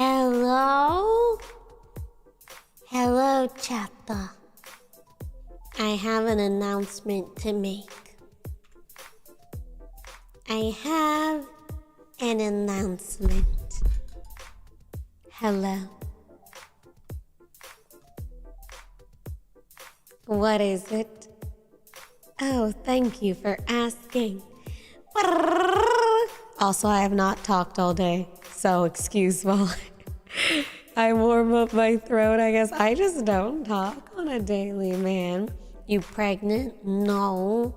Hello? Hello, chatta. I have an announcement to make. I have an announcement. Hello. What is it? Oh, thank you for asking. Also, I have not talked all day, so excuse while I warm up my throat. I guess I just don't talk on a daily, man. You pregnant? No.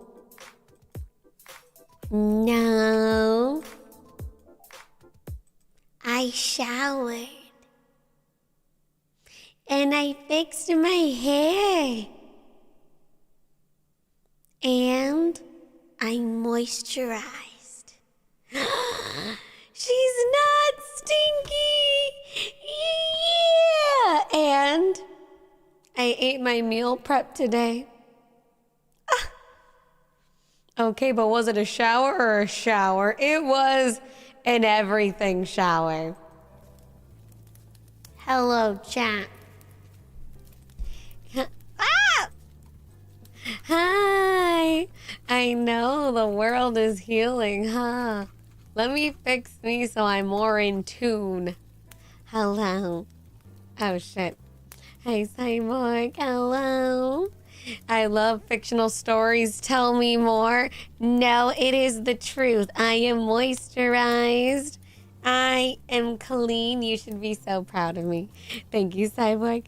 No. I showered. And I fixed my hair. And I moisturized. She's not stinky! Yeah! And I ate my meal prep today. Okay, but was it a shower or a shower? It was an everything shower. Hello, chat. Ah! Hi. I know the world is healing, huh? Let me fix me so I'm more in tune. Hello. Oh, shit. Hey, Cyborg. Hello. I love fictional stories. Tell me more. No, it is the truth. I am moisturized. I am clean. You should be so proud of me. Thank you, Cyborg.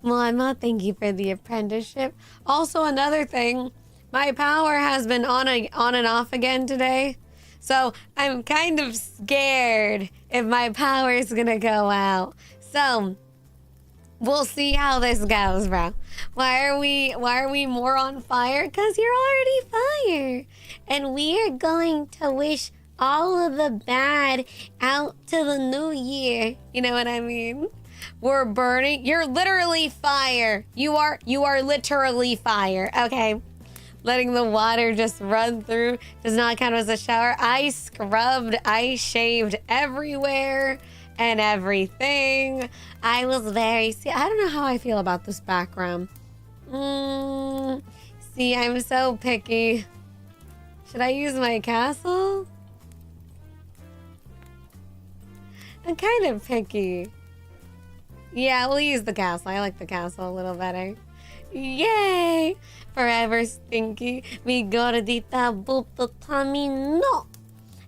Mama, thank you for the apprenticeship. Also, another thing, my power has been on and off again today. So I'm kind of scared if my power is gonna go out. So we'll see how this goes, bro. Why are we more on fire? Because you're already fire. And we are going to wish all of the bad out to the new year. You know what I mean? We're burning. You're literally fire. You are literally fire. Okay. Letting the water just run through does not count as a shower. I scrubbed, I shaved everywhere and everything. I was I don't know how I feel about this background. See, I'm so picky. Should I use my castle? I'm kind of picky. Yeah, we'll use the castle. I like the castle a little better. Yay! Forever stinky. Mi gordita butotamino.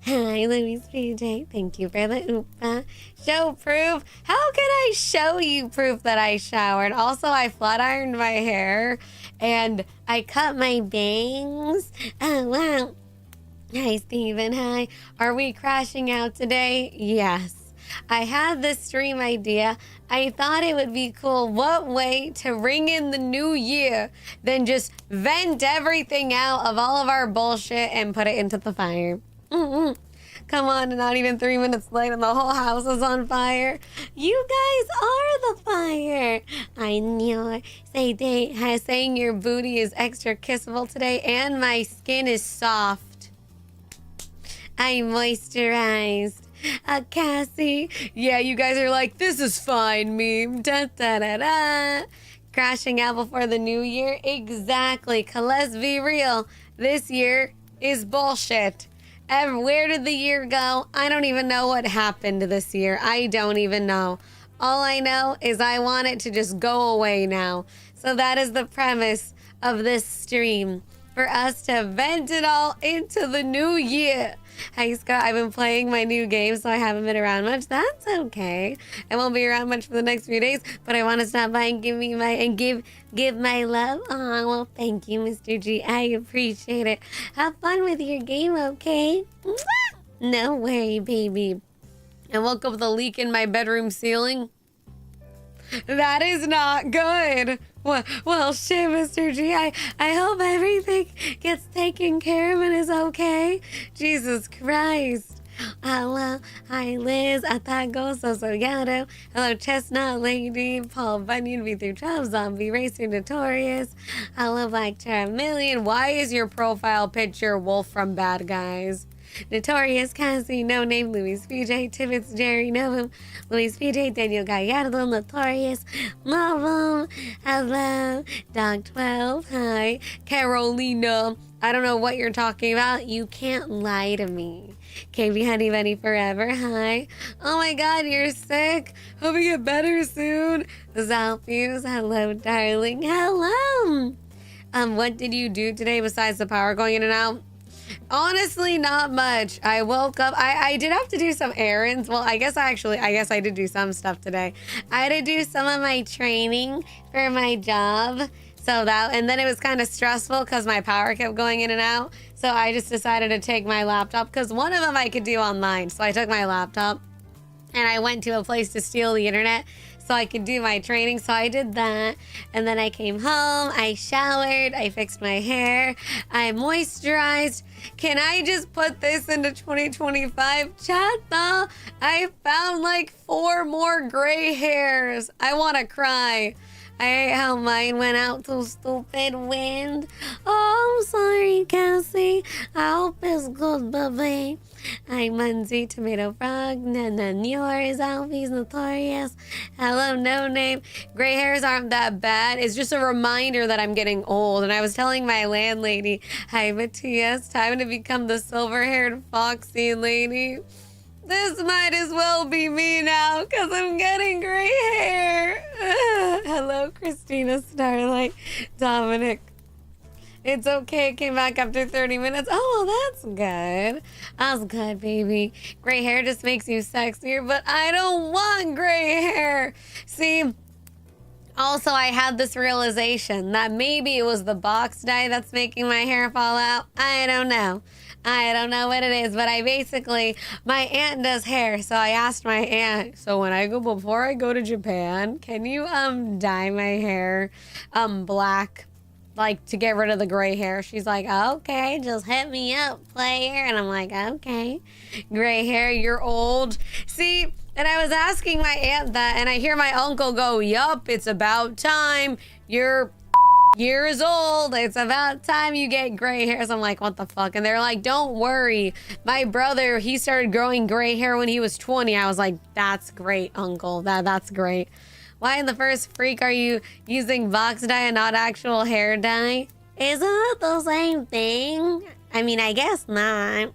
Hi, Louis PJ. Thank you for the oopa. Show proof. How can I show you proof that I showered? Also, I flat ironed my hair and I cut my bangs. Oh, wow. Hi, Steven. Hi. Are we crashing out today? Yes. I had this stream idea. I thought it would be cool. What way to ring in the new year than just vent everything out of all of our bullshit and put it into the fire. Come on, not even 3 minutes late and the whole house is on fire. You guys are the fire. I knew it. Saying your booty is extra kissable today and my skin is soft. I moisturized. Cassie. Yeah, you guys are like, this is fine meme. Da, da, da, da. Crashing out before the new year? Exactly. 'Cause let's be real. This year is bullshit. Where did the year go? I don't even know what happened this year. I don't even know. All I know is I want it to just go away now. So that is the premise of this stream. For us to vent it all into the new year. Hi, Scott. I've been playing my new game, so I haven't been around much. That's okay. I won't be around much for the next few days, but I want to stop by and give my love. Oh, well, thank you, Mr. G. I appreciate it. Have fun with your game, okay? No worry, baby. I woke up with a leak in my bedroom ceiling. That is not good. Well, shit, Mr. G. I hope everything gets taken care of and is okay. Jesus Christ. Hello. Hi, Liz. Atago, Sosogato. Hello, Chestnut Lady. Paul Bunyan, V312, Zombie Racer, Notorious. Hello, Black Million. Why is your profile picture Wolf from Bad Guys? Notorious, Cassie, No Name, Luis PJ, Tibbets, Jerry, Novum, Luis PJ, Daniel Gallardo, Notorious, Novum, hello, Dog 12, hi, Carolina. I don't know what you're talking about. You can't lie to me. KB Honey Bunny Forever, hi. Oh my god, you're sick. Hope you get better soon. Zalfuse, hello, darling. Hello. What did you do today besides the power going in and out? Honestly, not much. I woke up. I did have to do some errands. Well, I guess I did do some stuff today. I had to do some of my training for my job. And then it was kind of stressful because my power kept going in and out. So I just decided to take my laptop because one of them I could do online. So I took my laptop and I went to a place to steal the internet so I could do my training. So I did that. And then I came home, I showered, I fixed my hair, I moisturized. Can I just put this into 2025? Chat though, I found like 4 more gray hairs. I want to cry. I hate how mine went out to stupid wind. Oh, I'm sorry, Cassie. I hope it's good, baby. I'm Munzie, Tomato Frog, Nana yours, Alfie's Notorious. Hello, No Name. Gray hairs aren't that bad. It's just a reminder that I'm getting old. And I was telling my landlady, hi, Matthias, time to become the silver-haired foxy lady. This might as well be me now because I'm getting gray hair. Hello, Christina Starlight. Dominic. It's okay. It came back after 30 minutes. Oh, that's good. That's good, baby. Gray hair just makes you sexier, but I don't want gray hair. See, also, I had this realization that maybe it was the box dye that's making my hair fall out. I don't know. I don't know what it is, but my aunt does hair, so I asked my aunt, so before I go to Japan, can you dye my hair black, like to get rid of the gray hair? She's like, okay, just hit me up, player. And I'm like, okay, gray hair, you're old. See, and I was asking my aunt that, and I hear my uncle go, yup, it's about time. You're years old. It's about time you get gray hairs. I'm like, what the fuck? And they're like, don't worry. My brother, he started growing gray hair when he was 20. I was like, that's great, uncle. That's great. Why in the first freak are you using box dye and not actual hair dye? Isn't it the same thing? I mean, I guess not.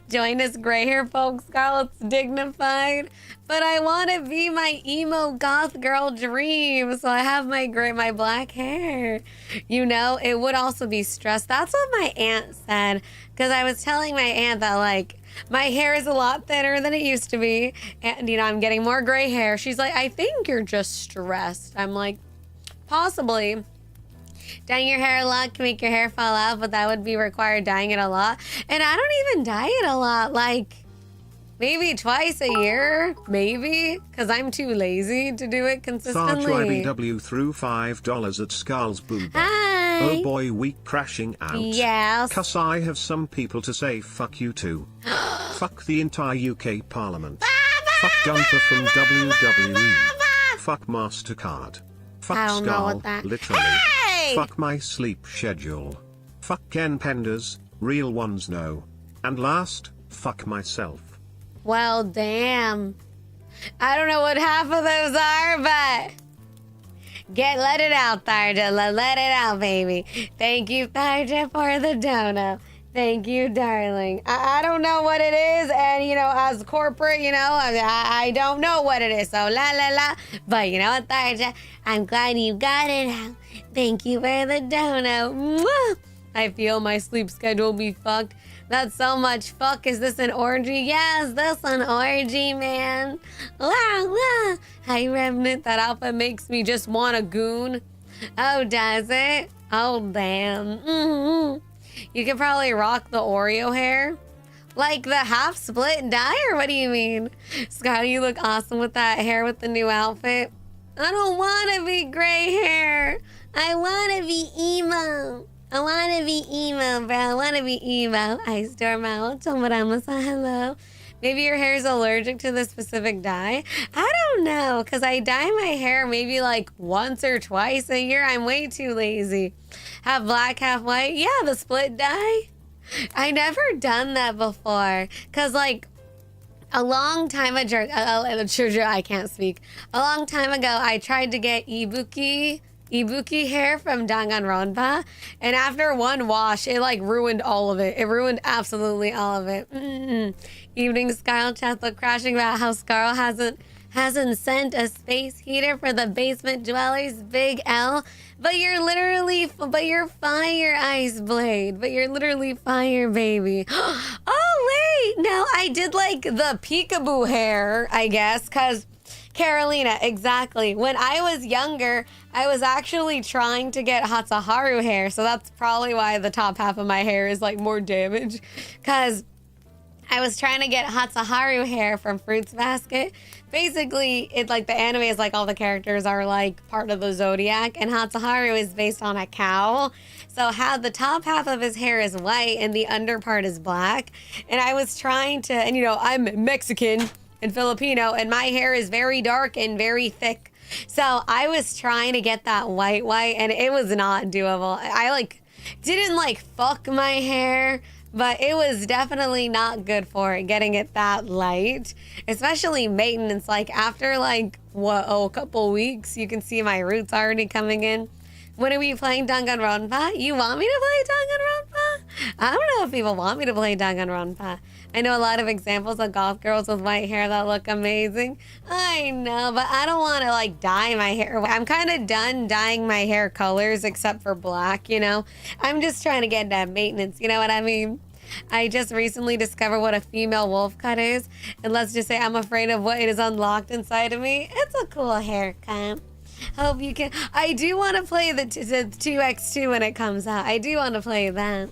Join us, gray hair folks. Scarlet's dignified. But I want to be my emo goth girl dream. So I have my black hair. You know, it would also be stress. That's what my aunt said. Because I was telling my aunt that, like, my hair is a lot thinner than it used to be. And, you know, I'm getting more gray hair. She's like, I think you're just stressed. I'm like, possibly. Dyeing your hair a lot can make your hair fall out, but that would be required dyeing it a lot. And I don't even dye it a lot, like maybe twice a year, maybe, because I'm too lazy to do it consistently. Tharj IBW threw $5 at Scarle's boob. Hi. Oh boy, week crashing out. Yes. Cause I have some people to say fuck you to. Fuck the entire UK Parliament. Fuck Gunther from WWE. Fuck MasterCard. Fuck Scarle, literally. Hey! Fuck my sleep schedule. Fuck Ken Penders, real ones no. And last, fuck myself. Well, damn. I don't know what half of those are, but let it out, Tharja. Let it out, baby. Thank you, Tharja, for the dono. Thank you, darling. I don't know what it is, and, you know, as corporate, you know, I don't know what it is, so la. But you know what, Tharja? I'm glad you got it out. Thank you for the dono. Mwah! I feel my sleep schedule be fucked. That's so much fuck. Is this an orgy? Yes, this an orgy, man. Hi, Remnant. That outfit makes me just want a goon. Oh, does it? Oh, damn. You could probably rock the Oreo hair. Like the half split dye, or what do you mean? Scotty, you look awesome with that hair with the new outfit. I don't want to be gray hair. I want to be emo. I want to be emo, bro. I want to be emo. I storm out. Hello. Maybe your hair is allergic to the specific dye. I don't know, because I dye my hair maybe like once or twice a year. I'm way too lazy. Half black, half white. Yeah, the split dye. I never done that before. Cause like a long time ago, I can't speak. A long time ago, I tried to get ibuki hair from Danganronpa, and after one wash, it like ruined all of it. It ruined absolutely all of it. Evening Scarle chat look crashing about how Scarle hasn't sent a space heater for the basement dwellers. Big L. But you're fire, Ice Blade. But you're literally fire, baby. Oh, wait. No, I did like the peekaboo hair, I guess, because Carolina, exactly. When I was younger, I was actually trying to get Hatsuharu hair. So that's probably why the top half of my hair is like more damaged. Because I was trying to get Hatsuharu hair from Fruits Basket. Basically, it's like the anime is like all the characters are like part of the zodiac, and Hatsuharu is based on a cow. So how the top half of his hair is white and the under part is black. And I was trying to, and you know, I'm Mexican and Filipino, and my hair is very dark and very thick. So I was trying to get that white, and it was not doable. I like didn't like fuck my hair, but it was definitely not good for it, getting it that light, especially maintenance. Like after like, a couple weeks, you can see my roots already coming in. When are we playing Danganronpa? You want me to play Danganronpa? I don't know if people want me to play Danganronpa. I know a lot of examples of goth girls with white hair that look amazing. I know, but I don't want to like dye my hair. I'm kind of done dyeing my hair colors except for black, you know? I'm just trying to get that maintenance, you know what I mean? I just recently discovered what a female wolf cut is. And let's just say I'm afraid of what is unlocked inside of me. It's a cool haircut. Hope you can. I do want to play the 2x2 when it comes out. I do want to play that.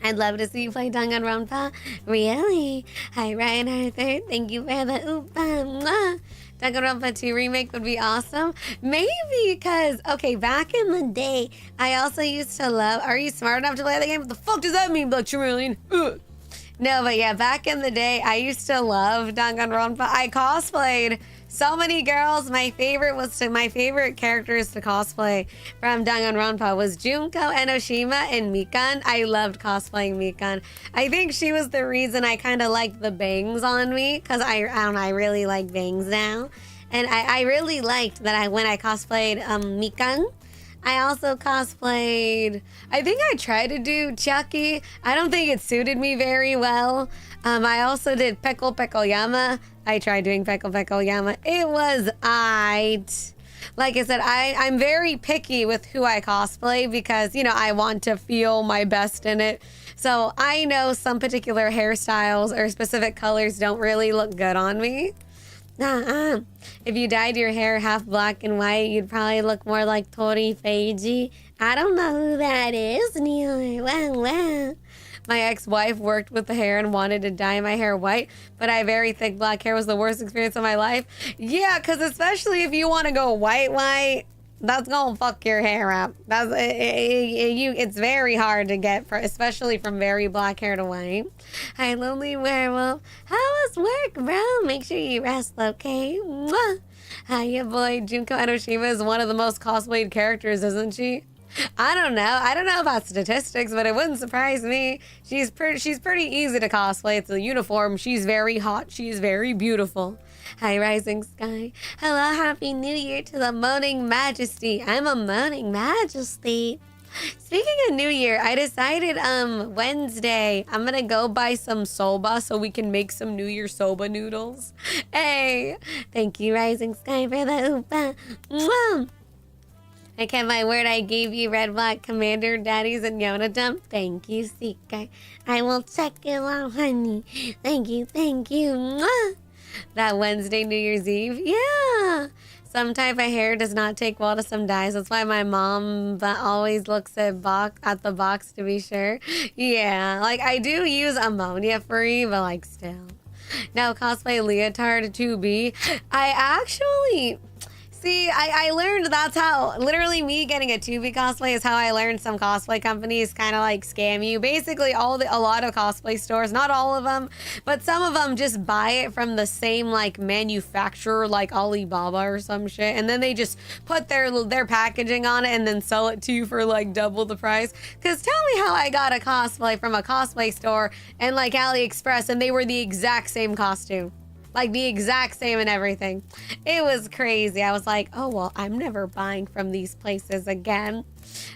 I'd love to see you play Danganronpa. Really? Hi, Ryan Arthur. Thank you for the oopa. Danganronpa 2 remake would be awesome. Maybe because, okay, back in the day, I also used to love, are you smart enough to play the game? What the fuck does that mean, Black Trillion? No, but yeah, back in the day, I used to love Danganronpa. I cosplayed so many girls. My favorite characters to cosplay from Danganronpa was Junko, Enoshima, and Mikan. I loved cosplaying Mikan. I think she was the reason I kind of liked the bangs on me, because I don't know, I really like bangs now. And I really liked that when I cosplayed Mikan. I also cosplayed, I think I tried to do Chucky. I don't think it suited me very well. I also did Pickle Yama. I tried doing Pickle Yama. It was aight. Like I said, I'm very picky with who I cosplay because, you know, I want to feel my best in it. So I know some particular hairstyles or specific colors don't really look good on me. If you dyed your hair half black and white, you'd probably look more like Tori Feiji. I don't know who that is, Neil. Well. My ex-wife worked with the hair and wanted to dye my hair white, but I had very thick black hair. Was the worst experience of my life. Yeah, because especially if you want to go white, that's gonna fuck your hair up. It's very hard to get, especially from very black hair to white. Hi, Lonely Werewolf. How was work, bro? Make sure you rest, okay? Mwah. Hi, your boy Junko Enoshima is one of the most cosplayed characters, isn't she? I don't know about statistics, but it wouldn't surprise me. She's pretty easy to cosplay. It's a uniform. She's very hot. She's very beautiful. Hi, Rising Sky. Hello, Happy New Year to the Moaning Majesty. I'm a Moaning Majesty. Speaking of New Year, I decided Wednesday I'm gonna go buy some soba so we can make some New Year soba noodles. Hey, thank you, Rising Sky, for the oopa. Mwah. I kept my word. I gave you Red Black Commander Daddies and Yona Dump. Thank you, Seeker. I will check it out, honey. Thank you. Mwah. That Wednesday, New Year's Eve. Yeah. Some type of hair does not take well to some dyes. That's why my mom always looks at the box to be sure. Yeah. Like, I do use ammonia free, but like still. Now cosplay leotard 2B. I actually... See, I learned that's how, literally me getting a 2B cosplay is how I learned some cosplay companies kind of like scam you. Basically, a lot of cosplay stores, not all of them, but some of them just buy it from the same like manufacturer, like Alibaba or some shit, and then they just put their packaging on it and then sell it to you for like double the price. Cause tell me how I got a cosplay from a cosplay store and like AliExpress, and they were the exact same costume. Like the exact same and everything. It was crazy. I was like, oh, well, I'm never buying from these places again.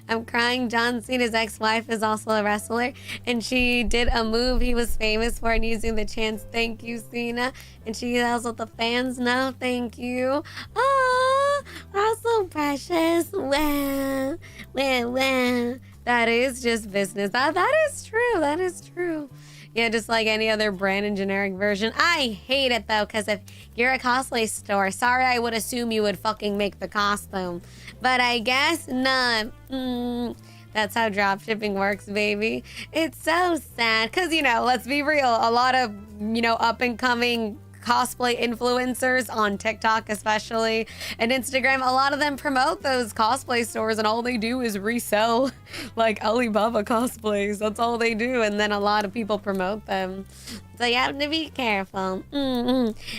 I'm crying. John Cena's ex-wife is also a wrestler, and she did a move he was famous for and using the chants, thank you, Cena. And she yells at the fans, no, thank you. Oh, that's so precious. Wow, wow, wow. That is just business. That is true. That is true. Yeah, just like any other brand and generic version. I hate it though, because if you're a cosplay store, sorry, I would assume you would fucking make the costume. But I guess not. That's how dropshipping works, baby. It's so sad. Because, you know, let's be real. A lot of, you know, up and coming cosplay influencers on TikTok especially and Instagram, a lot of them promote those cosplay stores and all they do is resell like Alibaba cosplays. That's all they do, and then a lot of people promote them. So you have to be careful.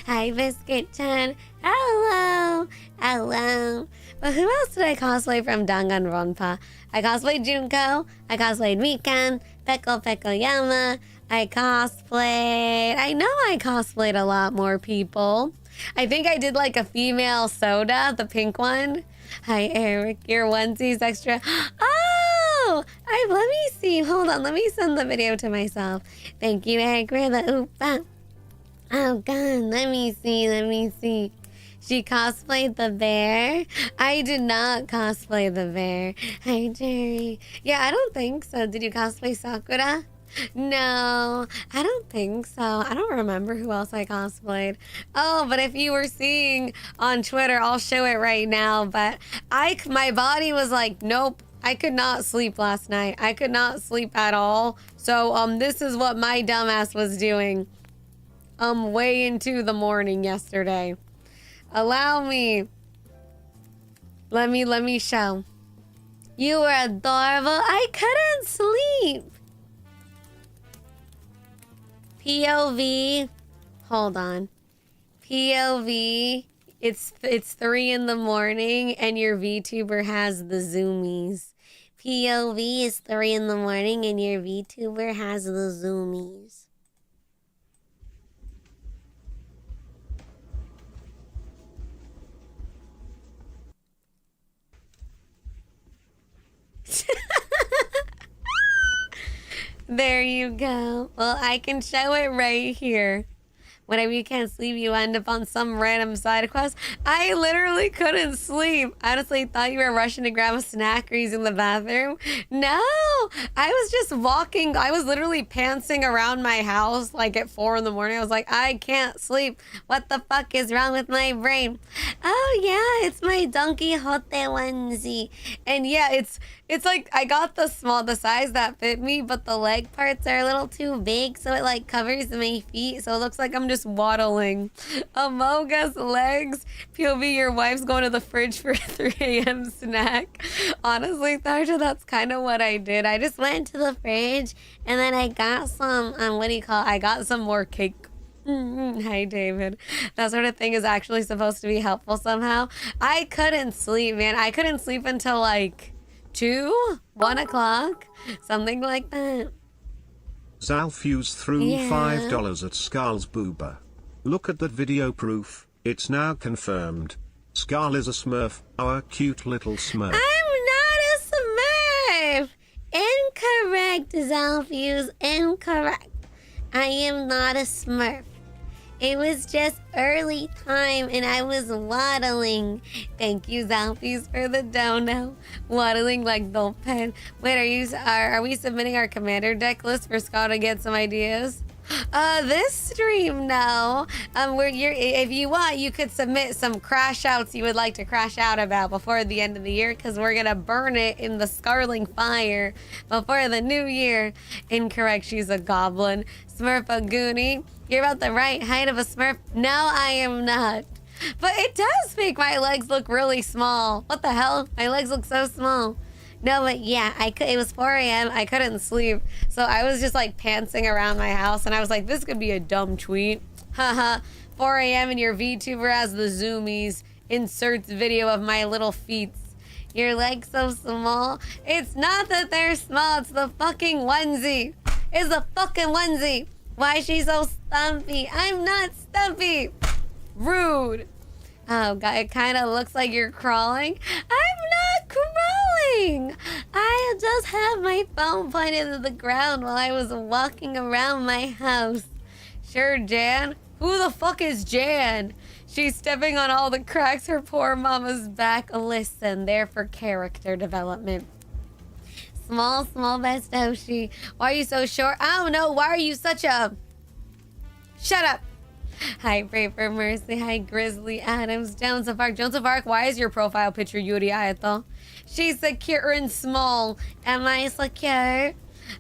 Hi, Biscuit Chan. Hello. Hello. But who else did I cosplay from Danganronpa? I cosplayed Junko. I cosplayed Mikan. Peko Yama. I know I cosplayed a lot more people. I think I did like a female Soda, the pink one. Hi, Eric, your onesie's extra. Oh, let me see. Hold on, let me send the video to myself. Thank you, Eric, for the oopa. Oh, God, let me see. She cosplayed the bear. I did not cosplay the bear. Hi, Jerry. Yeah, I don't think so. Did you cosplay Sakura? No, I don't think so. I don't remember who else I cosplayed. Oh, but if you were seeing on Twitter, I'll show it right now. But my body was like, nope. I could not sleep last night. I could not sleep at all. So this is what my dumbass was doing way into the morning yesterday. Allow me. Let me show. You were adorable. I couldn't sleep. POV, hold on. POV, it's 3 in the morning and your VTuber has the zoomies. POV is 3 in the morning and your VTuber has the zoomies. There you go. Well, I can show it right here. Whenever you can't sleep, you end up on some random side quest. I literally couldn't sleep. I honestly thought you were rushing to grab a snack or using the bathroom. No, I was just walking. I was literally pantsing around my house like at 4 in the morning. I was like, I can't sleep. What the fuck is wrong with my brain? Oh yeah, it's my Don Quixote onesie. And yeah, it's like I got the size that fit me, but the leg parts are a little too big, so it like covers my feet, so it looks like I'm just waddling. Amogus legs. POV, your wife's going to the fridge for a 3 a.m. snack. Honestly, Tharsha, that's kind of what I did. I just went to the fridge and then I got some, I got some more cake. Hi, David. That sort of thing is actually supposed to be helpful somehow. I couldn't sleep, man. I couldn't sleep until like 2, 1 o'clock, something like that. Zalfuse threw $5 at Scarle's booba. Look at that video proof. It's now confirmed. Scarle is a smurf, our cute little smurf. I'm not a smurf. Incorrect, Zalfuse. Incorrect. I am not a smurf. It was just early time and I was waddling. Thank you, Zalfies, for the dono. Waddling like the pen. Wait, are we submitting our commander deck list for Scott to get some ideas? This stream, no. If you want, you could submit some crash outs you would like to crash out about before the end of the year, because we're gonna burn it in the Scarling fire before the new year. Incorrect, she's a goblin. Smurfaguni, you're about the right height of a smurf. No, I am not. But it does make my legs look really small. What the hell? My legs look so small. No, but yeah, it was 4 a.m. I couldn't sleep. So I was just like pantsing around my house and I was like, this could be a dumb tweet. Haha. 4 a.m. and your VTuber has the zoomies. Inserts video of my little feet. Your legs so small. It's not that they're small. It's the fucking onesie. It's the fucking onesie. Why is she so stumpy? I'm not stumpy. Rude. Oh, God, it kind of looks like you're crawling. I'm not crawling. I just have my phone pointed at the ground while I was walking around my house. Sure, Jan. Who the fuck is Jan? She's stepping on all the cracks her poor mama's back. Listen, there for character development. Small best Oshi. Why are you so short? I don't know. Why are you such a... Shut up. Hi, Pray for Mercy. Hi, Grizzly Adams. Jones of Arc. Jones of Arc, why is your profile picture Yuri Ayato? She's secure and small. Am I secure?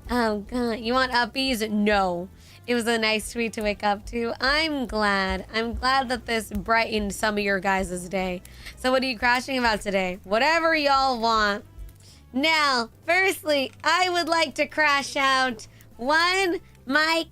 Oh, God. You want uppies? No. It was a nice tweet to wake up to. I'm glad. I'm glad that this brightened some of your guys' day. So what are you crashing about today? Whatever y'all want. Now, firstly, I would like to crash out my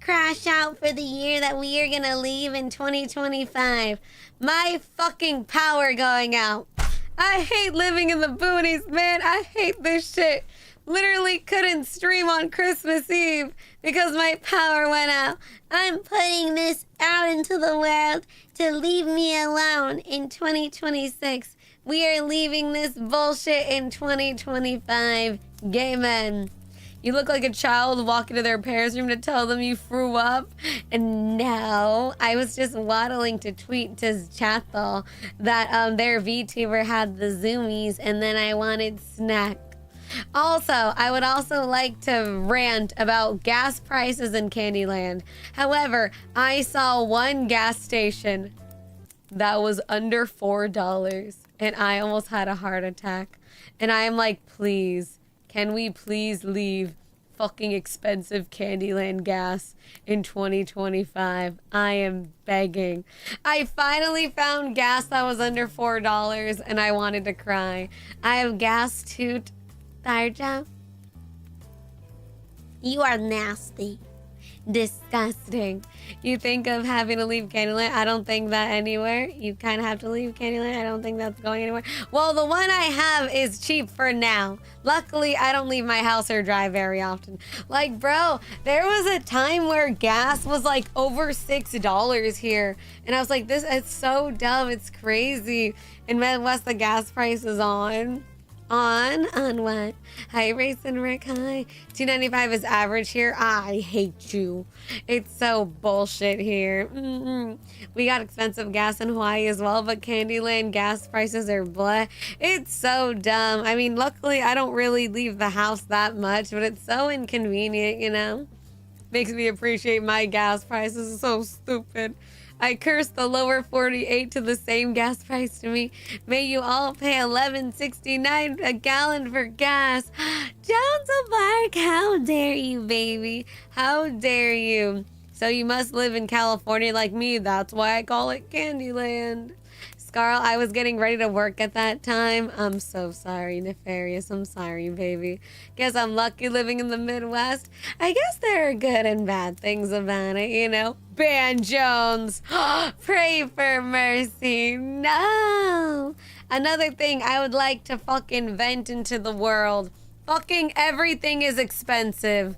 crash out for the year that we are gonna leave in 2025. My fucking power going out. I hate living in the boonies, man. I hate this shit. Literally couldn't stream on Christmas Eve because my power went out. I'm putting this out into the world to leave me alone in 2026. We are leaving this bullshit in 2025. Gay men. You look like a child walking to their parents' room to tell them you threw up. And no, I was just waddling to tweet to Chathel that their VTuber had the zoomies and then I wanted snack. Also, I would also like to rant about gas prices in Candyland. However, I saw one gas station that was under $4 and I almost had a heart attack. And I am like, please, can we please leave fucking expensive Candyland gas in 2025? I am begging. I finally found gas that was under $4 and I wanted to cry. I have gas toot. Sarja, you are nasty. Disgusting. You think of having to leave Candyland? I don't think that anywhere. You kind of have to leave Candyland. I don't think that's going anywhere. Well, the one I have is cheap for now. Luckily, I don't leave my house or drive very often. Like, bro, there was a time where gas was like over $6 here. And I was like, it's so dumb. It's crazy. In Midwest, the gas price is on what? Hi, Race and Rick. Hi. $2.95 is average here. I hate you. It's so bullshit here. We got expensive gas in Hawaii as well, but Candyland gas prices are blah. It's so dumb. I mean, luckily I don't really leave the house that much, but it's so inconvenient, you know? Makes me appreciate my gas prices. It's so stupid. I curse the lower 48 to the same gas price to me. May you all pay $11.69 a gallon for gas. Jones of Arc, how dare you, baby? How dare you? So you must live in California like me. That's why I call it Candyland. Scarle, I was getting ready to work at that time. I'm so sorry, Nefarious. I'm sorry, baby. Guess I'm lucky living in the Midwest. I guess there are good and bad things about it, you know? Ban Jones. Pray for mercy. No. Another thing I would like to fucking vent into the world. Fucking everything is expensive.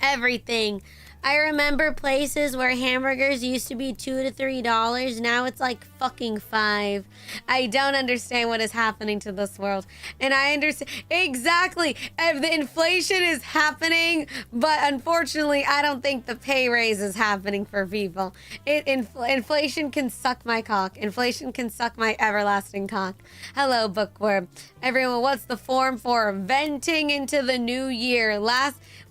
Everything. I remember places where hamburgers used to be $2 to $3. Now it's like fucking $5. I don't understand what is happening to this world. And I understand exactly. The inflation is happening, but unfortunately, I don't think the pay raise is happening for people. Inflation can suck my cock. Inflation can suck my everlasting cock. Hello, bookworm. Everyone, what's the form for venting into the new year?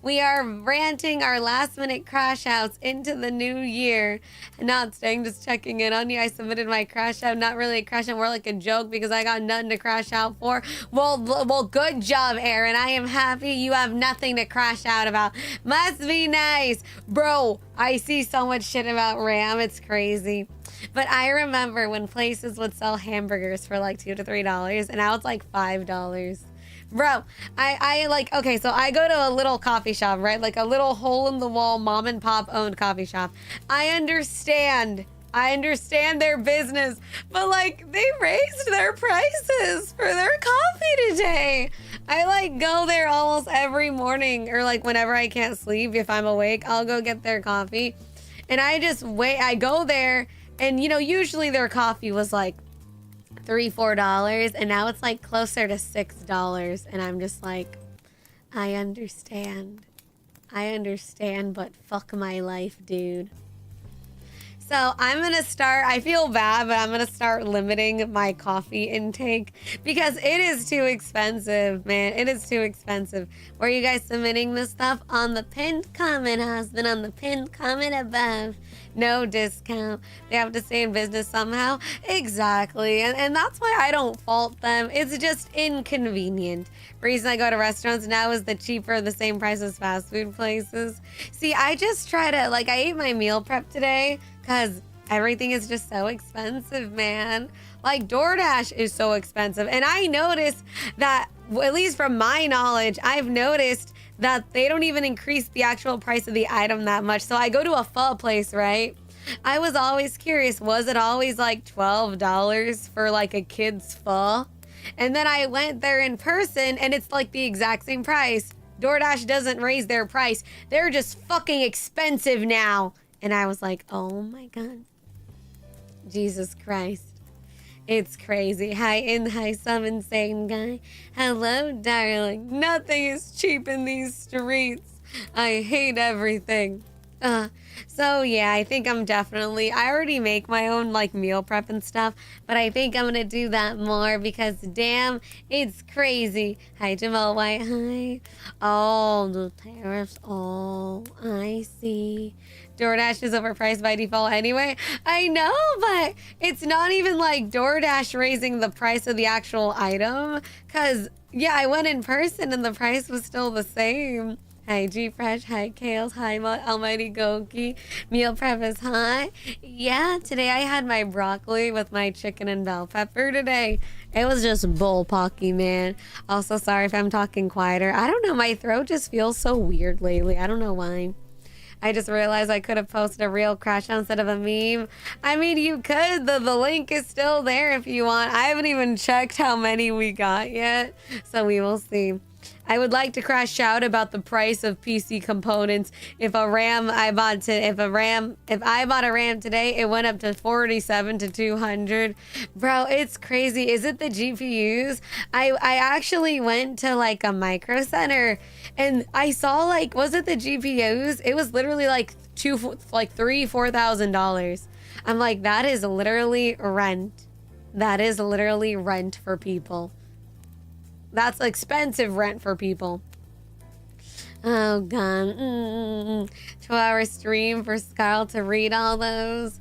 We are ranting our last minute crash outs into the new year. Not staying, just checking in on you. I submitted my crash out. Not really a crash out, more like a joke because I got nothing to crash out for. Well, good job, Aaron. I am happy you have nothing to crash out about. Must be nice. Bro, I see so much shit about RAM. It's crazy. But I remember when places would sell hamburgers for like $2 to $3, and now it's like $5. Bro, I like, okay, so I go to a little coffee shop, right? Like a little hole in the wall mom and pop owned coffee shop. I understand their business, but like they raised their prices for their coffee today. I like go there almost every morning, or like whenever I can't sleep, if I'm awake, I'll go get their coffee. And I just wait, I go there, and you know, usually their coffee was like $3, $4, and now it's like closer to $6, and I'm just like, I understand, but fuck my life, dude. So I'm gonna start, I feel bad, but I'm gonna start limiting my coffee intake because it is too expensive, man. It is too expensive. Were you guys submitting this stuff on the pinned comment, husband? On the pinned comment above. No discount. They have to stay in business somehow. Exactly. And that's why I don't fault them. It's just inconvenient. The reason I go to restaurants now is the cheaper, the same price as fast food places. See, I just try to, like, I ate my meal prep today because everything is just so expensive, man. Like, DoorDash is so expensive. And I noticed that, at least from my knowledge, I've noticed that they don't even increase the actual price of the item that much. So I go to a pho place, right? I was always curious, was it always like $12 for like a kid's pho? And then I went there in person and it's like the exact same price. DoorDash doesn't raise their price. They're just fucking expensive now. And I was like, oh my God. Jesus Christ. It's crazy. Hi, some insane guy. Hello, darling. Nothing is cheap in these streets. I hate everything. So yeah, I think I'm definitely, I already make my own like meal prep and stuff, but I think I'm gonna do that more because damn, it's crazy. Hi, Jamal White. Hi. Oh, the tariffs. Oh, I see. DoorDash is overpriced by default anyway. I know, but it's not even like DoorDash raising the price of the actual item. Cause yeah, I went in person and the price was still the same. Hi, G-Fresh. Hi, Kales. Hi, Almighty Goki. Meal prep is hot. Yeah, today I had my broccoli with my chicken and bell pepper today. It was just bullpocky, man. Also, sorry if I'm talking quieter. I don't know. My throat just feels so weird lately. I don't know why. I just realized I could have posted a real crash out instead of a meme. I mean, you could. The link is still there if you want. I haven't even checked how many we got yet, so we will see. I would like to crash out about the price of PC components. If I bought a RAM today, it went up to 47 to 200. Bro, it's crazy. Is it the GPUs? I actually went to like a micro center and I saw like, was it the GPUs? It was literally like $4,000. I'm like, that is literally rent. That is literally rent for people. That's expensive rent for people. Oh, God. 2-hour stream for Scarle to read all those.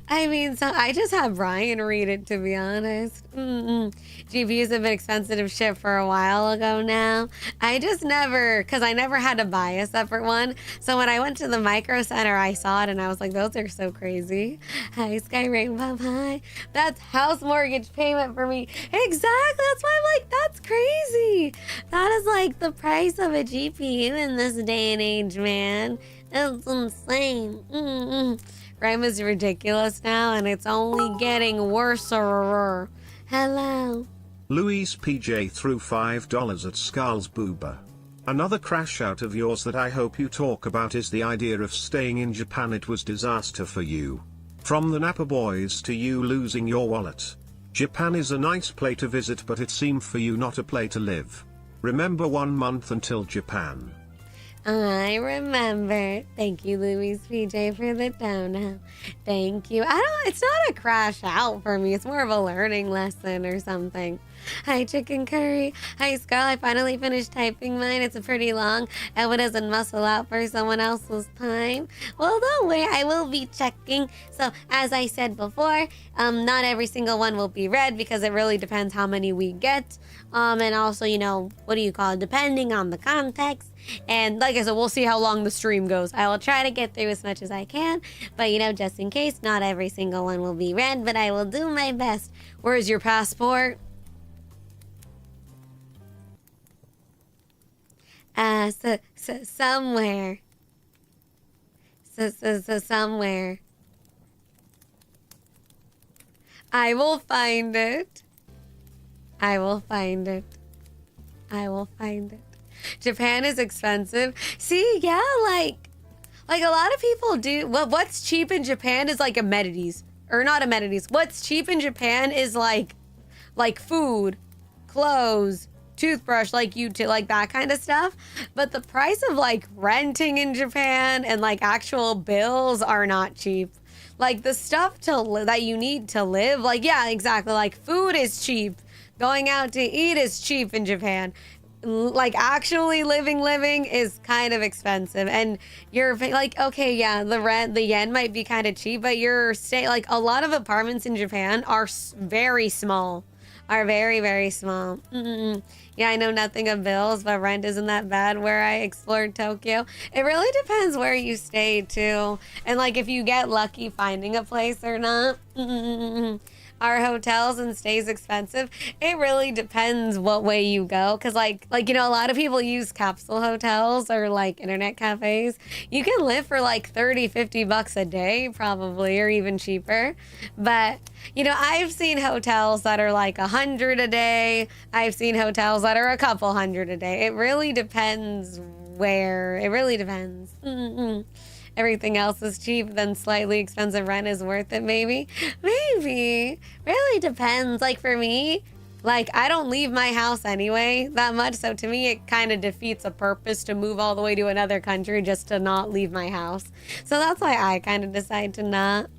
I mean, so I just have Brian read it, to be honest. GPUs have been expensive shit for a while ago now. I just never, because I never had to buy a separate one. So when I went to the micro center, I saw it and I was like, those are so crazy. Hi, Sky Rainbow. Hi. That's house mortgage payment for me. Exactly. That's why I'm like, that's crazy. That is like the price of a GPU in this day and age, man. That's insane. RAM is ridiculous now, and it's only getting worse. Hello. Louise PJ threw $5 at Scarle's booba. Another crash out of yours that I hope you talk about is the idea of staying in Japan. It was disaster for you. From the Napa boys to you losing your wallet. Japan is a nice place to visit, but it seemed for you not a place to live. Remember 1 month until Japan. I remember. Thank you, Louise PJ, for the dono. Thank you. It's not a crash out for me. It's more of a learning lesson or something. Hi, chicken curry. Hi, Scarle. I finally finished typing mine. It's a pretty long. I hope it doesn't muscle out for someone else's time. Well, don't worry. I will be checking. So, as I said before, not every single one will be read because it really depends how many we get. And also, depending on the context. And like I said, we'll see how long the stream goes. I will try to get through as much as I can. But, just in case, not every single one will be read. But I will do my best. Where's your passport? Somewhere. Somewhere. I will find it. I will find it. I will find it. Japan is expensive. See, yeah, like a lot of people do. What's cheap in Japan is like amenities. Or not amenities. What's cheap in Japan is like food, clothes, toothbrush, like that kind of stuff. But the price of like renting in Japan and like actual bills are not cheap. Like the stuff that you need to live, like, yeah, exactly. Like food is cheap. Going out to eat is cheap in Japan. Like actually living is kind of expensive. And you're like, okay, yeah, the yen might be kind of cheap, but you're staying, like a lot of apartments in Japan are very small. Are very, very small. Yeah, I know nothing of bills, but rent isn't that bad where I explored Tokyo. It really depends where you stay, too. And, like, if you get lucky finding a place or not. Are hotels and stays expensive? It really depends what way you go. Because, like a lot of people use capsule hotels or, like, internet cafes. You can live for, like, 30, 50 bucks a day, probably, or even cheaper. But, I've seen hotels that are, like, 100 a day. I've seen hotels that are a couple hundred a day. It really depends where. It really depends. Everything else is cheap, then slightly expensive rent is worth it, maybe. Maybe. Really depends. Like, for me, like, I don't leave my house anyway that much, so to me, it kind of defeats a purpose to move all the way to another country just to not leave my house. So that's why I kind of decide to not.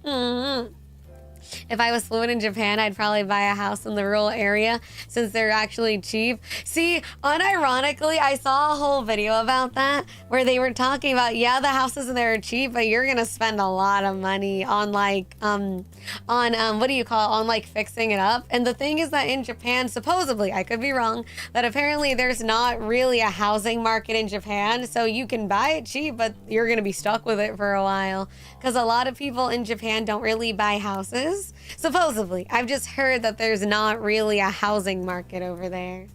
If I was fluent in Japan, I'd probably buy a house in the rural area since they're actually cheap. See, unironically, I saw a whole video about that where they were talking about, yeah, the houses in there are cheap, but you're going to spend a lot of money on like, on like fixing it up. And the thing is that in Japan, supposedly, I could be wrong, that apparently there's not really a housing market in Japan. So you can buy it cheap, but you're going to be stuck with it for a while. Because a lot of people in Japan don't really buy houses. Supposedly. I've just heard that there's not really a housing market over there.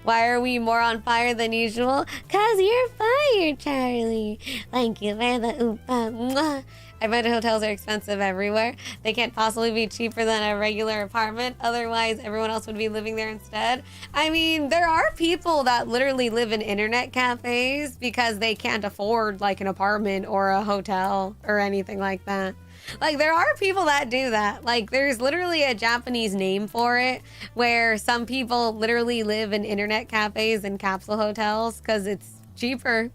Why are we more on fire than usual? 'Cause you're fire, Charlie. Thank you for the oompa. Mwah. I bet hotels are expensive everywhere. They can't possibly be cheaper than a regular apartment. Otherwise, everyone else would be living there instead. I mean, there are people that literally live in internet cafes because they can't afford like an apartment or a hotel or anything like that. Like, there are people that do that. Like, there's literally a Japanese name for it where some people literally live in internet cafes and capsule hotels because it's cheaper.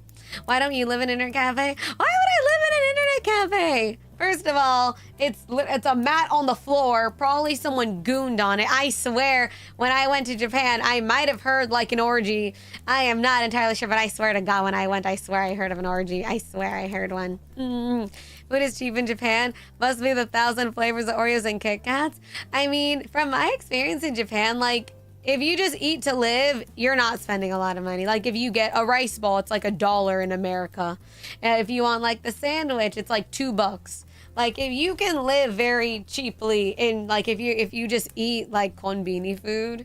Why don't you live in an internet cafe? Why would I live in an internet cafe? First of all, it's a mat on the floor. Probably someone gooned on it. I swear, when I went to Japan, I might have heard like an orgy. I am not entirely sure, but I swear to God, when I went, I swear I heard of an orgy. I swear I heard one. Food is cheap in Japan. Must be the 1,000 flavors of Oreos and Kit Kats. I mean, from my experience in Japan, like, if you just eat to live, you're not spending a lot of money. Like, if you get a rice bowl, it's like $1 in America. And if you want, like, the sandwich, it's like $2. Like, if you can live very cheaply in, like, if you just eat, like, konbini food,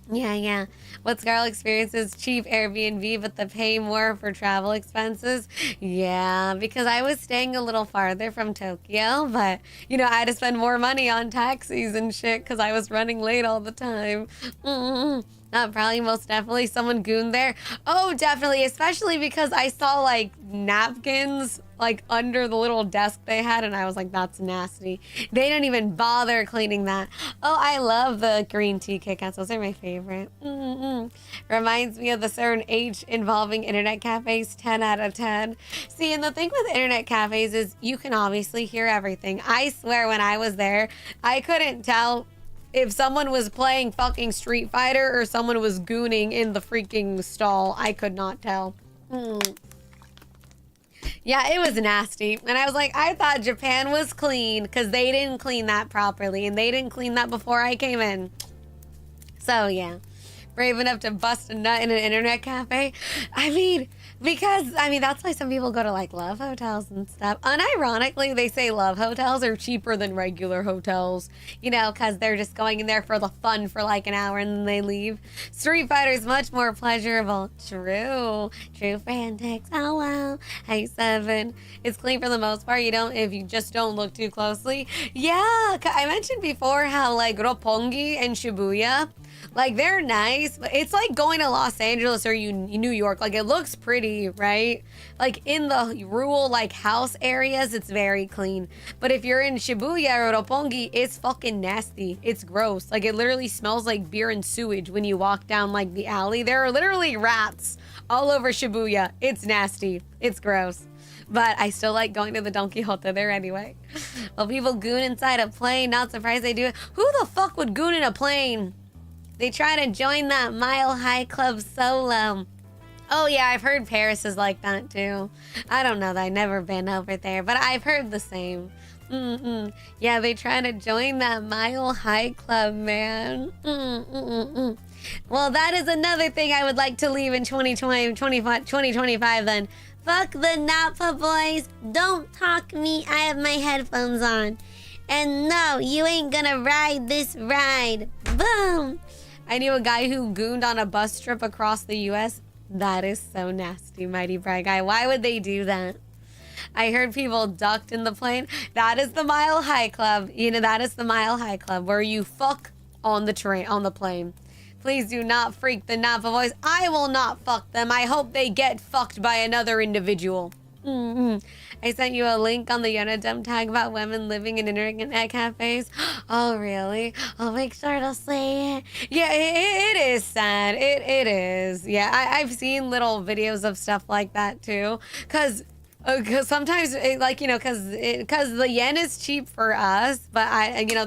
Yeah. What Scarle experiences cheap Airbnb, but the pay more for travel expenses. Yeah, because I was staying a little farther from Tokyo, but, I had to spend more money on taxis and shit because I was running late all the time. Probably most definitely someone gooned there. Oh, definitely, especially because I saw like napkins like under the little desk they had, and I was like, that's nasty. They didn't even bother cleaning that. Oh, I love the green tea Kit Kats. Those are my favorite. Reminds me of the certain age involving internet cafes. 10 out of 10. See, and the thing with internet cafes is you can obviously hear everything. I swear when I was there, I couldn't tell if someone was playing fucking Street Fighter or someone was gooning in the freaking stall. I could not tell. Yeah, it was nasty. And I was like, I thought Japan was clean because they didn't clean that properly. And they didn't clean that before I came in. So, yeah. Brave enough to bust a nut in an internet cafe. I mean, because, that's why some people go to, like, love hotels and stuff. Unironically, they say love hotels are cheaper than regular hotels, you know, because they're just going in there for the fun for, like, an hour and then they leave. Street Fighter is much more pleasurable. True. True Frantics. Oh, wow. Hey, 7. It's clean for the most part. If you just don't look too closely. Yeah, I mentioned before how, like, Roppongi and Shibuya, like, they're nice, but it's like going to Los Angeles or New York. Like, it looks pretty, right? Like, in the rural, like, house areas, it's very clean. But if you're in Shibuya or Roppongi, it's fucking nasty. It's gross. Like, it literally smells like beer and sewage when you walk down, like, the alley. There are literally rats all over Shibuya. It's nasty. It's gross. But I still like going to the Don Quixote there anyway. Well, people goon inside a plane. Not surprised they do it. Who the fuck would goon in a plane? They try to join that Mile High Club solo. Oh, yeah, I've heard Paris is like that, too. I don't know. I've never been over there, but I've heard the same. Yeah, they try to join that Mile High Club, man. Well, that is another thing I would like to leave in 2025 then. Fuck the Napa boys. Don't talk me. I have my headphones on. And no, you ain't gonna ride this ride. Boom. I knew a guy who gooned on a bus trip across the U.S. That is so nasty, Mighty Bright Guy. Why would they do that? I heard people ducked in the plane. That is the Mile High Club. You know, that is the Mile High Club where you fuck on the plane. Please do not freak the Napa boys. I will not fuck them. I hope they get fucked by another individual. I sent you a link on the Yonadum tag about women living in internet cafes. Oh, really? I'll make sure to see it. Yeah, it is sad. It is. Yeah, I've seen little videos of stuff like that, too. Because sometimes, because the yen is cheap for us, but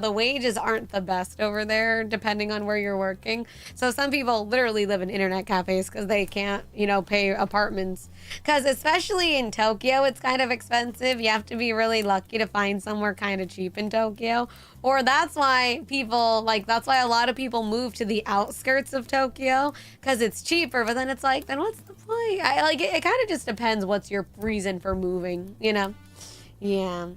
the wages aren't the best over there, depending on where you're working. So some people literally live in internet cafes because they can't, pay apartments. Because especially in Tokyo, it's kind of expensive. You have to be really lucky to find somewhere kind of cheap in Tokyo. Or that's why a lot of people move to the outskirts of Tokyo because it's cheaper. But then it's like, then what's the point? It kind of just depends what's your reason for moving, Yeah. Yeah.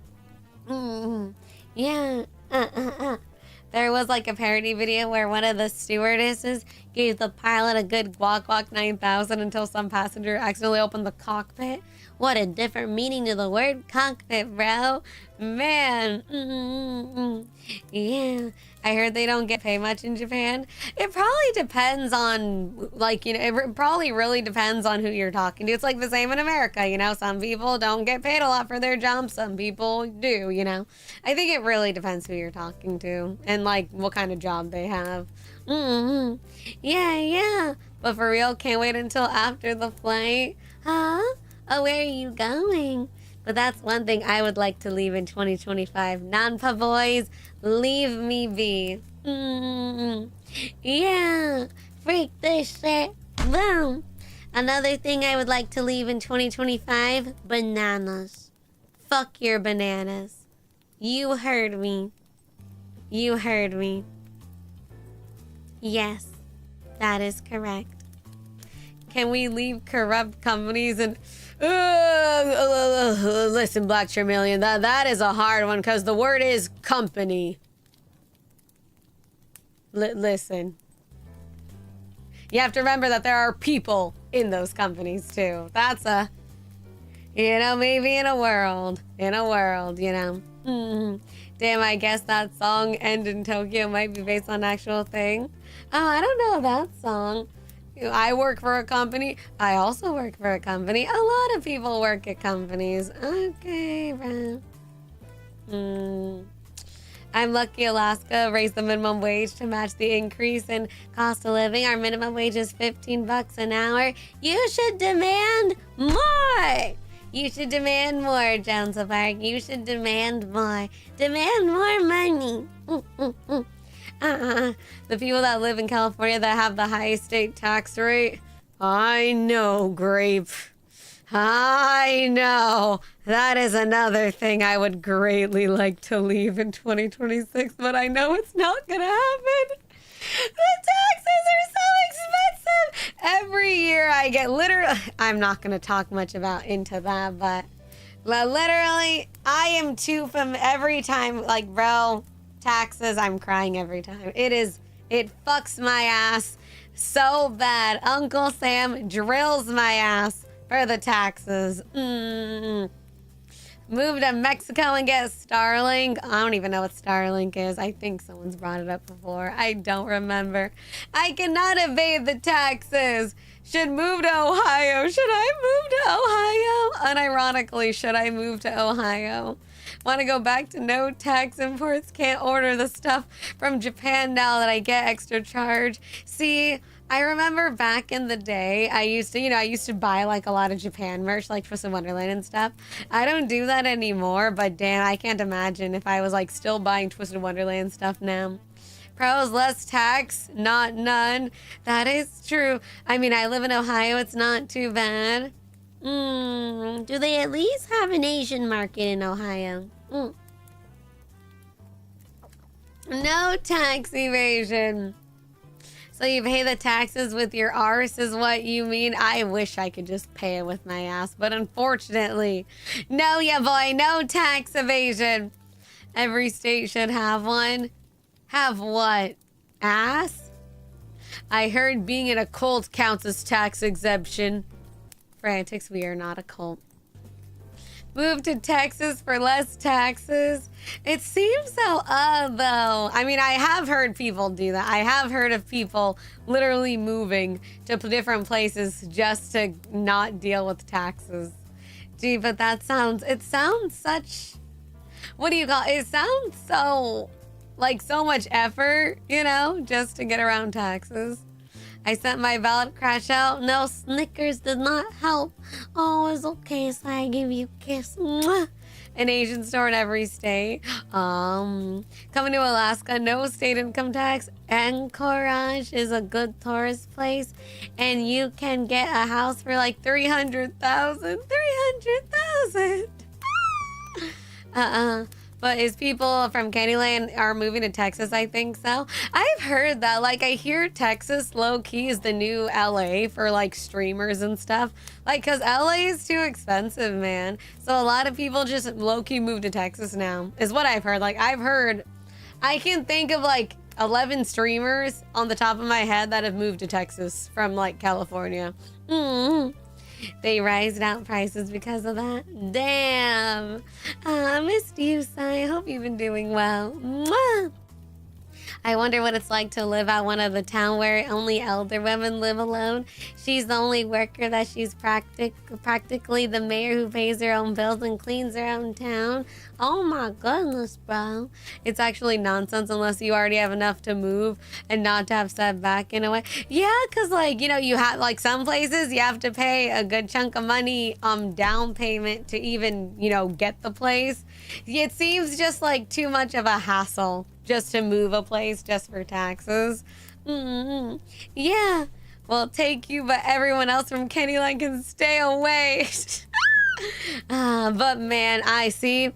There was like a parody video where one of the stewardesses gave the pilot a good guac guac 9000 until some passenger accidentally opened the cockpit. What a different meaning to the word cockpit, bro. Man. Yeah. I heard they don't get paid much in Japan. It probably depends on, it probably really depends on who you're talking to. It's like the same in America, Some people don't get paid a lot for their jobs. Some people do, I think it really depends who you're talking to and, what kind of job they have. Yeah. But for real, can't wait until after the flight. Huh? Oh, where are you going? But that's one thing I would like to leave in 2025. Nanpa boys, leave me be. Yeah, freak this shit. Boom. Another thing I would like to leave in 2025, bananas. Fuck your bananas. You heard me. You heard me. Yes, that is correct. Can we leave corrupt companies and... listen, Black Tremillion, that is a hard one because the word is company. Listen. You have to remember that there are people in those companies too. You know, maybe in a world, you know. Damn, I guess that song End in Tokyo might be based on an actual thing. Oh, I don't know that song. I work for a company. I also work for a company. A lot of people work at companies. Okay, bro. I'm lucky Alaska raised the minimum wage to match the increase in cost of living. Our minimum wage is $15 an hour. You should demand more. You should demand more, Jones Park. You should demand more. Demand more money. The people that live in California that have the highest state tax rate. I know, Grape. I know. That is another thing I would greatly like to leave in 2026, but I know it's not gonna happen. The taxes are so expensive. Every year I get literally, I'm not gonna talk much about into that, but literally I am too from every time, like, bro, taxes, I'm crying every time. It fucks my ass so bad. Uncle Sam drills my ass for the taxes. Move to Mexico and get Starlink. I don't even know what Starlink is. I think someone's brought it up before. I don't remember. I cannot evade the taxes. Should move to Ohio. Should I move to Ohio? Unironically, should I move to Ohio? Want to go back to no tax imports? Can't order the stuff from Japan now that I get extra charge. See, I remember back in the day, I used to buy like a lot of Japan merch, like Twisted Wonderland and stuff. I don't do that anymore, but damn, I can't imagine if I was like still buying Twisted Wonderland stuff now. Pros, less tax, not none. That is true. I mean, I live in Ohio. It's not too bad. Do they at least have an Asian market in Ohio? No tax evasion. So you pay the taxes with your arse is what you mean? I wish I could just pay it with my ass, but unfortunately, no, ya boy, no tax evasion. Every state should have one. Have what? Ass? I heard being in a cult counts as tax exemption. Frantics, we are not a cult. Move to Texas for less taxes. It seems so though. I mean, I have heard people do that. I have heard of people literally moving to different places just to not deal with taxes. Gee, but it sounds such, what do you call it? It sounds so, like, so much effort, you know, just to get around taxes. I sent my ballot crash out. No, Snickers did not help. Oh, it's okay, so I give you a kiss. Mwah. An Asian store in every state. Coming to Alaska, no state income tax. Anchorage is a good tourist place, and you can get a house for like $300,000. $300,000. But is people from Candyland are moving to Texas? I think so. I've heard that. Like, I hear Texas low-key is the new LA for, like, streamers and stuff. Like, because LA is too expensive, man. So a lot of people just low-key move to Texas now, is what I've heard. Like, I can think of, like, 11 streamers on the top of my head that have moved to Texas from, like, California. They raised out prices because of that. Damn. I missed you, Sai. I hope you've been doing well. Mwah. I wonder what it's like to live at one of the town where only elder women live alone. She's the only worker that she's practically the mayor who pays her own bills and cleans her own town. Oh my goodness, bro. It's actually nonsense unless you already have enough to move and not to have setback in a way. Yeah, because, like, you know, you have, like, some places you have to pay a good chunk of money down payment to even, you know, get the place. It seems just like too much of a hassle just to move a place just for taxes. Yeah. Well, take you, but everyone else from Kennyland can stay away. But man, I see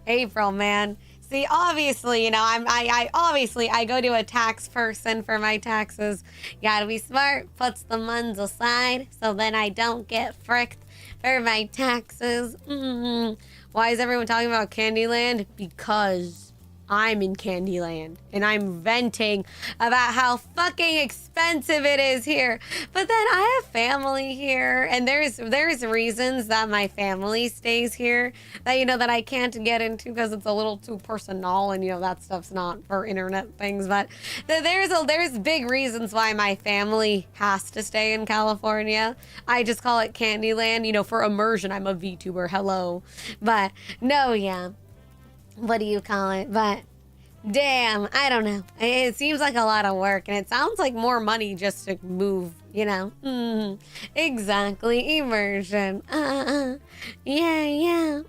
April, man. See, obviously, you know, I go to a tax person for my taxes. Gotta be smart, puts the muns aside, so then I don't get fricked for my taxes. Why is everyone talking about Candyland? Because I'm in Candyland and I'm venting about how fucking expensive it is here. But then I have family here, and there's reasons that my family stays here that, you know, that I can't get into because it's a little too personal, and, you know, that stuff's not for internet things. But there's big reasons why my family has to stay in California. I just call it Candyland, you know, for immersion. I'm a VTuber, hello. But no, yeah. What do you call it? But damn, I don't know. It seems like a lot of work, and it sounds like more money just to move, you know? Exactly. Immersion. Yeah.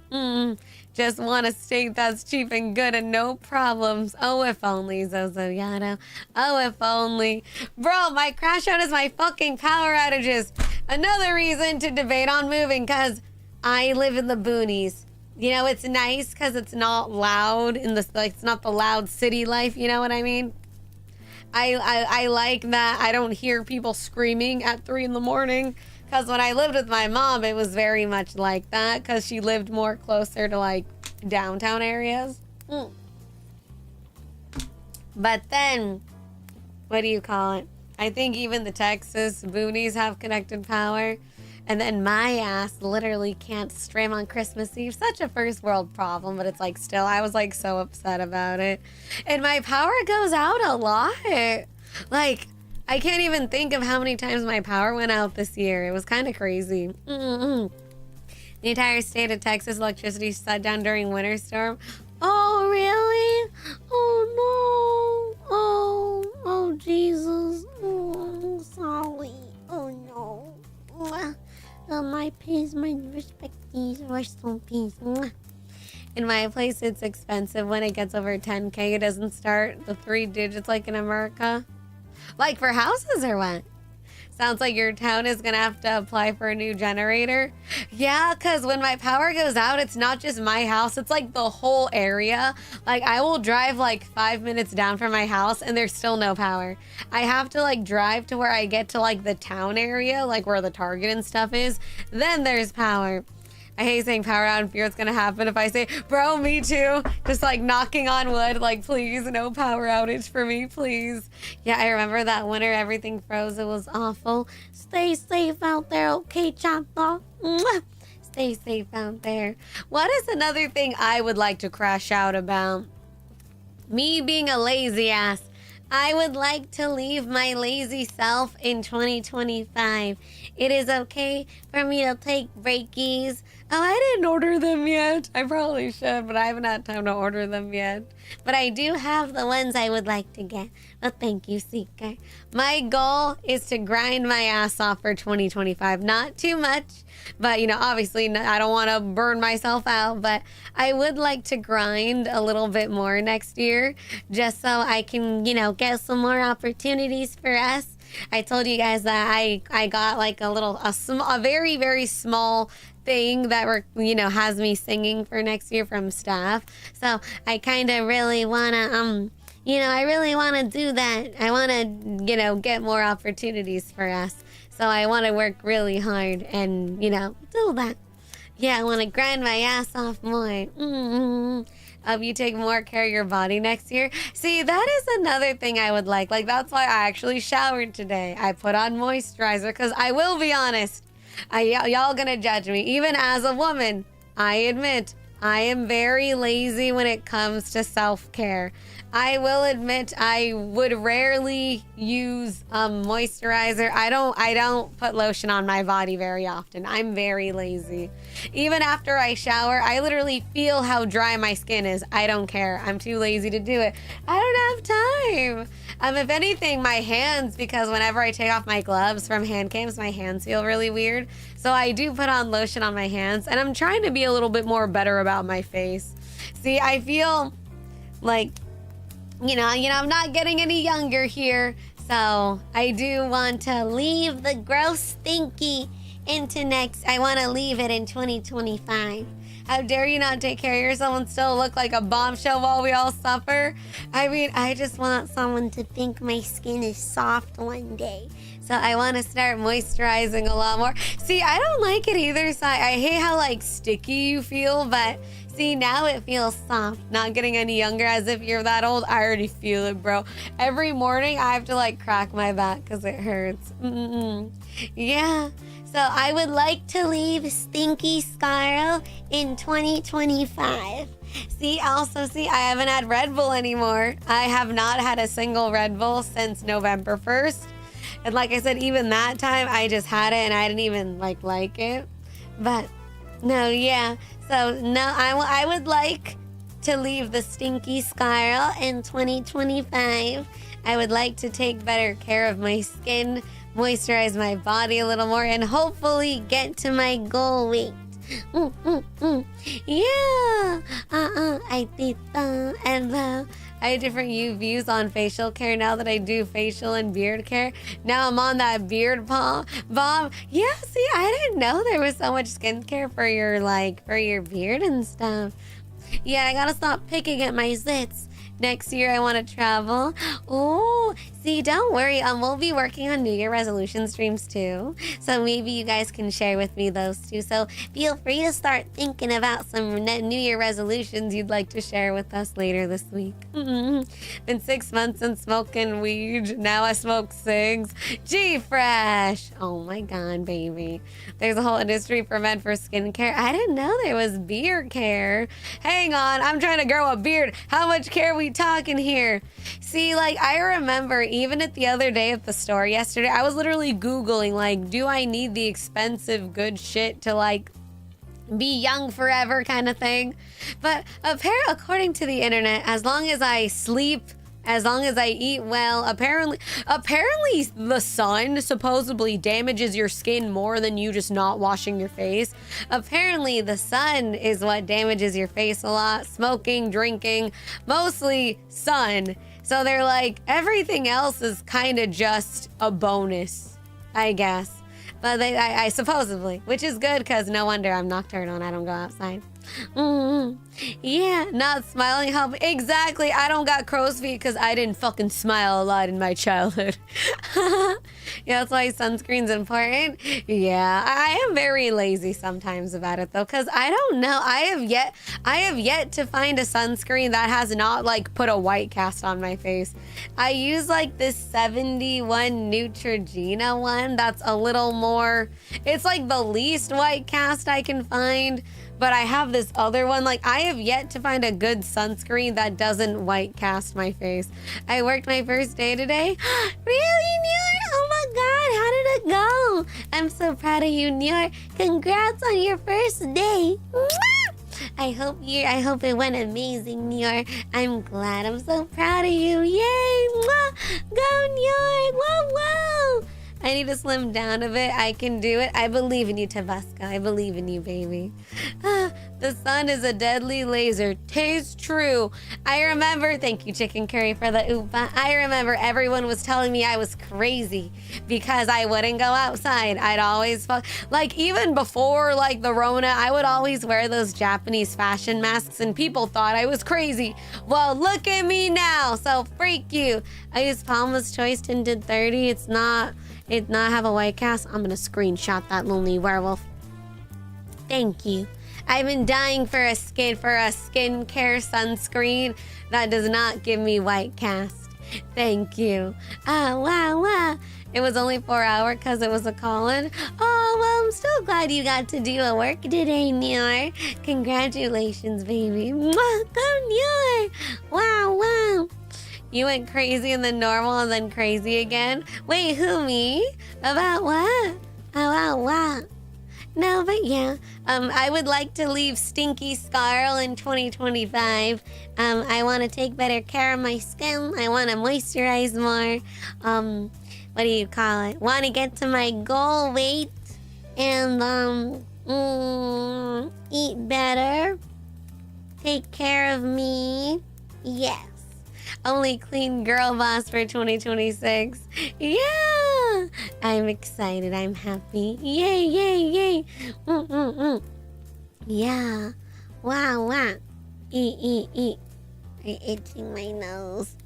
Just want a state that's cheap and good and no problems. Oh, if only, Zozoyato. Oh, if only. Bro, my crash out is my fucking power outages. Another reason to debate on moving, because I live in the boonies. You know, it's nice because it's not loud in the, like, it's not the loud city life, you know what I mean? I like that I don't hear people screaming at 3 in the morning, because when I lived with my mom, it was very much like that, because she lived more closer to, like, downtown areas. But then, what do you call it? I think even the Texas boonies have connected power. And then my ass literally can't stream on Christmas Eve. Such a first world problem, but it's like still, I was like so upset about it. And my power goes out a lot. Like, I can't even think of how many times my power went out this year. It was kind of crazy. The entire state of Texas electricity shut down during winter storm. Oh, really? Oh, no. Oh, Jesus. Oh, sorry. Oh, no. My peace, my respect, peace, rest in peace. In my place, it's expensive. When it gets over 10K, it doesn't start the 3 digits like in America. Like for houses or what? Sounds like your town is gonna have to apply for a new generator. Yeah, because when my power goes out, it's not just my house, it's like the whole area. Like I will drive like 5 minutes down from my house and there's still no power. I have to like drive to where I get to like the town area, like where the Target and stuff is. Then there's power. I hate saying power out and fear it's gonna happen if I say, bro, me too. Just like knocking on wood, like please, no power outage for me, please. Yeah, I remember that winter, everything froze, it was awful. Stay safe out there, okay, Chapa? Stay safe out there. What is another thing I would like to crash out about? Me being a lazy ass. I would like to leave my lazy self in 2025. It is okay for me to take breakies. Oh, I didn't order them yet. I probably should, but I haven't had time to order them yet. But I do have the ones I would like to get. Well, thank you, Seeker. My goal is to grind my ass off for 2025. Not too much, but, you know, obviously I don't want to burn myself out, but I would like to grind a little bit more next year just so I can, you know, get some more opportunities for us. I told you guys that I got like a very, very small thing that has me singing for next year from staff. So I kind of really want to, I really want to do that. I want to, get more opportunities for us. So I want to work really hard and, do that. Yeah, I want to grind my ass off more. You take more care of your body next year. See, that is another thing I would like. Like, that's why I actually showered today. I put on moisturizer because I will be honest. Y'all gonna judge me. Even as a woman, I admit I am very lazy when it comes to self-care. I will admit I would rarely use moisturizer. I don't put lotion on my body very often. I'm very lazy. Even after I shower, I literally feel how dry my skin is. I don't care. I'm too lazy to do it. I don't have time. If anything, my hands, because whenever I take off my gloves from hand cams, my hands feel really weird. So I do put on lotion on my hands, and I'm trying to be a little bit more better about my face. See, I feel like, I'm not getting any younger here. So I do want to leave the gross stinky I want to leave it in 2025. How dare you not take care of yourself and still look like a bombshell while we all suffer? I mean, I just want someone to think my skin is soft one day. So I want to start moisturizing a lot more. See, I don't like it either side. I hate how sticky you feel, but See, now it feels soft. Not getting any younger as if you're that old. I already feel it, bro. Every morning I have to like crack my back because it hurts. Yeah. So I would like to leave Stinky Scarle in 2025. See, also, I haven't had Red Bull anymore. I have not had a single Red Bull since November 1st. And like I said, even that time, I just had it and I didn't even like it. But no, yeah. So no, I would like to leave the Stinky Scarle in 2025. I would like to take better care of my skin, moisturize my body a little more, and hopefully get to my goal weight. Yeah. I did that. And I have different views on facial care now that I do facial and beard care. Now I'm on that beard bomb. Yeah, see, I didn't know there was so much skincare for your beard and stuff. Yeah, I gotta stop picking at my zits. Next year, I want to travel. Oh, see, don't worry. We'll be working on New Year resolution streams too. So maybe you guys can share with me those too. So feel free to start thinking about some New Year resolutions you'd like to share with us later this week. Been 6 months since smoking weed. Now I smoke cigs. G-Fresh. Oh my God, baby. There's a whole industry for men for skincare. I didn't know there was beard care. Hang on, I'm trying to grow a beard. How much care we talking here? See, like, I remember even at the other day at the store yesterday, I was literally Googling, like, do I need the expensive good shit to, like, be young forever kind of thing? But apparently, according to the internet, as long as I sleep, as long as I eat well, apparently the sun supposedly damages your skin more than you just not washing your face. Apparently the sun is what damages your face a lot. Smoking, drinking, mostly sun. So they're like, everything else is kind of just a bonus, I guess. But I supposedly, which is good because no wonder I'm nocturnal and I don't go outside. Yeah, not smiling help. Exactly. I don't got crow's feet because I didn't fucking smile a lot in my childhood. Yeah, that's why sunscreen's important. Yeah, I am very lazy sometimes about it though, because I don't know. I have yet to find a sunscreen that has not like put a white cast on my face. I use like this 71 Neutrogena one that's a little more, it's like the least white cast I can find. But I have this other one. Like, I have yet to find a good sunscreen that doesn't white cast my face. I worked my first day today. Really, Nior? Oh my God, how did it go? I'm so proud of you, Nior. Congrats on your first day. I hope it went amazing, Nior. I'm glad. I'm so proud of you. Yay! Go, Nior! Whoa, whoa! I need to slim down a bit. I can do it. I believe in you, Tabasco. I believe in you, baby. The sun is a deadly laser. 'Tis true. I remember, thank you, Chicken Curry, for the oopa. I remember everyone was telling me I was crazy because I wouldn't go outside. I'd always, like, even before, like, the Rona, I would always wear those Japanese fashion masks and people thought I was crazy. Well, look at me now. So freak you. I used Palma's Choice Tinted 30. It not have a white cast. I'm gonna screenshot that lonely werewolf. Thank you. I've been dying for a skincare sunscreen that does not give me white cast. Thank you. Wow. It was only 4 hours because it was a call-in. Oh, well, I'm so glad you got to do a work today, Nior. Congratulations, baby. Go, Nior. Wow. You went crazy and then normal and then crazy again? Wait, who, me? About what? About what? No, but yeah. I would like to leave Stinky Scarle in 2025. I want to take better care of my skin. I want to moisturize more. What do you call it? Want to get to my goal weight and eat better. Take care of me. Yes. Only clean girl boss for 2026. Yeah! I'm excited. I'm happy. Yay. Yeah. Wow. Eat. I'm itching my nose.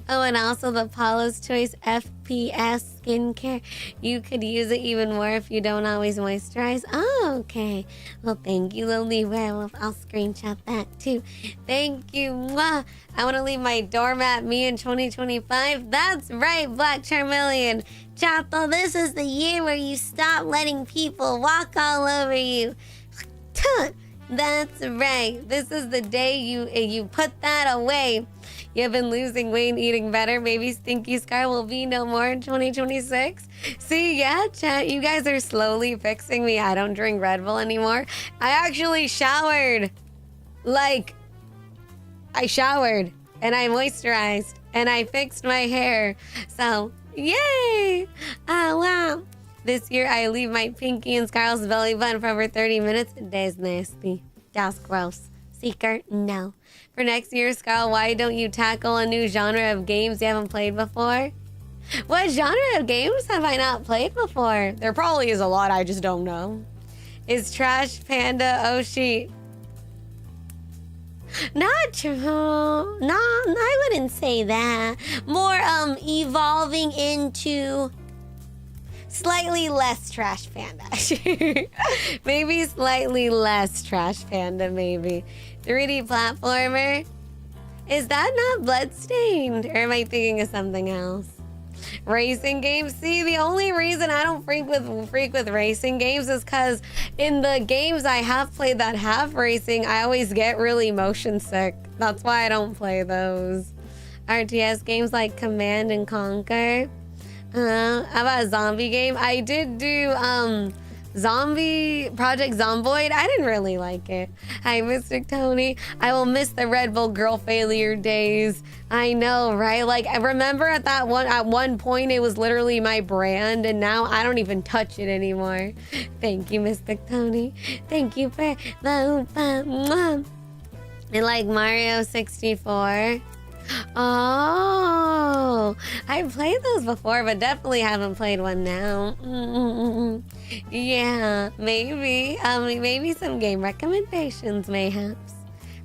Oh, and also the Paula's Choice FPS skincare. You could use it even more if you don't always moisturize. Oh, okay. Well, thank you, Lonely Werewolf. I'll screenshot that too. Thank you. Mwah. I want to leave my doormat me in 2025. That's right, Black Charmeleon. Chato, this is the year where you stop letting people walk all over you. That's right. This is the day you put that away. You've been losing weight and eating better. Maybe Stinky Scar will be no more in 2026. See, yeah, chat, you guys are slowly fixing me. I don't drink Red Bull anymore. I actually showered. Like, I showered and I moisturized and I fixed my hair. So, yay! Oh, wow. This year, I leave my pinky in Scarle's belly button for over 30 minutes. That's nasty. That's gross. Seeker, no. For next year, Scarle, why don't you tackle a new genre of games you haven't played before? What genre of games have I not played before? There probably is a lot, I just don't know. Is Trash Panda Oshi? Not true. No, I wouldn't say that. More evolving into slightly less Trash Panda. Maybe slightly less Trash Panda, maybe. 3D platformer? Is that not Bloodstained? Or am I thinking of something else? Racing games? See, the only reason I don't freak with racing games is because in the games I have played that have racing, I always get really motion sick. That's why I don't play those. RTS games like Command and Conquer. How about a zombie game? I did do Project Zomboid. I didn't really like it. Hi, Mystic Tony. I will miss the Red Bull girl failure days. I know, right? Like, I remember at one point it was literally my brand, and now I don't even touch it anymore. Thank you, Mystic Tony. Thank you for the oopa. I like Mario 64. Oh, I've played those before, but definitely haven't played one now. Yeah, maybe. Maybe some game recommendations, mayhaps.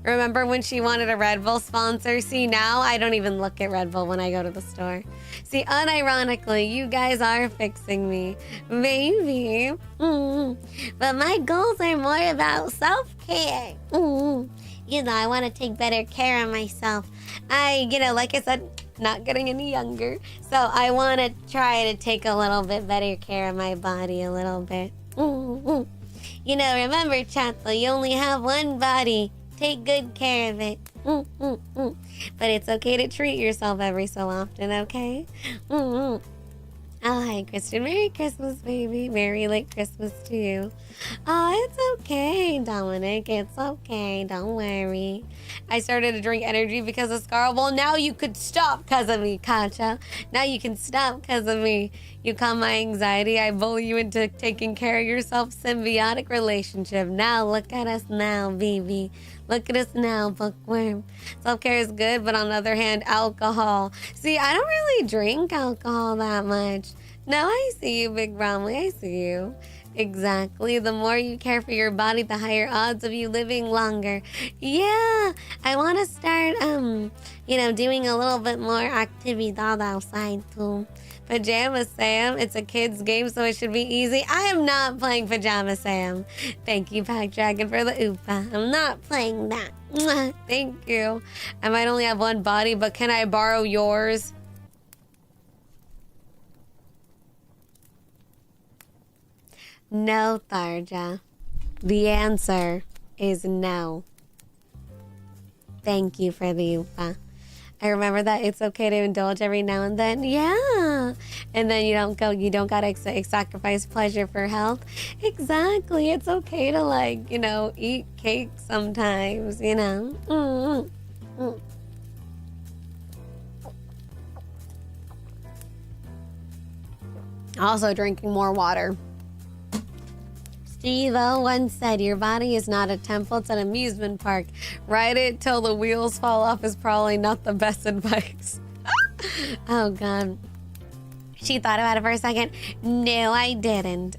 Remember when she wanted a Red Bull sponsor? See, now I don't even look at Red Bull when I go to the store. See, unironically, you guys are fixing me. Maybe. But my goals are more about self-care. You know, I want to take better care of myself. Like I said, not getting any younger. So I want to try to take a little bit better care of my body a little bit. You know, remember, chat, though, you only have one body. Take good care of it. But it's okay to treat yourself every so often, okay? Oh, hi, Kristen. Merry Christmas, baby. Merry late Christmas to you. Oh, it's okay, Dominic. It's okay. Don't worry. I started to drink energy because of Scarle. Well, now you could stop because of me, Katja. Now you can stop because of me. You calm my anxiety. I bully you into taking care of yourself. Symbiotic relationship. Now, look at us now, baby. Look at us now, bookworm. Self-care is good, but on the other hand, alcohol. See, I don't really drink alcohol that much. No, I see you, Big Bromley. I see you. Exactly. The more you care for your body, the higher odds of you living longer. Yeah, I want to start, doing a little bit more activity outside too. Pajama Sam, it's a kid's game, so it should be easy. I am not playing Pajama Sam. Thank you, Pack Dragon, for the oopa. I'm not playing that. Mwah. Thank you. I might only have one body, but can I borrow yours? No, Tharja. The answer is no. Thank you for the oopa. I remember that it's okay to indulge every now and then. Yeah. And then you don't gotta sacrifice pleasure for health. Exactly. It's okay to eat cake sometimes, Also drinking more water. Steve-O once said, your body is not a temple, it's an amusement park. Ride it till the wheels fall off is probably not the best advice. Oh, God. She thought about it for a second. No, I didn't.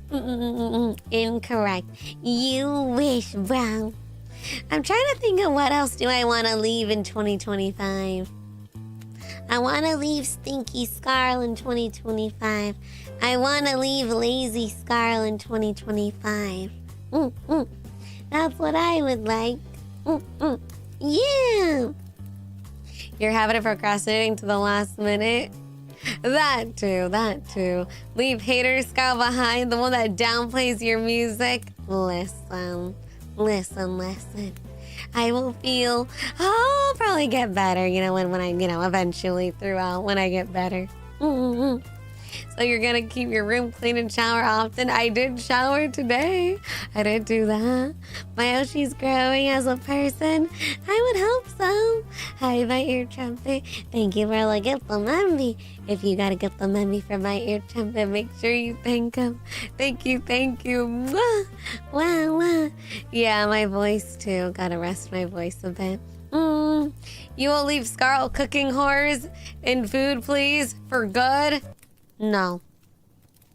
Incorrect. You wish, bro. I'm trying to think of what else do I want to leave in 2025. I want to leave stinky Scarle in 2025. I want to leave lazy Scarle in 2025. That's what I would like. Yeah. You're having it procrastinating to the last minute? That too. Leave hater Scarle behind, the one that downplays your music. Listen. I will feel, I'll probably get better, when I, eventually throughout, when I get better. So you're gonna keep your room clean and shower often. I did shower today. I did do that. My Yoshi's growing as a person. I would hope so. Hi, my ear trumpet. Thank you for the gift of memory. If you gotta get the memory for my ear trumpet, make sure you thank him. Thank you. Mwah. Wow. Yeah, my voice too. Gotta rest my voice a bit. You will leave Scarle cooking horrors in food, please, for good? No.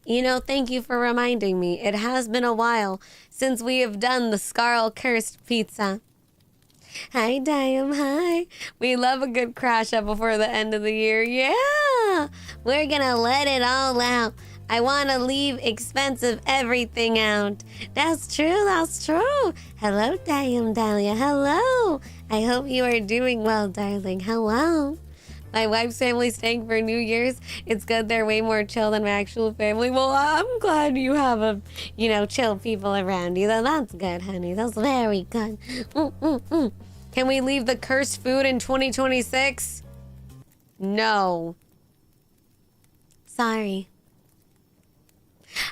Thank you for reminding me. It has been a while since we have done the Scarle cursed pizza. Hi, Diam, hi. We love a good crash up before the end of the year. Yeah, we're gonna let it all out. I want to leave expensive everything out. That's true. Hello, Diam Dahlia. Hello. I hope you are doing well, darling. Hello. My wife's family staying for New Year's. It's good they're way more chill than my actual family. Well, I'm glad you have chill people around you. That's good, honey. That's very good. Can we leave the cursed food in 2026? No. Sorry.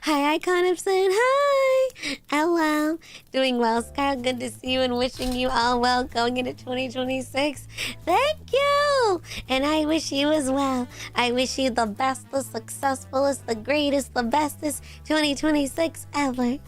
Hi, Icon of Sin. Hi. Hello. Doing well, Scarle. Good to see you and wishing you all well going into 2026. Thank you. And I wish you as well. I wish you the best, the successfulest, the greatest, the bestest 2026 ever.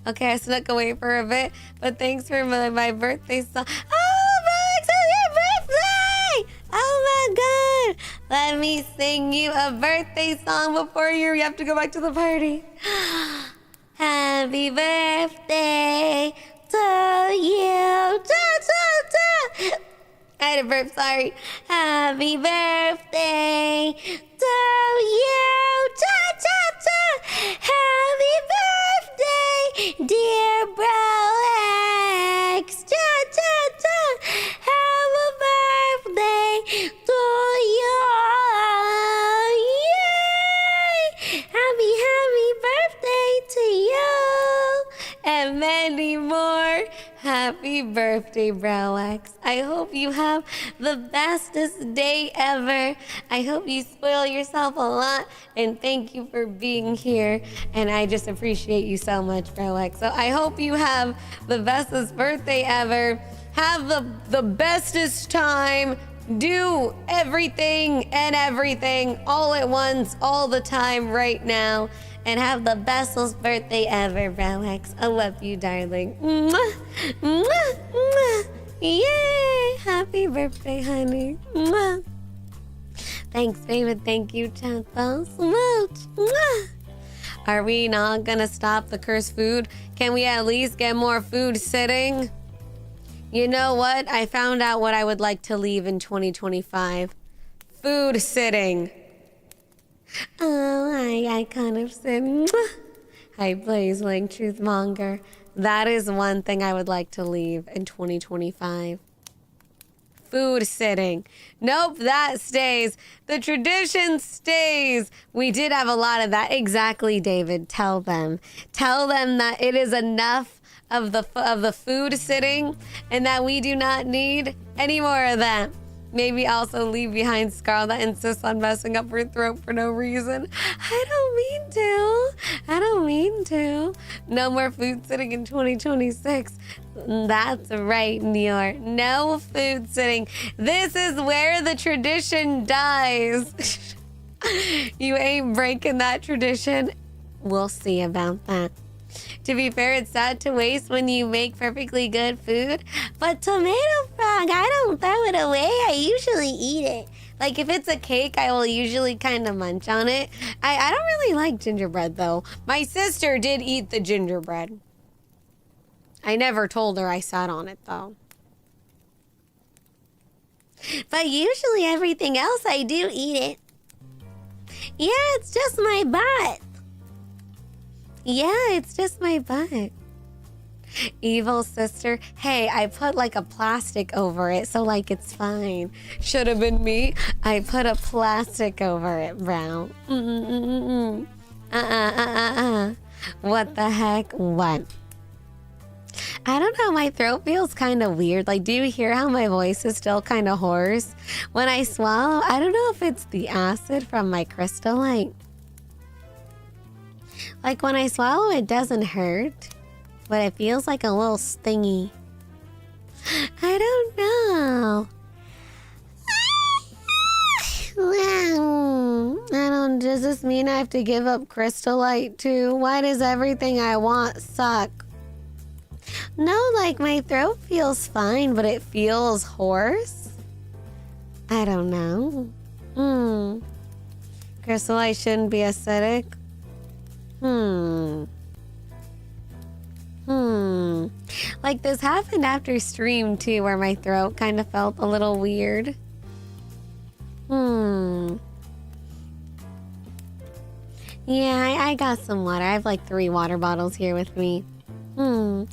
Okay, I snuck away for a bit, but thanks for my birthday song. Oh, Max, it's your birthday! Oh my God! Let me sing you a birthday song before you have to go back to the party. Happy birthday to you. I had a burp, sorry. Happy birthday to you. Happy birthday, dear bro X. Have a birthday to you. Yay! Happy birthday to you. And many more. Happy birthday, Bro X. I hope you have the bestest day ever. I hope you spoil yourself a lot. And thank you for being here. And I just appreciate you so much, Bro X. So I hope you have the bestest birthday ever. Have the bestest time. Do everything and everything all at once, all the time, right now. And have the bestest birthday ever, Bro X. I love you, darling. Mwah, mwah, mwah. Yay! Happy birthday, honey. Mwah. Thanks, baby. Thank you, Chantal. Smooch. Mwah. Are we not gonna stop the cursed food? Can we at least get more food sitting? You know what? I found out what I would like to leave in 2025. Food sitting. Oh, I kind of said, hi, Blaze Link Truth Monger. That is one thing I would like to leave in 2025. Food sitting. Nope, that stays. The tradition stays. We did have a lot of that. Exactly, David. Tell them. Tell them that it is enough of the food sitting and that we do not need any more of that. Maybe also leave behind Scarle that insists on messing up her throat for no reason. I don't mean to. No more food sitting in 2026. That's right, Nior. No food sitting. This is where the tradition dies. You ain't breaking that tradition. We'll see about that. To be fair, it's sad to waste when you make perfectly good food. But Tomato Frog, I don't throw it away. I usually eat it. Like, if it's a cake, I will usually kind of munch on it. I don't really like gingerbread, though. My sister did eat the gingerbread. I never told her I sat on it, though. But usually everything else I do eat it. Yeah, it's just my butt. Yeah, it's just my butt. Evil sister. Hey, I put like a plastic over it, so like it's fine. Should have been me. I put a plastic over it, bro. What the heck? What? I don't know, my throat feels kind of weird. Like, do you hear how my voice is still kind of hoarse? When I swallow, I don't know if it's the acid from my crystallite. Like, when I swallow, it doesn't hurt, but it feels like a little stingy. I don't know. Does this mean I have to give up crystallite too? Why does everything I want suck? No, like my throat feels fine, but it feels hoarse. I don't know. Crystallite shouldn't be acidic. Like this happened after stream too, where my throat kind of felt a little weird. Yeah, I got some water. I have like 3 water bottles here with me. Come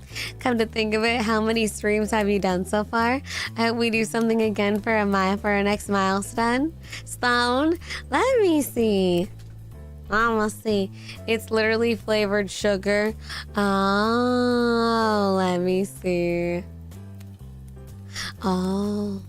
to think of it, how many streams have you done so far? I hope we do something again for our next milestone. Stone, let me see. I'ma see. It's literally flavored sugar. Oh, let me see. Oh.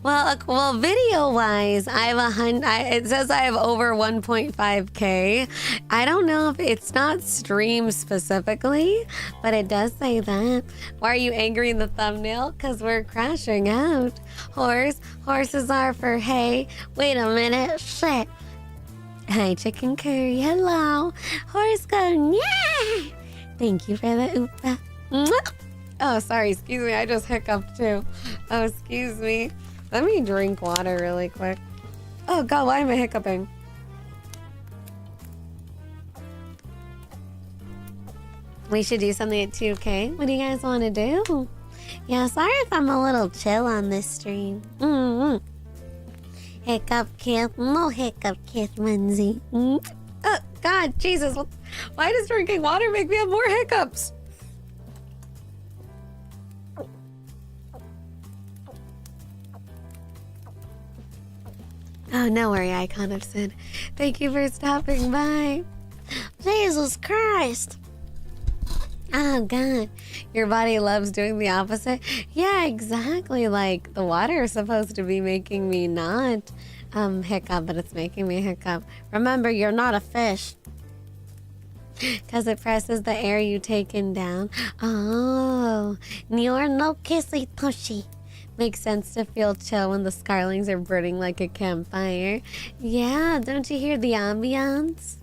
Well, video-wise, I have it says I have over 1.5K. I don't know if it's not stream specifically, but it does say that. Why are you angry in the thumbnail? Because we're crashing out. Horses are for hay. Wait a minute. Shit. Hi, chicken curry. Hello. Horse go, yeah. Thank you for the oopa. Mwah. Oh, sorry. Excuse me. I just hiccuped too. Oh, excuse me. Let me drink water really quick. Oh God, why am I hiccuping? We should do something at 2K. What do you guys want to do? Yeah, sorry if I'm a little chill on this stream. Hiccup kid. No hiccup kid, Lindsay. Oh, God, Jesus. Why does drinking water make me have more hiccups? Oh, no worry, Icon of Sin. Thank you for stopping by. Jesus Christ. Oh, God. Your body loves doing the opposite? Yeah, exactly. Like, the water is supposed to be making me not hiccup, but it's making me hiccup. Remember, you're not a fish. Because it presses the air you taken down. Oh, you're no kissy tushy. Makes sense to feel chill when the Scarlings are burning like a campfire. Yeah, don't you hear the ambiance?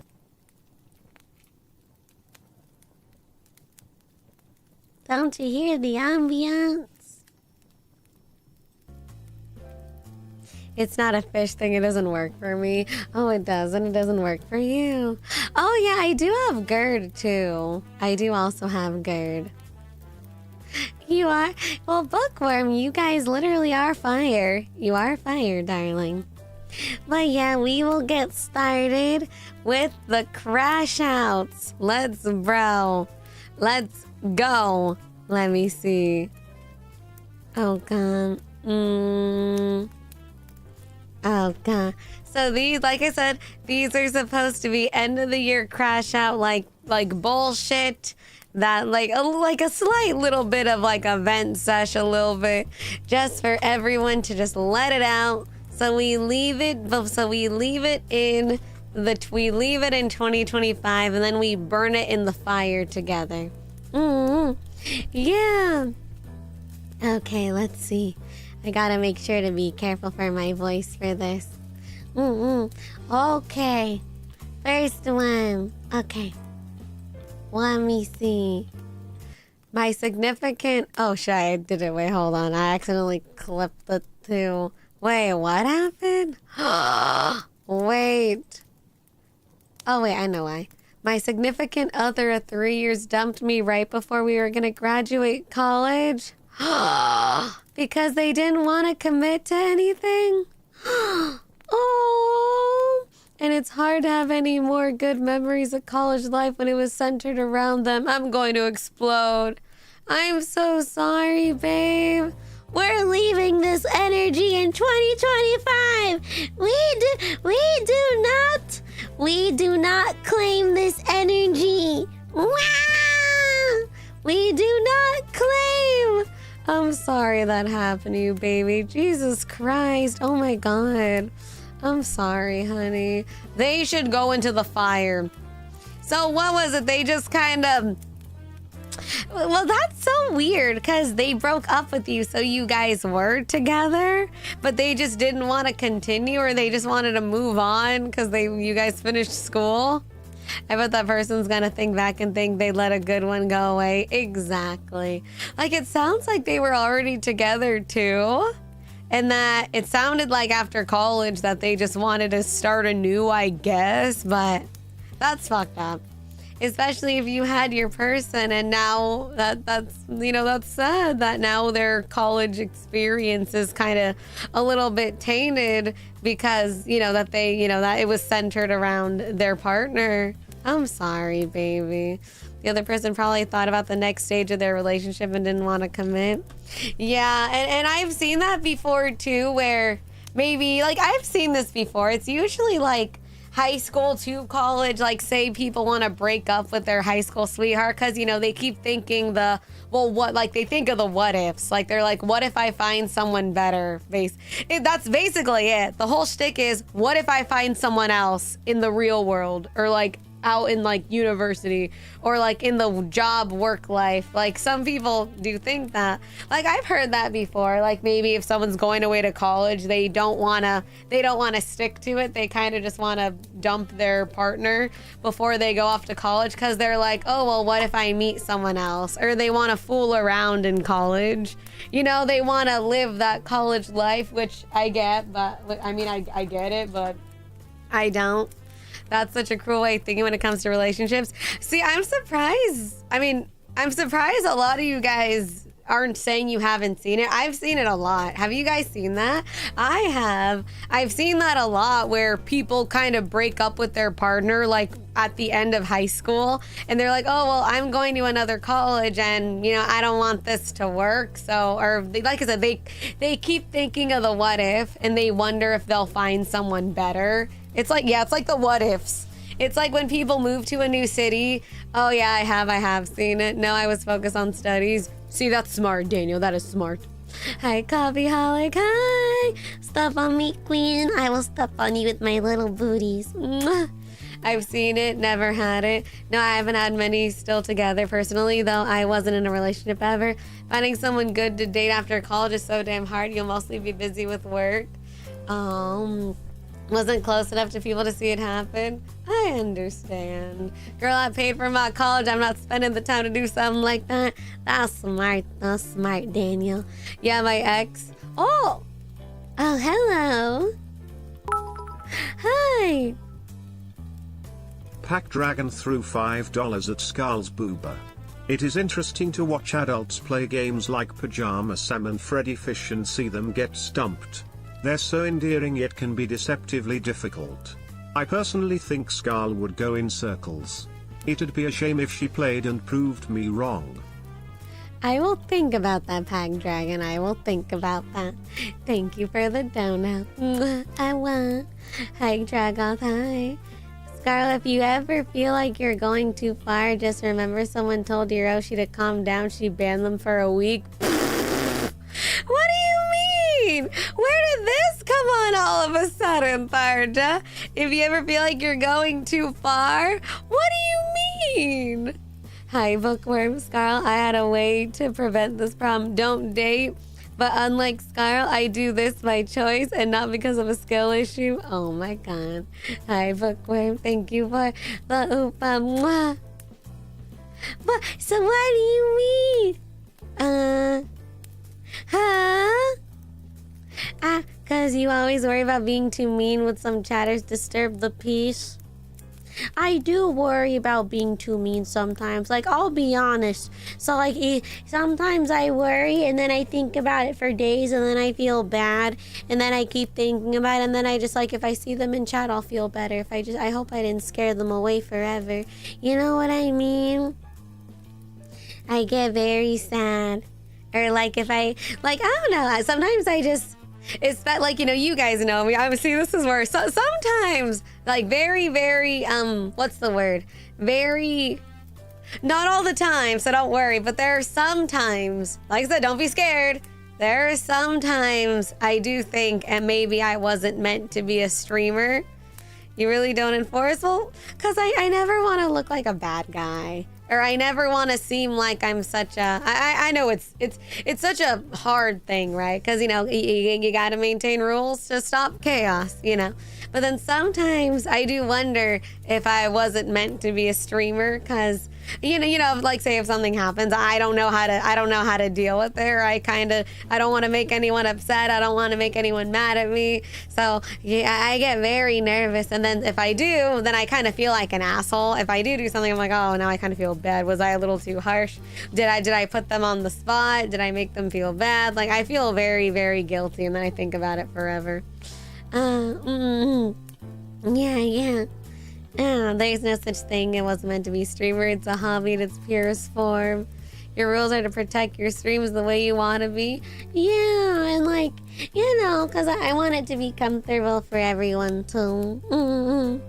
Don't you hear the ambiance? It's not a fish thing. It doesn't work for me. Oh, it does, and it doesn't work for you. Oh, yeah, I do have GERD, too. I do also have GERD. You are? Well, Bookworm, you guys literally are fire. You are fire, darling. But yeah, we will get started with the crash outs. Let's go. Let me see. Oh, God. Oh, God. So these, like I said, these are supposed to be end of the year crash out like bullshit. That like a slight little bit of like a vent sesh, a little bit, just for everyone to just let it out. So we leave it in 2025, and then we burn it in the fire together. Yeah. Okay, let's see. I gotta make sure to be careful for my voice for this. Okay. First one. Okay. Let me see. My significant... Oh, shit, I did it. Wait, hold on. I accidentally clipped the 2. Wait, what happened? Wait. Oh, wait, I know why. My significant other of 3 years dumped me right before we were going to graduate college. because they didn't want to commit to anything. Oh, and it's hard to have any more good memories of college life when it was centered around them. I'm going to explode. I'm so sorry, babe. We're leaving this energy in 2025. We do not claim this energy. We do not claim. I'm sorry that happened to you, baby. Jesus Christ. Oh my God. I'm sorry, honey. They should go into the fire. So what was it? They just kind of... Well, that's so weird because they broke up with you, so you guys were together, but they just didn't want to continue, or they just wanted to move on because you guys finished school. I bet that person's gonna think back and think they let a good one go away. Exactly. Like, it sounds like they were already together too, and that it sounded like after college that they just wanted to start anew, I guess, but that's fucked up. Especially if you had your person and now that's sad that now their college experience is kind of a little bit tainted because, that it was centered around their partner. I'm sorry, baby. The other person probably thought about the next stage of their relationship and didn't want to commit. Yeah, and I've seen that before too, where maybe, like, I've seen this before. It's usually like high school to college, like, say people want to break up with their high school sweetheart because, they keep thinking they think of the what ifs. Like, they're like, what if I find someone better? That's basically it. The whole shtick is, what if I find someone else in the real world, or like out in like university, or like in the job work life? Like, some people do think that. Like, I've heard that before. Like, maybe if someone's going away to college, they don't want to stick to it. They kind of just want to dump their partner before they go off to college because they're like, oh, well, what if I meet someone else? Or they want to fool around in college. They want to live that college life, which I get, but I mean, I get it, but I don't. That's such a cruel way of thinking when it comes to relationships. See, I'm surprised. I'm surprised a lot of you guys aren't saying you haven't seen it. I've seen it a lot. Have you guys seen that? I have. I've seen that a lot where people kind of break up with their partner, like at the end of high school, and they're like, oh, well, I'm going to another college and, I don't want this to work. So, or like I said, they keep thinking of the what if, and they wonder if they'll find someone better. It's like the what ifs. It's like when people move to a new city. Oh yeah, I have seen it. No, I was focused on studies. See, that's smart, Daniel. That is smart. Hi, Coffeeholic. Hi. Step on me, queen. I will step on you with my little booties. Mwah. I've seen it, never had it. No, I haven't had many still together personally, though I wasn't in a relationship ever. Finding someone good to date after college is so damn hard. You'll mostly be busy with work. Wasn't close enough to people to see it happen. I understand. Girl, I paid for my college. I'm not spending the time to do something like that. That's smart. That's smart, Daniel. Yeah, my ex. Oh, hello. Hi. Pack Dragon threw $5 at Scarle's booba. It is interesting to watch adults play games like Pajama Sam and Freddy Fish and see them get stumped. They're so endearing yet can be deceptively difficult. I personally think Scarle would go in circles. It'd be a shame if she played and proved me wrong. I will think about that, Pack Dragon. I will think about that. Thank you for the donut. I want. Hi, Dragon. Hi. Scarle, if you ever feel like you're going too far, just remember someone told Hiroshi to calm down. She banned them for a week. What do you mean? Where did this come on all of a sudden, Tharja? If you ever feel like you're going too far? What do you mean? Hi, Bookworm Scarle. I had a way to prevent this problem. Don't date. But unlike Scarle, I do this by choice and not because of a skill issue. Oh my God. Hi, Bookworm. Thank you for the oopa mwah. But, so what do you mean? Huh? Cause you always worry about being too mean. Would some chatters disturb the peace? I do worry about being too mean sometimes. Like, I'll be honest. So, like, sometimes I worry and then I think about it for days and then I feel bad. And then I keep thinking about it and then I just, like, if I see them in chat, I'll feel better. I hope I didn't scare them away forever. You know what I mean? I get very sad. Or, like, if I don't know. Sometimes I just... It's that, like, you know, you guys know me. Obviously, this is where sometimes, like, very, very, what's the word? Very, not all the time, so don't worry. But there are some times, like I said, don't be scared. There are some times I do think, and maybe I wasn't meant to be a streamer. You really don't enforce? Well, because I never want to look like a bad guy. Or I never want to seem like I'm such a... I know it's such a hard thing, right? Because, you know, you got to maintain rules to stop chaos, you know? But then sometimes I do wonder if I wasn't meant to be a streamer because, you know, like say if something happens, I don't know how to deal with it. Or I don't want to make anyone upset. I don't want to make anyone mad at me. So yeah, I get very nervous. And then if I do, then I kind of feel like an asshole. If I do something, I'm like, oh, now I kind of feel bad. Was I a little too harsh? Did I put them on the spot? Did I make them feel bad? Like I feel very, very guilty. And then I think about it forever. Yeah. There's no such thing. It wasn't meant to be streamer. It's a hobby in its purest form. Your rules are to protect your streams the way you want to be. Yeah, and like, you know, because I want it to be comfortable for everyone too.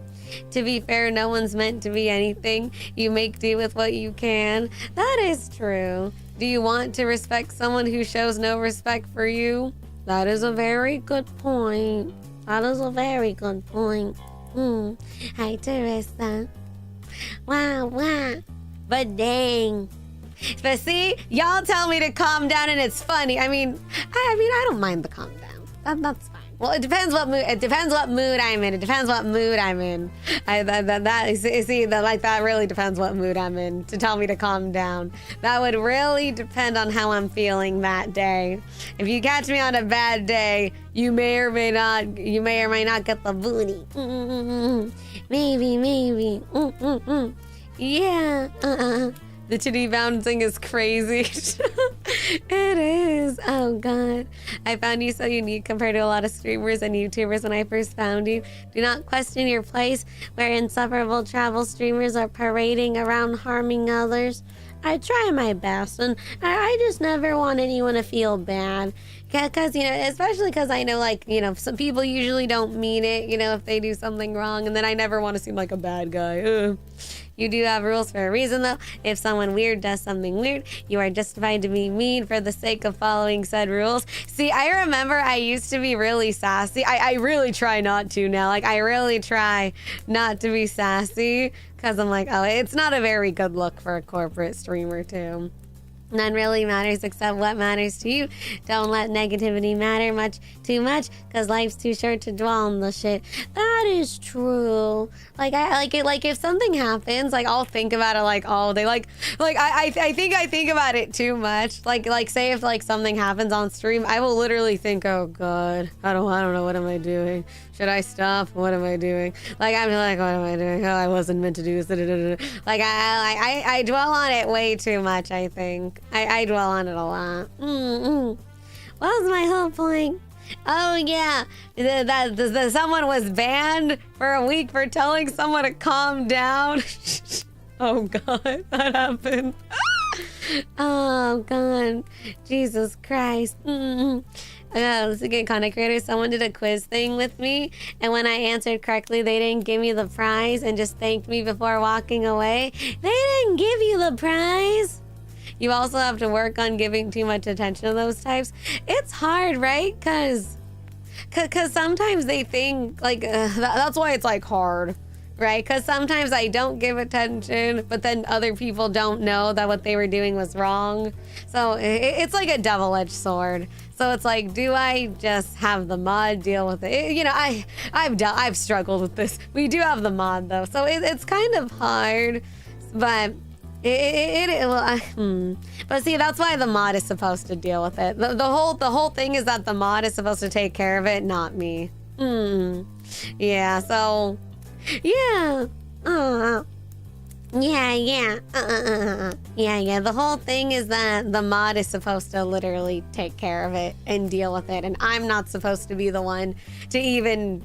To be fair, no one's meant to be anything. You make do with what you can. That is true. Do you want to respect someone who shows no respect for you? That is a very good point. That is a very good point. Hi, Teresa. Wow. But dang. But see, y'all tell me to calm down and it's funny. I mean, I don't mind the calm down. That's fine. Well, it depends what mood. It depends what mood I'm in. That really depends what mood I'm in to tell me to calm down. That would really depend on how I'm feeling that day. If you catch me on a bad day, you may or may not get the booty. Maybe. Yeah. The titty bouncing is crazy. It is. Oh, God. I found you so unique compared to a lot of streamers and YouTubers when I first found you. Do not question your place where insufferable travel streamers are parading around harming others. I try my best, and I just never want anyone to feel bad. Because, you know, especially because I know, like, you know, some people usually don't mean it, you know, if they do something wrong, and then I never want to seem like a bad guy. You do have rules for a reason, though. If someone weird does something weird, you are justified to be mean for the sake of following said rules. See, I remember I used to be really sassy. I really try not to now. Like, I really try not to be sassy because I'm like, oh, it's not a very good look for a corporate streamer, too. None really matters except what matters to you. Don't let negativity matter too much, because life's too short to dwell on the shit. That is true. Like, if something happens, like, I'll think about it, like, all day. I think about it too much. Like, say if, like, something happens on stream, I will literally think, oh, God, I don't know, what am I doing? Should I stop? What am I doing? Like, I'm like, what am I doing? Oh, I wasn't meant to do this. Like, I dwell on it way too much, I think. I dwell on it a lot. What was my whole point? Oh, yeah. That someone was banned for a week for telling someone to calm down. Oh, God. That happened. Oh, God. Jesus Christ. Let's get content creators. Someone did a quiz thing with me, and when I answered correctly, they didn't give me the prize and just thanked me before walking away. They didn't give you the prize. You also have to work on giving too much attention to those types. It's hard, right? Cause sometimes they think like that's why it's like hard, right? Because sometimes I don't give attention, but then other people don't know that what they were doing was wrong. So it's like a double-edged sword. So it's like, do I just have the mod deal with it? You know, I've struggled with this. We do have the mod though, so it's kind of hard, but but see, that's why the mod is supposed to deal with it. The whole thing is that the mod is supposed to take care of it, not me. Yeah. So, yeah. Yeah. Yeah. The whole thing is that the mod is supposed to literally take care of it and deal with it, and I'm not supposed to be the one to even,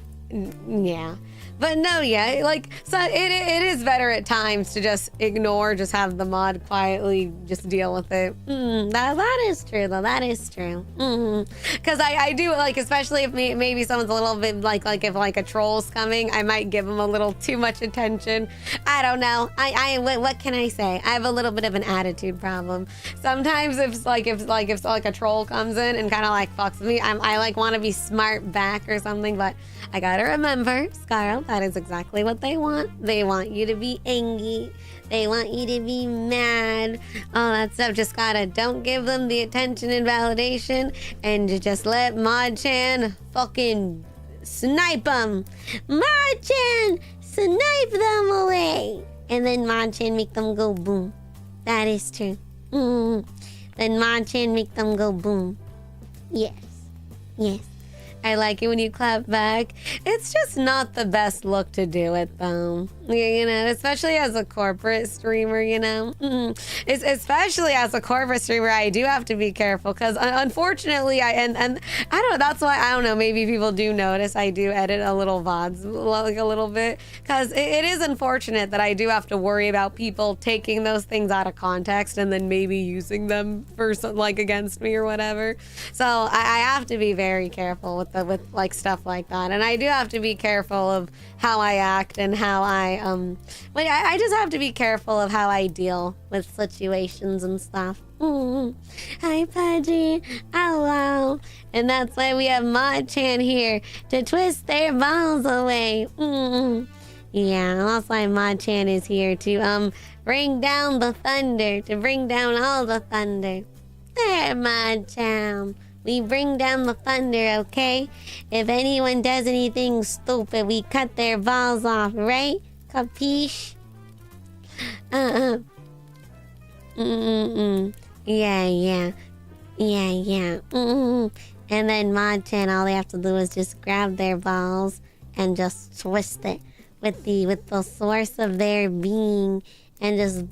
yeah. But no, yeah, like, so it is better at times to just ignore, just have the mod quietly just deal with it. That is true, though. That is true. Because I do, like, especially if maybe someone's a little bit, like if, like, a troll's coming, I might give them a little too much attention. I don't know. What can I say? I have a little bit of an attitude problem. Sometimes if a troll comes in and kind of, like, fucks with me, I like, want to be smart back or something, but I gotta remember, Scarle, that is exactly what they want. They want you to be angry. They want you to be mad. All that stuff. Just don't give them the attention and validation, and just let Mod-chan fucking snipe them. Mod-chan, snipe them away. And then Mod-chan make them go boom. That is true. Then Mod-chan make them go boom. Yes. I like it when you clap back. It's just not the best look to do it, though. You know, especially as a corporate streamer, you know. Especially as a corporate streamer, I do have to be careful because unfortunately, and I don't know, that's why, I don't know, maybe people do notice I do edit a little VODs, like a little bit, because it is unfortunate that I do have to worry about people taking those things out of context and then maybe using them for like against me or whatever. So I have to be very careful with like stuff like that, and I do have to be careful of how I act and how I just have to be careful of how I deal with situations and stuff. Hi Pudgy, hello. And that's why we have Mod-chan here to twist their balls away. Yeah, that's why Mod-chan is here to bring down the thunder, to bring down all the thunder. There, Mod-chan. We bring down the thunder, okay? If anyone does anything stupid, we cut their balls off, right? Capiche? Yeah. And then Mod-chan, all they have to do is just grab their balls and just twist it with the source of their being and just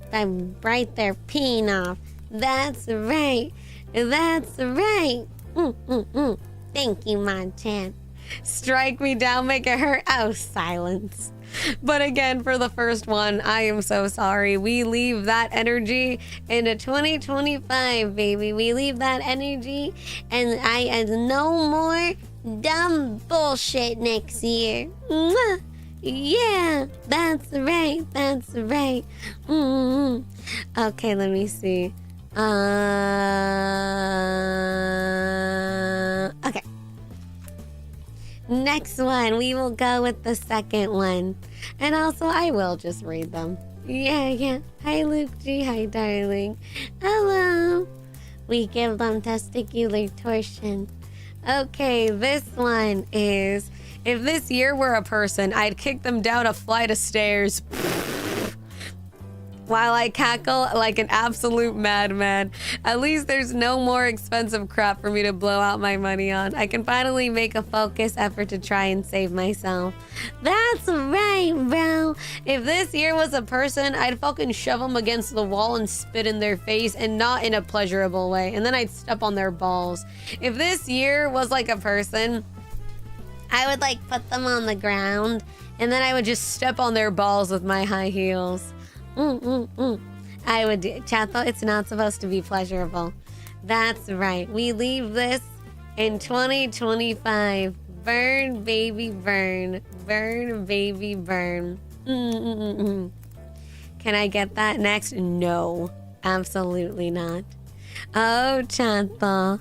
bite their peen off. That's right. That's right. Thank you, Mod-chan. Strike me down, make it hurt. Oh, silence. But again, for the first one, I am so sorry. We leave that energy into 2025, baby. We leave that energy, and no more dumb bullshit next year. Yeah, that's right. That's right. Okay, let me see. Okay. Next one, we will go with the second one. And also, I will just read them. Yeah. Hi, Luke G. Hi, darling. Hello. We give them testicular torsion. Okay, this one is, if this year were a person, I'd kick them down a flight of stairs while I cackle like an absolute madman. At least there's no more expensive crap for me to blow out my money on. I can finally make a focused effort to try and save myself. That's right, bro. If this year was a person, I'd fucking shove them against the wall and spit in their face, and not in a pleasurable way. And then I'd step on their balls. If this year was like a person, I would like put them on the ground, and then I would just step on their balls with my high heels. I would do, chat though, it's not supposed to be pleasurable. That's right. We leave this in 2025. Burn, baby, burn. Burn, baby, burn. Can I get that next? No, absolutely not. Oh, chat though.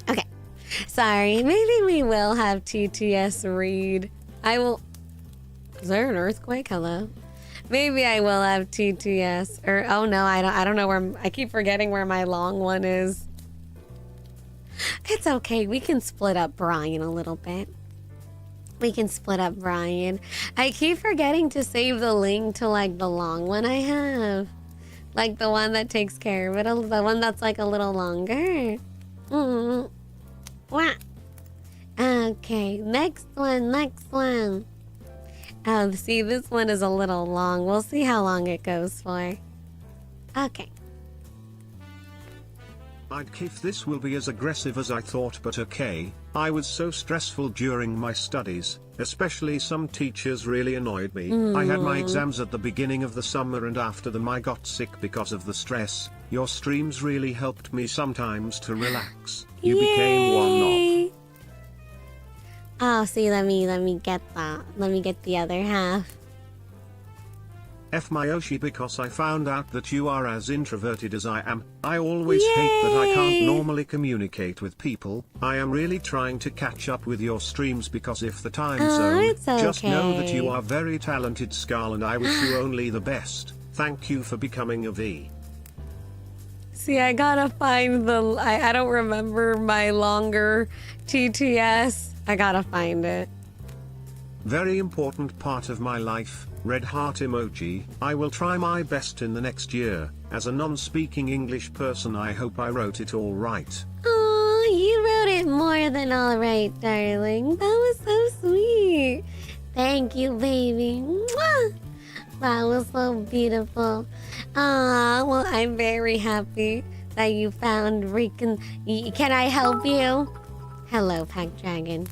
Okay. Sorry, maybe we will have TTS read. I will. Is there an earthquake? Hello. Maybe I will have TTS. Or oh no, I don't know where. I keep forgetting where my long one is. It's okay. We can split up Brian a little bit. We can split up Brian. I keep forgetting to save the link to like the long one I have. Like the one that takes care of it, the one that's like a little longer. Wah. Okay, next one. Oh, see, this one is a little long. We'll see how long it goes for. Okay. I'd if this will be as aggressive as I thought, but okay. I was so stressful during my studies, especially some teachers really annoyed me. I had my exams at the beginning of the summer and after them I got sick because of the stress. Your streams really helped me sometimes to relax. You became one of. Oh, see, let me get that. Let me get the other half. F my Oshi, because I found out that you are as introverted as I am. I always hate that I can't normally communicate with people. I am really trying to catch up with your streams because if the time zone, just know that you are very talented, Scarle, and I wish you only the best. Thank you for becoming a V. See, I gotta find the... I don't remember my longer TTS. I gotta find it. Very important part of my life, red heart emoji. I will try my best in the next year. As a non-speaking English person, I hope I wrote it all right. Oh, you wrote it more than all right, darling. That was so sweet. Thank you, baby. Mwah! That was so beautiful. Well, I'm very happy that you found Can I help you? Hello, Pack Dragon.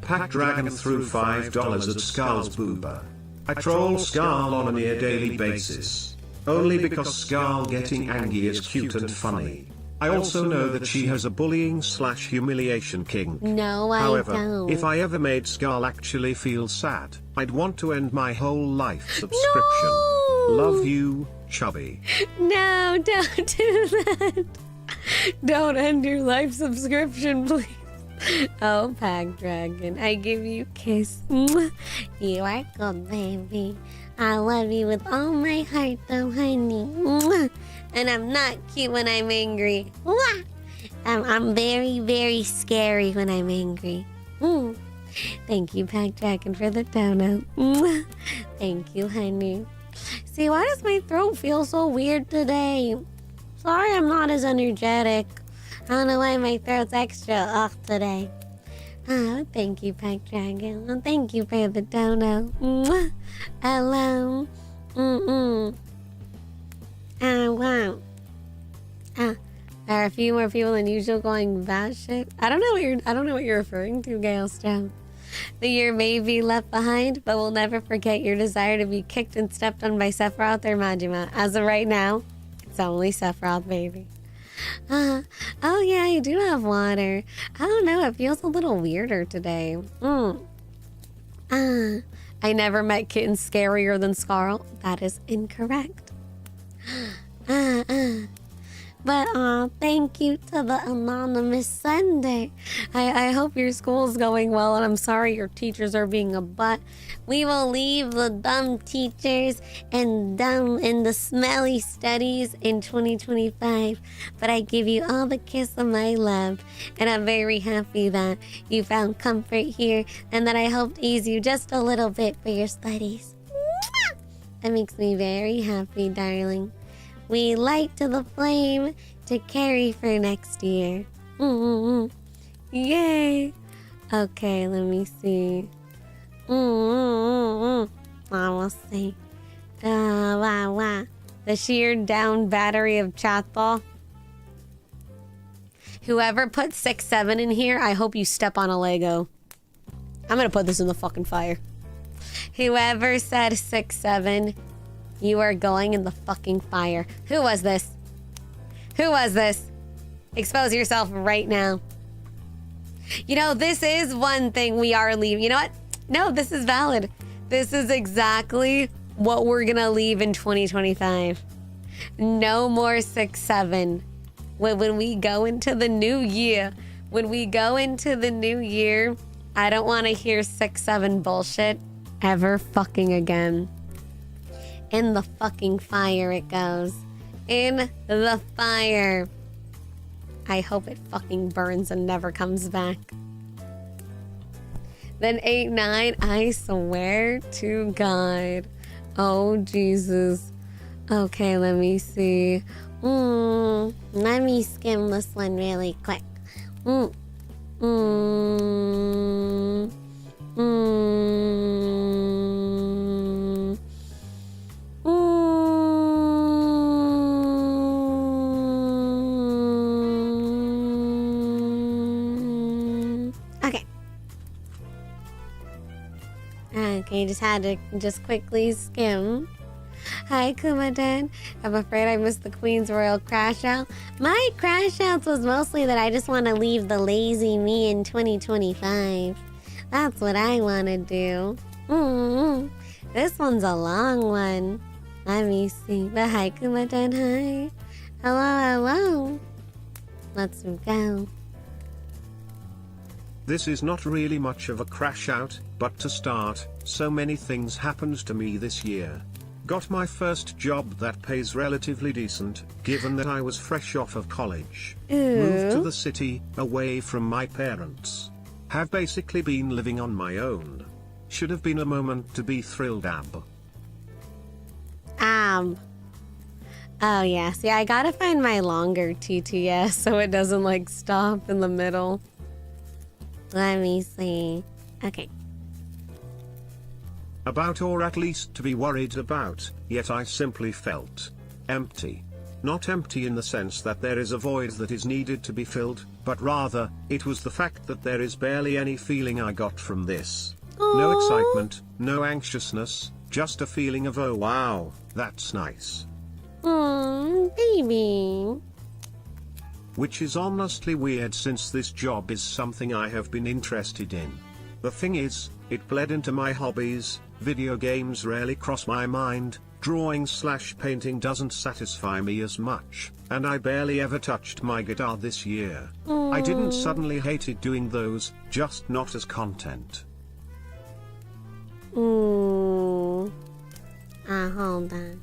Pack Dragon threw $5 at Scarle's booba. I troll Scarle on a near daily basis. Only because Scarle getting angry is cute and funny. I also know that she has a bullying/humiliation kink. No, I However, don't. if I ever made Scarle actually feel sad, I'd want to end my whole life subscription. No! Love you, Chubby. No, don't do that. Don't end your life subscription, please. Oh, Pack Dragon, I give you a kiss. You are good, baby. I love you with all my heart, though, honey. And I'm not cute when I'm angry. I'm very, very scary when I'm angry. Thank you, Pack Dragon, for the dono. Thank you, honey. See, why does my throat feel so weird today? Sorry I'm not as energetic. I don't know why my throat's extra off today. Oh, thank you, Pack Dragon. Thank you for the dono. Hello. Oh, wow. There are a few more people than usual going batshit. I don't know what you're referring to, Galestone. The year may be left behind, but we'll never forget your desire to be kicked and stepped on by Sephiroth or Majima. As of right now, it's only Sephiroth, baby. Oh yeah, I do have water. I don't know, it feels a little weirder today. I never met kittens scarier than Scarle. That is incorrect. But thank you to the anonymous Sunday. I hope your school's going well, and I'm sorry your teachers are being a butt. We will leave the dumb teachers and the smelly studies in 2025. But I give you all the kiss of my love, and I'm very happy that you found comfort here, and that I helped ease you just a little bit for your studies. That makes me very happy, darling. We light to the flame to carry for next year. Yay! Okay, let me see. I will see. The sheer down battery of chatball. Whoever put 6-7 in here, I hope you step on a Lego. I'm gonna put this in the fucking fire. Whoever said 6-7, you are going in the fucking fire. Who was this? Who was this? Expose yourself right now. You know, this is one thing we are leaving. You know what? No, this is valid. This is exactly what we're gonna leave in 2025. No more 6-7. When we go into the new year, I don't want to hear 6-7 bullshit ever fucking again. In the fucking fire it goes. In the fire. I hope it fucking burns and never comes back. Then 8-9, I swear to God. Oh, Jesus. Okay, let me see. Let me skim this one really quick. Mm. Mm. Mm. Mm. Okay. Okay, just had to quickly skim. Hi, Kumaden. I'm afraid I missed the Queen's Royal Crash Out. My crash outs was mostly that I just want to leave the lazy me in 2025. That's what I want to do. This one's a long one. Let me see. But hi, Kumaden. Hi. Hello. Let's go. This is not really much of a crash out, but to start, so many things happened to me this year. Got my first job that pays relatively decent, given that I was fresh off of college. Moved to the city, away from my parents. Have basically been living on my own. Should have been a moment to be thrilled ab. Oh yeah, see I gotta find my longer TTS so it doesn't like stop in the middle. Let me see. Okay. About, or at least to be worried about, yet I simply felt empty. Not empty in the sense that there is a void that is needed to be filled, but rather, it was the fact that there is barely any feeling I got from this. Aww. No excitement, no anxiousness, just a feeling of oh wow, that's nice. Baby. Which is honestly weird since this job is something I have been interested in. The thing is, it bled into my hobbies. Video games rarely cross my mind, drawing/painting doesn't satisfy me as much, and I barely ever touched my guitar this year. I didn't suddenly hate it doing those, just not as content. Hold on.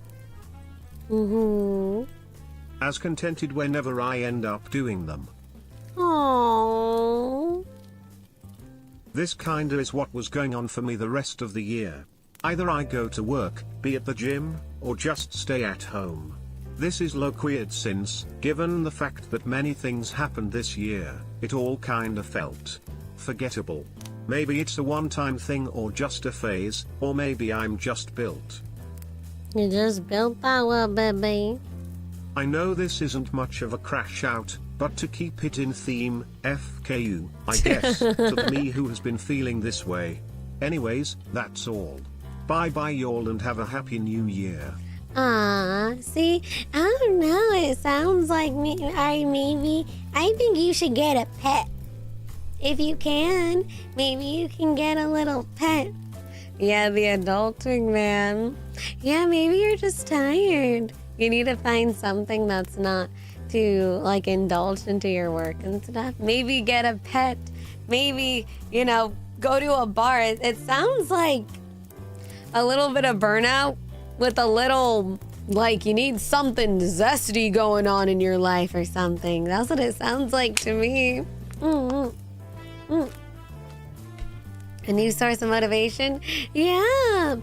As contented whenever I end up doing them. Aww. This kinda is what was going on for me the rest of the year. Either I go to work, be at the gym, or just stay at home. This is low weird since, given the fact that many things happened this year, it all kinda felt forgettable. Maybe it's a one-time thing or just a phase, or maybe I'm just built. You just built that way, baby. I know this isn't much of a crash out, but to keep it in theme, FKU, I guess, to the me who has been feeling this way. Anyways, that's all. Bye bye y'all and have a happy new year. See, I don't know, it sounds like I think you should get a pet. If you can, maybe you can get a little pet. Yeah, the adulting, man. Yeah, maybe you're just tired. You need to find something that's not to like indulge into your work and stuff. Maybe get a pet. Maybe, go to a bar. It sounds like a little bit of burnout with a little, like you need something zesty going on in your life or something. That's what it sounds like to me. A new source of motivation? Yeah.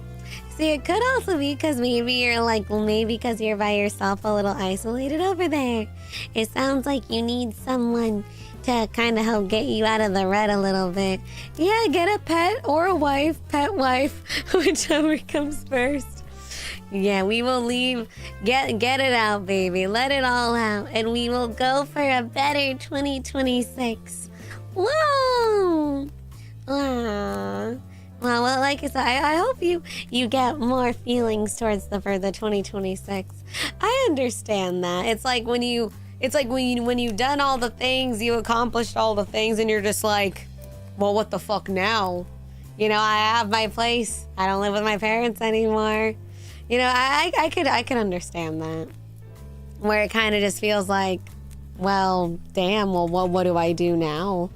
See, it could also be because maybe because you're by yourself, a little isolated over there. It sounds like you need someone to kind of help get you out of the rut a little bit. Yeah, get a pet or a wife, pet wife, whichever comes first. Yeah, we will leave, get it out, baby. Let it all out, and we will go for a better 2026. Whoa! Aww. Well, like I said, I hope you get more feelings towards for the 2026. I understand that. It's like when you've done all the things, you accomplished all the things, and you're just like, well, what the fuck now? I have my place. I don't live with my parents anymore. I could understand that. Where it kind of just feels like, well, damn. Well, what do I do now?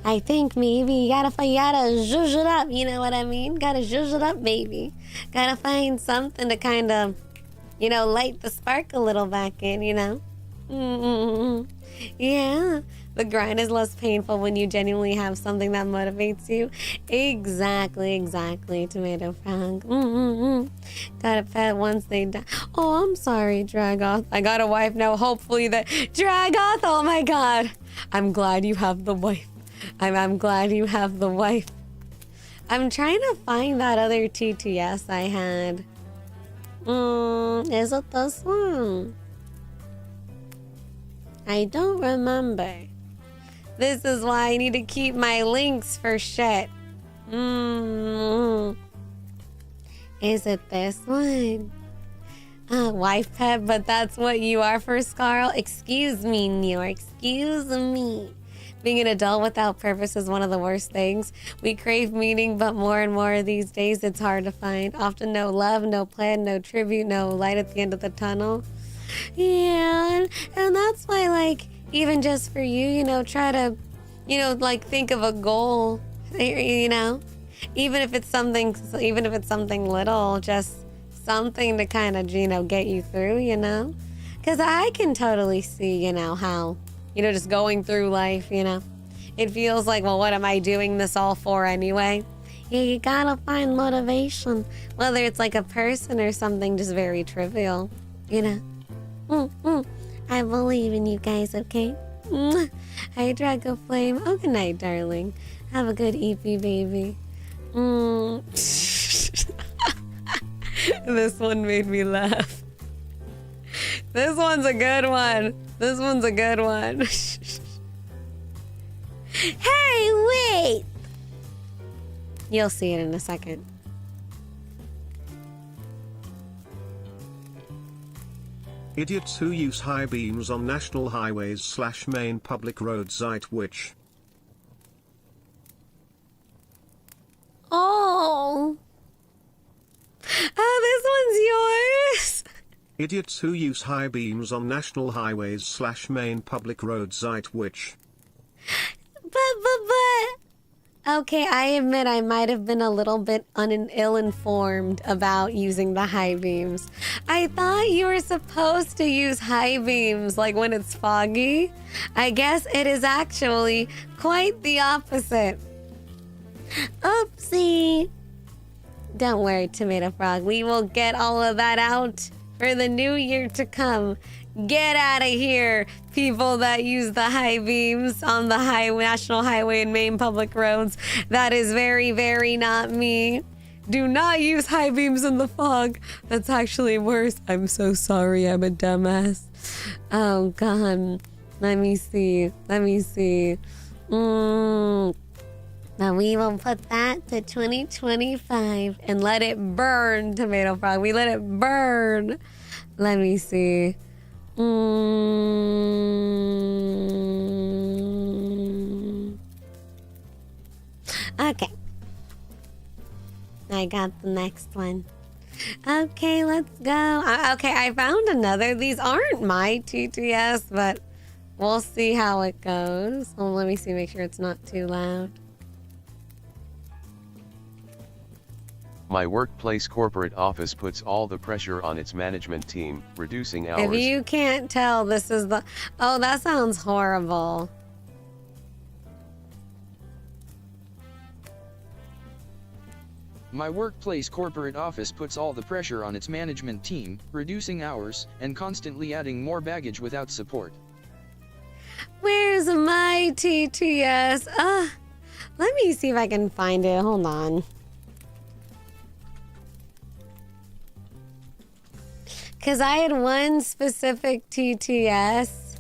I think maybe you gotta zhuzh it up, you know what I mean? Gotta zhuzh it up, baby. Gotta find something to kind of, light the spark a little back in, Yeah. The grind is less painful when you genuinely have something that motivates you. Exactly, Tomato Frog. Got a pet once they die. Oh, I'm sorry, Dragoth. I got a wife now. Hopefully that Dragoth. Oh my God. I'm glad you have the wife. I'm glad you have the wife. I'm trying to find that other TTS I had. Is it this one? I don't remember. This is why I need to keep my links for shit. Is it this one? Wife pet, but that's what you are for Scarle? Excuse me, New York. Excuse me. Being an adult without purpose is one of the worst things. We crave meaning, but more and more these days it's hard to find. Often no love, no plan, no tribute, no light at the end of the tunnel. Yeah, and that's why, like, even just for you, you know, try to, you know, like, think of a goal, you know, even if it's something little, just something to kind of, you know, get you through, you know, because I can totally see, you know, how, you know, just going through life, you know, it feels like, well, what am I doing this all for anyway? Yeah, you gotta find motivation, whether it's like a person or something just very trivial, you know. I believe in you guys, okay? Hi, Drago Flame. Oh, good night, darling. Have a good EP, baby. This one made me laugh. This one's a good one. This one's a good one. Hey, wait! You'll see it in a second. Idiots who use high beams on national highways / main public roads which. Oh, this one's yours. Idiots who use high beams on national highways / main public roads which. But. Okay, I admit I might have been a little bit ill-informed about using the high beams. I thought you were supposed to use high beams like when it's foggy. I guess it is actually quite the opposite. Oopsie. Don't worry, Tomato Frog. We will get all of that out for the new year to come. Get out of here, people that use the high beams on the national highway and main public roads. That is very, very not me. Do not use high beams in the fog. That's actually worse. I'm so sorry. I'm a dumbass. Oh, God. Let me see. Now we will put that to 2025 and let it burn, Tomato Frog. We let it burn. Let me see. Okay. I got the next one. Okay, let's go. Okay, I found another. These aren't my TTS, but we'll see how it goes. Well, let me see, make sure it's not too loud. My workplace corporate office puts all the pressure on its management team, reducing hours. If you can't tell, this is the... Oh, that sounds horrible. My workplace corporate office puts all the pressure on its management team, reducing hours, and constantly adding more baggage without support. Where's my TTS? Let me see if I can find it. Hold on. Because I had one specific TTS,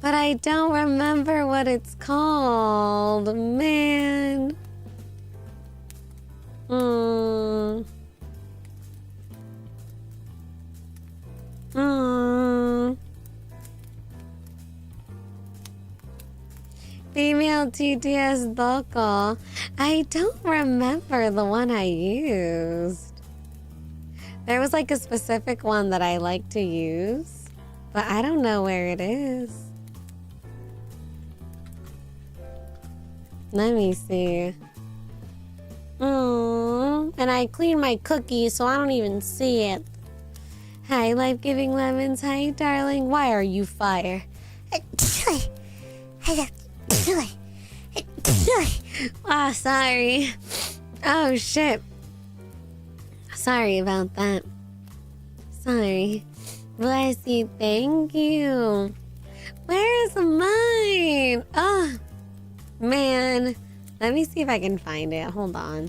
but I don't remember what it's called. Man. Female TTS doco. I don't remember the one I used. There was like a specific one that I like to use, but I don't know where it is. Let me see. And I cleaned my cookies, so I don't even see it. Hi, life-giving lemons. Hi, darling. Why are you fire? Oh, sorry. Oh, shit. Sorry about that. Sorry. Bless you. Thank you. Where is mine? Oh, man. Let me see if I can find it. Hold on.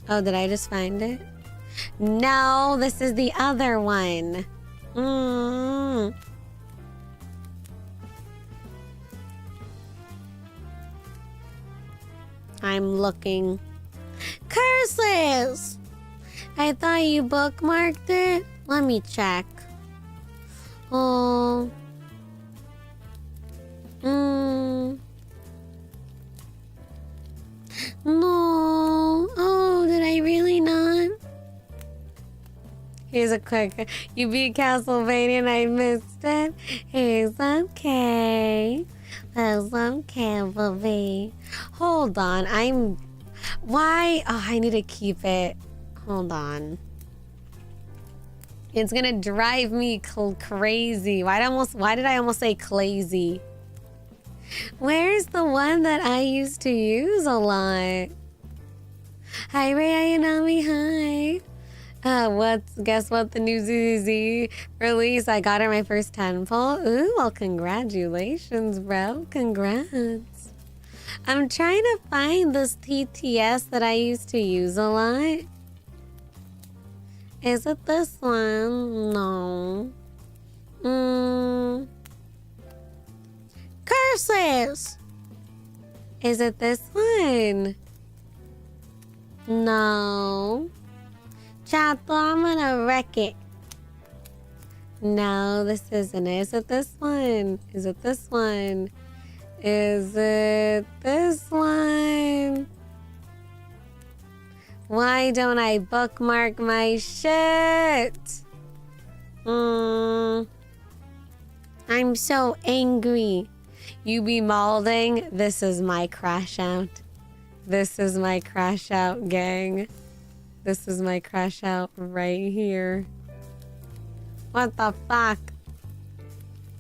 Oh, did I just find it? No, this is the other one. I'm looking. Curses! I thought you bookmarked it. Let me check. Oh. No. Oh, did I really not? Here's a quick. You beat Castlevania and I missed it. It's okay. It's okay, baby. Hold on. Why? Oh, I need to keep it. Hold on. It's gonna drive me crazy. Why did I almost say crazy? Where's the one that I used to use a lot? Hi, Ray Ayanami. Hi. Guess what? The new ZZ release. I got her my first temple. Ooh, well, congratulations, bro. Congrats. I'm trying to find this TTS that I used to use a lot. Is it this one? No. Curses! Is it this one? No. Chato, I'm gonna wreck it. No, this isn't it. Is it this one? Is it this one? Is it this one? Why don't I bookmark my shit? I'm so angry. You be molding. This is my crash out. This is my crash out, gang. This is my crash out right here. What the fuck?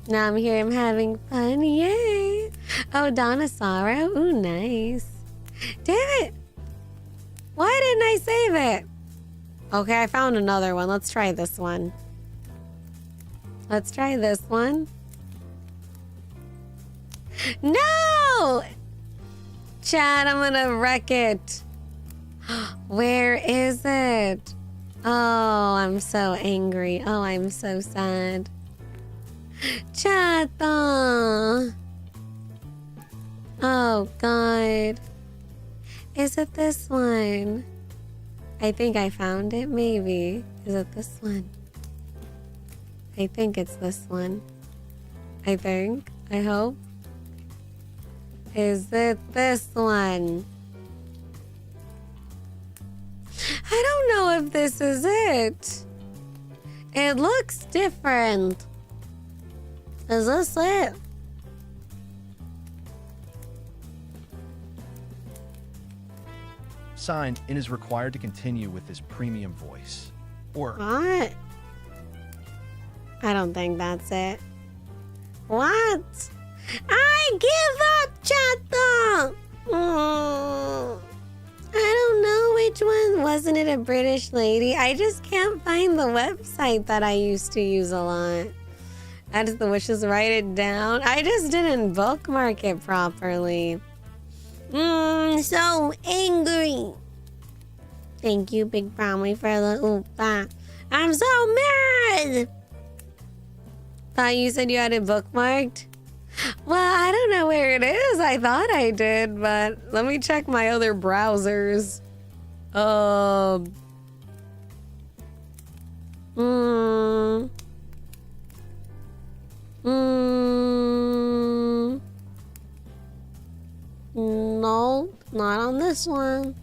Now I'm here. I'm having fun. Yay. Oh, Donosaro. Ooh, nice. Damn it. Why didn't I save it? Okay, I found another one. Let's try this one. Let's try this one. No! Chad, I'm gonna wreck it. Where is it? Oh, I'm so angry. Oh, I'm so sad. Chato. Oh, God. Is it this one? I think I found it, maybe. Is it this one? I think it's this one. I think. I hope. Is it this one? I don't know if this is it. It looks different. Is this it? Signed and is required to continue with his premium voice. Or What? I don't think that's it. What? I give up, Chato! I don't know which one. Wasn't it a British lady? I just can't find the website that I used to use a lot. I just wish to write it down. I just didn't bookmark it properly. So angry. Thank you, Big Brownie, for the oopa. I'm so mad. Thought you said you had it bookmarked? Well, I don't know where it is. I thought I did, but let me check my other browsers. No, not on this one.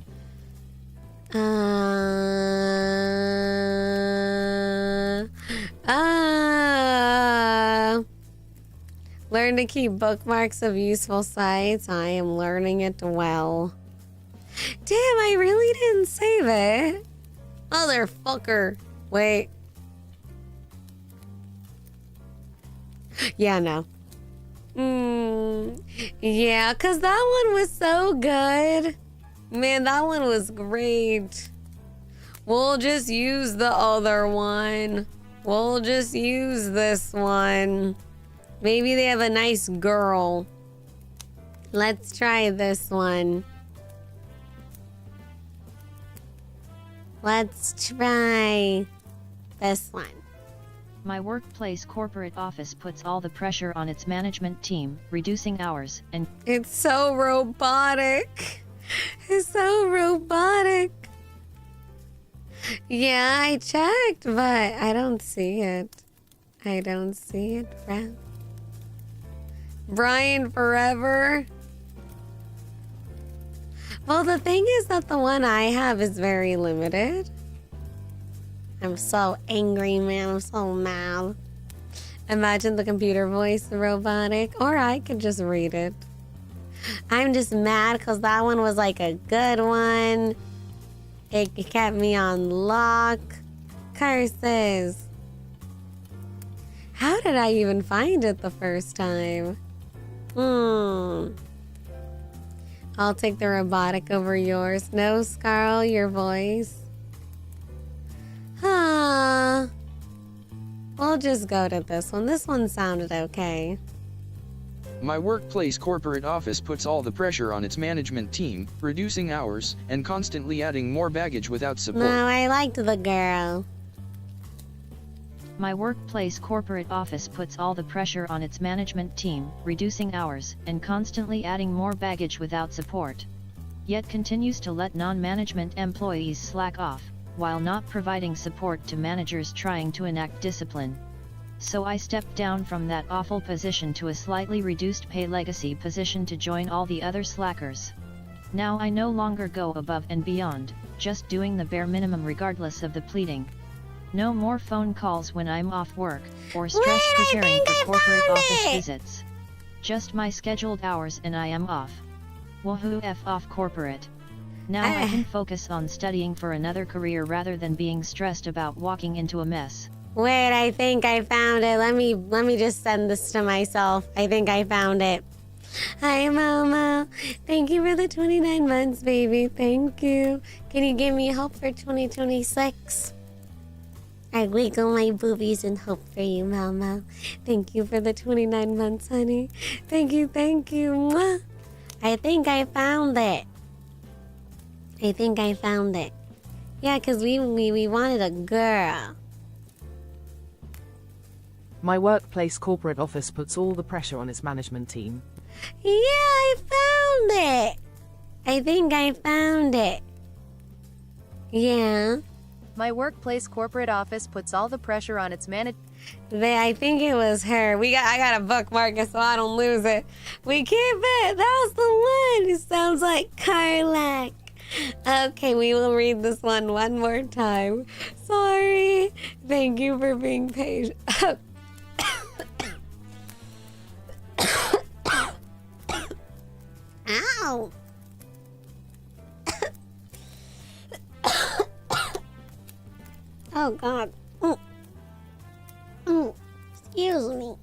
Learn to keep bookmarks of useful sites. I am learning it well. Damn, I really didn't save it. Motherfucker. Wait. Yeah, no. Yeah, because that one was so good. Man, that one was great. We'll just use the other one. We'll just use this one. Maybe they have a nice girl. Let's try this one. Let's try this one. My workplace corporate office puts all the pressure on its management team, reducing hours and... It's so robotic. It's so robotic. Yeah, I checked, but I don't see it. I don't see it, bro. Brian Forever. Well, the thing is that the one I have is very limited. I'm so angry, man. I'm so mad. Imagine the computer voice, the robotic. Or I could just read it. I'm just mad because that one was like a good one. It kept me on lock. Curses. How did I even find it the first time? I'll take the robotic over yours. No, Scarle, your voice. Huh. We'll just go to this one. This one sounded okay. My workplace corporate office puts all the pressure on its management team, reducing hours, and constantly adding more baggage without support. No, I liked the girl. My workplace corporate office puts all the pressure on its management team, reducing hours, and constantly adding more baggage without support. Yet continues to let non-management employees slack off, while not providing support to managers trying to enact discipline. So I stepped down from that awful position to a slightly reduced pay legacy position to join all the other slackers. Now I no longer go above and beyond, just doing the bare minimum regardless of the pleading. No more phone calls when I'm off work, or stress preparing for corporate office visits. Just my scheduled hours and I am off. Woohoo, F off corporate. Now I can focus on studying for another career rather than being stressed about walking into a mess. Wait, I think I found it. Let me just send this to myself. I think I found it. Hi, Momo. Thank you for the 29 months, baby. Thank you. Can you give me hope for 2026? I wiggle my boobies and hope for you, Momo. Thank you for the 29 months, honey. Thank you, thank you. Mwah. I think I found it. I think I found it. Yeah, because we wanted a girl. My workplace corporate office puts all the pressure on its management team. Yeah, I found it. I think I found it. Yeah. My workplace corporate office puts all the pressure on its I think it was her. I got a bookmark it so I don't lose it. We keep it. That was the one. It sounds like Carlac. Okay, we will read this one more time. Sorry. Thank you for being patient. Ow. Oh, God. Excuse me.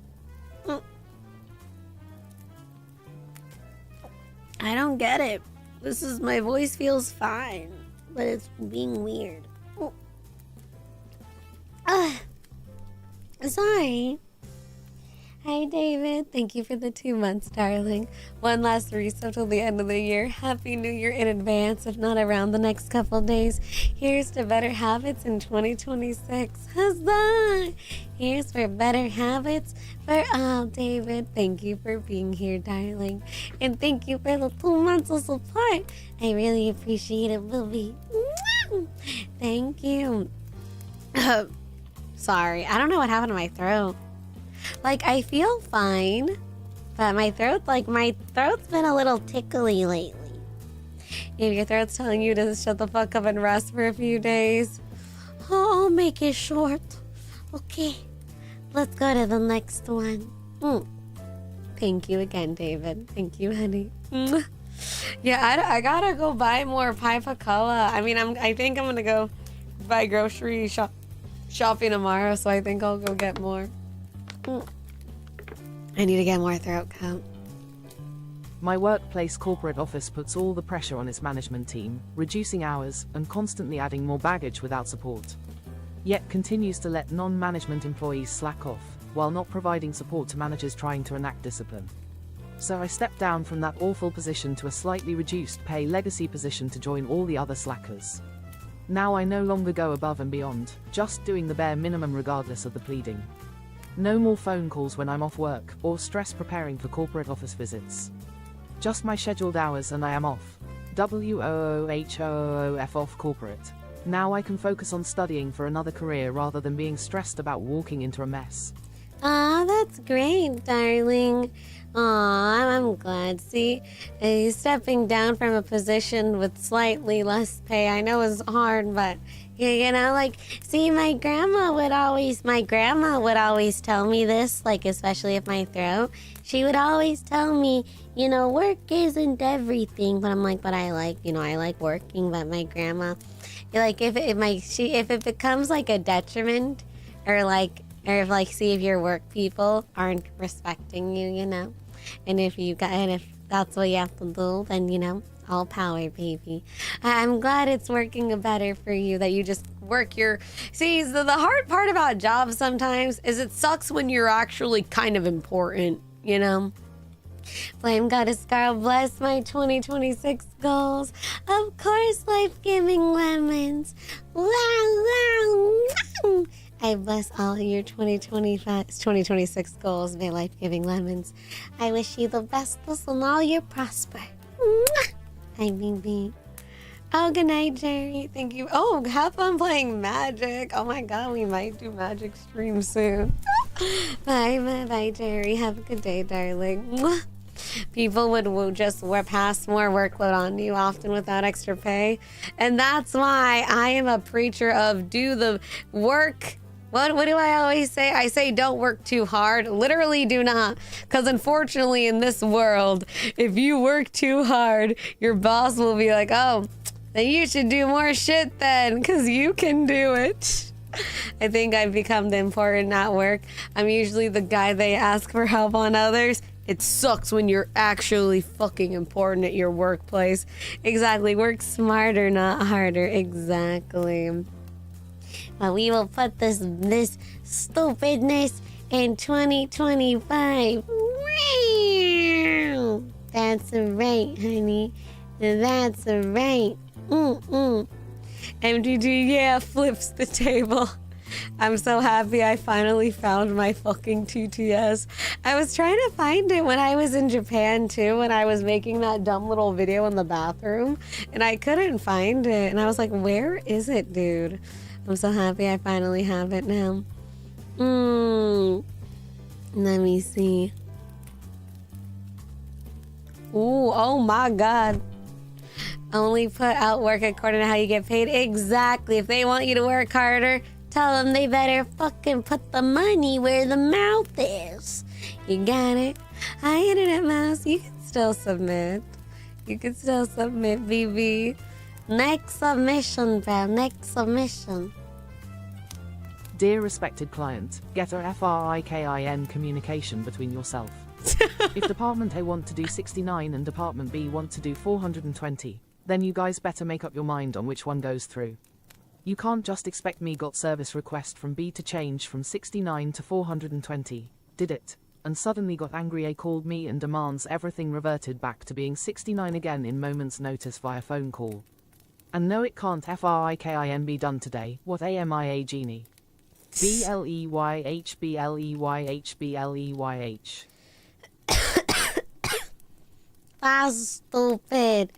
I don't get it. My voice feels fine, but it's being weird. Sorry. Hi, David. Thank you for the 2 months, darling. One last resub till the end of the year. Happy New Year in advance, if not around the next couple days. Here's to better habits in 2026. Huzzah! Here's for better habits for all, David. Thank you for being here, darling. And thank you for the 2 months of support. I really appreciate it, Booby. Thank you. Sorry, I don't know what happened to my throat. Like, I feel fine, but my throat's been a little tickly lately. If your throat's telling you to shut the fuck up and rest for a few days, I'll make it short. Okay, let's go to the next one. Thank you again, David. Thank you, honey. Yeah, I gotta go buy more Paipacola. I mean, I think I'm gonna go buy grocery shopping tomorrow, so I think I'll go get more. I need to get more throat coat. My workplace corporate office puts all the pressure on its management team, reducing hours and constantly adding more baggage without support. Yet continues to let non-management employees slack off, while not providing support to managers trying to enact discipline. So I stepped down from that awful position to a slightly reduced pay legacy position to join all the other slackers. Now I no longer go above and beyond, just doing the bare minimum regardless of the pleading. No more phone calls when I'm off work, or stress preparing for corporate office visits. Just my scheduled hours and I am off. WOOHOOF off corporate. Now I can focus on studying for another career rather than being stressed about walking into a mess. Aw, that's great, darling. Aw, I'm glad. See, stepping down from a position with slightly less pay, I know is hard, but you know, like, see, my grandma would always tell me this, like, especially if my throat. She would always tell me, you know, work isn't everything. But I'm like, but I like working. But my grandma, like, if it becomes like a detriment, or if see if your work people aren't respecting you, you know, and if that's what you have to do, then, you know, all power, baby. I'm glad it's working better for you, that you just work your... See, the hard part about jobs sometimes is it sucks when you're actually kind of important, you know? Flame Goddess Scarle, bless my 2026 goals. Of course, life-giving lemons. Wow, wow, wow. I bless all of your 2026 goals, my life-giving lemons. I wish you the best and all your prosper. Hi, baby. Oh, good night, Jerry. Thank you. Oh, have fun playing Magic. Oh my God, we might do Magic stream soon. Bye, Jerry. Have a good day, darling. People would just pass more workload on you often without extra pay. And that's why I am a preacher of do the work. What do I always say? I say don't work too hard. Literally do not. Because unfortunately in this world, if you work too hard, your boss will be like, oh, then you should do more shit then, because you can do it. I think I've become the important at work. I'm usually the guy they ask for help on others. It sucks when you're actually fucking important at your workplace. Exactly. Work smarter, not harder. Exactly. Well, we will put this stupidness in 2025. That's right, honey. That's right. MTG, yeah, flips the table. I'm so happy I finally found my fucking TTS. I was trying to find it when I was in Japan too, when I was making that dumb little video in the bathroom, and I couldn't find it. And I was like, where is it, dude? I'm so happy I finally have it now. Let me see. Ooh, oh my God. Only put out work according to how you get paid. Exactly. If they want you to work harder, tell them they better fucking put the money where the mouth is. You got it? Hi, Internet Mouse. You can still submit. You can still submit, BB. Next submission, bro. Next submission. Dear respected client, get a FRIKIN communication between yourself. If Department A want to do 69 and Department B want to do 420, then you guys better make up your mind on which one goes through. You can't just expect me got service request from B to change from 69 to 420, did it? And suddenly got angry A called me and demands everything reverted back to being 69 again in moments notice via phone call. And no, it can't FRIKIN be done today. What AMIA genie? BLEYH BLEYH BLEYH. That's stupid.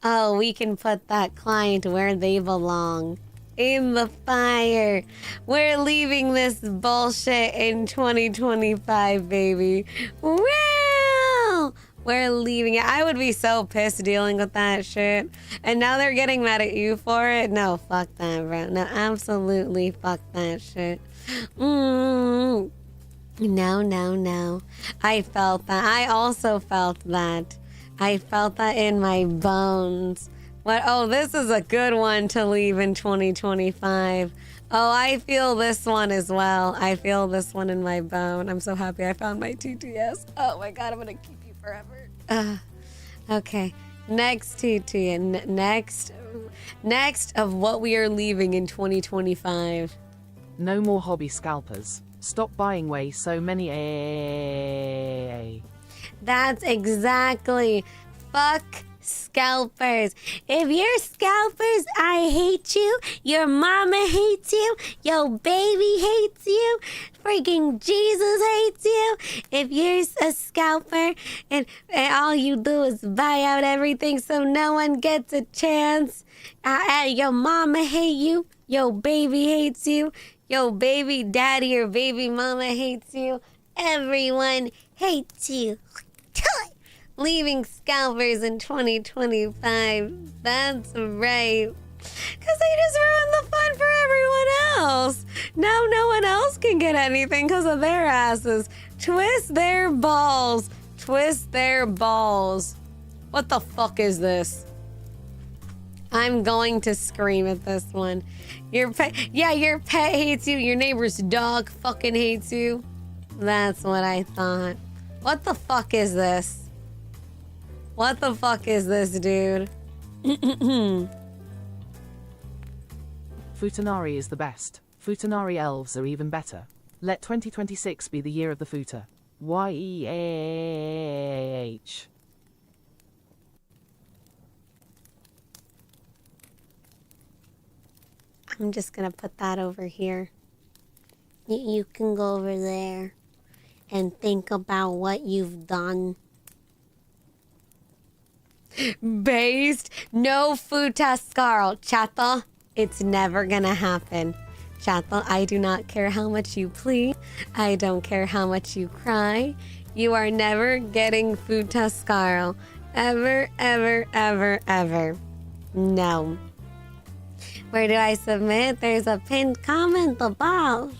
Oh, we can put that client where they belong. In the fire. We're leaving this bullshit in 2025, baby. Wow! We're leaving it. I would be so pissed dealing with that shit. And now they're getting mad at you for it? No, fuck that, bro. No, absolutely fuck that shit. No. I felt that. I also felt that. I felt that in my bones. What? Oh, this is a good one to leave in 2025. Oh, I feel this one as well. I feel this one in my bone. I'm so happy I found my TTS. Oh my god, I'm gonna keep you forever. Okay, next TT. Next of what we are leaving in 2025. No more hobby scalpers. Stop buying way so many. That's exactly. Fuck scalpers. If you're scalpers, I hate you. Your mama hates you. Your baby hates you. Freaking Jesus hates you. If you're a scalper and all you do is buy out everything so no one gets a chance, your mama hate you. Your baby hates you. Your baby daddy or baby mama hates you. Everyone hates you. Leaving scalpers in 2025. That's right. Because they just ruined the fun for everyone else. Now no one else can get anything because of their asses. Twist their balls. Twist their balls. What the fuck is this? I'm going to scream at this one. Your pet hates you. Your neighbor's dog fucking hates you. That's what I thought. What the fuck is this? What the fuck is this, dude? Futanari is the best. Futanari elves are even better. Let 2026 be the year of the futa. YEAH. I'm just gonna put that over here. You can go over there and think about what you've done. Based, no futa Scarle. Chato, it's never gonna happen. Chato, I do not care how much you plead. I don't care how much you cry. You are never getting futa Scarle. Ever, ever, ever, ever. No. Where do I submit? There's a pinned comment above.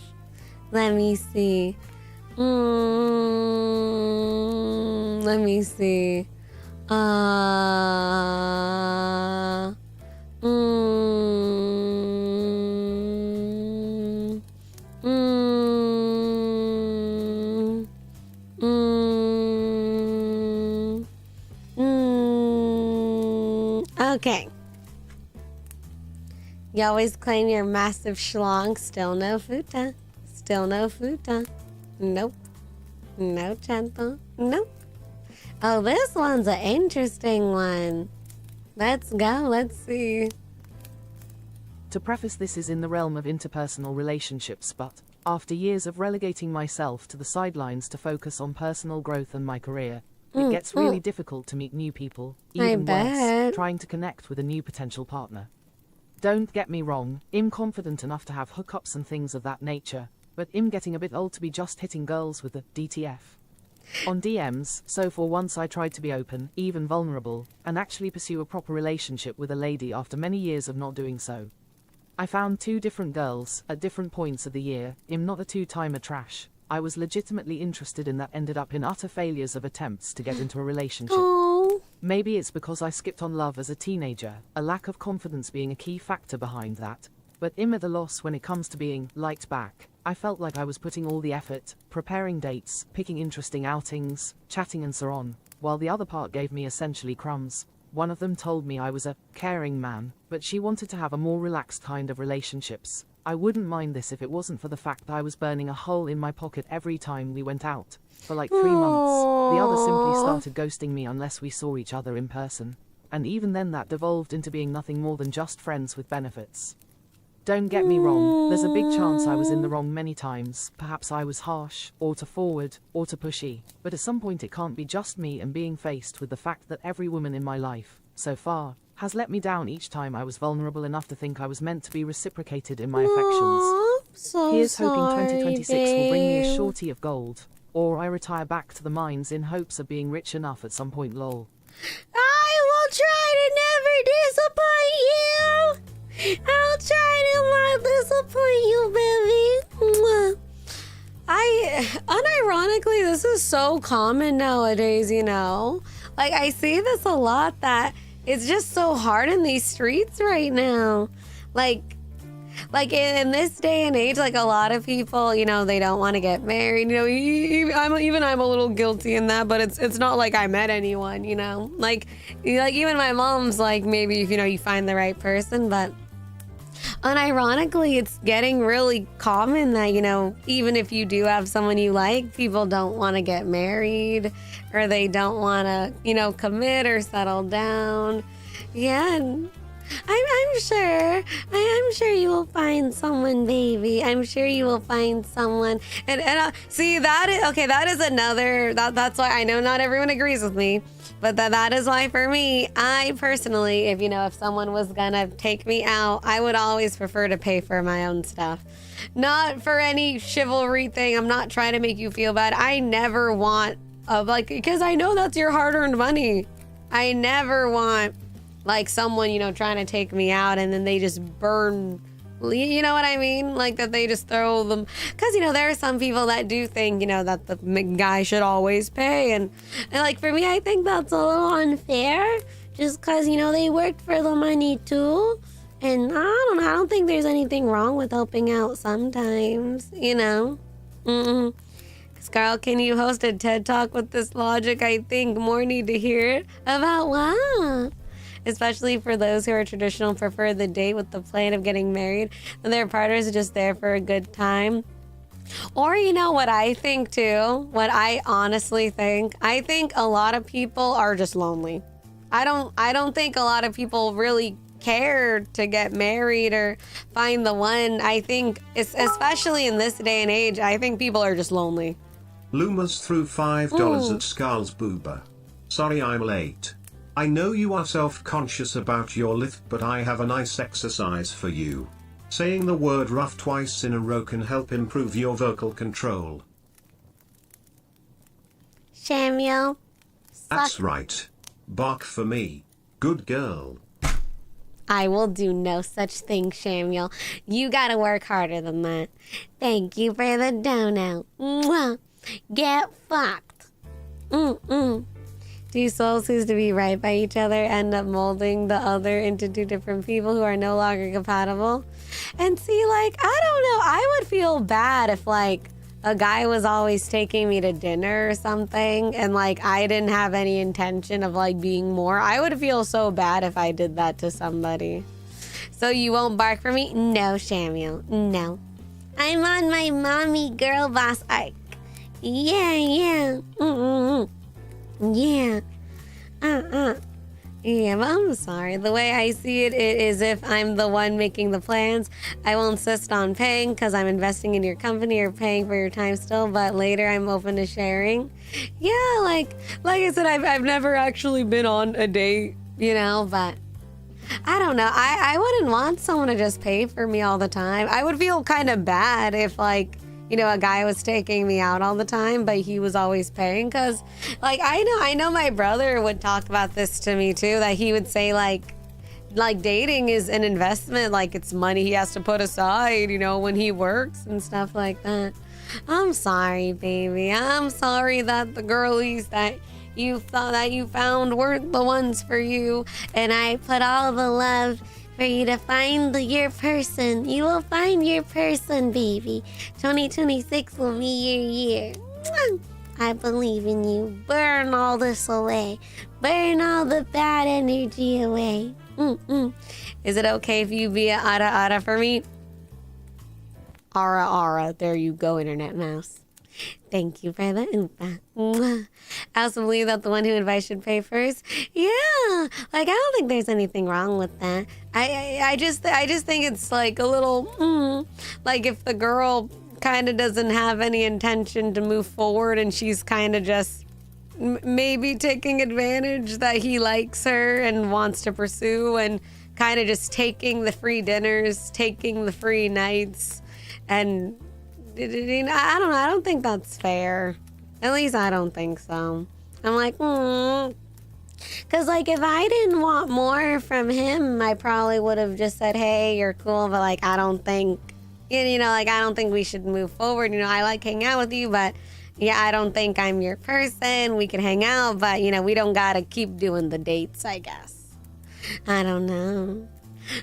Let me see. Let me see. Okay. You always claim your massive schlong. Still no futa. Still no futa. Nope. No chanto. Nope. Oh, this one's an interesting one. Let's go. Let's see. To preface, this is in the realm of interpersonal relationships, but after years of relegating myself to the sidelines to focus on personal growth and my career, it gets really difficult to meet new people, even worse, trying to connect with a new potential partner. Don't get me wrong, I'm confident enough to have hookups and things of that nature, but I'm getting a bit old to be just hitting girls with the DTF on DMs, so for once I tried to be open, even vulnerable, and actually pursue a proper relationship with a lady after many years of not doing so. I found 2 different girls, at different points of the year. I'm not a two-timer trash. I was legitimately interested in that ended up in utter failures of attempts to get into a relationship. Maybe it's because I skipped on love as a teenager, a lack of confidence being a key factor behind that. But I'm at a loss when it comes to being liked back. I felt like I was putting all the effort, preparing dates, picking interesting outings, chatting and so on, while the other part gave me essentially crumbs. One of them told me I was a caring man, but she wanted to have a more relaxed kind of relationships. I wouldn't mind this if it wasn't for the fact that I was burning a hole in my pocket every time we went out. For like 3 months, the other simply started ghosting me unless we saw each other in person. And even then that devolved into being nothing more than just friends with benefits. Don't get me wrong, there's a big chance I was in the wrong many times. Perhaps I was harsh, or too forward, or too pushy. But at some point it can't be just me and being faced with the fact that every woman in my life, so far, has let me down each time I was vulnerable enough to think I was meant to be reciprocated in my affections. Here's hoping 2026 will bring me a shorty of gold. Or I retire back to the mines in hopes of being rich enough at some point, lol. I will try to never disappoint you! I'll try to not disappoint you, baby. Unironically, this is so common nowadays, you know? Like, I see this a lot that it's just so hard in these streets right now. Like, like in this day and age, like a lot of people, you know, they don't want to get married. You know, I'm a little guilty in that, but it's not like I met anyone, you know, like even my mom's like, maybe if, you know, you find the right person, but unironically, it's getting really common that, you know, even if you do have someone you like, people don't want to get married or they don't want to, you know, commit or settle down. Yeah, and I'm sure you will find someone, baby. I'm sure you will find someone. And see, that is another, that's why I know not everyone agrees with me, but that is why for me, I personally, if someone was gonna take me out, I would always prefer to pay for my own stuff. Not for any chivalry thing. I'm not trying to make you feel bad. I never want, because I know that's your hard-earned money. I never want like someone, trying to take me out and then they just burn, you know what I mean? Like that they just throw them. Because, there are some people that do think, that the guy should always pay. And like for me, I think that's a little unfair just because, they worked for the money too. And I don't think there's anything wrong with helping out sometimes, Scarle, can you host a TED Talk with this logic? I think more need to hear it. About what? Especially for those who are traditional, prefer the date with the plan of getting married, and their partners are just there for a good time. Or what I think too, what I honestly think, I think a lot of people are just lonely. I don't think a lot of people really care to get married or find the one. I think, especially in this day and age, I think people are just lonely. Lumas threw $5 at Scarle's booba. Sorry I'm late. I know you are self-conscious about your lisp, but I have a nice exercise for you. Saying the word rough twice in a row can help improve your vocal control. Samuel. That's right. Bark for me. Good girl. I will do no such thing, Samuel. You gotta work harder than that. Thank you for the dono. Mwah. Get fucked. Two souls who's to be right by each other end up molding the other into two different people who are no longer compatible. And see, like, I don't know. I would feel bad if, like, a guy was always taking me to dinner or something and, like, I didn't have any intention of, like, being more. I would feel so bad if I did that to somebody. So you won't bark for me? No, Samuel. No. I'm on my mommy girl boss arc. Yeah. Yeah. Yeah, but I'm sorry. The way I see it is if I'm the one making the plans, I will insist on paying because I'm investing in your company or paying for your time still, but later I'm open to sharing. Yeah, like I said, I've never actually been on a date, but I don't know. I wouldn't want someone to just pay for me all the time. I would feel kind of bad if, like, a guy was taking me out all the time, but he was always paying. Because, like, I know my brother would talk about this to me, too, that he would say, like dating is an investment. Like, it's money he has to put aside, when he works and stuff like that. I'm sorry, baby. I'm sorry that the girlies that you thought that you found weren't the ones for you. And I put all the love for you to find your person. You will find your person, baby. 2026 will be your year. I believe in you. Burn all this away. Burn all the bad energy away. Is it okay if you be a ara for me? Ara. There you go, internet mouse. Thank you for the info. I also believe that the one who invites should pay first. Yeah, like I don't think there's anything wrong with that. I just think it's like a little like if the girl kind of doesn't have any intention to move forward and she's kind of just maybe taking advantage that he likes her and wants to pursue and kind of just taking the free dinners, taking the free nights, and I don't think that's fair. At least I don't think so. I'm like, because, like, if I didn't want more from him, I probably would have just said, hey, you're cool, but, like, I don't think, I don't think we should move forward. I like hanging out with you, but, yeah, I don't think I'm your person. We can hang out, but, we don't gotta keep doing the dates, I guess. I don't know.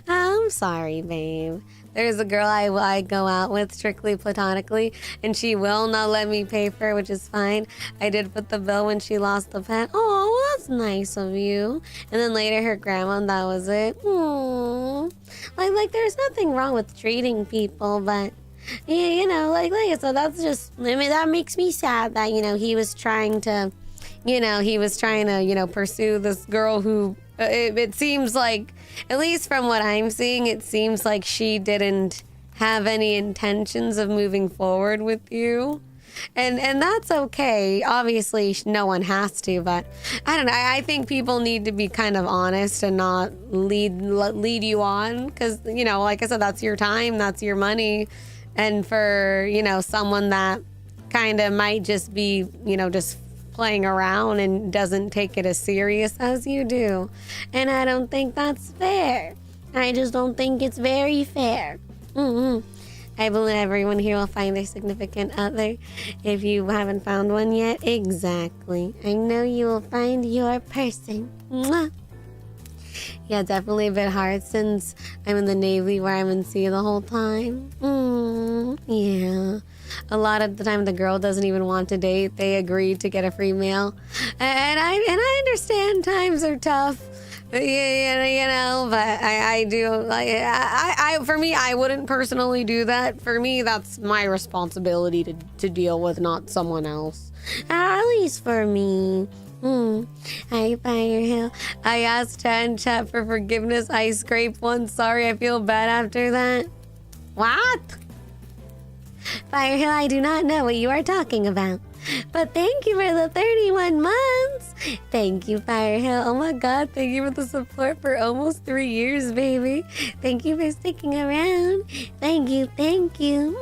I'm sorry, babe. There's a girl I go out with strictly platonically, and she will not let me pay for it, which is fine. I did put the bill when she lost the pet. Oh, that's nice of you. And then later her grandma, and that was it. Aww. Like there's nothing wrong with treating people, but yeah, you know, like I said, that's just, I mean, that makes me sad that, you know, he was trying to, you know, pursue this girl who, it seems like, at least from what I'm seeing, it seems like she didn't have any intentions of moving forward with you. And that's okay. Obviously, no one has to, but I don't know. I think people need to be kind of honest and not lead you on, because, you know, like I said, that's your time, that's your money. And for, you know, someone that kind of might just be, you know, just playing around and doesn't take it as serious as you do. And I don't think that's fair. I just don't think it's very fair. I believe everyone here will find their significant other. If you haven't found one yet, exactly. I know you will find your person. Mwah. Yeah, definitely a bit hard since I'm in the Navy where I'm in sea the whole time. Yeah. A lot of the time the girl doesn't even want to date. They agree to get a free meal. And I understand times are tough. Yeah, you know, but I do, like, for me, I wouldn't personally do that. For me, that's my responsibility to deal with, not someone else. At least for me. Hi, Firehill. I asked chat for forgiveness. I scraped one. Sorry, I feel bad after that. What? Firehill, I do not know what you are talking about. But thank you for the 31 months. Thank you, Firehill. Oh my god, thank you for the support for almost 3 years, baby. Thank you for sticking around. Thank you, thank you.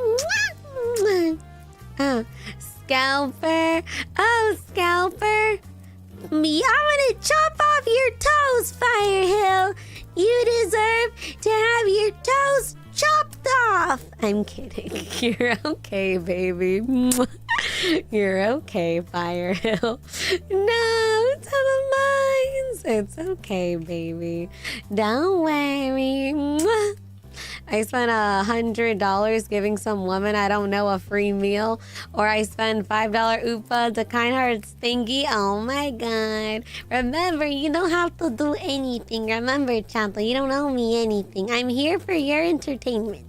Oh, Scalper. Oh, Scalper. Me, I want to chop off your toes, Firehill. You deserve to have your toes chopped off. I'm kidding. You're okay, baby. You're okay, Firehill. No, to the mines. It's okay, baby. Don't worry. I spent $100 giving some woman I don't know a free meal, or I spend $5 Oopa to Kind Hearts thingy. Oh my god. Remember, you don't have to do anything. Remember, Chanto, you don't owe me anything. I'm here for your entertainment.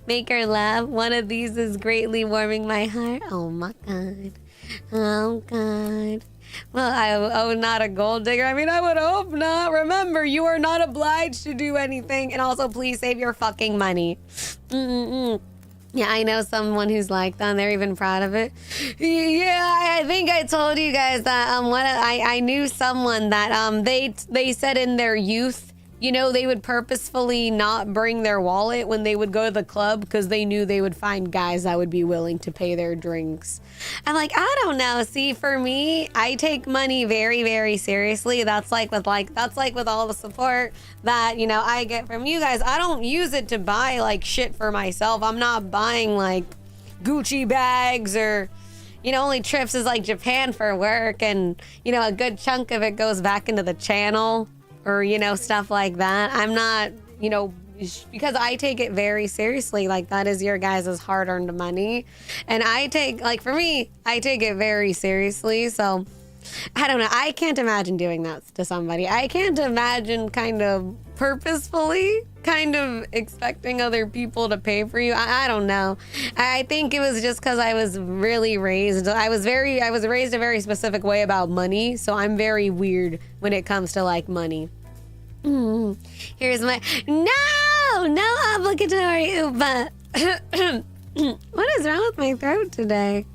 Make her laugh. One of these is greatly warming my heart. Oh my god. Oh god. Well, I'm not a gold digger. I mean, I would hope not. Remember, you are not obliged to do anything. And also, please save your fucking money. Yeah, I know someone who's like that, and they're even proud of it. Yeah, I think I told you guys that I knew someone that they said in their youth, you know, they would purposefully not bring their wallet when they would go to the club because they knew they would find guys that would be willing to pay their drinks. I'm like, I don't know. See, for me, I take money very, very seriously. That's like with all the support that, you know, I get from you guys. I don't use it to buy like shit for myself. I'm not buying like Gucci bags or, you know, only trips is like Japan for work, and, you know, a good chunk of it goes back into the channel. Or, you know, stuff like that. I'm not, you know, because I take it very seriously. Like, that is your guys' hard-earned money. And I take, like, for me, I take it very seriously. So, I don't know. I can't imagine doing that to somebody. I can't imagine kind of purposefully kind of expecting other people to pay for you. I don't know. I think it was just because I was really raised. I was raised a very specific way about money. So I'm very weird when it comes to like money. Here's my, no obligatory Oopa. What is wrong with my throat today?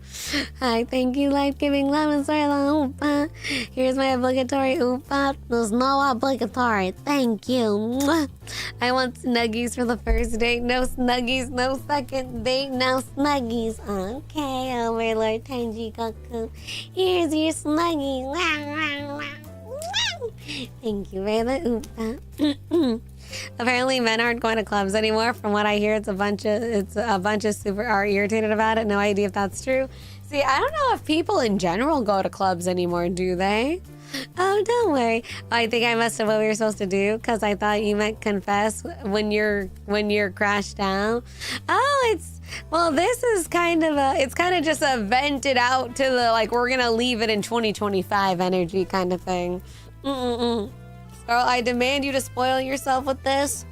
Hi, thank you, life-giving lemon soy Oopa. Here's my obligatory Oopa. There's no obligatory. Thank you. Mwah. I want snuggies for the first date. No snuggies, no second date, no snuggies. Okay, Overlord Tenji Goku. Here's your snuggie. Thank you for the Oopa. Apparently men aren't going to clubs anymore. From what I hear, it's a bunch of super are irritated about it. No idea if that's true. See, I don't know if people in general go to clubs anymore, do they? Oh, don't worry. I think I must have what we were supposed to do because I thought you meant confess when you're crashed out. Oh, well, this is kind of just a vented out to the like we're gonna leave it in 2025 energy kind of thing. Scarle, I demand you to spoil yourself with this.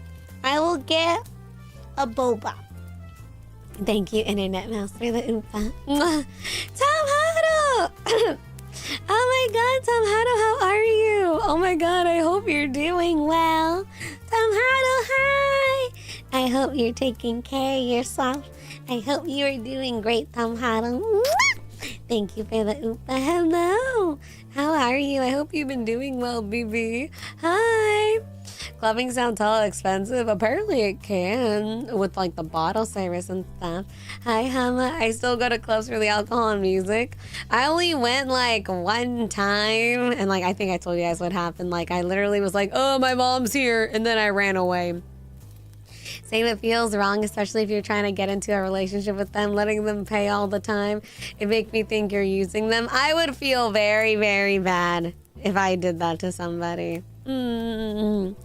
I will get a boba. Thank you, Internet Mouse, for the oompa. Tom Huddle! Oh my god, Tom Huddle, how are you? Oh my god, I hope you're doing well. Tom Huddle, hi! I hope you're taking care of yourself. I hope you are doing great, Tom Huddle. Thank you for the oompa. Hello! How are you? I hope you've been doing well, BB. Hi! Clubbing sounds hella expensive. Apparently it can with like the bottle service and stuff. Hi, Hama. I still go to clubs for the alcohol and music. I only went like one time and like I think I told you guys what happened. Like I literally was like, oh, my mom's here, and then I ran away. Same, it feels wrong, especially if you're trying to get into a relationship with them, letting them pay all the time. It makes me think you're using them. I would feel very, very bad if I did that to somebody. Oh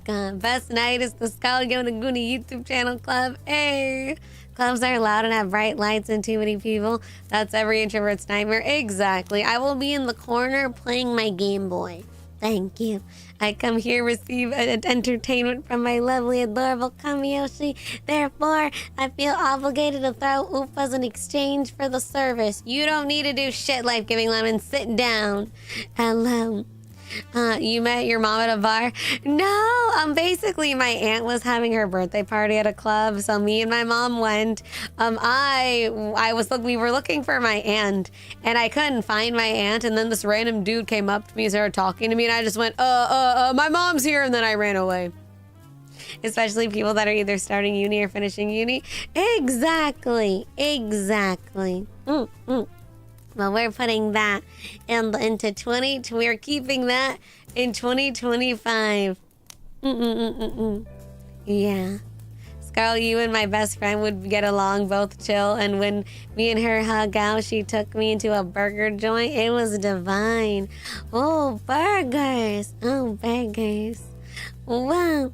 god, best night is the Scarle Yonaguni YouTube channel club. Hey, clubs are loud and have bright lights and too many people. That's every introvert's nightmare. Exactly. I will be in the corner playing my Game Boy. Thank you. I come here receive entertainment from my lovely, adorable Kamiyoshi. Therefore, I feel obligated to throw oompas in exchange for the service. You don't need to do shit, life-giving lemon. Sit down. Hello. You met your mom at a bar? No, basically my aunt was having her birthday party at a club, so me and my mom went. We were looking for my aunt, and I couldn't find my aunt, and then this random dude came up to me and started talking to me, and I just went, my mom's here, and then I ran away. Especially people that are either starting uni or finishing uni. Exactly. Well, we're putting that into we're keeping that in 2025. Yeah. Scarle, you and my best friend would get along, both chill. And when me and her hug out, she took me into a burger joint. It was divine. Oh, burgers. Wow.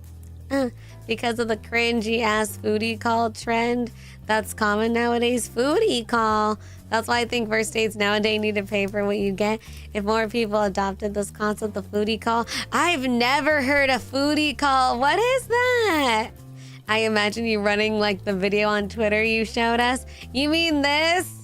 Because of the cringy ass foodie call trend that's common nowadays. Foodie call. That's why I think first dates nowadays need to pay for what you get. If more people adopted this concept, the foodie call. I've never heard a foodie call. What is that? I imagine you running like the video on Twitter you showed us. You mean this?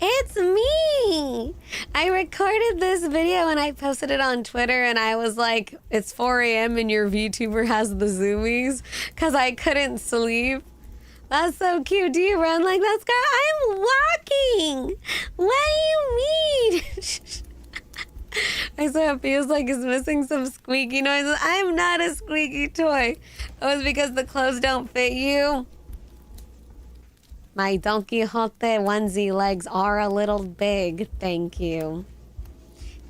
It's me! I recorded this video and I posted it on Twitter and I was like, it's 4 a.m. and your VTuber has the zoomies because I couldn't sleep. That's so cute. Do you run like that, Scarle? I'm walking! What do you mean? I swear it feels like it's missing some squeaky noises. I'm not a squeaky toy. Oh, it's because the clothes don't fit you. My Don Quixote onesie legs are a little big. Thank you.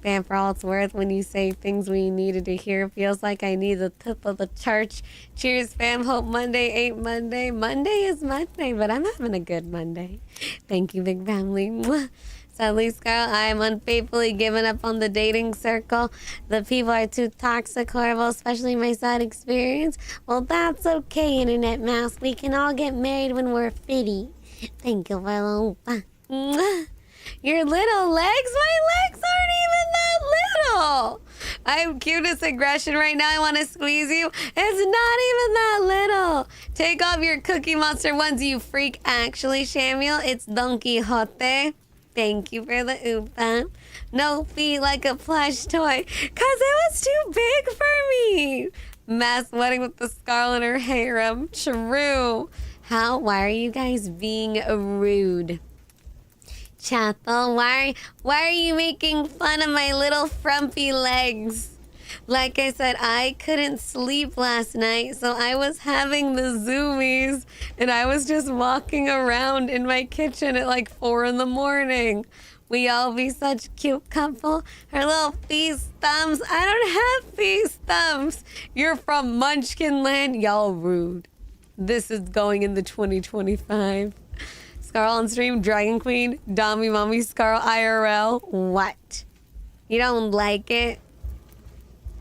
Fam, for all it's worth, when you say things we needed to hear, feels like I need the tip of the church. Cheers, fam. Hope Monday ain't Monday. Monday is Monday, but I'm having a good Monday. Thank you, big family. Sadly, Scarle, I am unfaithfully giving up on the dating circle. The people are too toxic, horrible, especially my side experience. Well, that's okay, Internet Mouse. We can all get married when we're 50. Thank you, Velo. Your little legs? My legs aren't even that little. I'm cutest aggression right now. I want to squeeze you. It's not even that little. Take off your Cookie Monster onesie, you freak. Actually, Samuel, it's Don Quixote. Thank you for the oompa. No feet like a plush toy. Cause it was too big for me. Mass wedding with the Scarle in her harem. True. Why are you guys being rude? Chapel, why are you making fun of my little frumpy legs? Like I said, I couldn't sleep last night, so I was having the zoomies, and I was just walking around in my kitchen at like 4 in the morning. We all be such cute couple. Her little face thumbs. I don't have face thumbs. You're from Munchkin Land. Y'all rude. This is going into 2025. Scarle on stream, Dragon Queen, Dami Mommy, Scarle IRL. What? You don't like it?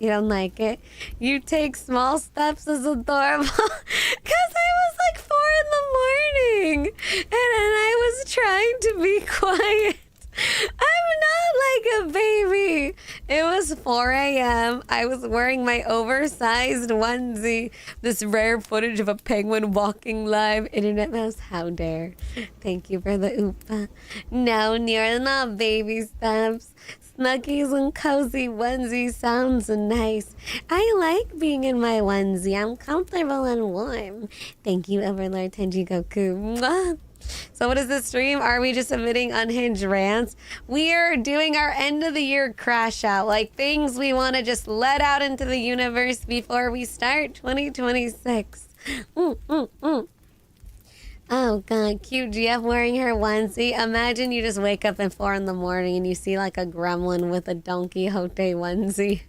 You don't like it? You take small steps as adorable. Because I was like 4 in the morning. And then I was trying to be quiet. I'm not like a baby. It was 4 a.m. I was wearing my oversized onesie. This rare footage of a penguin walking live. Internet mouse, how dare. Thank you for the oopa. No, you're not baby steps. Snuggies and cozy onesie sounds nice. I like being in my onesie. I'm comfortable and warm. Thank you, Overlord Tenji Goku. Mwah. So what is this stream? Are we just submitting unhinged rants? We are doing our end of the year crash out, like things we want to just let out into the universe before we start 2026. Oh god, cute GF wearing her onesie. Imagine you just wake up at 4 in the morning and you see like a gremlin with a Don Quixote onesie.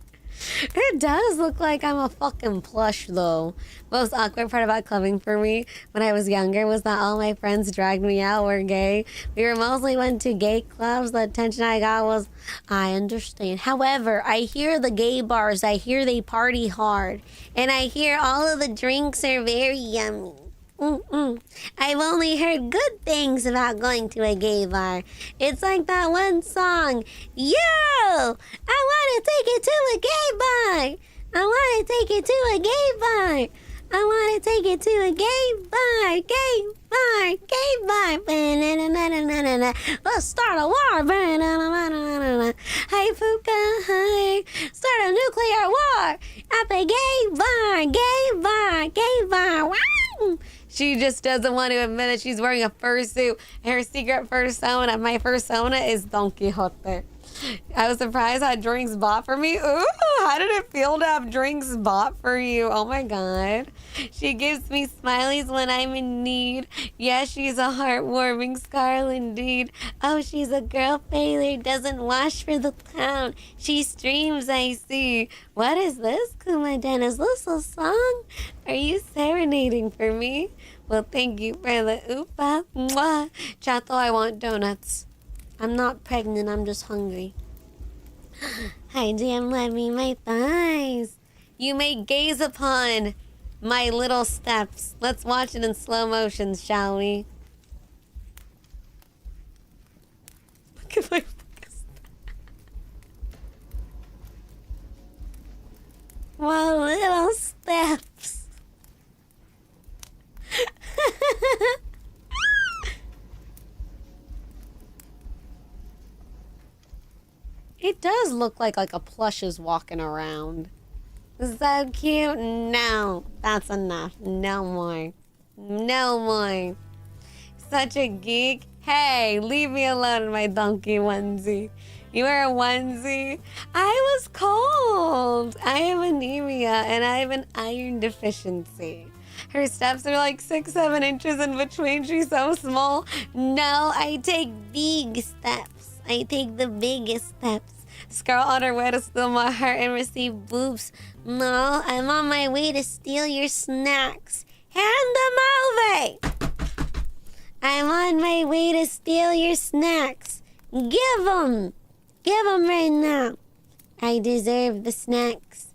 It does look like I'm a fucking plush, though. Most awkward part about clubbing for me when I was younger was that all my friends dragged me out were gay. We were mostly went to gay clubs. The attention I got was, I understand. However, I hear the gay bars. I hear they party hard. And I hear all of the drinks are very yummy. I've only heard good things about going to a gay bar. It's like that one song, Yo! I want to take you to a gay bar! I want to take you to a gay bar! I want to take you to a gay bar! Gay bar! Gay bar! Let's start a war! Hey, Fuka! Hey! Start a nuclear war! At the gay bar! Gay bar! Gay bar! Wow! She just doesn't want to admit that she's wearing a fursuit. Her secret fursona, my fursona is Don Quixote. I was surprised I had drinks bought for me. Ooh, how did it feel to have drinks bought for you? Oh my god. She gives me smileys when I'm in need. Yeah, she's a heartwarming Scarle indeed. Oh, she's a girl failure, doesn't wash for the town. She streams, I see. What is this, Kumaden? Is this a song? Are you serenading for me? Well, thank you for the oopa. Mwah. Chato, I want donuts. I'm not pregnant, I'm just hungry. Hi, Jam, let me my thighs. You may gaze upon my little steps. Let's watch it in slow motion, shall we? Look at my focus. My little steps. It does look like a plush is walking around. So cute. No, that's enough. No more. No more. Such a geek. Hey, leave me alone in my donkey onesie. You wear a onesie? I was cold. I have anemia and I have an iron deficiency. Her steps are like 6-7 inches in between. She's so small. No, I take big steps. I take the biggest steps. Scarle on her way to steal my heart and receive boobs. No, I'm on my way to steal your snacks. Hand them over! I'm on my way to steal your snacks. Give them! Give them right now. I deserve the snacks.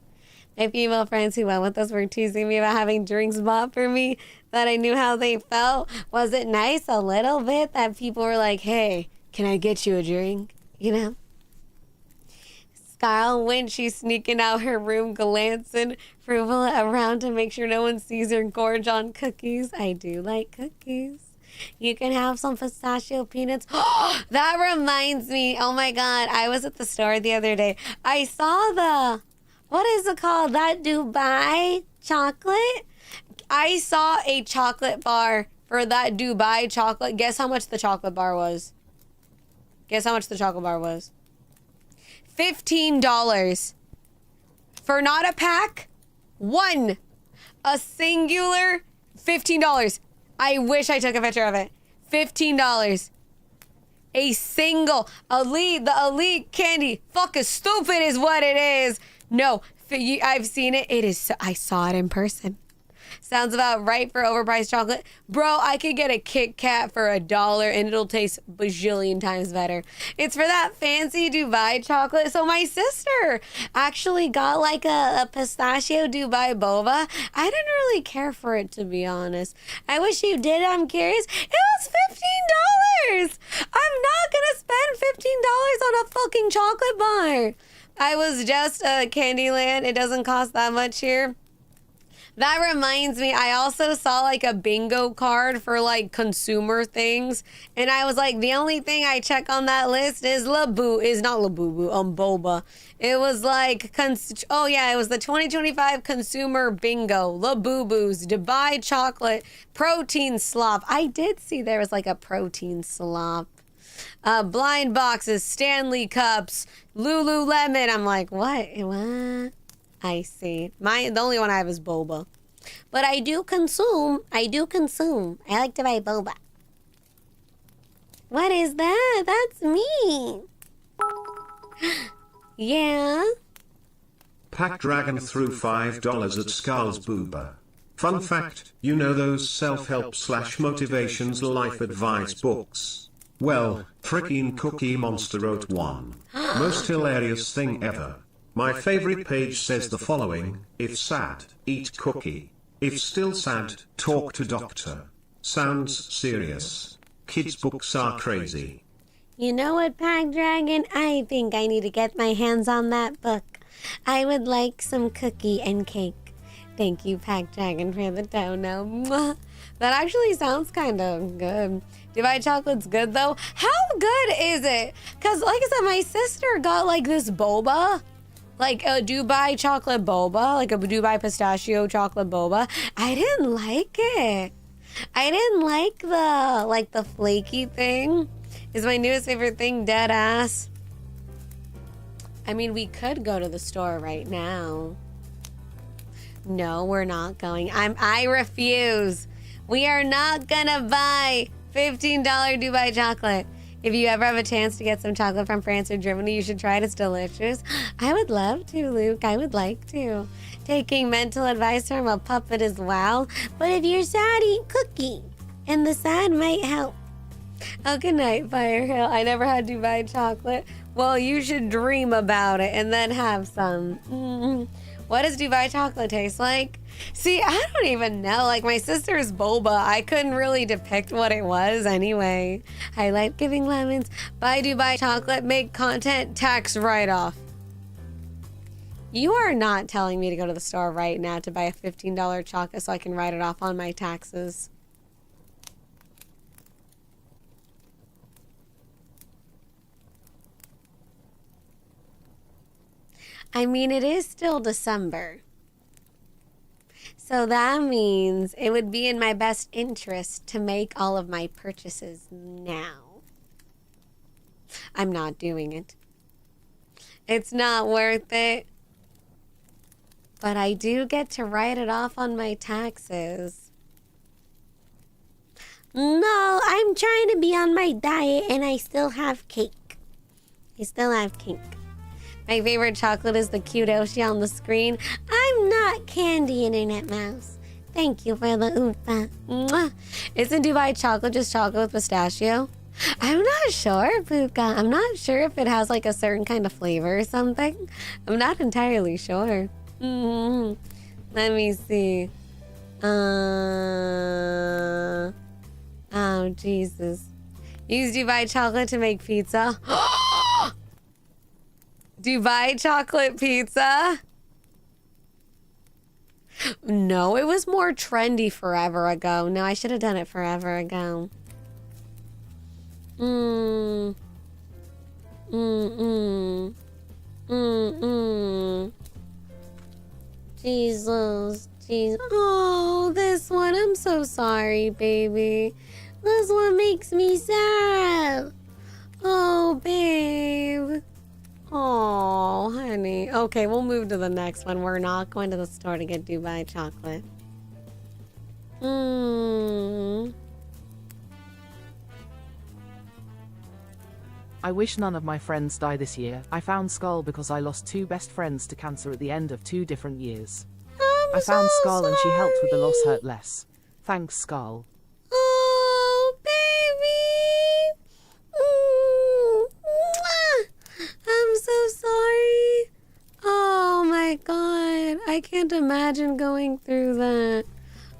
My female friends who went with us were teasing me about having drinks bought for me, that I knew how they felt. Was it nice a little bit that people were like, hey, can I get you a drink? You know? Scarle, when she's sneaking out her room, glancing Fruvula around to make sure no one sees her gorge on cookies. I do like cookies. You can have some pistachio peanuts. That reminds me. Oh my god, I was at the store the other day. I saw the, what is it called? That Dubai chocolate? I saw a chocolate bar for that Dubai chocolate. Guess how much the chocolate bar was? Guess how much the chocolate bar was? $15. For not a pack, one. A singular $15. I wish I took a picture of it. $15. A single the elite candy. Fucking stupid is what it is. No, I've seen it. It is. I saw it in person. Sounds about right for overpriced chocolate. Bro, I could get a Kit Kat for $1 and it'll taste bajillion times better. It's for that fancy Dubai chocolate. So my sister actually got like a pistachio Dubai boba. I didn't really care for it, to be honest. I wish you did. I'm curious. It was $15. I'm not gonna spend $15 on a fucking chocolate bar. I was just Candyland. It doesn't cost that much here. That reminds me, I also saw like a bingo card for like consumer things. And I was like, the only thing I check on that list is boba. It was like, it was the 2025 consumer bingo. Labubu's, Dubai chocolate, protein slop. I did see there was like a protein slop. Blind boxes, Stanley cups, Lululemon. I'm like, what? I see. The only one I have is boba. But I do consume. I like to buy boba. What is that? That's me. Yeah. Pack Dragon threw $5 at Scarle's booba. Fun fact, you know those self-help / motivations life advice books? Well, freaking Cookie Monster wrote one. Most hilarious thing ever. My favorite page says the following: if sad, eat cookie. If still sad, talk to doctor. Sounds serious. Kids' books are crazy. You know what, Pack Dragon? I think I need to get my hands on that book. I would like some cookie and cake. Thank you, Pack Dragon, for the dono. Mwah. That actually sounds kind of good. Dubai chocolate's good, though. How good is it? Because, like I said, my sister got, like, this boba. Like a Dubai chocolate boba. Like a Dubai pistachio chocolate boba. I didn't like it. I didn't like the flaky thing. Is my newest favorite thing, dead ass. I mean, we could go to the store right now. No, we're not going. I refuse. We are not gonna buy $15 Dubai chocolate. If you ever have a chance to get some chocolate from France or Germany, you should try it. It's delicious. I would love to, Luke. I would like to. Taking mental advice from a puppet as well. But if you're sad, eat cookie. And the sad might help. Oh, good night, Firehill. I never had Dubai chocolate. Well, you should dream about it and then have some. What does Dubai chocolate taste like? See, I don't even know. Like, my sister's boba, I couldn't really depict what it was anyway. I like giving lemons. Buy Dubai chocolate, make content, tax write-off. You are not telling me to go to the store right now to buy a $15 chocolate so I can write it off on my taxes. I mean, it is still December. So that means it would be in my best interest to make all of my purchases now. I'm not doing it. It's not worth it. But I do get to write it off on my taxes. No, I'm trying to be on my diet and I still have cake. My favorite chocolate is the cute Oshi on the screen. I'm not Candy Internet Mouse. Thank you for the oompa. Mwah. Isn't Dubai chocolate just chocolate with pistachio? I'm not sure, Puka. I'm not sure if it has like a certain kind of flavor or something. I'm not entirely sure. Let me see. Oh, Jesus. Use Dubai chocolate to make pizza. Dubai chocolate pizza? No, it was more trendy forever ago. No, I should have done it forever ago. Jesus. Oh, this one. I'm so sorry, baby. This one makes me sad. Oh, babe. Oh, honey. Okay, we'll move to the next one. We're not going to the store to get Dubai chocolate. I wish none of my friends die this year. I found Scarle because I lost 2 best friends to cancer at the end of 2 different years. I found Scarle and she helped with the loss hurt less. Thanks, Scarle. Oh, baby. I'm so sorry. Oh my god. I can't imagine going through that.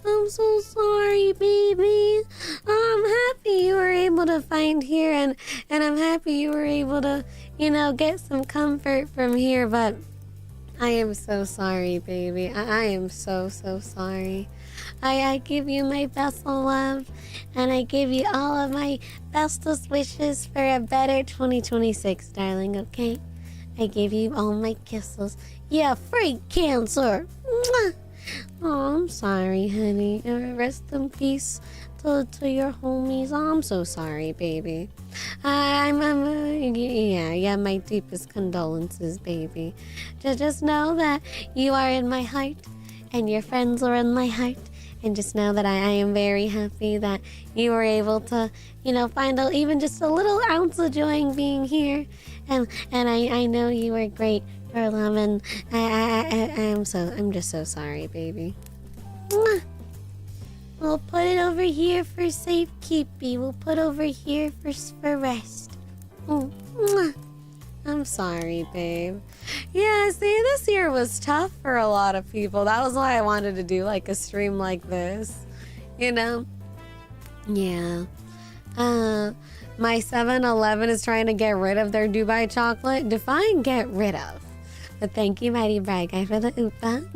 I'm so sorry, baby. I'm happy you were able to find here and I'm happy you were able to, you know, get some comfort from here, but I am so sorry, baby. I am so sorry. I give you my best of love and I give you all of my bestest wishes for a better 2026, darling, okay? I give you all my kisses. Yeah, free cancer. Mwah! Oh, I'm sorry, honey. Rest in peace to your homies. Oh, I'm so sorry, baby. Yeah, my deepest condolences, baby. Just know that you are in my heart and your friends are in my heart. And just know that I am very happy that you were able to, you know, find out even just a little ounce of joy in being here. And I know you were great for them, and I'm just so sorry, baby. Mwah. We'll put it over here for safekeeping. We'll put over here for rest. Mwah. I'm sorry, babe. Yeah, see, this year was tough for a lot of people. That was why I wanted to do like a stream like this, you know? Yeah. My 7-Eleven is trying to get rid of their Dubai chocolate. Define get rid of. But thank you, Mighty Bright Guy, for the oopa.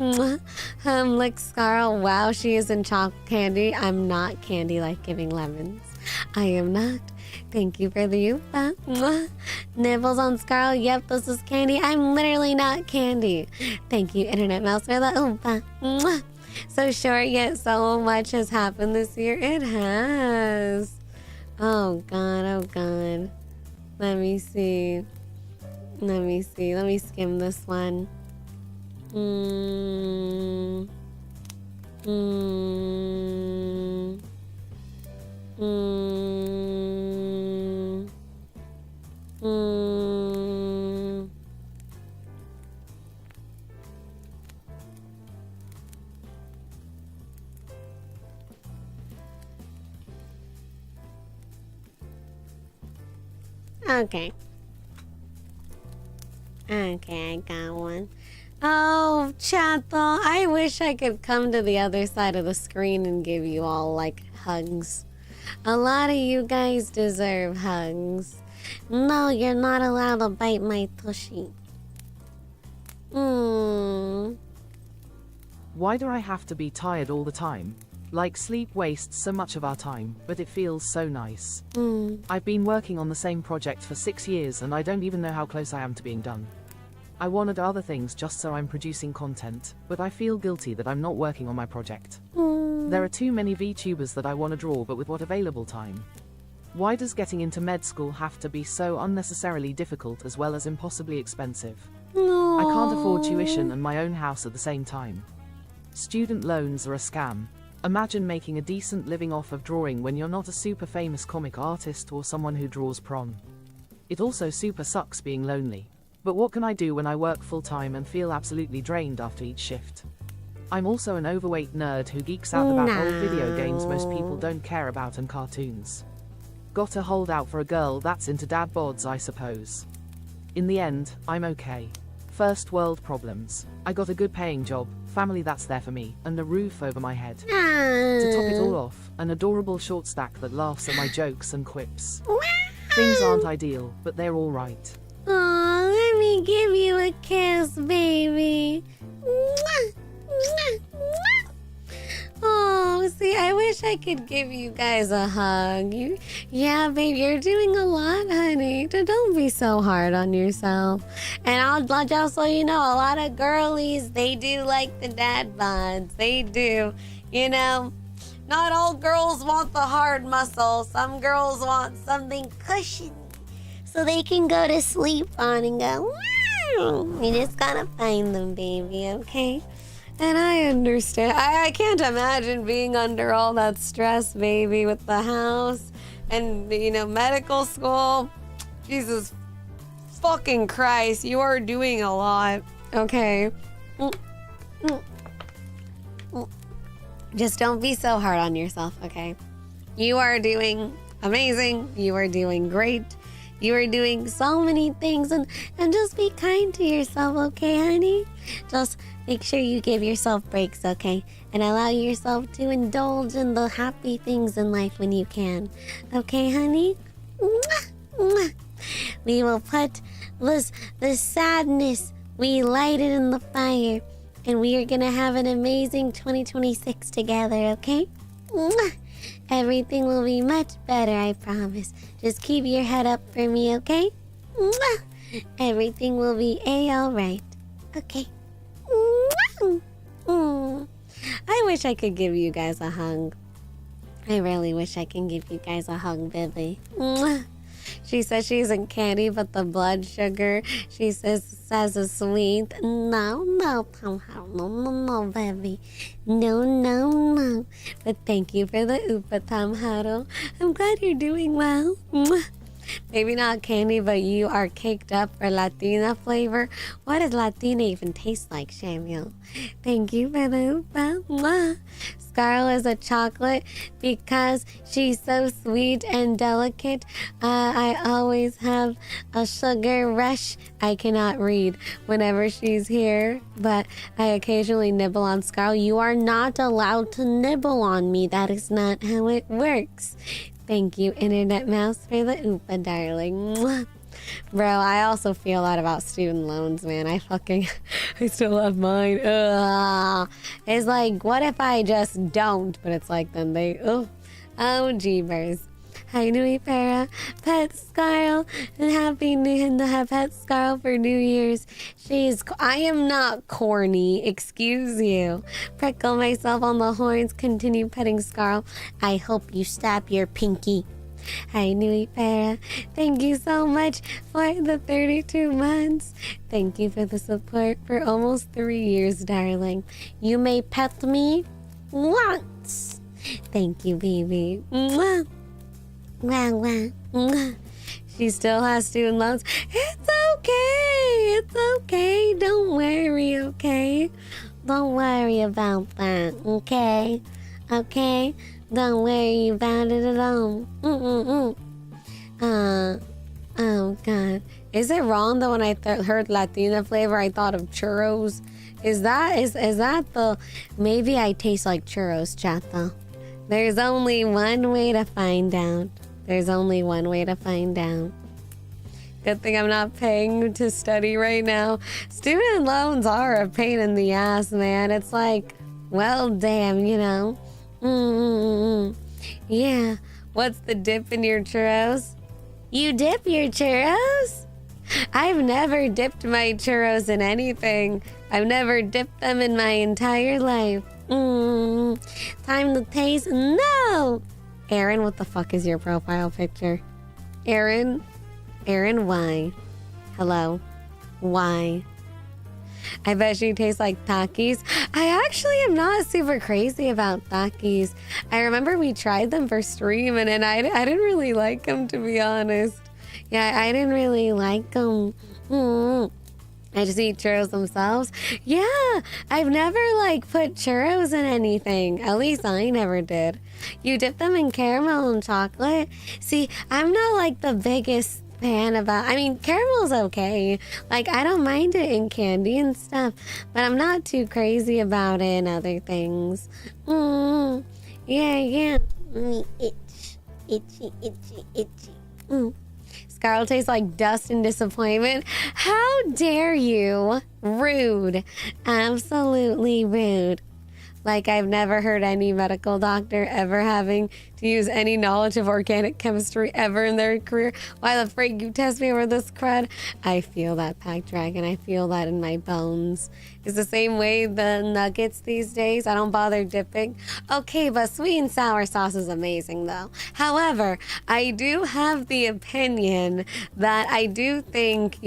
Lick Scarle. Wow, she is in chocolate candy. I'm not candy like giving lemons. I am not. Thank you for the oopa. Mwah. Nibbles on Scarle. Yep, this is candy. I'm literally not candy. Thank you, Internet Mouse, for the oopa. Mwah. So short, yet so much has happened this year. It has. Oh god, oh god. Let me see. Let me skim this one. Okay. Okay, I got one. Oh, chat though, I wish I could come to the other side of the screen and give you all, like, hugs. A lot of you guys deserve hugs. No, you're not allowed to bite my tushy. Why do I have to be tired all the time? Like, sleep wastes so much of our time, but it feels so nice. I've been working on the same project for 6 years and I don't even know how close I am to being done. I wanted other things just so I'm producing content, but I feel guilty that I'm not working on my project. There are too many VTubers that I want to draw, but with what available time? Why does getting into med school have to be so unnecessarily difficult as well as impossibly expensive? I can't afford tuition and my own house at the same time. Student loans are a scam. Imagine making a decent living off of drawing when you're not a super famous comic artist or someone who draws prawn. It also super sucks being lonely. But what can I do when I work full-time and feel absolutely drained after each shift? I'm also an overweight nerd who geeks out about old video games most people don't care about and cartoons. Gotta hold out for a girl that's into dad bods, I suppose. In the end, I'm okay. First world problems. I got a good paying job, family that's there for me, and a roof over my head. To top it all off, an adorable short stack that laughs at my jokes and quips. Things aren't ideal, but they're alright. Aw, let me give you a kiss, baby. Oh, see, I wish I could give you guys a hug. Yeah, babe, you're doing a lot, honey. Don't be so hard on yourself. And I'll just so you know, a lot of girlies, they do like the dad bods. They do. You know, not all girls want the hard muscle. Some girls want something cushiony so they can go to sleep on and go, You just gotta find them, baby, okay? And I understand. I can't imagine being under all that stress, baby, with the house and, medical school. Jesus fucking Christ, you are doing a lot, okay? Just don't be so hard on yourself, okay? You are doing amazing. You are doing great. You are doing so many things, and just be kind to yourself, okay, honey? Just make sure you give yourself breaks, okay? And allow yourself to indulge in the happy things in life when you can. Okay, honey? We will put the sadness, we light it in the fire, and we are gonna have an amazing 2026 together, okay? Everything will be much better, I promise. Just keep your head up for me, okay? Everything will be all-right. Okay. I wish I could give you guys a hug. I really wish I can give you guys a hug, baby. She says she isn't candy, but the blood sugar, she says is sweet. No, baby. No. But thank you for the Oopa Tamharo. I'm glad you're doing well. Maybe not candy, but you are caked up for Latina flavor. What does Latina even taste like, Samuel? Thank you for the Oopa. Scarle is a chocolate because she's so sweet and delicate. I always have a sugar rush. I cannot read whenever she's here, but I occasionally nibble on Scarle. You are not allowed to nibble on me. That is not how it works. Thank you, Internet Mouse, for the Oopa, darling. Mwah. Bro, I also feel a lot about student loans, man. I still have mine. Ugh. It's like, what if I just don't? But it's like, then they, oh, jeebers. Hi, Nui Para, Pet Scarle, and happy Pet Scarle for New Year's. I am not corny, excuse you. Prickle myself on the horns, continue petting Scarle. I hope you stab your pinky. Hi, Nui Para. Thank you so much for the 32 months. Thank you for the support for almost 3 years, darling. You may pet me once. Thank you, baby. Mwah. Wow. She still has student loans. It's okay. Don't worry, okay? Don't worry about that, okay? Okay? Don't worry about it at all. Oh, God. Is it wrong that when I heard Latina flavor, I thought of churros? Is that the... Maybe I taste like churros, chat, though. There's only one way to find out. Good thing I'm not paying to study right now. Student loans are a pain in the ass, man. It's like, well, damn, Yeah. What's the dip in your churros? You dip your churros? I've never dipped my churros in anything. I've never dipped them in my entire life. Time to taste? No! Aaron, what the fuck is your profile picture? Aaron, why? Hello? Why? I bet she tastes like Takis. I actually am not super crazy about Takis. I remember we tried them for stream and I didn't really like them, to be honest. Yeah, I didn't really like them. I just eat churros themselves. Yeah, I've never put churros in anything. At least I never did. You dip them in caramel and chocolate. See, I'm not the biggest fan about, caramel's okay. I don't mind it in candy and stuff, but I'm not too crazy about it in other things. Yeah. Itchy. Scarle tastes like dust and disappointment. How dare you? Rude. Absolutely rude. Like I've never heard any medical doctor ever having to use any knowledge of organic chemistry ever in their career. Why the freak you test me over this crud? I feel that, Pack Dragon. I feel that in my bones. It's the same way the nuggets these days. I don't bother dipping. Okay, but sweet and sour sauce is amazing though. However, I do have the opinion that I do think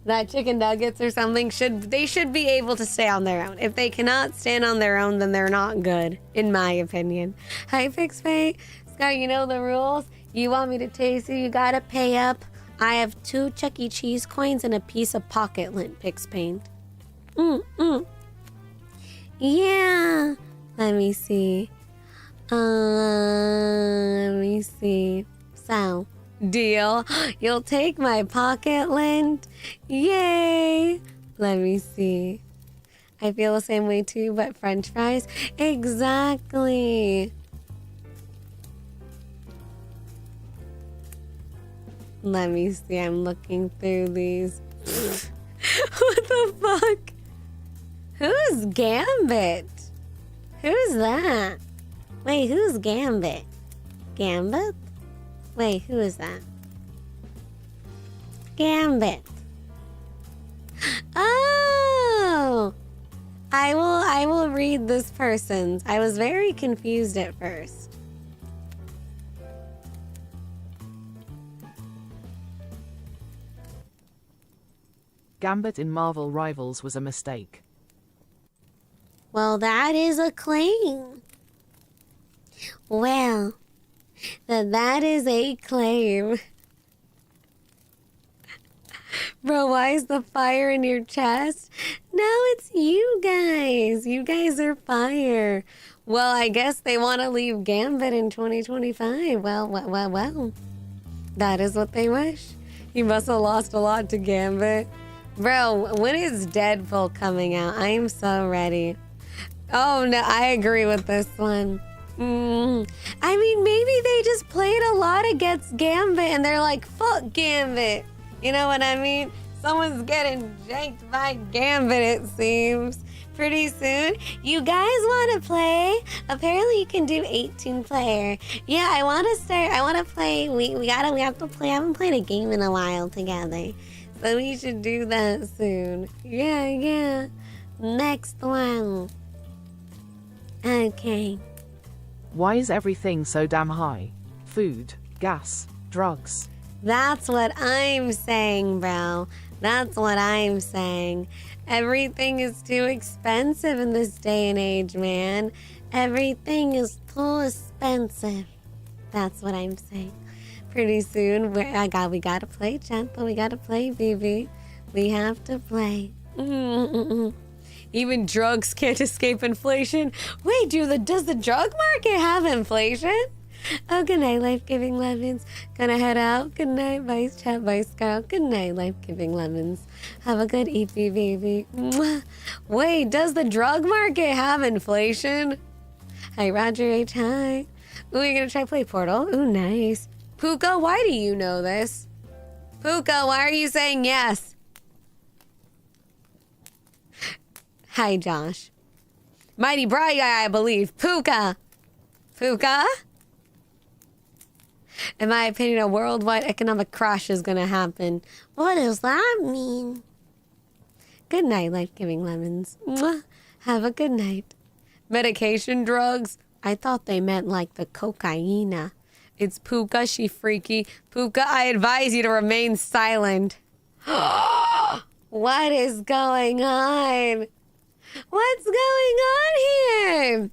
that chicken nuggets or something should be able to stay on their own. If they cannot stand on their own, then they're not good, in my opinion. Hi, Pixpay. Scar, you know the rules. You want me to taste you gotta pay up. I have 2 Chuck E. Cheese coins and a piece of pocket lint, Pixpaint. Yeah. Let me see. So, deal. You'll take my pocket lint. Yay. Let me see. I feel the same way too, but French fries? Exactly. Let me see. I'm looking through these. What the fuck? Who's Gambit? Who's that? Wait, who's Gambit? Gambit? Wait, who is that? Gambit. Oh! I will read this person's. I was very confused at first. Gambit in Marvel Rivals was a mistake. Well, that is a claim. Well, that is a claim. Bro, why is the fire in your chest? No, it's you guys. You guys are fire. Well, I guess they want to leave Gambit in 2025. Well. That is what they wish. You must have lost a lot to Gambit. Bro, when is Deadpool coming out? I am so ready. Oh, no, I agree with this one. I mean, maybe they just played a lot against Gambit and they're like, fuck Gambit. You know what I mean? Someone's getting janked by Gambit, it seems. Pretty soon. You guys want to play? Apparently you can do 18 player. Yeah, I want to start. I want to play. We have to play. I haven't played a game in a while together. So we should do that soon. Yeah. Next one. Okay. Why is everything so damn high? Food, gas, drugs. That's what I'm saying, bro. That's what I'm saying. Everything is too expensive in this day and age, man. Everything is too expensive. That's what I'm saying. Pretty soon, we gotta play, Gentle. We gotta play, BB. We have to play. Even drugs can't escape inflation. Wait, does the drug market have inflation? Oh, good night, Life-Giving Lemons. Gonna head out. Good night, Vice Chat, Vice Scarle. Good night, Life-Giving Lemons. Have a good EP, baby. Mwah. Wait, does the drug market have inflation? Hi, Roger H. Hi. Ooh, you're gonna try play Portal? Ooh, nice. Puka, why do you know this? Puka, why are you saying yes? Hi, Josh. Mighty Bright Guy, I believe. Puka. In my opinion, a worldwide economic crash is going to happen. What does that mean? Good night, Life-Giving Lemons. Mwah. Have a good night. Medication drugs? I thought they meant like the cocaine. It's Puka, she freaky. Puka, I advise you to remain silent. What is going on? What's going on here?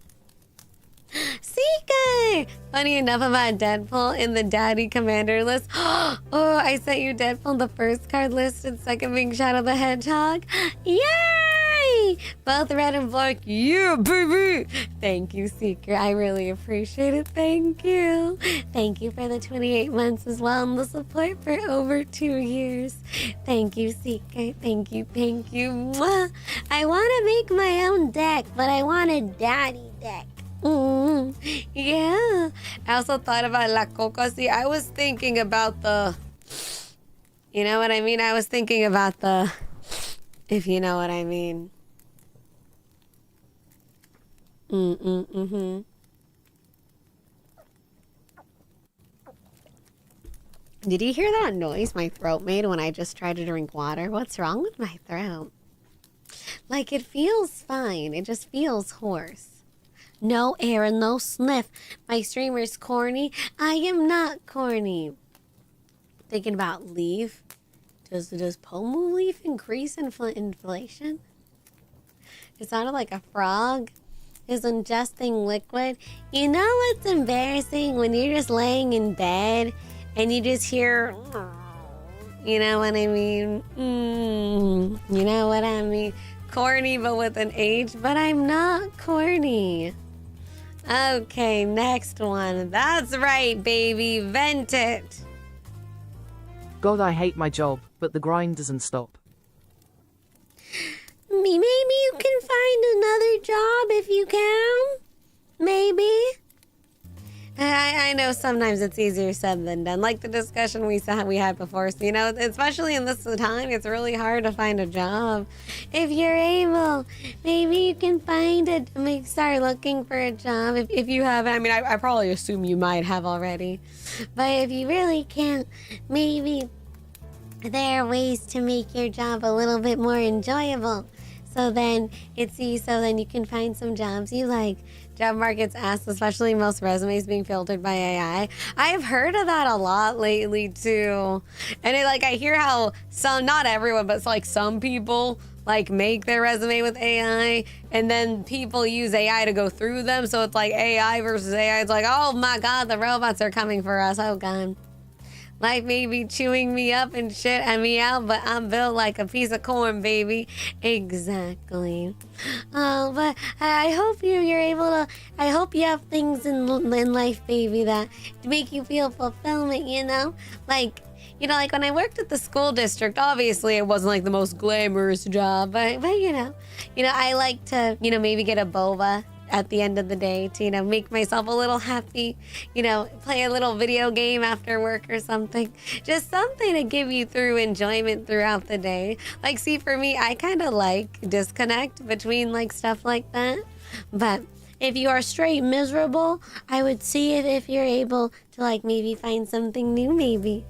CK! Funny enough about Deadpool in the Daddy Commander list. Oh, I sent you Deadpool, the first card listed, second being Shadow the Hedgehog. Yay! Both red and black. Yeah, baby! Thank you, Seeker. I really appreciate it. Thank you. Thank you for the 28 months as well and the support for over 2 years. Thank you, Seeker. Thank you. Mwah. I want to make my own deck, but I want a daddy deck. Yeah. I also thought about La Coca. See, I was thinking about the... You know what I mean? I was thinking about the... If you know what I mean. Mm-hmm. Did you hear that noise my throat made when I just tried to drink water? What's wrong with my throat? Like, it feels fine. It just feels hoarse. No air and no sniff. My streamer's corny. I am not corny. Thinking about leaf. Does Pomu leaf increase inflation? It sounded like a frog is ingesting liquid. You know what's embarrassing? When you're just laying in bed and you just hear, you know what I mean? You know what I mean? Corny, but with an H, but I'm not corny. Okay, next one. That's right, baby. Vent it. God, I hate my job, but the grind doesn't stop. Maybe you can find another job if you can. Maybe. I know sometimes it's easier said than done. Like the discussion we had before. So, you know, especially in this time, it's really hard to find a job. If you're able, maybe you can find it. Start looking for a job. If you haven't, I mean, I probably assume you might have already. But if you really can't, maybe there are ways to make your job a little bit more enjoyable. So then you can find some jobs you like. Job market's asked, especially most resumes being filtered by AI. I've heard of that a lot lately too. And I hear how not everyone, but it's like some people like make their resume with AI and then people use AI to go through them. So it's like AI versus AI. It's like, oh my God, the robots are coming for us. Oh God. Life may be chewing me up and shit and me out, but I'm built like a piece of corn, baby. Exactly. But I hope you're able to. I hope you have things in life, baby, that make you feel fulfillment. You know, like when I worked at the school district. Obviously, it wasn't like the most glamorous job, but I like to maybe get a boba at the end of the day to, make myself a little happy, play a little video game after work or something. Just something to give you through enjoyment throughout the day. Like, see, for me, I kind of like disconnect between stuff like that. But if you are straight miserable, I would see if you're able to maybe find something new, maybe.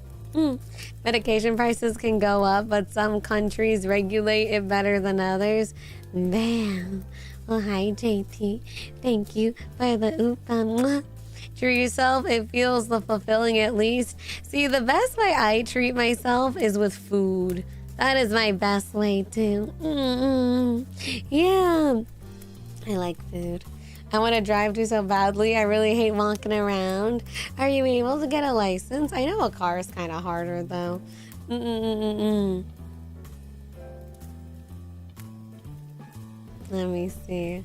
Medication prices can go up, but some countries regulate it better than others. Bam. Well, hi, JT. Thank you for the oop. Treat yourself. It feels the fulfilling at least. See, the best way I treat myself is with food. That is my best way too. Yeah. I like food. I want to drive too so badly. I really hate walking around. Are you able to get a license? I know a car is kind of harder though. Let me see.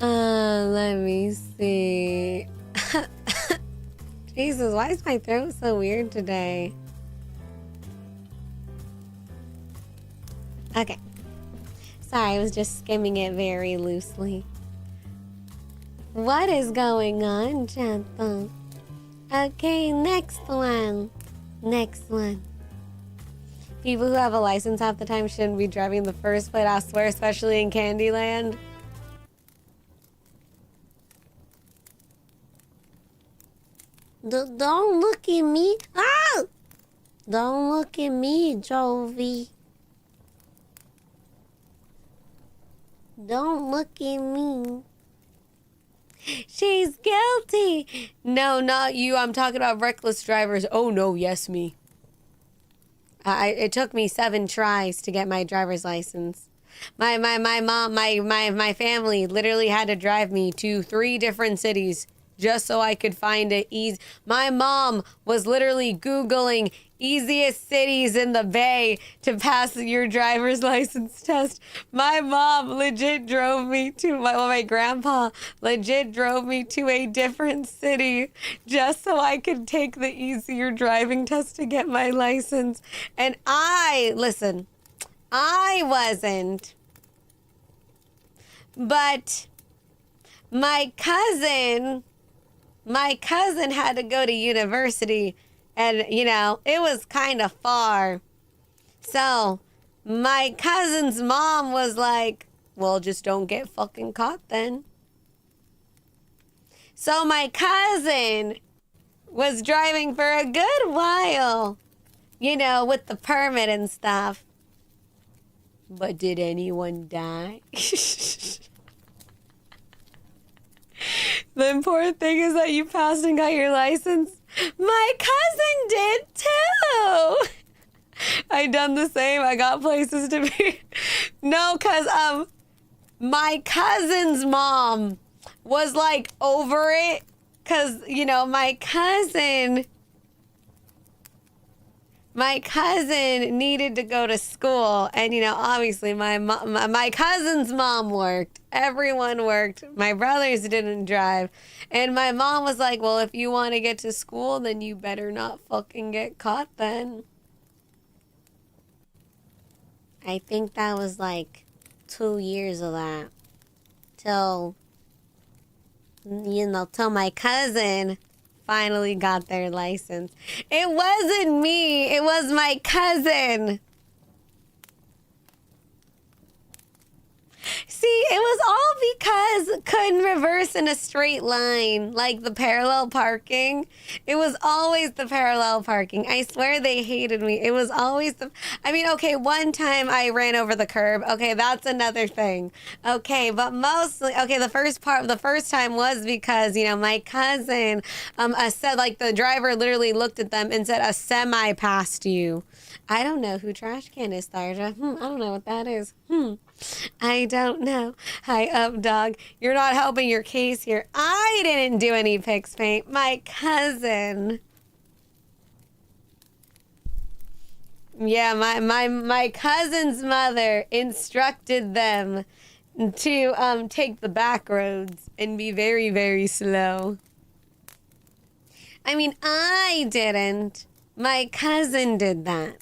Let me see. Jesus, why is my throat so weird today? Okay. Sorry, I was just skimming it very loosely. What is going on, Chantal? Okay, next one. People who have a license half the time shouldn't be driving in the first place, I swear, especially in Candyland. Don't look at me. Ah! Don't look at me, Jovi. Don't look at me. She's guilty. No, not you. I'm talking about reckless drivers. Oh, no, yes, me. It took me 7 tries to get my driver's license. My mom, my family literally had to drive me to 3 different cities just so I could find it easy. My mom was literally Googling easiest cities in the Bay to pass your driver's license test. My mom legit drove me to, my grandpa legit drove me to a different city just so I could take the easier driving test to get my license. And I wasn't. But my cousin had to go to university and, it was kind of far. So my cousin's mom was like, Well, just don't get fucking caught then. So my cousin was driving for a good while, you know, with the permit and stuff. But did anyone die? The important thing is that you passed and got your license. My cousin did too. I done the same. I got places to be. No, cause my cousin's mom was like over it, cause you know my cousin needed to go to school, and you know obviously my cousin's mom worked. Everyone worked. My brothers didn't drive, and my mom was like, "Well, if you want to get to school, then you better not fucking get caught then." I think that was like 2 years of that. Till my cousin finally got their license. It wasn't me. It was my cousin. See, it was all because couldn't reverse in a straight line, like the parallel parking. It was always the parallel parking. I swear they hated me. It was always okay, one time I ran over the curb. Okay, that's another thing. Okay, but mostly, the first time was because, you know, my cousin said, like, the driver literally looked at them and said, "A semi passed you." I don't know who Trash Can is, Tharja. I don't know what that is. I don't know. Hi, up, dog. You're not helping your case here. I didn't do any pix paint. My cousin. Yeah, my cousin's mother instructed them to take the back roads and be very, very slow. I mean, I didn't. My cousin did that.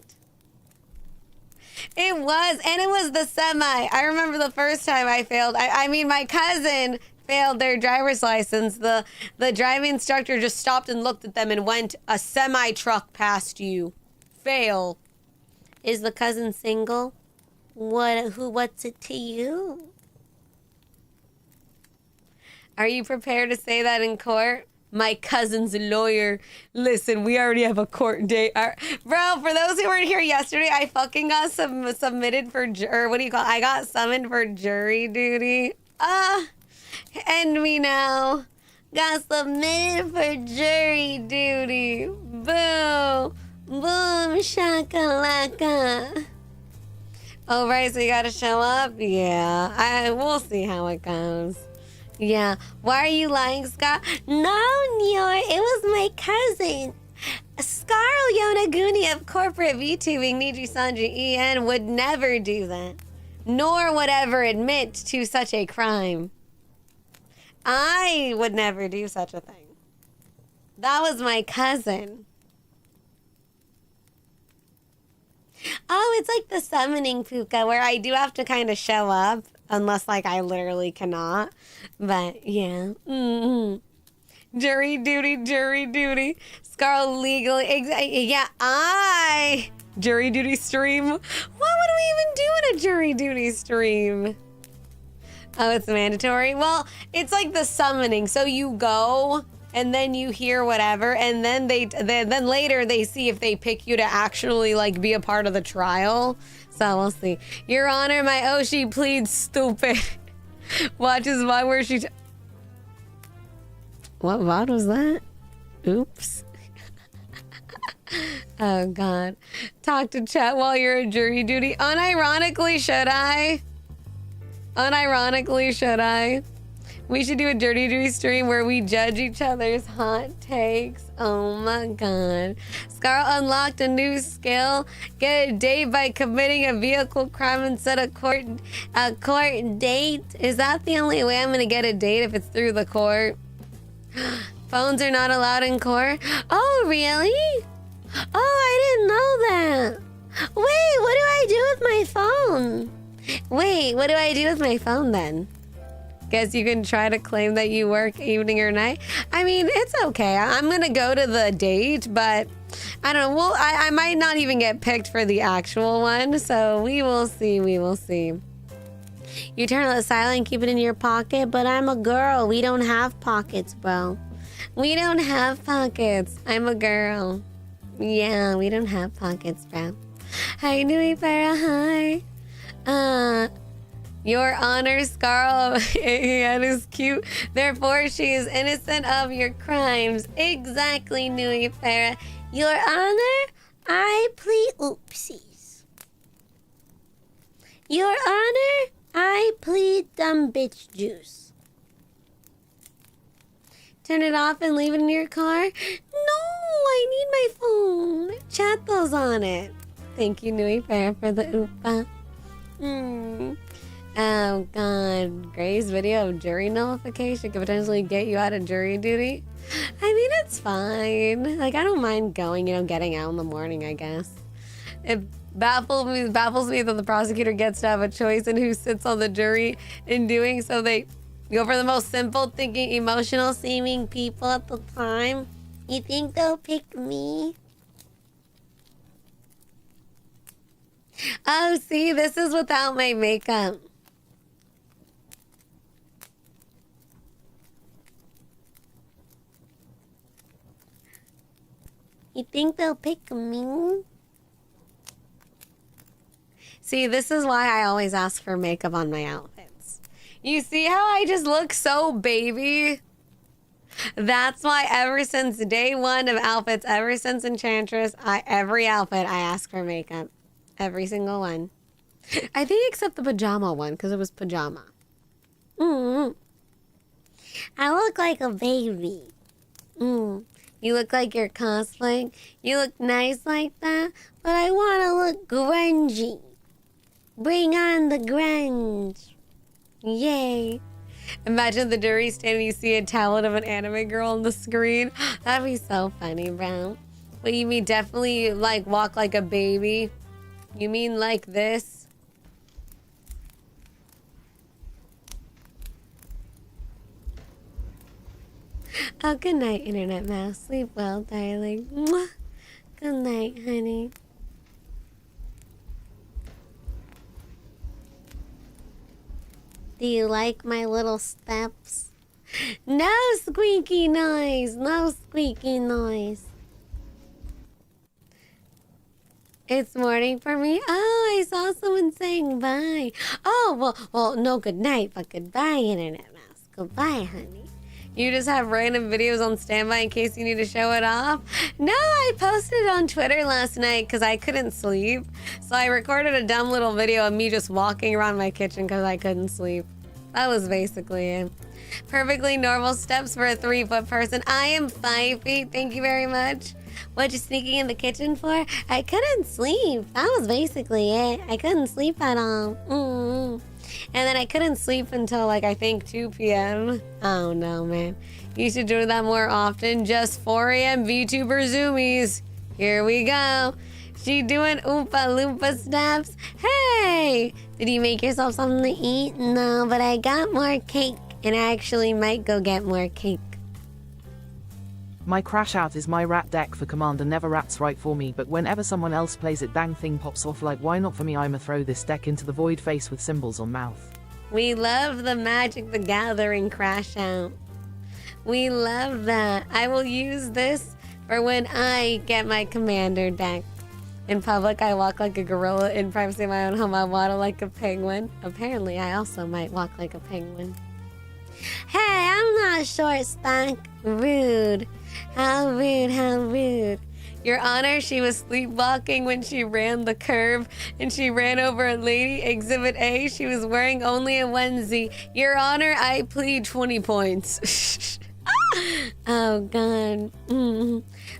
It was the semi. I remember the first time I failed. My cousin failed their driver's license. The driving instructor just stopped and looked at them and went, "A semi truck passed you. Fail." Is the cousin single? What's it to you? Are you prepared to say that in court? My cousin's a lawyer. Listen, we already have a court date. Bro, for those who weren't here yesterday, I fucking got submitted for, I got summoned for jury duty. End me now. Got submitted for jury duty. Boo. Boom, shakalaka. Oh, right, so you gotta show up? Yeah, we'll see how it goes. Yeah. Why are you lying, Scarle? No, Nior, it was my cousin. Scarle Yonaguni of corporate VTubing NIJISANJI EN would never do that, nor would ever admit to such a crime. I would never do such a thing. That was my cousin. Oh, it's like the summoning puka where I do have to kind of show up. Unless, like, I literally cannot. But, yeah. Jury duty. Scarle legally. Jury duty stream. What would we even do in a jury duty stream? Oh, it's mandatory? Well, it's like the summoning. So you go, and then you hear whatever, and then then later they see if they pick you to actually, like, be a part of the trial. So we'll see. Your Honor, my Oshi pleads stupid. Watches why where she. What VOD was that? Oops. Oh God. Talk to chat while you're at jury duty. Unironically, should I? We should do a jury duty stream where we judge each other's hot takes. Oh my God. Scarle unlocked a new skill. Get a date by committing a vehicle crime instead of court date. Is that the only way I'm gonna get a date, if it's through the court? Phones are not allowed in court? Oh, really? Oh, I didn't know that. Wait, what do I do with my phone? Wait, what do I do with my phone then? Guess you can try to claim that you work evening or night. I mean, it's okay. I'm gonna go to the date, but I don't know. Well, I might not even get picked for the actual one, so we will see. You turn it silent, keep it in your pocket, but I'm a girl. We don't have pockets, bro. We don't have pockets. I'm a girl. Yeah, we don't have pockets, bro. Hi, Nui Para, hi. Your Honor, Scarle, that is cute. Therefore, she is innocent of your crimes. Exactly, Nui Para. Your Honor, I plead... Oopsies. Your Honor, I plead dumb bitch juice. Turn it off and leave it in your car? No, I need my phone. Chat those on it. Thank you, Nui Para, for the oopa. Oh, God. Gray's video of jury nullification could potentially get you out of jury duty. I mean, it's fine. Like, I don't mind going, getting out in the morning, I guess. It baffles me that the prosecutor gets to have a choice in who sits on the jury. In doing so, they go for the most simple thinking, emotional seeming people at the time. You think they'll pick me? Oh, see, this is without my makeup. You think they'll pick me? See, this is why I always ask for makeup on my outfits. You see how I just look so baby? That's why ever since day one of outfits, ever since Enchantress, every outfit I ask for makeup. Every single one. I think except the pajama one, because it was pajama. I look like a baby. You look like you're cosplaying. You look nice like that, but I want to look grungy. Bring on the grunge. Yay. Imagine the jury standing, you see a talent of an anime girl on the screen. That'd be so funny, bro. What do you mean definitely like walk like a baby? You mean like this? Oh, good night, Internet Mouse. Sleep well, darling. Mwah. Good night, honey. Do you like my little steps? No squeaky noise. No squeaky noise. It's morning for me. Oh, I saw someone saying bye. Oh, well, no good night, but goodbye, Internet Mouse. Goodbye, honey. You just have random videos on standby in case you need to show it off? No, I posted it on Twitter last night because I couldn't sleep. So I recorded a dumb little video of me just walking around my kitchen because I couldn't sleep. That was basically it. Perfectly normal steps for a 3-foot person. I am 5 feet. Thank you very much. What you sneaking in the kitchen for? I couldn't sleep. That was basically it. I couldn't sleep at all. And then I couldn't sleep until like I think 2 p.m. Oh no, man. You should do that more often. Just 4 a.m. VTuber Zoomies. Here we go. She doing Oompa Loompa snaps. Hey! Did you make yourself something to eat? No, but I got more cake. And I actually might go get more cake. My crash out is my rat deck for Commander never rats right for me, but whenever someone else plays it dang thing pops off like why not for me. I'ma throw this deck into the void face with symbols on mouth. We love the Magic the Gathering crash out. We love that. I will use this for when I get my Commander deck. In public, I walk like a gorilla. In privacy of my own home, I waddle like a penguin. Apparently, I also might walk like a penguin. Hey, I'm not short stack. Rude. How rude, how rude. Your Honor, she was sleepwalking when she ran the curve and she ran over a lady. Exhibit A, she was wearing only a onesie. Your Honor, I plead 20 points. Oh, God.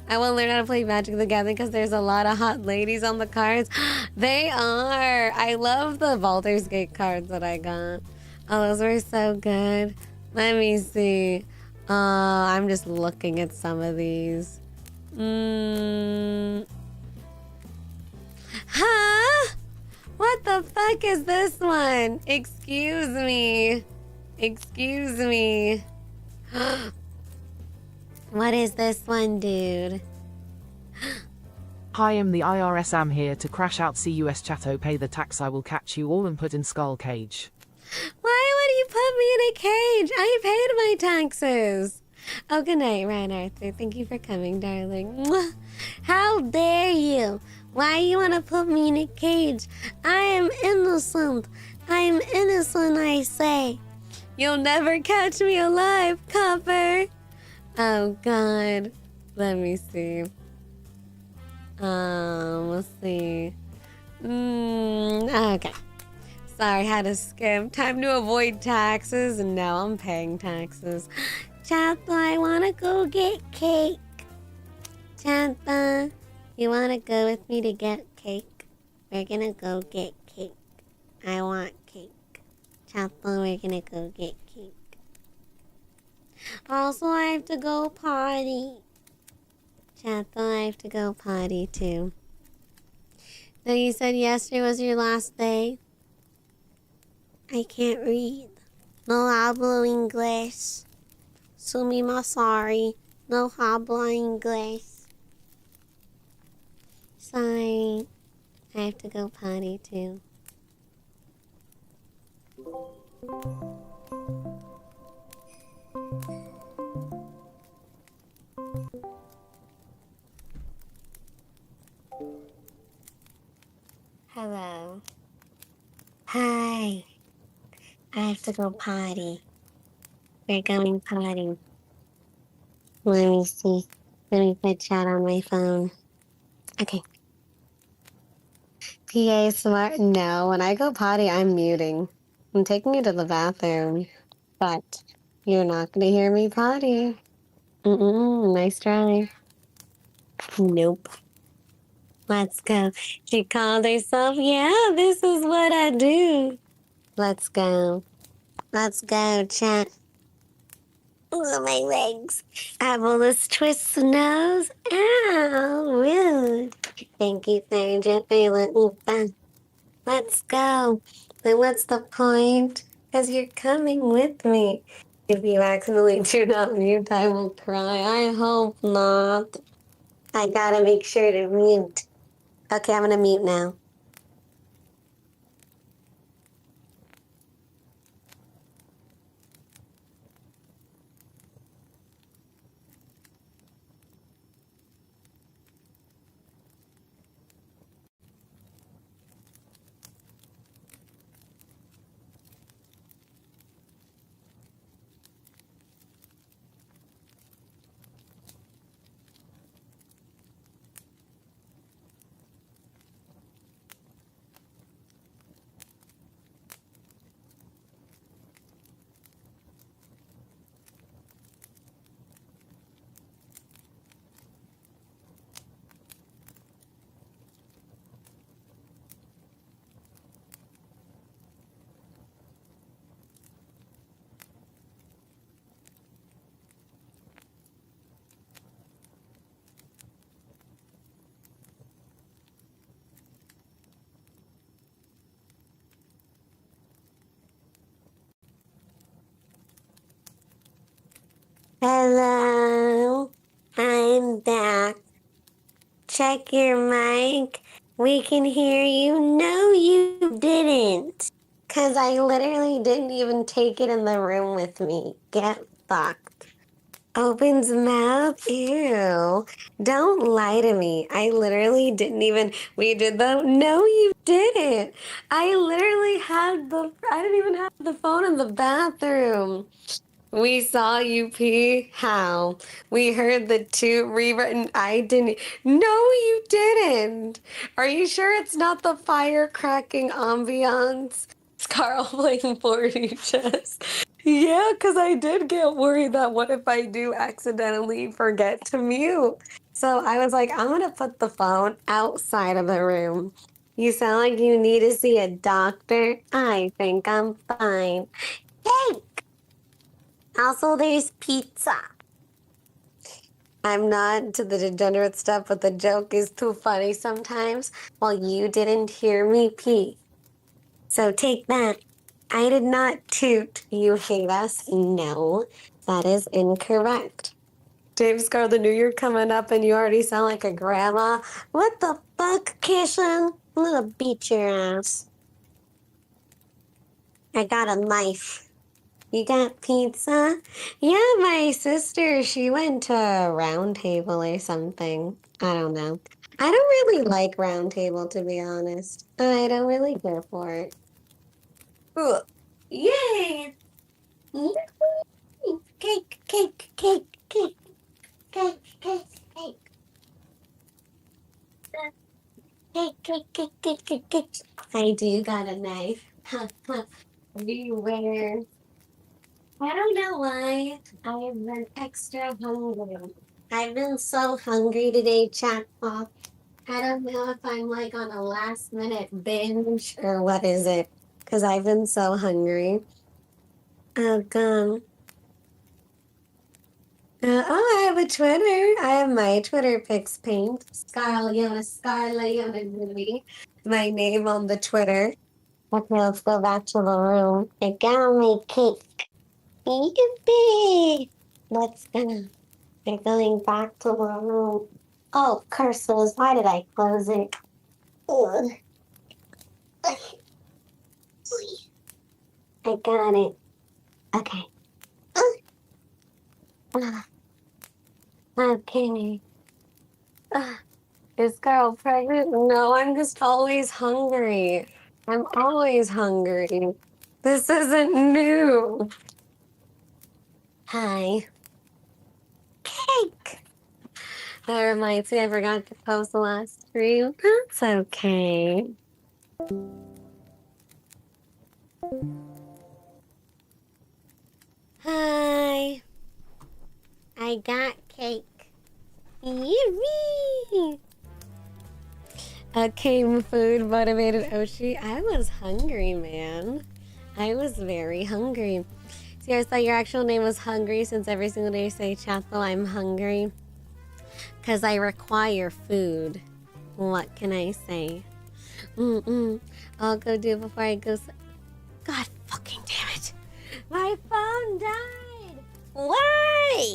I want to learn how to play Magic the Gathering because there's a lot of hot ladies on the cards. They are. I love the Baldur's Gate cards that I got. Oh, those were so good. Let me see. I'm just looking at some of these. Huh? What the fuck is this one? Excuse me. Excuse me. What is this one, dude? Hi, I'm the IRS. I'm here to crash out CUS chatto. Pay the tax. I will catch you all and put in skull cage. me in a cage. I paid my taxes. Oh, good night, Ryan Arthur. Thank you for coming, darling. Mwah. How dare you? Why you want to put me in a cage? I am innocent. I am innocent, I say. You'll never catch me alive, Copper. Oh, God. Let me see. Let's see. Okay. Sorry, had to skip. Time to avoid taxes, and now I'm paying taxes. Chatha, I want to go get cake. Chatha, you want to go with me to get cake? We're gonna go get cake. I want cake. Chatha, we're gonna go get cake. Also, I have to go potty. Chatha, I have to go potty too. So you said yesterday was your last day? I can't read. No hablo inglés. Sumimasorry. No hablo inglés. Sorry. I have to go potty too. Hello. Hi. I have to go potty. We're going potty. Let me see. Let me put chat on my phone. Okay. PA smart. No, when I go potty, I'm muting. I'm taking you to the bathroom. But you're not going to hear me potty. Nice try. Nope. Let's go. She called herself, yeah, this is what I do. Let's go. Let's go, chat. Oh, my legs. Abelus twists the nose. Ow, rude. Thank you, Sergeant, for letting me fun. Let's go. Then what's the point? Because you're coming with me. If you accidentally do not mute, I will cry. I hope not. I gotta make sure to mute. Okay, I'm gonna mute now. Hello, I'm back. Check your mic. We can hear you. No, you didn't. Because I literally didn't even take it in the room with me. Get fucked. Opens mouth? Ew. Don't lie to me. I literally didn't even. We did the. No, you didn't. I literally had the. I didn't even have the phone in the bathroom. We saw you pee. How? We heard the two rewritten. I didn't. No, you didn't. Are you sure it's not the firecracking ambiance? Scarle playing 40 chess. Yeah, because I did get worried that what if I do accidentally forget to mute? So I was like, I'm going to put the phone outside of the room. You sound like you need to see a doctor. I think I'm fine. Hey! Also, there's pizza. I'm not into the degenerate stuff, but the joke is too funny sometimes. Well, you didn't hear me pee. So take that. I did not toot. You hate us? No, that is incorrect. Dave Scar, the new year coming up and you already sound like a grandma. What the fuck, Kishan? I'm gonna beat your ass. I got a knife. You got pizza? Yeah, my sister, she went to Round Table or something. I don't know. I don't really like Round Table, to be honest. I don't really care for it. Ugh. Yay! Yay! Cake, cake, cake, cake, cake, cake, cake. Cake, cake, cake, cake, cake, cake. I do got a knife. Beware. I don't know why I've been extra hungry. I've been so hungry today, chatbot. I don't know if I'm like on a last minute binge or what is it, because I've been so hungry. God. Oh, I have a Twitter. I have my Twitter pics pinned. Scarle Yonaguni. My name on the Twitter. Okay, let's go back to the room. I got my cake. Yippee! Let's go. We're going back to the room. Oh, curses. Why did I close it? Ugh. I got it. Okay. Uh, okay. Is girl pregnant? No, I'm just always hungry. I'm always hungry. This isn't new. Hi. Cake. That reminds me, I forgot to post the last stream. That's okay. Hi. I got cake. Yippee! Came food motivated Oshi. I was hungry, man. I was very hungry. See, I thought your actual name was Hungry since every single day you say, Chathel, I'm hungry. Because I require food. What can I say? I'll go do it before I go. God fucking damn it. My phone died. Why?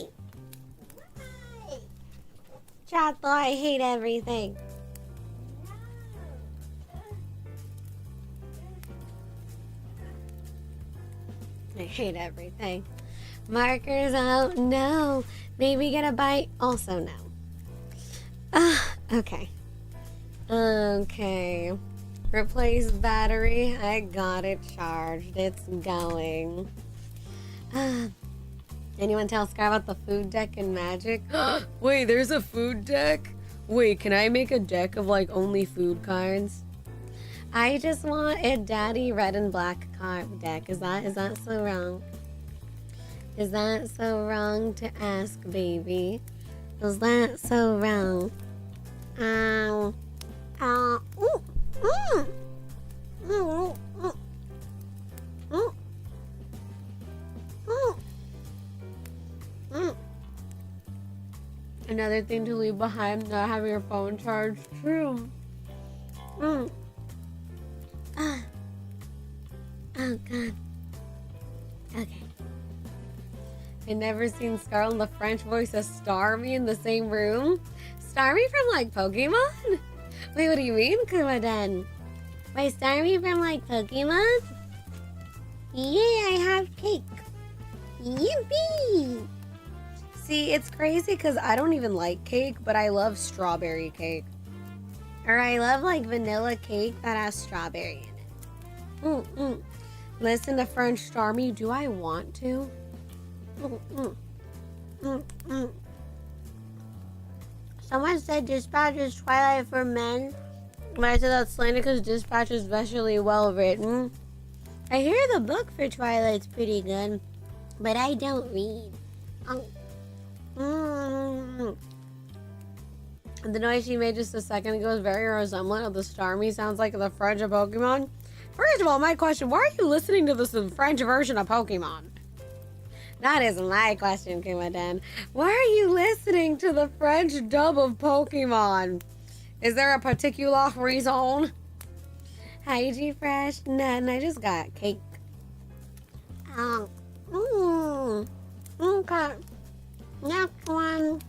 Why? Chathel, I hate everything. I hate everything. Markers out. No. Maybe get a bite. Also no. Okay. Okay. Replace battery. I got it charged. It's going. Anyone tell Scar about the food deck in Magic? Wait, there's a food deck? Wait, can I make a deck of like only food cards? I just want a daddy red and black card deck. Is that so wrong? Is that so wrong to ask, baby? Is that so wrong? Another thing to leave behind, not having your phone charged. True. Oh God. Okay. I never seen Scarle in the French voice as Starmie in the same room. Starmie from like Pokemon? Wait, what do you mean, Kumaden? Wait, Starmie from like Pokemon? Yeah, I have cake. Yippee! See, it's crazy because I don't even like cake, but I love strawberry cake. Or I love like vanilla cake that has strawberry in it. Listen to French Starmie. Do I want to? Someone said Dispatch is Twilight for men. But I said that's slanted because Dispatch is especially well written. I hear the book for Twilight's pretty good, but I don't read. The noise she made just a second ago is very resemblant of the Starmie sounds like the French of Pokemon. First of all, my question, why are you listening to this French version of Pokemon? That is my question, Kumaden. Why are you listening to the French dub of Pokemon? Is there a particular reason? Hi, G-Fresh. None, I just got cake. Okay. Next one.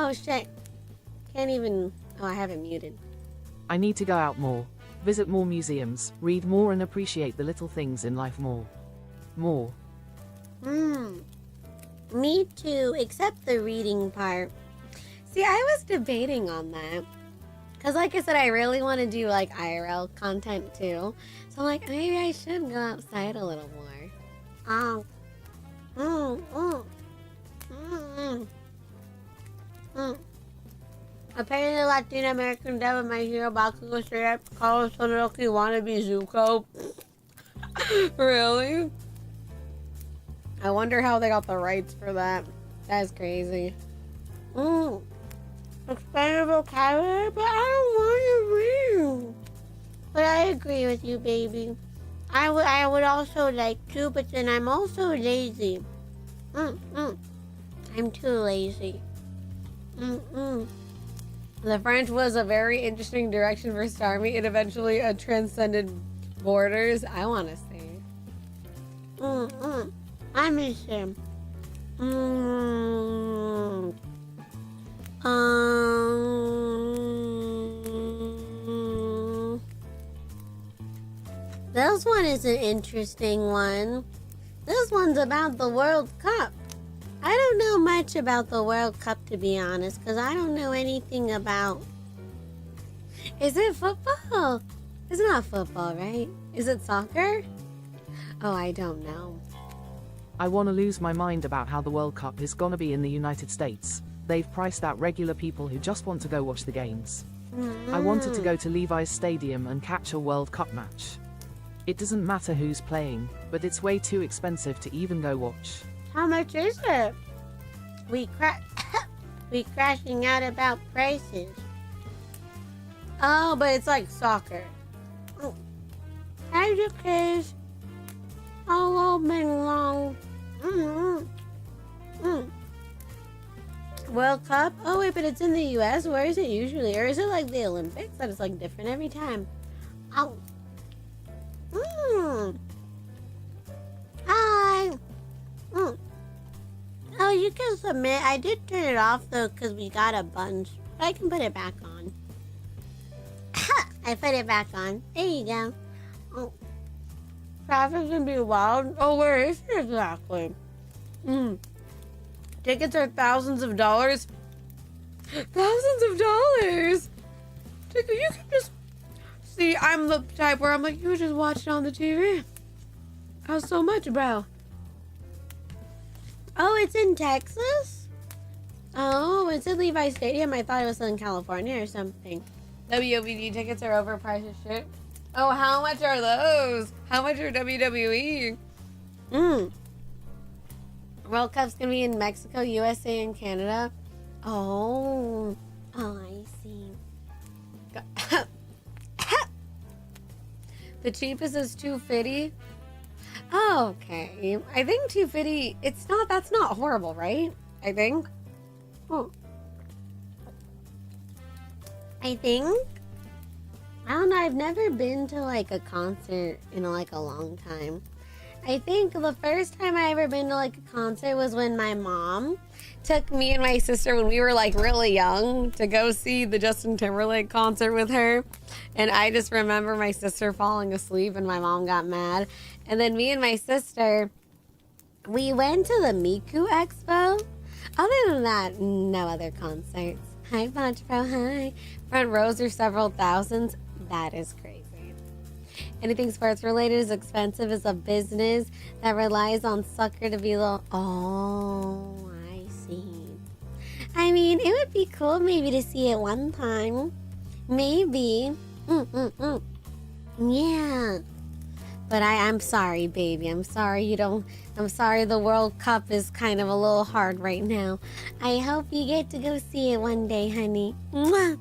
Oh shit. Can't even. Oh, I have it muted. I need to go out more, visit more museums, read more and appreciate the little things in life more. More. Me too, except the reading part. See, I was debating on that. Because like I said, I really want to do like IRL content too. So I'm like, maybe I should go outside a little more. Apparently Latin American devil My Hero Bakugo straight up calls Todoroki wannabe Zuko. Really? I wonder how they got the rights for that. That's crazy. Expandable vocabulary, but I don't want to read. But I agree with you, baby. I would also like to, but then I'm also lazy. I'm too lazy. The French was a very interesting direction for Starmie. It eventually transcended borders. I want to see. I miss him. This one is an interesting one. This one's about the World Cup. I don't know much about the World Cup, to be honest, because I don't know anything about... Is it football? It's not football, right? Is it soccer? Oh, I don't know. I want to lose my mind about how the World Cup is gonna be in the United States. They've priced out regular people who just want to go watch the games. I wanted to go to Levi's Stadium and catch a World Cup match. It doesn't matter who's playing, but it's way too expensive to even go watch. How much is it? We crashing out about prices. Oh, but it's like soccer. As a case, all open long. World Cup? Oh wait, but it's in the US? Where is it usually? Or is it like the Olympics that it's like different every time? Oh. Hi. Oh, you can submit. I did turn it off though because we got a bunch. But I can put it back on. I put it back on. There you go. Oh. Traffic's gonna be wild. Oh, where is it exactly? Tickets are thousands of dollars. Thousands of dollars. You can just see. I'm the type where I'm like, you just watch it on the TV. How's so much, bro? Oh, it's in Texas? Oh, it's at Levi's Stadium. I thought it was in California or something. WOVD tickets are overpriced as shit. Oh, how much are those? How much are WWE? World Cup's gonna be in Mexico, USA, and Canada. Oh, I see. The cheapest is $250. Oh, okay. I think $250. That's not horrible, right? I think. I don't know. I've never been to like a concert in like a long time. I think the first time I ever been to like a concert was when my mom took me and my sister when we were like really young to go see the Justin Timberlake concert with her. And I just remember my sister falling asleep and my mom got mad. And then me and my sister, we went to the Miku Expo. Other than that, no other concerts. Hi, Punch Pro, hi. Front rows are several thousands. That is crazy. Anything sports related is expensive as a business that relies on sucker to be low. Oh, I see. I mean, it would be cool maybe to see it one time. Maybe. Yeah. But I'm sorry, baby. I'm sorry the World Cup is kind of a little hard right now. I hope you get to go see it one day, honey. Mwah.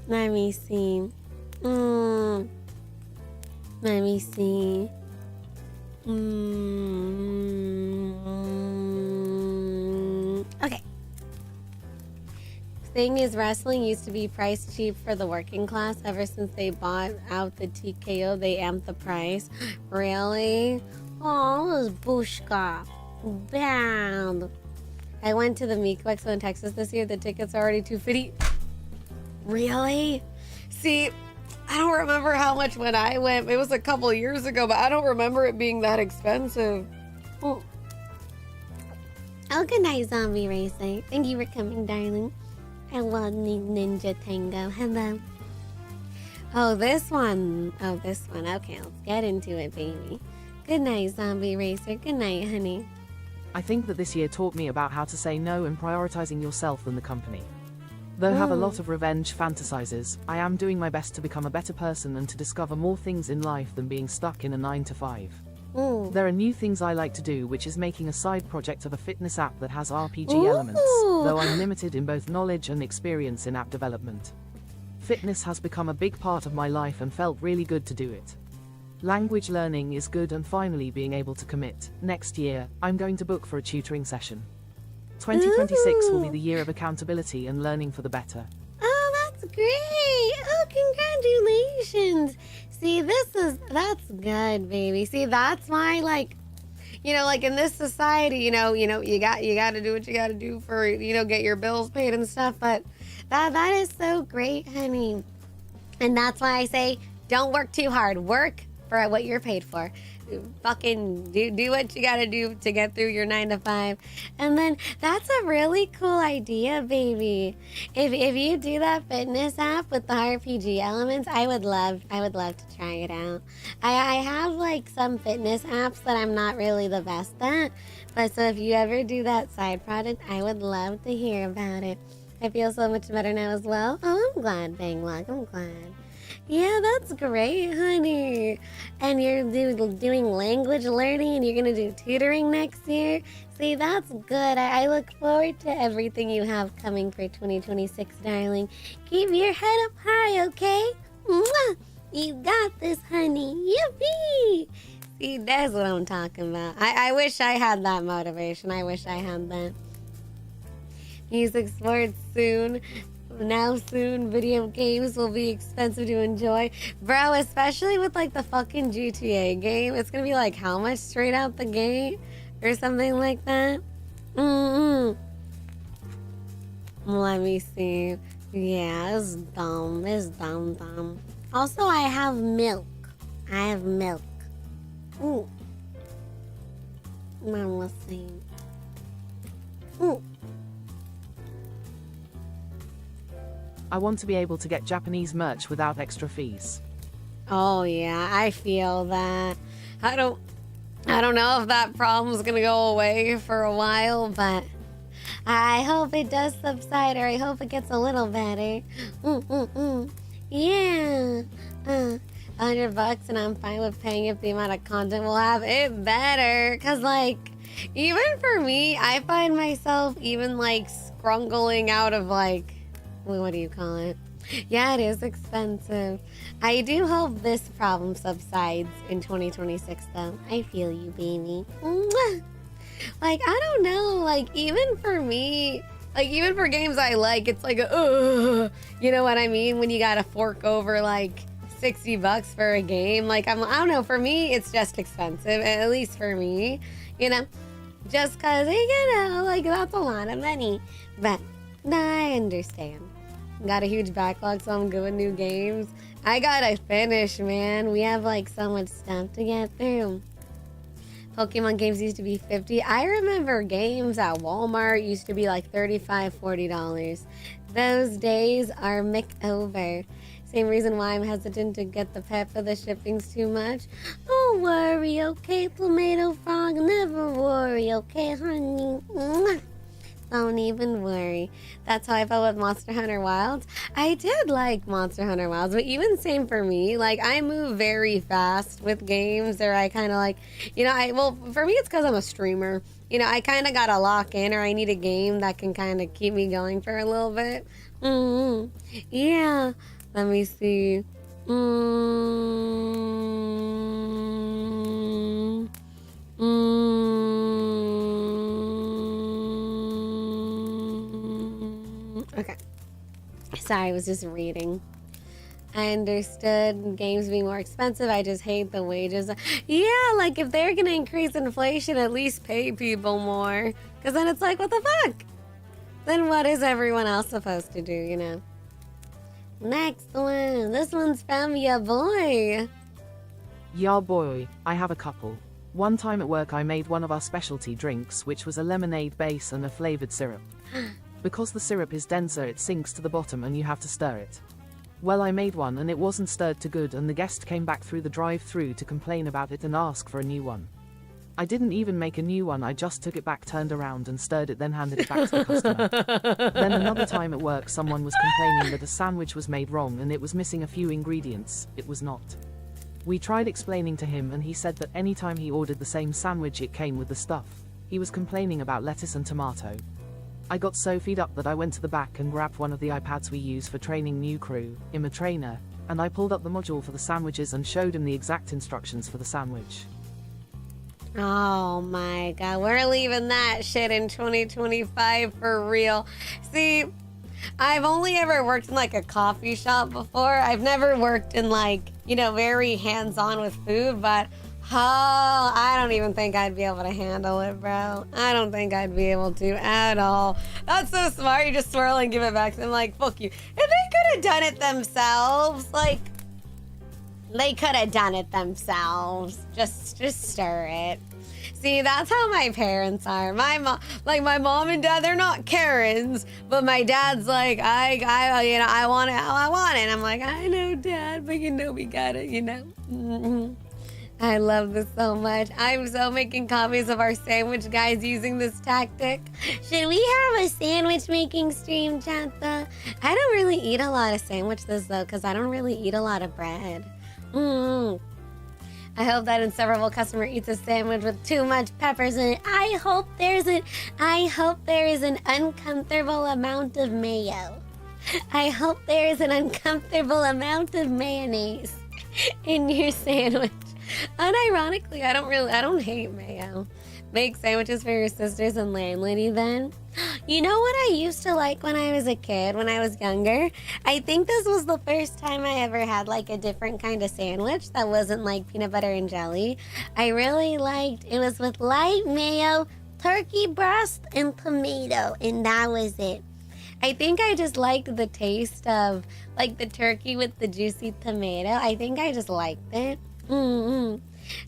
Let me see. Let me see. Okay. Thing is, wrestling used to be priced cheap for the working class. Ever since they bought out the TKO, they amped the price. Really? Oh, this Bushka. Bad. I went to the Miko Expo in Texas this year. The tickets are already $250. Really? See, I don't remember how much when I went. It was a couple years ago, but I don't remember it being that expensive. Oh, good night, Zombie Racer. Thank you for coming, darling. I love Ninja Tango. Hello. Oh, this one. Oh, this one. Okay, let's get into it, baby. Good night, Zombie Racer. Good night, honey. I think that this year taught me about how to say no and prioritizing yourself than the company. Though I have a lot of revenge fantasizes, I am doing my best to become a better person and to discover more things in life than being stuck in a 9 to 5. There are new things I like to do, which is making a side project of a fitness app that has RPG elements, though I'm limited in both knowledge and experience in app development. Fitness has become a big part of my life and felt really good to do it. Language learning is good, and finally being able to commit. Next year, I'm going to book for a tutoring session. 2026 will be the year of accountability and learning for the better. Oh, that's great. Oh, congratulations. See, that's good, baby. See, that's why, like, you know, like in this society, you got to do what you got to do for, get your bills paid and stuff. But that is so great, honey. And that's why I say, don't work too hard. Work for what you're paid for. Fucking do what you gotta do to get through your 9 to 5. And then that's a really cool idea, baby. If you do that fitness app with the RPG elements, I would love to try it out. I have like some fitness apps that I'm not really the best at, but so if you ever do that side project, I would love to hear about it. I feel so much better now as well. Oh, I'm glad, Banglock. I'm glad. Yeah, that's great, honey. And you're doing language learning, and you're going to do tutoring next year. See, that's good. I look forward to everything you have coming for 2026, darling. Keep your head up high, okay? Mwah! You got this, honey. Yippee! See, that's what I'm talking about. I wish I had that motivation. I wish I had that. Music, sports, soon. Now soon, video games will be expensive to enjoy. Bro, especially with like the fucking GTA game. It's gonna be like how much straight out the gate? Or something like that? Let me see. Yeah, it's dumb. It's dumb. Also, I have milk. Ooh. Mama saying. Ooh. I want to be able to get Japanese merch without extra fees. Oh yeah, I feel that. I don't know if that problem's gonna go away for a while, but I hope it does subside, or I hope it gets a little better. Yeah. $100 and I'm fine with paying if the amount of content we'll have. It better, cause like, even for me, I find myself even like scrungling out of like, what do you call it? Yeah, it is expensive. I do hope this problem subsides in 2026, though. I feel you, baby. Mwah! Like, I don't know. Like, even for me, like, even for games I like, it's like, you know what I mean? When you gotta fork over, like, $60 for a game. Like, I don't know. For me, it's just expensive. At least for me. You know? Just because, like, that's a lot of money. But, I understand. Got a huge backlog, so I'm good with new games. I gotta finish, man. We have like so much stuff to get through. Pokemon games used to be $50. I remember games at Walmart used to be like $35, $40. Those days are over. Same reason why I'm hesitant to get the pet for the shipping's too much. Don't worry, okay, Tomato Frog? Never worry, okay, honey? Mwah. Don't even worry. That's how I felt with Monster Hunter Wilds. I did like Monster Hunter Wilds, but even same for me. Like, I move very fast with games, or I kind of like, for me it's because I'm a streamer. I kind of got to lock in, or I need a game that can kind of keep me going for a little bit. Yeah. Let me see. Okay. Sorry, I was just reading. I understood games being more expensive. I just hate the wages. Yeah, like if they're gonna increase inflation, at least pay people more. Because then it's like, what the fuck? Then what is everyone else supposed to do, you know? Next one. This one's from ya boy. Yeah boy, I have a couple. One time at work I made one of our specialty drinks, which was a lemonade base and a flavored syrup. Because the syrup is denser, it sinks to the bottom and you have to stir it. Well, I made one and it wasn't stirred too good, and the guest came back through the drive-thru to complain about it and ask for a new one. I didn't even make a new one, I just took it back, turned around and stirred it, then handed it back to the customer. Then another time at work someone was complaining that a sandwich was made wrong and it was missing a few ingredients. It was not. We tried explaining to him and he said that anytime he ordered the same sandwich it came with the stuff. He was complaining about lettuce and tomato. I got so fed up that I went to the back and grabbed one of the iPads we use for training new crew, I'm a trainer, and I pulled up the module for the sandwiches and showed him the exact instructions for the sandwich. Oh my god, we're leaving that shit in 2025 for real. See, I've only ever worked in like a coffee shop before. I've never worked in like, you know, very hands-on with food, but oh, I don't even think I'd be able to handle it, bro. I don't think I'd be able to at all. That's so smart. You just swirl and give it back to them like, fuck you. If they could have done it themselves, like, they could have done it themselves. Just stir it. See, that's how my parents are. My mom and dad, they're not Karens, but my dad's like, I want it how I want it. And I'm like, I know, Dad, but you know we got it, you know. Mm-hmm. I love this so much. I'm so making copies of our sandwich guys using this tactic. Should we have a sandwich making stream, Chanta? I don't really eat a lot of sandwiches though, because I don't really eat a lot of bread. I hope that inseparable customer eats a sandwich with too much peppers in it. I hope there is an uncomfortable amount of mayo. I hope there is an uncomfortable amount of mayonnaise in your sandwich. Unironically, I don't hate mayo. Make sandwiches for your sisters and landlady then. You know what I used to like when I was a kid, when I was younger? I think this was the first time I ever had like a different kind of sandwich that wasn't like peanut butter and jelly. I really liked, it was with light mayo, turkey breast, and tomato, and that was it. I think I just liked the taste of like the turkey with the juicy tomato. I think I just liked it.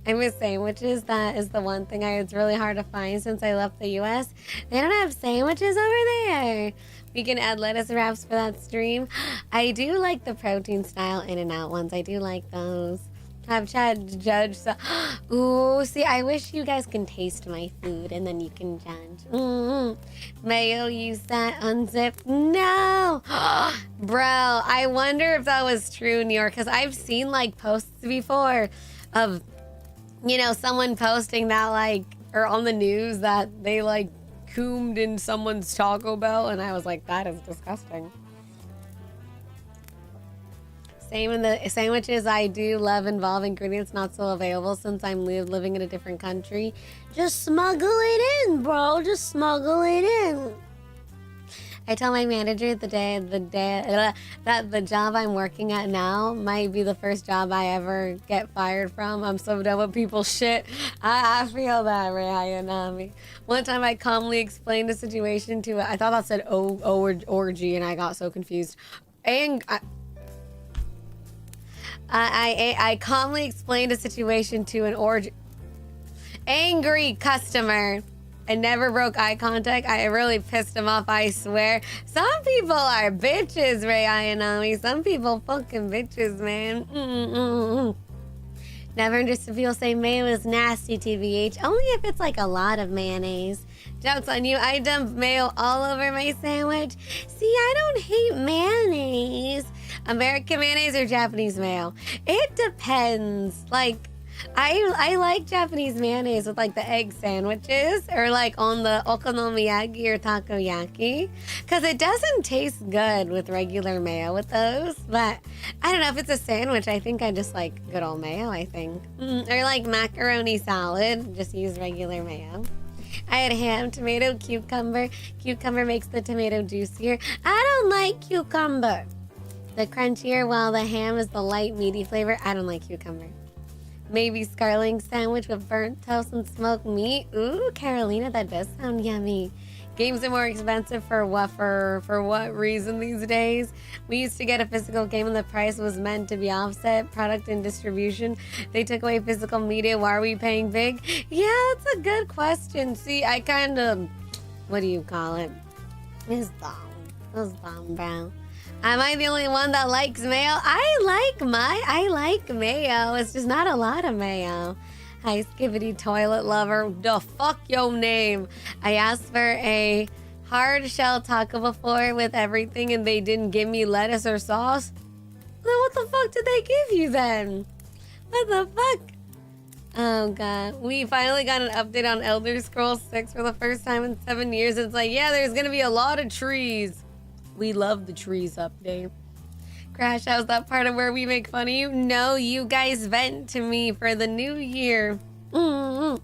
I miss sandwiches. That is the one thing it's really hard to find since I left the US. They don't have sandwiches over there. We can add lettuce wraps for that stream. I do like the protein style In-N-Out ones. I do like those. Have Chad judge. So, ooh, see, I wish you guys can taste my food and then you can judge. Mayo, use that, unzip. No, bro. I wonder if that was true in New York, because I've seen like posts before of, you know, someone posting that like, or on the news that they like coomed in someone's Taco Bell, and I was like, that is disgusting. Same in the sandwiches. I do love involve ingredients not so available since I'm living in a different country. Just smuggle it in, bro. Just smuggle it in. I tell my manager that the job I'm working at now might be the first job I ever get fired from. I'm so done with people's shit. I feel that, Ryanami. One time I calmly explained a situation to I thought that said orgy, and I got so confused. And I calmly explained a situation to an angry customer and never broke eye contact. I really pissed him off, I swear. Some people are bitches, Ray Ayanami. Some people fucking bitches, man. Never understood people say mayo is nasty, TBH. Only if it's like a lot of mayonnaise. Joke's on you. I dump mayo all over my sandwich. See, I don't hate mayonnaise. American mayonnaise or Japanese mayo? It depends. Like, I like Japanese mayonnaise with like the egg sandwiches or like on the okonomiyaki or takoyaki, because it doesn't taste good with regular mayo with those. But I don't know, if it's a sandwich, I think I just like good old mayo, I think. Or like macaroni salad, just use regular mayo. I had ham, tomato, cucumber. Cucumber makes the tomato juicier. I don't like cucumber. The crunchier, while the ham is the light, meaty flavor. I don't like cucumber. Maybe Scarlings sandwich with burnt toast and smoked meat. Ooh, Carolina, that does sound yummy. Games are more expensive for what reason these days? We used to get a physical game and the price was meant to be offset. Product and distribution. They took away physical media. Why are we paying big? Yeah, that's a good question. See, I kind of, what do you call it? It's dumb. It's dumb, bro. Am I the only one that likes mayo? I like mayo. It's just not a lot of mayo. Hi, Skibbity Toilet Lover. The fuck your name. I asked for a hard shell taco before with everything and they didn't give me lettuce or sauce. Then what the fuck did they give you then? What the fuck? Oh god. We finally got an update on Elder Scrolls 6 for the first time in 7 years. It's like, yeah, there's gonna be a lot of trees. We love the trees update. Crash, how's that part of where we make fun of you? No, you guys vent to me for the new year. I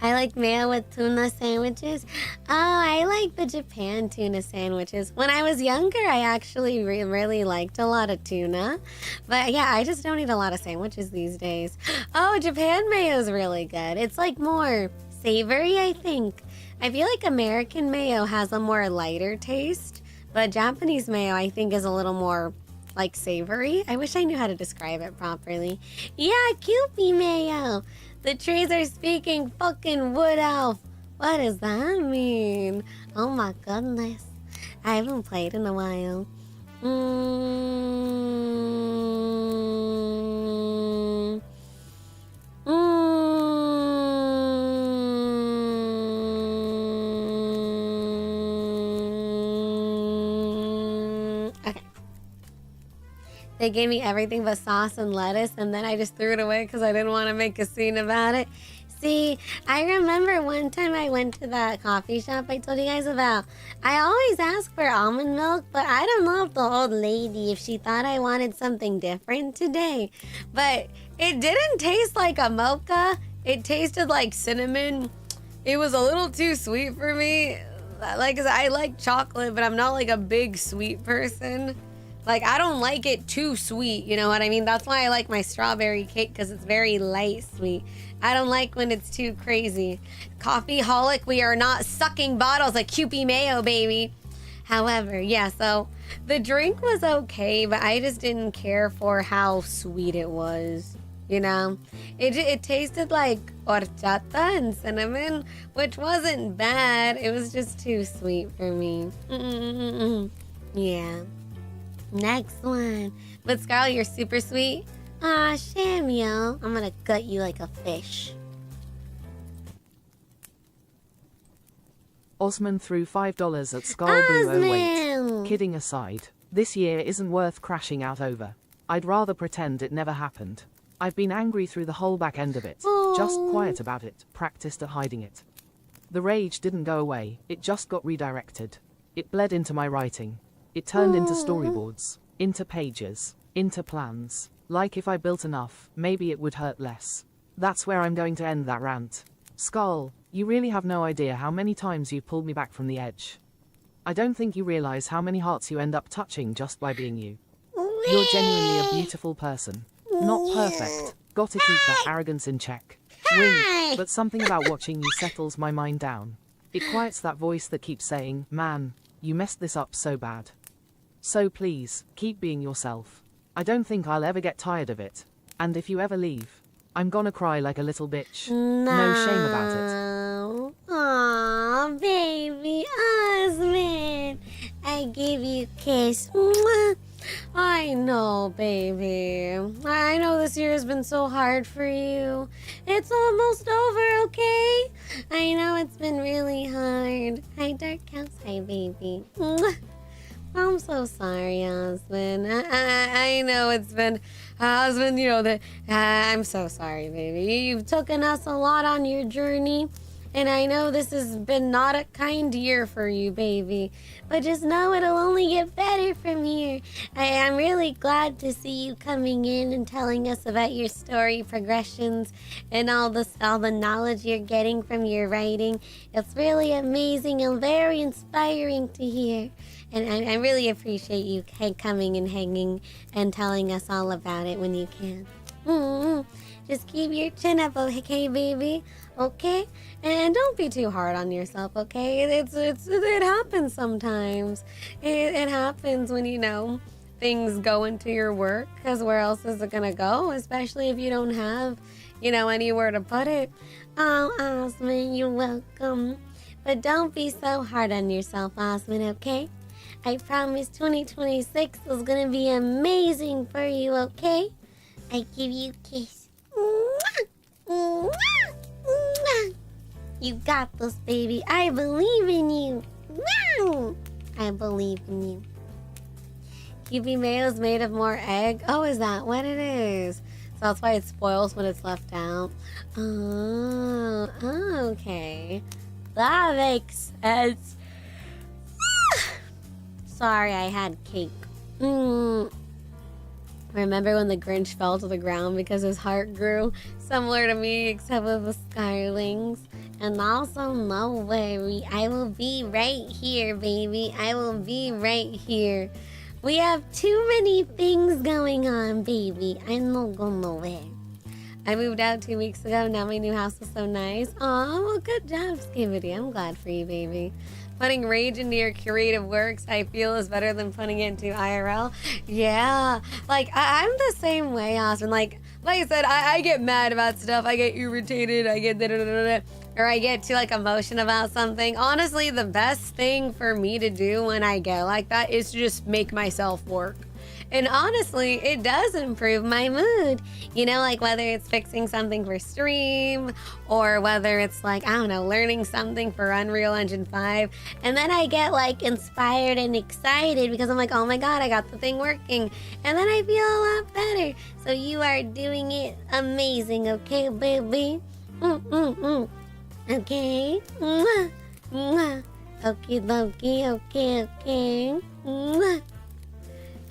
like mayo with tuna sandwiches. Oh, I like the Japan tuna sandwiches. When I was younger, I actually really liked a lot of tuna. But yeah, I just don't eat a lot of sandwiches these days. Oh, Japan mayo is really good. It's like more savory, I think. I feel like American mayo has a more lighter taste. But Japanese mayo, I think, is a little more, like, savory. I wish I knew how to describe it properly. Yeah, Kewpie mayo. The trees are speaking fucking wood elf. What does that mean? Oh my goodness. I haven't played in a while. They gave me everything but sauce and lettuce, and then I just threw it away because I didn't want to make a scene about it. See, I remember one time I went to that coffee shop I told you guys about. I always ask for almond milk, but I don't know if the old lady, if she thought I wanted something different today. But it didn't taste like a mocha. It tasted like cinnamon. It was a little too sweet for me. Like, I like chocolate, but I'm not like a big sweet person. Like, I don't like it too sweet, you know what I mean? That's why I like my strawberry cake, because it's very light sweet. I don't like when it's too crazy. Coffee-holic, we are not sucking bottles like Kewpie mayo, baby. However, yeah, so the drink was okay, but I just didn't care for how sweet it was, you know? It tasted like horchata and cinnamon, which wasn't bad. It was just too sweet for me. Yeah. Next one. But Scarle, you're super sweet. Aw, Shamio. I'm gonna gut you like a fish. Osman threw $5 at Scarle Blue. Wait. Kidding aside, this year isn't worth crashing out over. I'd rather pretend it never happened. I've been angry through the whole back end of it. Just quiet about it, practiced at hiding it. The rage didn't go away, it just got redirected. It bled into my writing. It turned into storyboards, into pages, into plans. Like if I built enough, maybe it would hurt less. That's where I'm going to end that rant. Scarle, you really have no idea how many times you've pulled me back from the edge. I don't think you realize how many hearts you end up touching just by being you. You're genuinely a beautiful person. Not perfect. Gotta keep that arrogance in check. Wink, but something about watching you settles my mind down. It quiets that voice that keeps saying, man, you messed this up so bad. So please, keep being yourself. I don't think I'll ever get tired of it. And if you ever leave, I'm gonna cry like a little bitch. No shame about it. Aw, baby Osman. I give you a kiss. Mwah. I know, baby. I know this year has been so hard for you. It's almost over, okay? I know it's been really hard. Hi, Dark House. Hi, baby. Mwah. I'm so sorry, Osmond. I know it's been, Osmond, you know, I'm so sorry, baby. You've taken us a lot on your journey, and I know this has been not a kind year for you, baby. But just know it'll only get better from here. I am really glad to see you coming in and telling us about your story progressions and all the knowledge you're getting from your writing. It's really amazing and very inspiring to hear. And I really appreciate you coming and hanging and telling us all about it when you can. Just keep your chin up, okay, baby? Okay? And don't be too hard on yourself, okay? It happens sometimes. It happens when, you know, things go into your work, because where else is it gonna go? Especially if you don't have, you know, anywhere to put it. Oh, Osmond, you're welcome. But don't be so hard on yourself, Osmond, okay? I promise 2026 is gonna be amazing for you, okay? I give you a kiss. Mwah! Mwah! You got this, baby. I believe in you. Wow! I believe in you. QB mayo is made of more egg. Oh, is that what it is? So that's why it spoils when it's left out. Oh, okay. That makes sense. Sorry, I had cake. Remember when the Grinch fell to the ground because his heart grew? Similar to me, except with the Scarlings. And also, no worry, I will be right here, baby. I will be right here. We have too many things going on, baby. I'm not going nowhere. I moved out 2 weeks ago. Now my new house is so nice. Aw, well, good job, Skibbity. I'm glad for you, baby. Putting rage into your creative works, I feel, is better than putting it into IRL. Yeah, like, I'm the same way, Austin. Like I said, I get mad about stuff. I get irritated. I get da-da-da-da-da. Or I get too, like, emotion about something. Honestly, the best thing for me to do when I get like that is to just make myself work. And honestly, it does improve my mood. You know, like whether it's fixing something for stream or whether it's like, I don't know, learning something for Unreal Engine 5. And then I get like inspired and excited because I'm like, oh my God, I got the thing working. And then I feel a lot better. So you are doing it amazing, okay, baby? Okay? Mwah. Mwah. Okie dokie, okay. Mwah.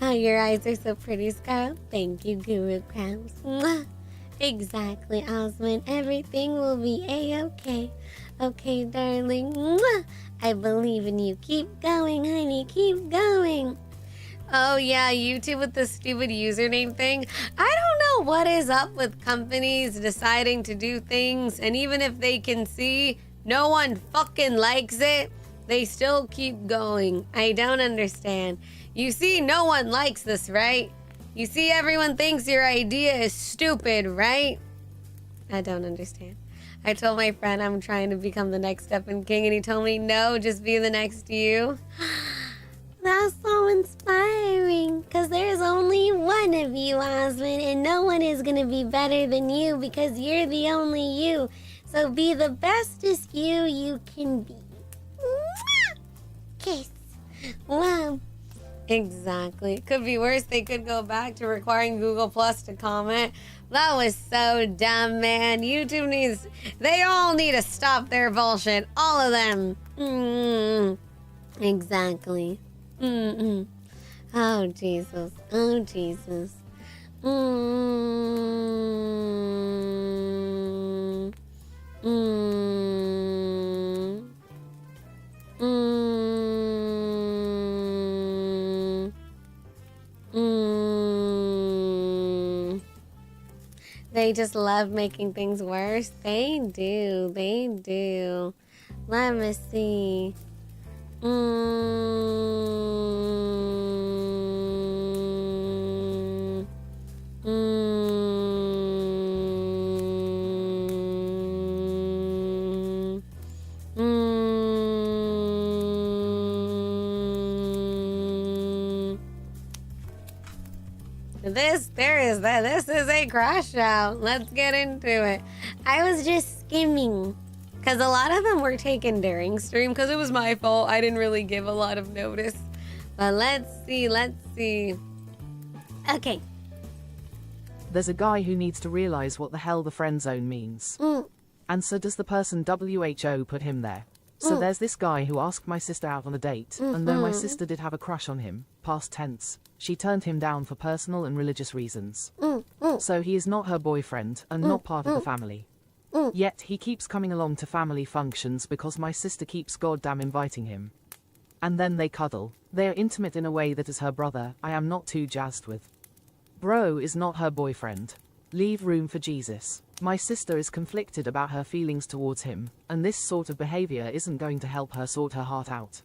Oh, your eyes are so pretty, Scarle. Thank you, Guru Krams. Mwah. Exactly, Osmond. Everything will be a-okay. Okay, darling. Mwah. I believe in you. Keep going, honey. Keep going. Oh, yeah, YouTube with the stupid username thing. I don't know what is up with companies deciding to do things, and even if they can see no one fucking likes it, they still keep going. I don't understand. You see, no one likes this, right? You see, everyone thinks your idea is stupid, right? I don't understand. I told my friend I'm trying to become the next Stephen King, and he told me, no, just be the next you. That's so inspiring, because there's only one of you, Osmond, and no one is going to be better than you because you're the only you. So be the bestest you can be. Mwah! Kiss. Wow. Exactly. Could be worse. They could go back to requiring Google Plus to comment. That was so dumb, man. YouTube needs... They all need to stop their bullshit. All of them. Exactly. Oh, Jesus. Oh, Jesus. They just love making things worse. They do. They do. Let me see. This is a crash out. Let's get into it. I was just skimming because a lot of them were taken during stream because it was my fault. I didn't really give a lot of notice. But let's see. Okay. There's a guy who needs to realize what the hell the friend zone means. And so does the person WHO put him there. So there's this guy who asked my sister out on a date, and though my sister did have a crush on him, past tense, she turned him down for personal and religious reasons. So he is not her boyfriend, and not part of the family. Yet he keeps coming along to family functions because my sister keeps goddamn inviting him. And then they cuddle. They are intimate in a way that as her brother, I am not too jazzed with. Bro is not her boyfriend. Leave room for Jesus. My sister is conflicted about her feelings towards him, and this sort of behavior isn't going to help her sort her heart out.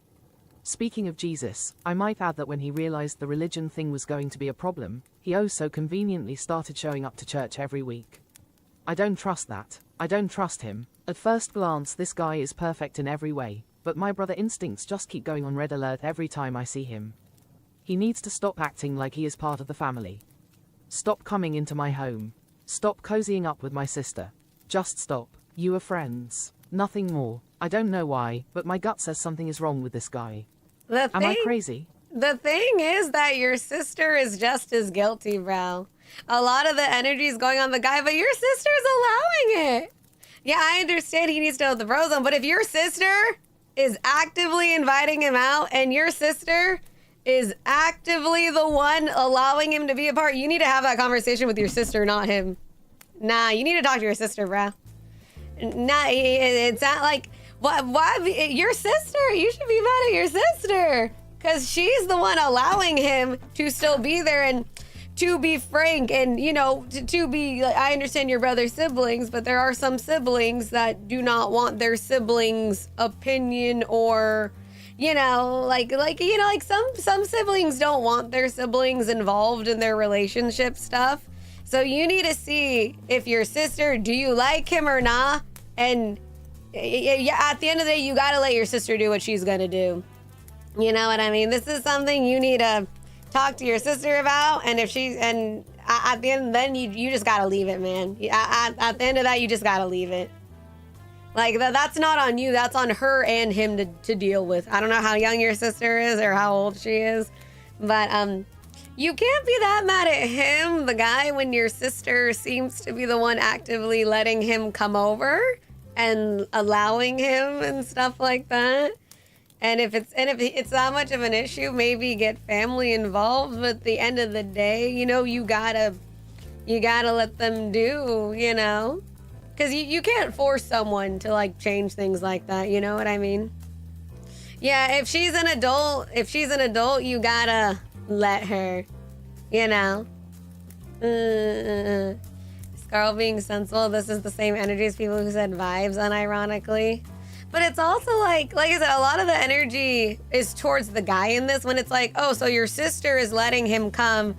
Speaking of Jesus, I might add that when he realized the religion thing was going to be a problem, he oh so conveniently started showing up to church every week. I don't trust that. I don't trust him. At first glance, this guy is perfect in every way, but my brother instincts just keep going on red alert every time I see him. He needs to stop acting like he is part of the family. Stop coming into my home. Stop cozying up with my sister. Just stop. You are friends. Nothing more. I don't know why, but my gut says something is wrong with this guy. Am I crazy? The thing is that your sister is just as guilty, bro. A lot of the energy is going on the guy, but your sister's allowing it. Yeah, I understand he needs to hold the bro zone, but if your sister is actively inviting him out and your sister is actively the one allowing him to be a part, you need to have that conversation with your sister, not him. Nah, you need to talk to your sister, bro. Nah, it's not like, why your sister? You should be mad at your sister because she's the one allowing him to still be there. And to be frank, and you know, to be, I understand your brother's siblings, but there are some siblings that do not want their siblings' opinion, or you know, like some siblings don't want their siblings involved in their relationship stuff. So you need to see if your sister, do you like him or not? And yeah, at the end of the day, you gotta let your sister do what she's gonna do. You know what I mean? This is something you need to talk to your sister about, and if she's, and at the end, then you just gotta leave it, man. At the end of that, you just gotta leave it. Like that's not on you. That's on her and him to deal with. I don't know how young your sister is or how old she is, but you can't be that mad at him, the guy, when your sister seems to be the one actively letting him come over and allowing him and stuff like that. And if it's that much of an issue, maybe get family involved. But at the end of the day, you know, you gotta let them do, you know, because you can't force someone to like change things like that. You know what I mean? Yeah, if she's an adult, you gotta let her, you know. Scarle being sensible. This is the same energy as people who said vibes, unironically. But it's also like I said, a lot of the energy is towards the guy in this, when it's like, oh, so your sister is letting him come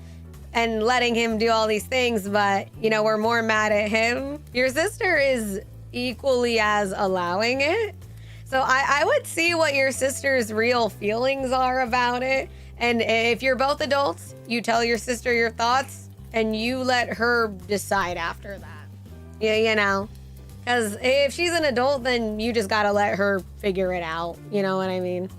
and letting him do all these things, but, you know, we're more mad at him. Your sister is equally as allowing it. So I would see what your sister's real feelings are about it. And if you're both adults, you tell your sister your thoughts and you let her decide after that. Yeah, you know. Because if she's an adult, then you just gotta let her figure it out. You know what I mean?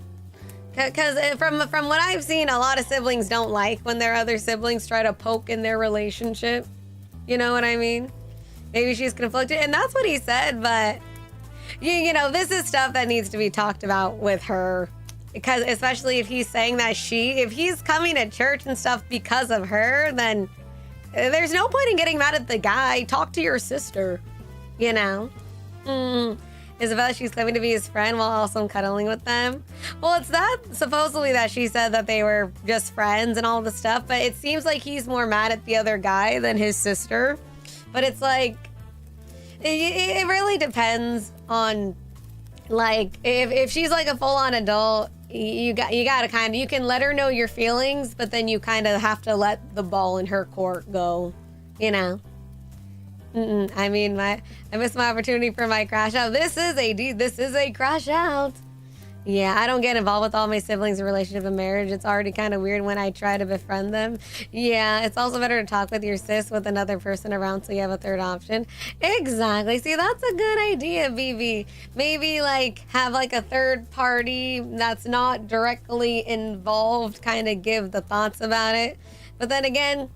Because from what I've seen, a lot of siblings don't like when their other siblings try to poke in their relationship. You know what I mean? Maybe she's conflicted, and that's what he said. But you know, this is stuff that needs to be talked about with her. Because especially if he's saying that if he's coming to church and stuff because of her, then there's no point in getting mad at the guy. Talk to your sister. You know, Isabella, she's claiming to be his friend while also cuddling with them. Well, it's that supposedly that she said that they were just friends and all the stuff, but it seems like he's more mad at the other guy than his sister. But it's like, it really depends on, like, if she's like a full-on adult, you gotta kind of, you can let her know your feelings, but then you kind of have to let the ball in her court go, you know. I mean, I missed my opportunity for my crash out. This is a crash out. Yeah, I don't get involved with all my siblings' relationship and marriage. It's already kind of weird when I try to befriend them. Yeah, it's also better to talk with your sis with another person around so you have a third option. Exactly. See, that's a good idea, BB. Maybe like have like a third party that's not directly involved, kind of give the thoughts about it. But then again,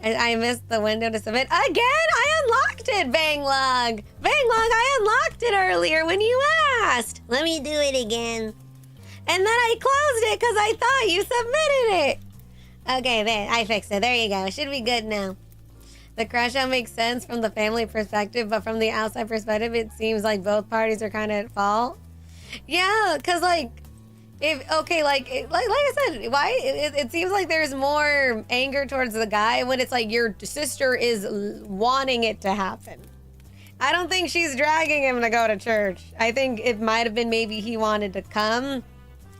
I missed the window to submit. Again, I unlocked it, Banglog. I unlocked it earlier when you asked. Let me do it again. And then I closed it because I thought you submitted it. Okay, there, I fixed it. There you go. It should be good now. The crash out makes sense from the family perspective, but from the outside perspective, it seems like both parties are kind of at fault. Yeah, because like, like I said, why it seems like there's more anger towards the guy when it's like your sister is wanting it to happen. I don't think she's dragging him to go to church. I think it might have been maybe he wanted to come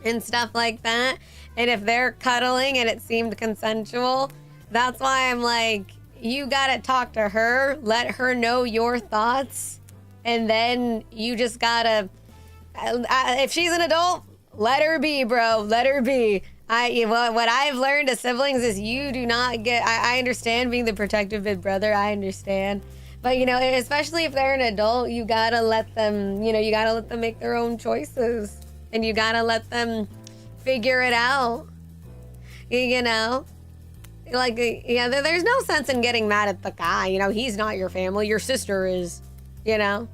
and stuff like that. And if they're cuddling and it seemed consensual, that's why I'm like, you gotta talk to her, let her know your thoughts, and then you just gotta, if she's an adult, let her be, bro. Let her be. What I've learned as siblings is you do not get. I understand being the protective big brother. I understand, but especially if they're an adult, you gotta let them. You gotta let them make their own choices, and you gotta let them figure it out. There's no sense in getting mad at the guy. He's not your family. Your sister is. Yeah,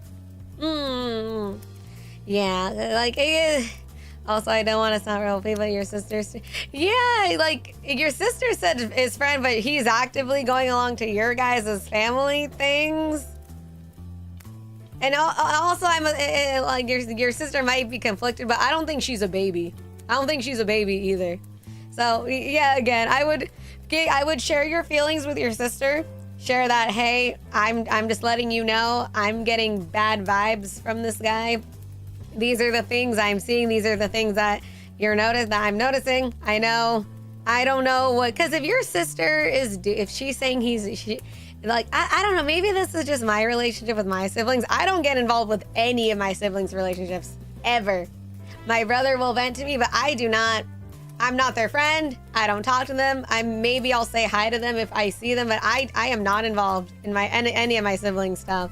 Also, I don't want to sound real, but your sister's... Yeah, your sister said his friend, but he's actively going along to your guys' family things. And also, your sister might be conflicted, but I don't think she's a baby. I don't think she's a baby either. So, yeah, again, I would share your feelings with your sister. Share that, hey, I'm just letting you know I'm getting bad vibes from this guy. These are the things I'm seeing. These are the things that that I'm noticing. I don't know what, because if your sister if she's saying I don't know, maybe this is just my relationship with my siblings. I don't get involved with any of my siblings' relationships, ever. My brother will vent to me, but I do not. I'm not their friend. I don't talk to them. Maybe I'll say hi to them if I see them, but I am not involved in any of my siblings' stuff.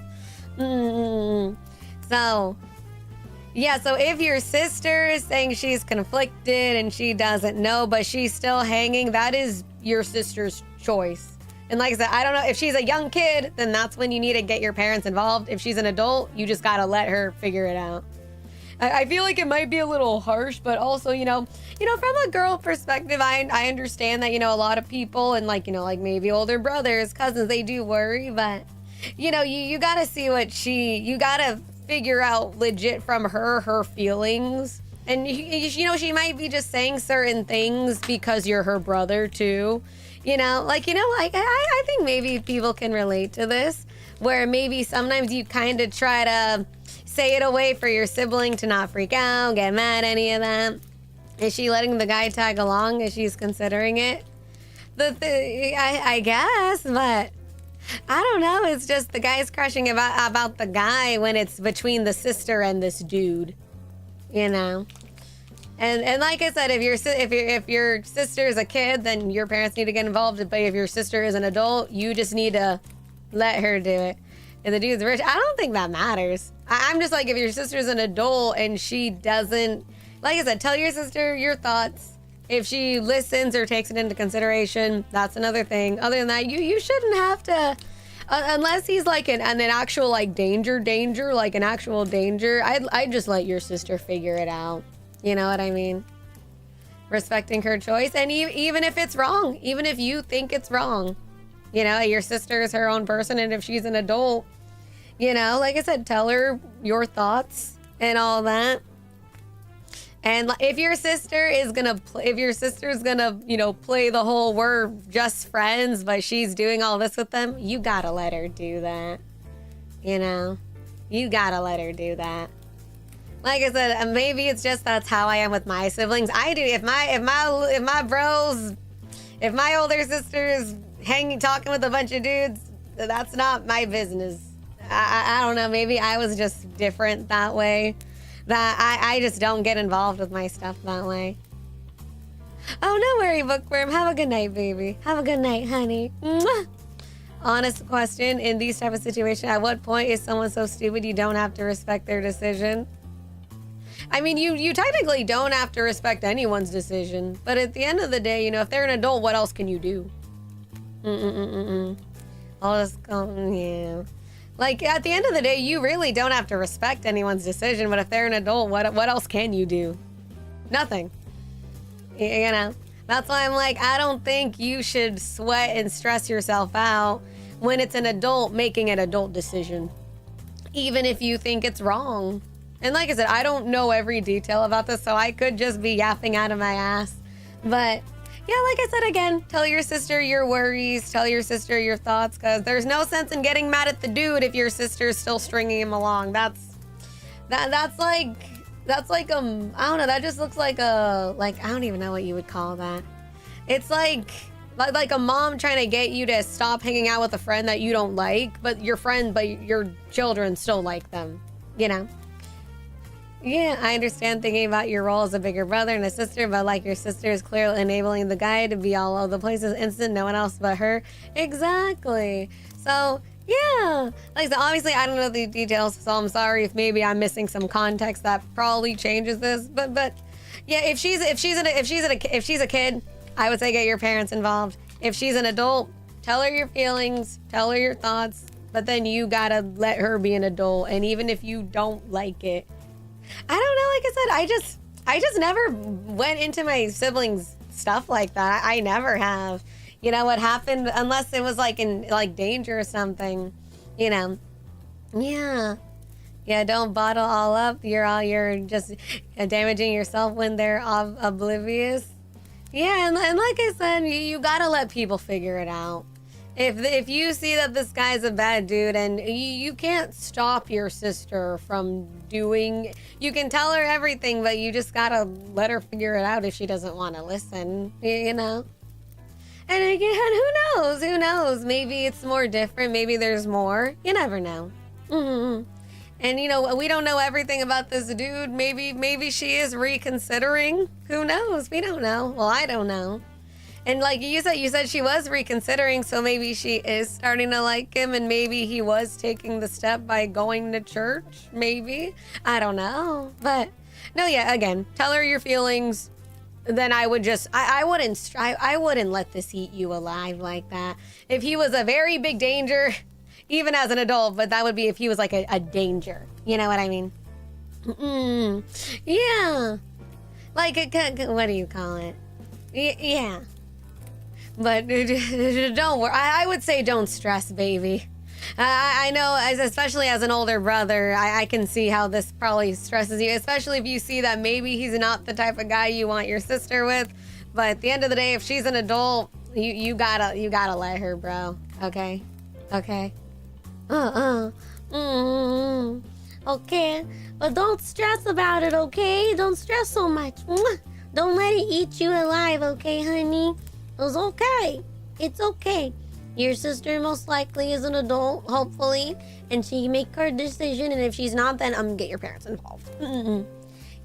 So... Yeah, so if your sister is saying she's conflicted and she doesn't know, but she's still hanging, that is your sister's choice. And like I said, I don't know, if she's a young kid, then that's when you need to get your parents involved. If she's an adult, you just gotta let her figure it out. I feel like it might be a little harsh, but also, from a girl perspective, I understand that, a lot of people and like maybe older brothers, cousins, they do worry, but, you gotta see you gotta figure out legit from her feelings. And she might be just saying certain things because you're her brother too. I think maybe people can relate to this, where maybe sometimes you kind of try to say it away for your sibling to not freak out, get mad, any of that. Is she letting the guy tag along as she's considering it? I guess, but I don't know. It's just the guy's crushing about the guy when it's between the sister and this dude, And like I said, if your sister is a kid, then your parents need to get involved. But if your sister is an adult, you just need to let her do it. If the dude's rich, I don't think that matters. I'm just like, if your sister's an adult and she doesn't, like I said, tell your sister your thoughts. If she listens or takes it into consideration, that's another thing. Other than that, you shouldn't have to, unless he's like an actual like danger, like an actual danger. I'd just let your sister figure it out. You know what I mean? Respecting her choice, and even if it's wrong, even if you think it's wrong, your sister is her own person, and if she's an adult, like I said, tell her your thoughts and all that. And if your sister is gonna play the whole we're just friends, but she's doing all this with them, you gotta let her do that. You gotta let her do that. Like I said, maybe it's just that's how I am with my siblings. I do. If my older sister is talking with a bunch of dudes, that's not my business. I don't know. Maybe I was just different that way. That I just don't get involved with my stuff that way. Oh, no worry, Bookworm. Have a good night, baby. Have a good night, honey. Mwah. Honest question, in these type of situations, at what point is someone so stupid you don't have to respect their decision? I mean, you technically don't have to respect anyone's decision, but at the end of the day, if they're an adult, what else can you do? I'll just go, yeah. Like, at the end of the day, you really don't have to respect anyone's decision, but if they're an adult, what else can you do? Nothing. That's why I'm like, I don't think you should sweat and stress yourself out when it's an adult making an adult decision. Even if you think it's wrong. And like I said, I don't know every detail about this, so I could just be yapping out of my ass. But yeah, like I said again, tell your sister your worries, tell your sister your thoughts, because there's no sense in getting mad at the dude if your sister's still stringing him along. That's like I don't know, that just looks like I don't even know what you would call that. It's like a mom trying to get you to stop hanging out with a friend that you don't like, but your children still like them, you know? Yeah, I understand thinking about your role as a bigger brother and a sister, but like your sister is clearly enabling the guy to be all over the place instant, no one else but her. Exactly. So, yeah. Like, so obviously I don't know the details, so I'm sorry if maybe I'm missing some context that probably changes this, but yeah, if she's a kid, I would say get your parents involved. If she's an adult, tell her your feelings, tell her your thoughts, but then you gotta let her be an adult, and even if you don't like it, I don't know, like I said, I just never went into my siblings' stuff like that. I never have. You know, what happened, unless it was like in danger or something, you know. Yeah. Yeah, don't bottle all up. You're just damaging yourself when they're oblivious. Yeah, and like I said, you gotta let people figure it out. If you see that this guy's a bad dude and you can't stop your sister from doing, you can tell her everything, but you just gotta let her figure it out if she doesn't want to listen, you know? And again, who knows? Maybe it's more different. Maybe there's more. You never know. Mm-hmm. And you know, we don't know everything about this dude. Maybe she is reconsidering. Who knows? We don't know. Well, I don't know. And like you said she was reconsidering, so maybe she is starting to like him, and maybe he was taking the step by going to church. Maybe. I don't know. But no, yeah, again, tell her your feelings. Then I would just, I wouldn't let this eat you alive like that. If he was a very big danger, even as an adult, but that would be if he was like a danger. You know what I mean? Yeah. Like, what do you call it? Yeah. But don't worry. I would say don't stress, baby. I know, especially as an older brother, I can see how this probably stresses you, especially if you see that maybe he's not the type of guy you want your sister with. But at the end of the day, if she's an adult, you gotta let her, bro. Okay? Okay? Okay, but don't stress about it, okay? Don't stress so much. Don't let it eat you alive, okay, honey? It's okay. It's okay. Your sister most likely is an adult, hopefully, and she can make her decision, and if she's not, then get your parents involved.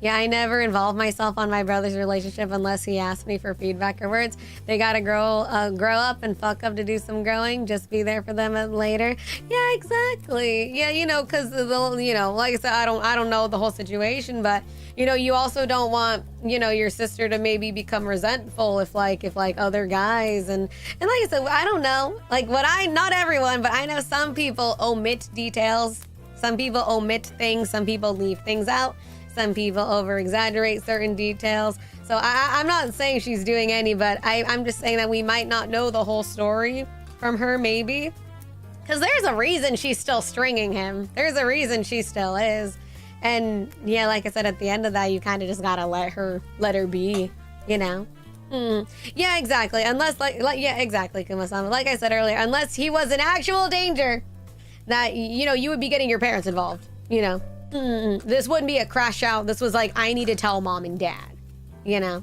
Yeah, I never involve myself on my brother's relationship unless he asks me for feedback or words. They gotta grow up and fuck up to do some growing. Just be there for them later. Yeah, exactly. Yeah, you know, because like I said, I don't know the whole situation, but you know, you also don't want, you know, your sister to maybe become resentful if other guys and like I said, I don't know. Like not everyone, but I know some people omit details. Some people omit things. Some people leave things out. Some people over-exaggerate certain details. So I'm not saying she's doing any, but I'm just saying that we might not know the whole story from her, maybe. Because there's a reason she's still stringing him. There's a reason she still is. And yeah, like I said, at the end of that, you kind of just gotta let her be, you know? Yeah, exactly. Unless, yeah, exactly, Kuma-sama. Like I said earlier, unless he was in actual danger, that, you know, you would be getting your parents involved, you know? This wouldn't be a crash out. This was like, I need to tell mom and dad, you know?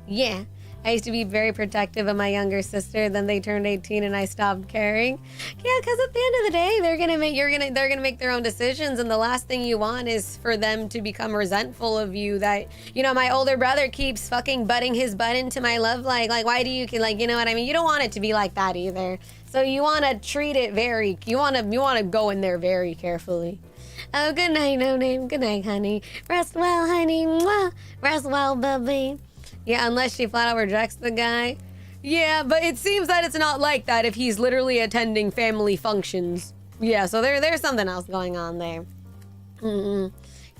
Yeah. I used to be very protective of my younger sister. Then they turned 18 and I stopped caring. Yeah, because at the end of the day, they're gonna make their own decisions, and the last thing you want is for them to become resentful of you. That, you know, my older brother keeps fucking butting his butt into my love life. Like, why do you, like, you know what I mean? You don't want it to be like that either. So you want to treat it you want to go in there very carefully. Oh, good night, no name. Good night, honey. Rest well, honey. Mwah. Rest well, baby. Yeah, unless she flat out rejects the guy. Yeah, but it seems that it's not like that if he's literally attending family functions. Yeah, so there's something else going on there.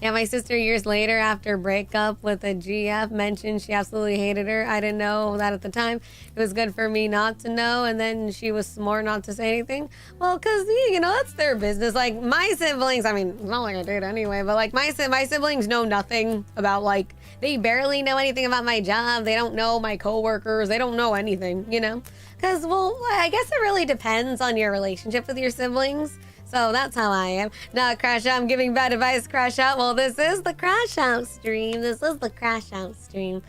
Yeah, my sister years later after breakup with a GF mentioned she absolutely hated her. I didn't know that at the time. It was good for me not to know, and then she was smart not to say anything. Well, because, you know, that's their business. Like, my siblings, I mean, not like I did anyway, but like my siblings know nothing about, like, they barely know anything about my job. They don't know my coworkers. They don't know anything, you know? Because, well, I guess it really depends on your relationship with your siblings. So that's how I am. Not Crash Out. I'm giving bad advice, Crash Out. Well, this is the Crash Out stream. This is the Crash Out stream.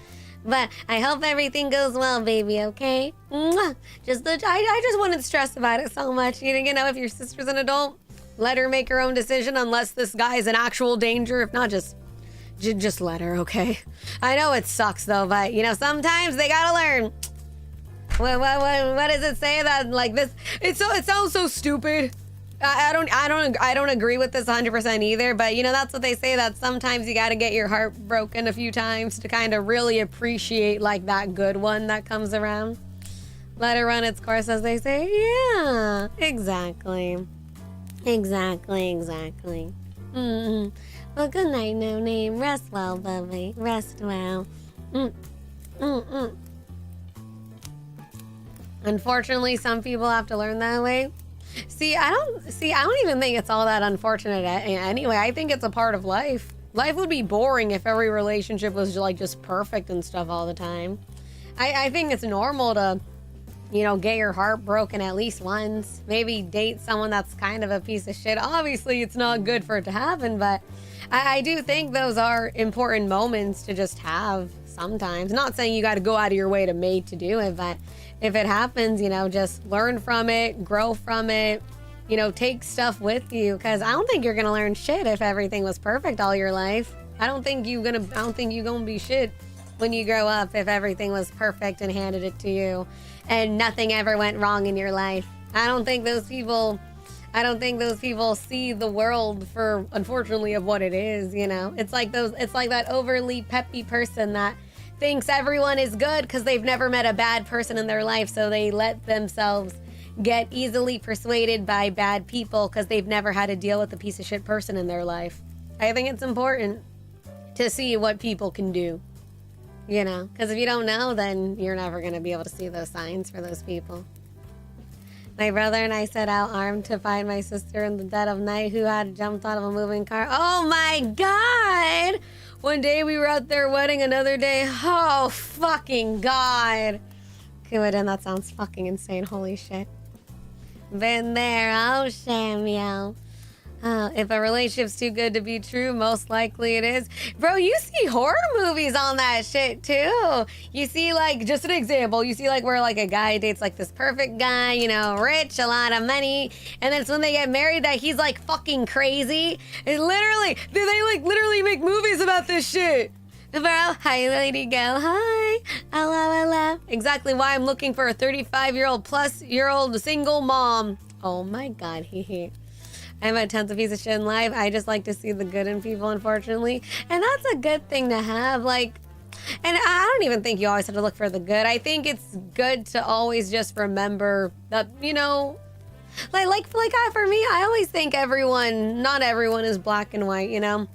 But I hope everything goes well, baby, okay? Mwah. I just wouldn't stress about it so much. You know, if your sister's an adult, let her make her own decision unless this guy's in actual danger. If not, just let her, okay? I know it sucks, though, but, you know, sometimes they gotta learn. What does it say that, like, this? It sounds so stupid. I don't agree with this 100% either, but you know, that's what they say, that sometimes you got to get your heart broken a few times to kind of really appreciate like that good one that comes around. Let it run its course, as they say. Yeah, exactly. Mm-hmm. Well, good night, No Name. Rest well, baby. Rest well. Unfortunately, some people have to learn that way. I don't even think it's all that unfortunate anyway. I think it's a part of life. Life would be boring if every relationship was like just perfect and stuff all the time. I think it's normal to, you know, get your heart broken at least once. Maybe date someone that's kind of a piece of shit. Obviously, it's not good for it to happen, but I do think those are important moments to just have sometimes. Not saying you got to go out of your way to mate to do it, but if it happens, you know, just learn from it, grow from it, you know, take stuff with you. Because I don't think you're gonna learn shit if everything was perfect all your life. I don't think you're gonna be shit when you grow up if everything was perfect and handed it to you and nothing ever went wrong in your life. I don't think those people see the world for, unfortunately, of what it is, you know. It's like that overly peppy person that thinks everyone is good because they've never met a bad person in their life, so they let themselves get easily persuaded by bad people because they've never had to deal with a piece of shit person in their life. I think it's important to see what people can do, you know, because if you don't know, then you're never going to be able to see those signs for those people. My brother and I set out armed to find my sister in the dead of night who had jumped out of a moving car. Oh my God! One day we were at their wedding, another day, oh fucking God. Okay, well then that sounds fucking insane, holy shit. Been there, oh Samuel. If a relationship's too good to be true, most likely it is. Bro, you see horror movies on that shit too. You see, like, just an example, you see like where like a guy dates like this perfect guy, you know, rich, a lot of money, and then it's when they get married that he's like fucking crazy. It literally, they like literally make movies about this shit. Bro, hi lady girl, hi. Hello. Exactly why I'm looking for a 35-year-old plus single mom. Oh my God, hee. I'm a tons of piece of shit in life. I just like to see the good in people, unfortunately. And that's a good thing to have. Like, and I don't even think you always have to look for the good. I think it's good to always just remember that, you know, like for me, I always think not everyone is black and white, you know?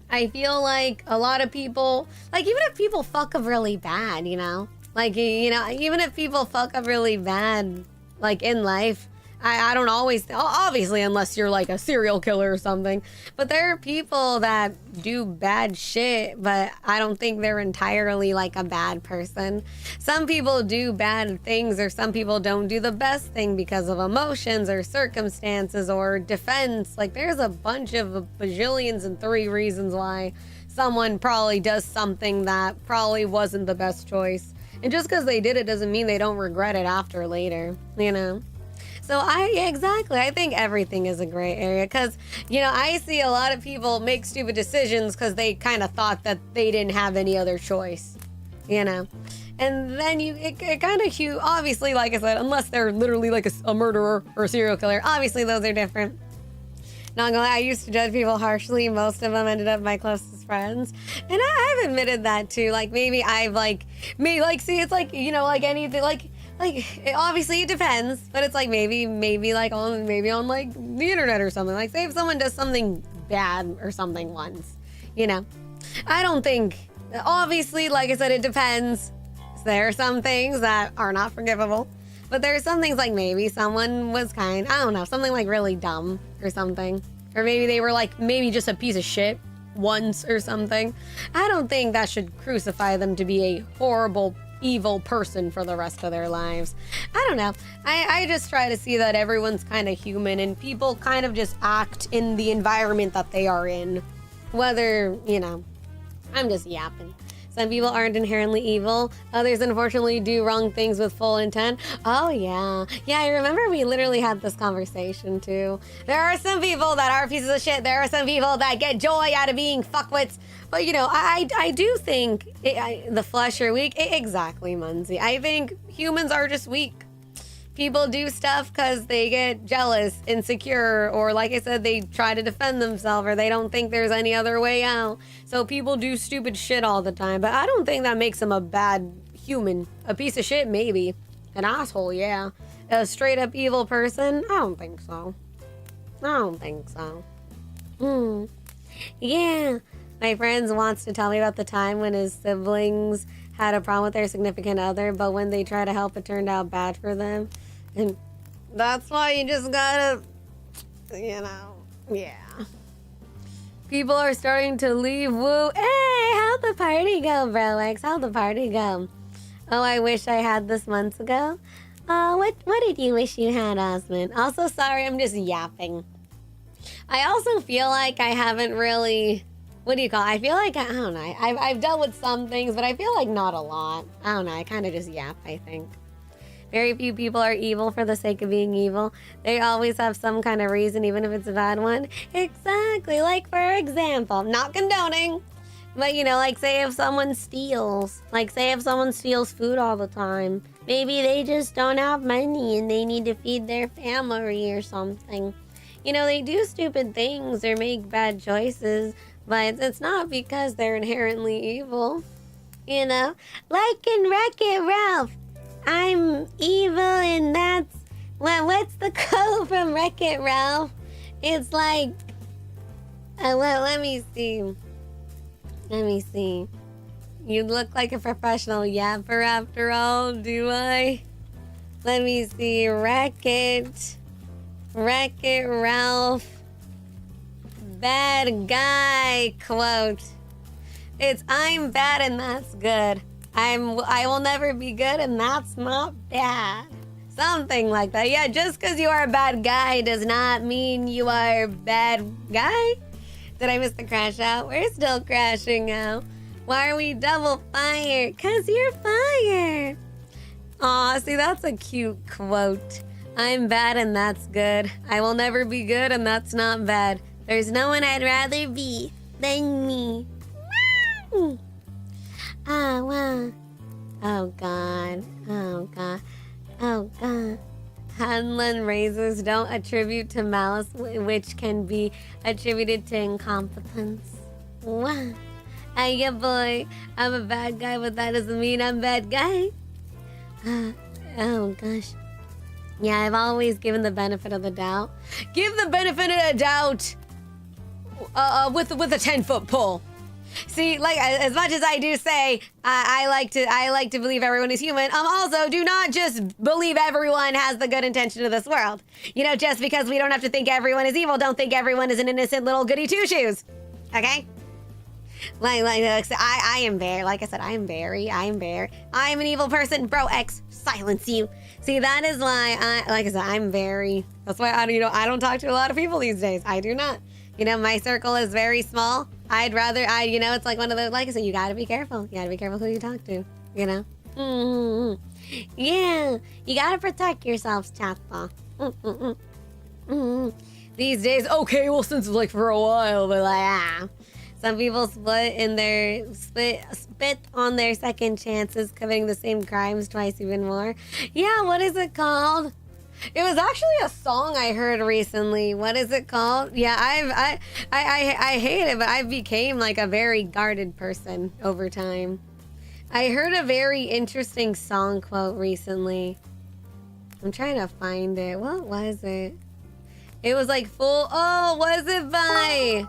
I feel like a lot of people, like even if people fuck up really bad, you know? Like, you know, even if people fuck up really bad, like in life, I don't always, obviously, unless you're like a serial killer or something, but there are people that do bad shit, but I don't think they're entirely like a bad person. Some people do bad things, or some people don't do the best thing because of emotions or circumstances or defense. Like there's a bunch of bajillions and 3 reasons why someone probably does something that probably wasn't the best choice. And just because they did it doesn't mean they don't regret it after later, you know? So I think everything is a gray area because, you know, I see a lot of people make stupid decisions because they kind of thought that they didn't have any other choice, you know? And then it kind of, obviously, like I said, unless they're literally like a murderer or a serial killer, obviously those are different. Not gonna lie, I used to judge people harshly. Most of them ended up my closest friends. And I've admitted that too. Like maybe I've see, it's like, you know, like anything, like obviously it depends, but it's like maybe like on like the internet or something. Like say if someone does something bad or something once, you know. I don't think, obviously, like I said, it depends. There are some things that are not forgivable, but there are some things like maybe someone was kind, I don't know, something like really dumb or something. Or maybe they were like, maybe just a piece of shit once or something. I don't think that should crucify them to be a horrible, evil person for the rest of their lives. I don't know. I just try to see that everyone's kind of human and people kind of just act in the environment that they are in. Whether, you know, I'm just yapping. Some people aren't inherently evil. Others, unfortunately, do wrong things with full intent. Oh, yeah. Yeah, I remember we literally had this conversation, too. There are some people that are pieces of shit. There are some people that get joy out of being fuckwits. But, you know, I do think the flesh are weak. Exactly, Munzie. I think humans are just weak. People do stuff because they get jealous, insecure, or like I said, they try to defend themselves, or they don't think there's any other way out. So people do stupid shit all the time, but I don't think that makes them a bad human. A piece of shit, maybe. An asshole, yeah. A straight up evil person? I don't think so. I don't think so. Yeah. My friend wants to tell me about the time when his siblings had a problem with their significant other, but when they tried to help, it turned out bad for them. And that's why you just gotta, you know, yeah. People are starting to leave. Woo. Hey, how'd the party go, bro? X? How'd the party go? Oh, I wish I had this months ago. What did you wish you had, Osmond? Also, sorry, I'm just yapping. I also feel like I haven't really, what do you call it? I feel like, I don't know, I've dealt with some things, but I feel like not a lot. I don't know, I kind of just yap, I think. Very few people are evil for the sake of being evil. They always have some kind of reason, even if it's a bad one. Exactly, like for example, not condoning, but you know, like say if someone steals, food all the time, maybe they just don't have money and they need to feed their family or something. You know, they do stupid things or make bad choices, but it's not because they're inherently evil. You know, like in Wreck-It Ralph. I'm evil and that's... Well, what's the code from Wreck-It Ralph? It's like... well, let me see. You look like a professional yapper after all, do I? Let me see. Wreck-It Ralph. Bad guy quote. It's I'm bad and that's good. I will never be good and that's not bad. Something like that. Yeah, just because you are a bad guy does not mean you are a bad guy. Did I miss the crash out? We're still crashing out. Why are we double fired? Cause you're fired. Aw, see, that's a cute quote. I'm bad and that's good. I will never be good and that's not bad. There's no one I'd rather be than me. Oh, wow. Oh, God. Oh, God. Oh, God. Hanlon razors don't attribute to malice, which can be attributed to incompetence. Wow. Hey, yeah, boy. I'm a bad guy, but that doesn't mean I'm a bad guy. Oh, gosh. Yeah, I've always given the benefit of the doubt. Give the benefit of the doubt with a 10-foot pole. See, like as much as I do say, I like to believe everyone is human. Also, do not just believe everyone has the good intention of this world. You know, just because we don't have to think everyone is evil, don't think everyone is an innocent little goody two shoes. Okay? I am very, like I said, I am very. I am an evil person, bro. X, silence you. See, that is why like I said, I'm very. That's why I don't talk to a lot of people these days. I do not. You know, my circle is very small. I'd rather, it's like one of those, like I said, you gotta be careful. You gotta be careful who you talk to, you know? Mm-hmm. Yeah, you gotta protect yourselves, chatbot. Mm-hmm. These days, okay, well, since it's like for a while, but like, Some people spit on their second chances, committing the same crimes twice, even more. Yeah, what is it called? It was actually a song I heard recently. What is it called? Yeah, I hate it, but I became like a very guarded person over time. I heard a very interesting song quote recently. I'm trying to find it. What was it? It was like full. Oh, was it by?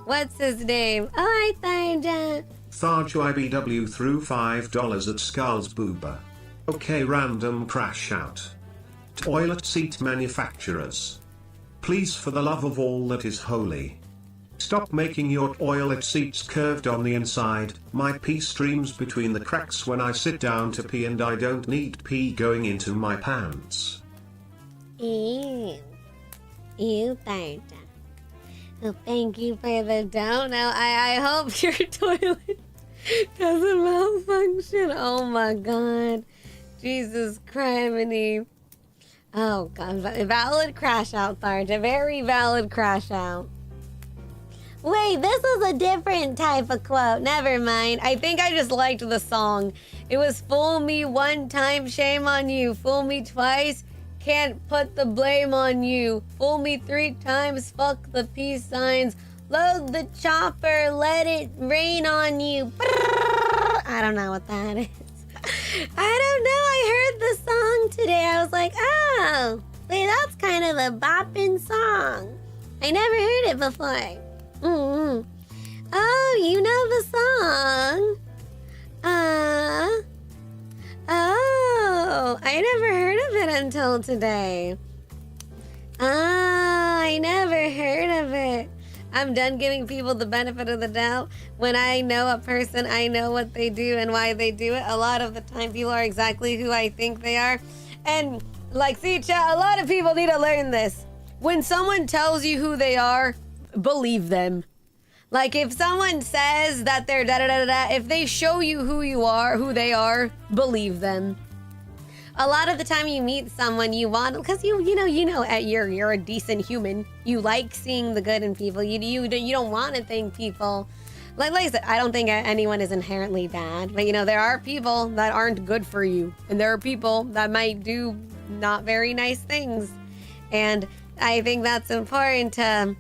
What's his name? Oh, I Tharja. Tharju IBW threw $5 at Scarle's booba. Okay, random crash out. Toilet seat manufacturers. Please, for the love of all that is holy, stop making your toilet seats curved on the inside. My pee streams between the cracks when I sit down to pee, and I don't need pee going into my pants. Ew, Tharja. Well, thank you for the dono. I hope your toilet doesn't malfunction. Oh my god. Jesus criminy. Oh god. Valid crash out, Tharja. Very valid crash out. Wait, this was a different type of quote. Never mind. I think I just liked the song. It was fool me one time, shame on you. Fool me twice, can't put the blame on you. Fool me 3 times, fuck the peace signs. Load the chopper, let it rain on you. I don't know what that is. I don't know. I heard the song today. I was like, oh, wait, that's kind of a bopping song. I never heard it before. Mm-hmm. Oh, you know the song. Oh, I never heard of it until today. I never heard of it. I'm done giving people the benefit of the doubt. When I know a person, I know what they do and why they do it. A lot of the time, people are exactly who I think they are. And like, see, chat, a lot of people need to learn this. When someone tells you who they are, believe them. Like, if someone says that they're da-da-da-da-da, if they show you who you are, who they are, believe them. A lot of the time you meet someone you want, because you know, you're a decent human. You like seeing the good in people. You don't want to think people, like I said, I don't think anyone is inherently bad. But there are people that aren't good for you, and there are people that might do not very nice things. And I think that's important to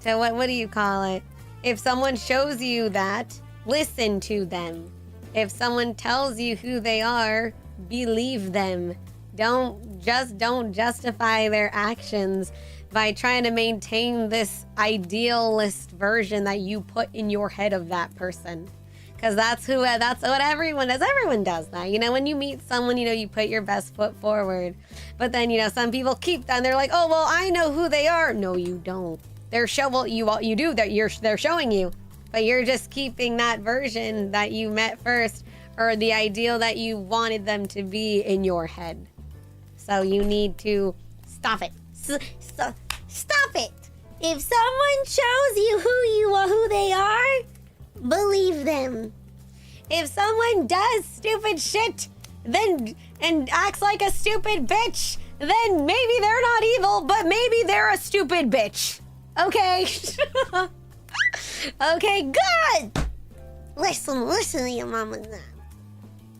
what do you call it? If someone shows you that, listen to them. If someone tells you who they are, believe them. Don't justify their actions by trying to maintain this idealist version that you put in your head of that person. Because that's what everyone does. Everyone does that. When you meet someone, you put your best foot forward. But then, some people keep that and they're like, oh, well, I know who they are. No, you don't. They're you do that. They're showing you, but you're just keeping that version that you met first, or the ideal that you wanted them to be in your head. So you need to stop it. Stop it. If someone shows you who they are, believe them. If someone does stupid shit, and acts like a stupid bitch, then maybe they're not evil, but maybe they're a stupid bitch. Okay. Okay, good. Listen to your mama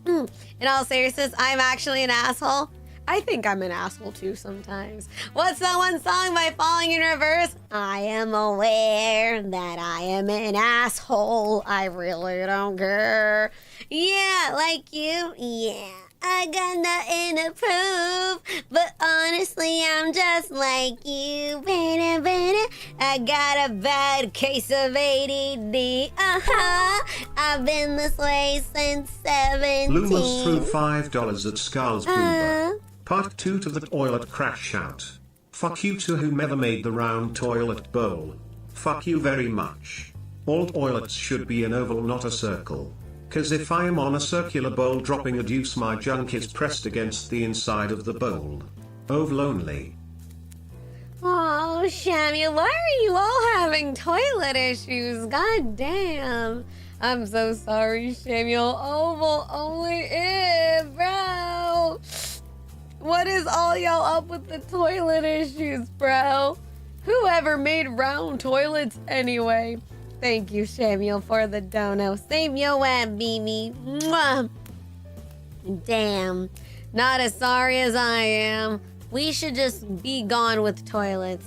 now. In all seriousness, I'm actually an asshole. I think I'm an asshole too sometimes. What's that one song by Falling in Reverse? I am aware that I am an asshole. I really don't care. Yeah, like you. Yeah. I got nothing to prove, but honestly, I'm just like you. I got a bad case of ADD. I've been this way since 17. Lumas threw $5 at Scarle's booba. Part 2 to the toilet crash out. Fuck you to whomever made the round toilet bowl. Fuck you very much. All toilets should be an oval, not a circle. Cause if I am on a circular bowl dropping a deuce, my junk is pressed against the inside of the bowl. Oval only. Oh, Samuel, why are you all having toilet issues? God damn. I'm so sorry, Samuel. Oval only bro. What is all y'all up with the toilet issues, bro? Whoever made round toilets anyway? Thank you, Samuel, for the dono. Save your web, Mimi. Mwah. Damn. Not as sorry as I am. We should just be gone with toilets.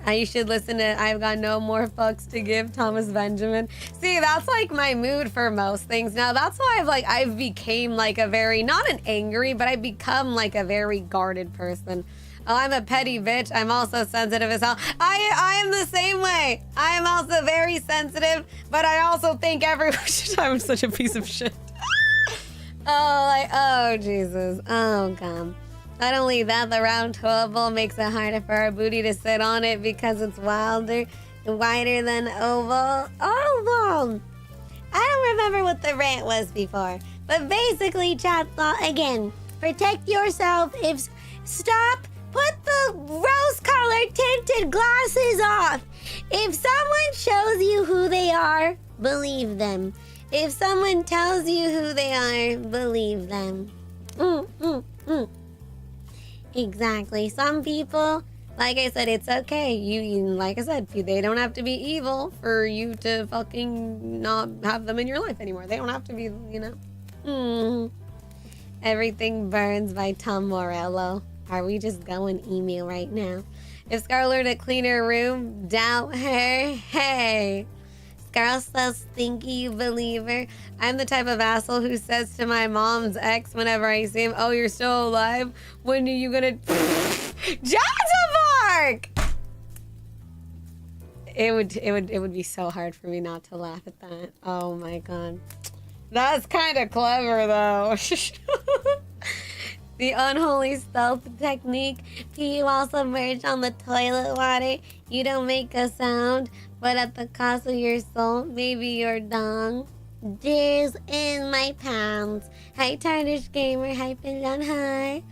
You should listen to I've Got No More Fucks to Give, Thomas Benjamin. See, that's like my mood for most things now. That's why I've became like a very, not an angry, but I've become like a very guarded person. Oh, I'm a petty bitch. I'm also sensitive as hell. I am the same way. I am also very sensitive, but I also think everyone... I'm such a piece of shit. Oh, Jesus. Oh, God. Not only that, the round toilet bowl makes it harder for our booty to sit on it because it's wider than oval. Oval! I don't remember what the rant was before, but basically, chat thought again, protect yourself stop, put the rose-colored tinted glasses off. If someone shows you who they are, believe them. If someone tells you who they are, believe them. Exactly. Some people, like I said, it's okay. You like I said, they don't have to be evil for you to fucking not have them in your life anymore. They don't have to be, you know. Everything Burns by Tom Morello. Are we just going email right now? If Scarle were to clean her room, doubt her. Hey. Scarle says, stinky, you believer. I'm the type of asshole who says to my mom's ex whenever I see him, oh, you're still alive? When are you gonna... Jazzabark! It would be so hard for me not to laugh at that. Oh my God. That's kind of clever though. The unholy stealth technique. You also merge on the toilet water. You don't make a sound, but at the cost of your soul, maybe your dong. Jizz in my pants. Hi, Tarnish Gamer. Hi, Pinjan. Hi.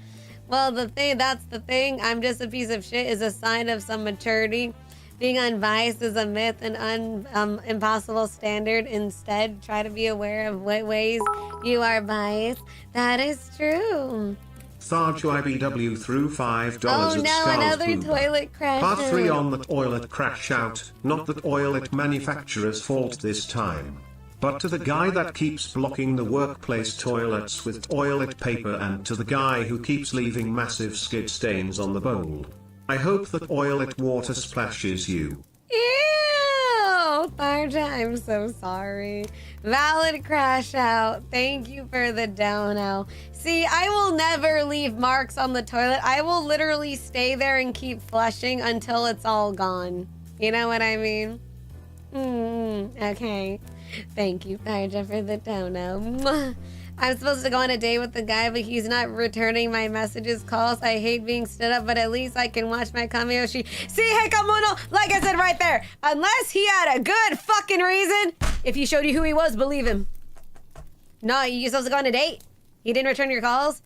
Well, that's the thing. I'm just a piece of shit is a sign of some maturity. Being unbiased is a myth and impossible standard. Instead, try to be aware of what ways you are biased. That is true. Tharju IBW through $5 Oh at no, Scarle's another Boomer. toilet crash. Part 3 on the toilet crash out, not the toilet manufacturer's fault this time. But to the guy that keeps blocking the workplace toilets with toilet paper and to the guy who keeps leaving massive skid stains on the bowl. I hope that toilet water splashes you. Ew! Tharja, I'm so sorry. Valid crash out. Thank you for the dono. See, I will never leave marks on the toilet. I will literally stay there and keep flushing until it's all gone. You know what I mean? Okay. Thank you, Tharja, for the dono. I'm supposed to go on a date with the guy, but he's not returning my messages, calls. I hate being stood up, but at least I can watch my Kamiyoshi. See, Hekamono, like I said right there, unless he had a good fucking reason, if he showed you who he was, believe him. No, you're supposed to go on a date? He didn't return your calls?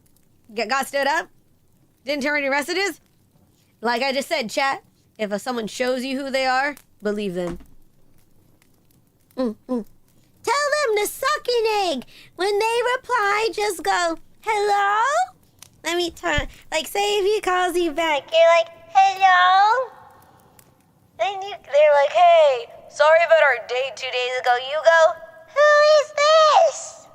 Got stood up? Didn't turn your messages? Like I just said, chat, if someone shows you who they are, believe them. Tell them to suck an egg. When they reply, just go, hello? Let me turn, like say if he calls you back, you're like, hello? Then they're like, hey, sorry about our date 2 days ago. You go, who is this?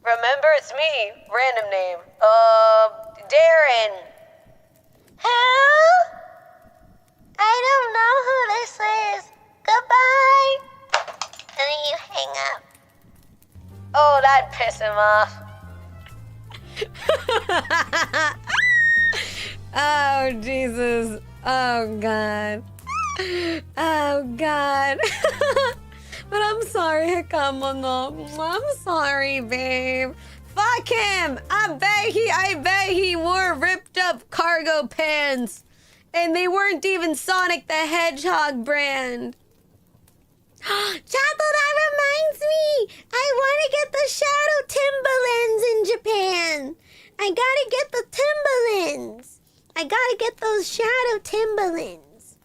Remember, it's me, random name. Darren. Who? I don't know who this is. Goodbye. And then you hang up. Oh, that'd piss him off. Oh, Jesus. Oh, God. Oh, God. But I'm sorry, Hikamono. I'm sorry, babe. Fuck him. I bet he wore ripped up cargo pants. And they weren't even Sonic the Hedgehog brand. Chato, that reminds me. I want to get the Shadow Timberlands in Japan. I gotta get the Timberlands. I gotta get those Shadow Timberlands.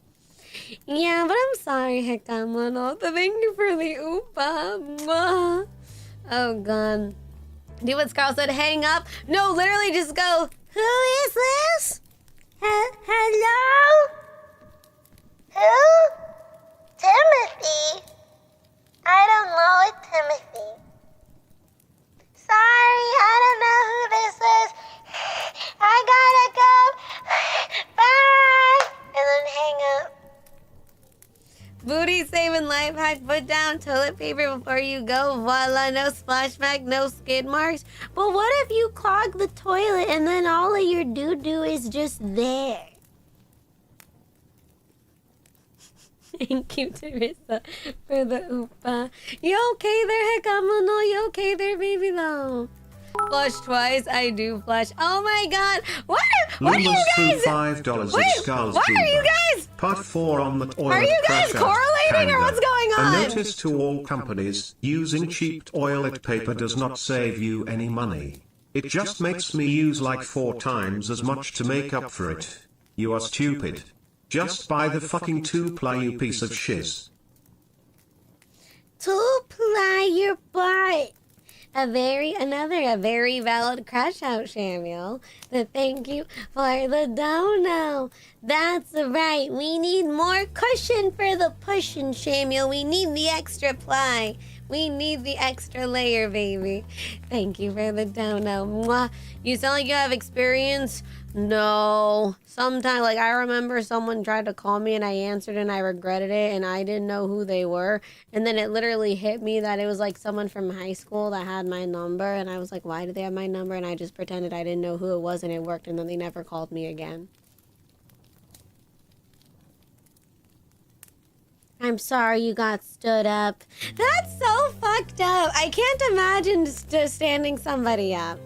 Yeah, but I'm sorry, Hekamono. Thank you for the oopa. Mwah. Oh, God. Do what Scarle said, hang up. No, literally just go, who is this? Hello? Who? Timothy? I don't know it, Timothy. Sorry, I don't know who this is. I gotta go. Bye. And then hang up. Booty saving life hack. Put down toilet paper before you go. Voila, no splashback, no skid marks. But what if you clog the toilet and then all of your doo-doo is just there? Thank you, Teresa, for the oopa. You okay there, Hekamono? You okay there, baby, though? Flush twice, I do flush. Oh my god! What are you guys? $5 Wait, Scarle's what are you guys? Part 4 on the oil. Are you guys correlating or what's going on? A notice to all companies: using cheap toilet paper does not save you any money. It just makes me use like 4 times as much to make up for it. You are stupid. Just buy the fucking 2-ply, you piece of shiz. 2-ply your butt. A very valid crash out, Samuel. But thank you for the dono. That's right. We need more cushion for the pushing, Samuel. We need the extra ply. We need the extra layer, baby. Thank you for the dono. Mwah. You sound like you have experience. No. Sometimes, like, I remember someone tried to call me and I answered and I regretted it and I didn't know who they were. And then it literally hit me that it was like someone from high school that had my number. And I was like, why do they have my number? And I just pretended I didn't know who it was and it worked. And then they never called me again. I'm sorry you got stood up. That's so fucked up. I can't imagine just standing somebody up.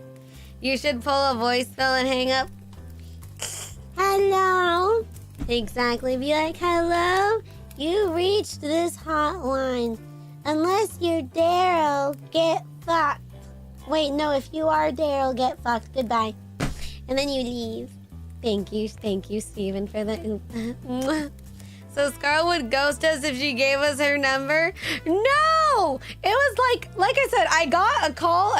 You should pull a voicemail and hang up. Hello. Exactly. Be like, hello. You reached this hotline. Unless you're Daryl, get fucked. Wait, no. If you are Daryl, get fucked. Goodbye. And then you leave. Thank you, Steven, for the oop. So Scarle would ghost us if she gave us her number? No! It was like I said, I got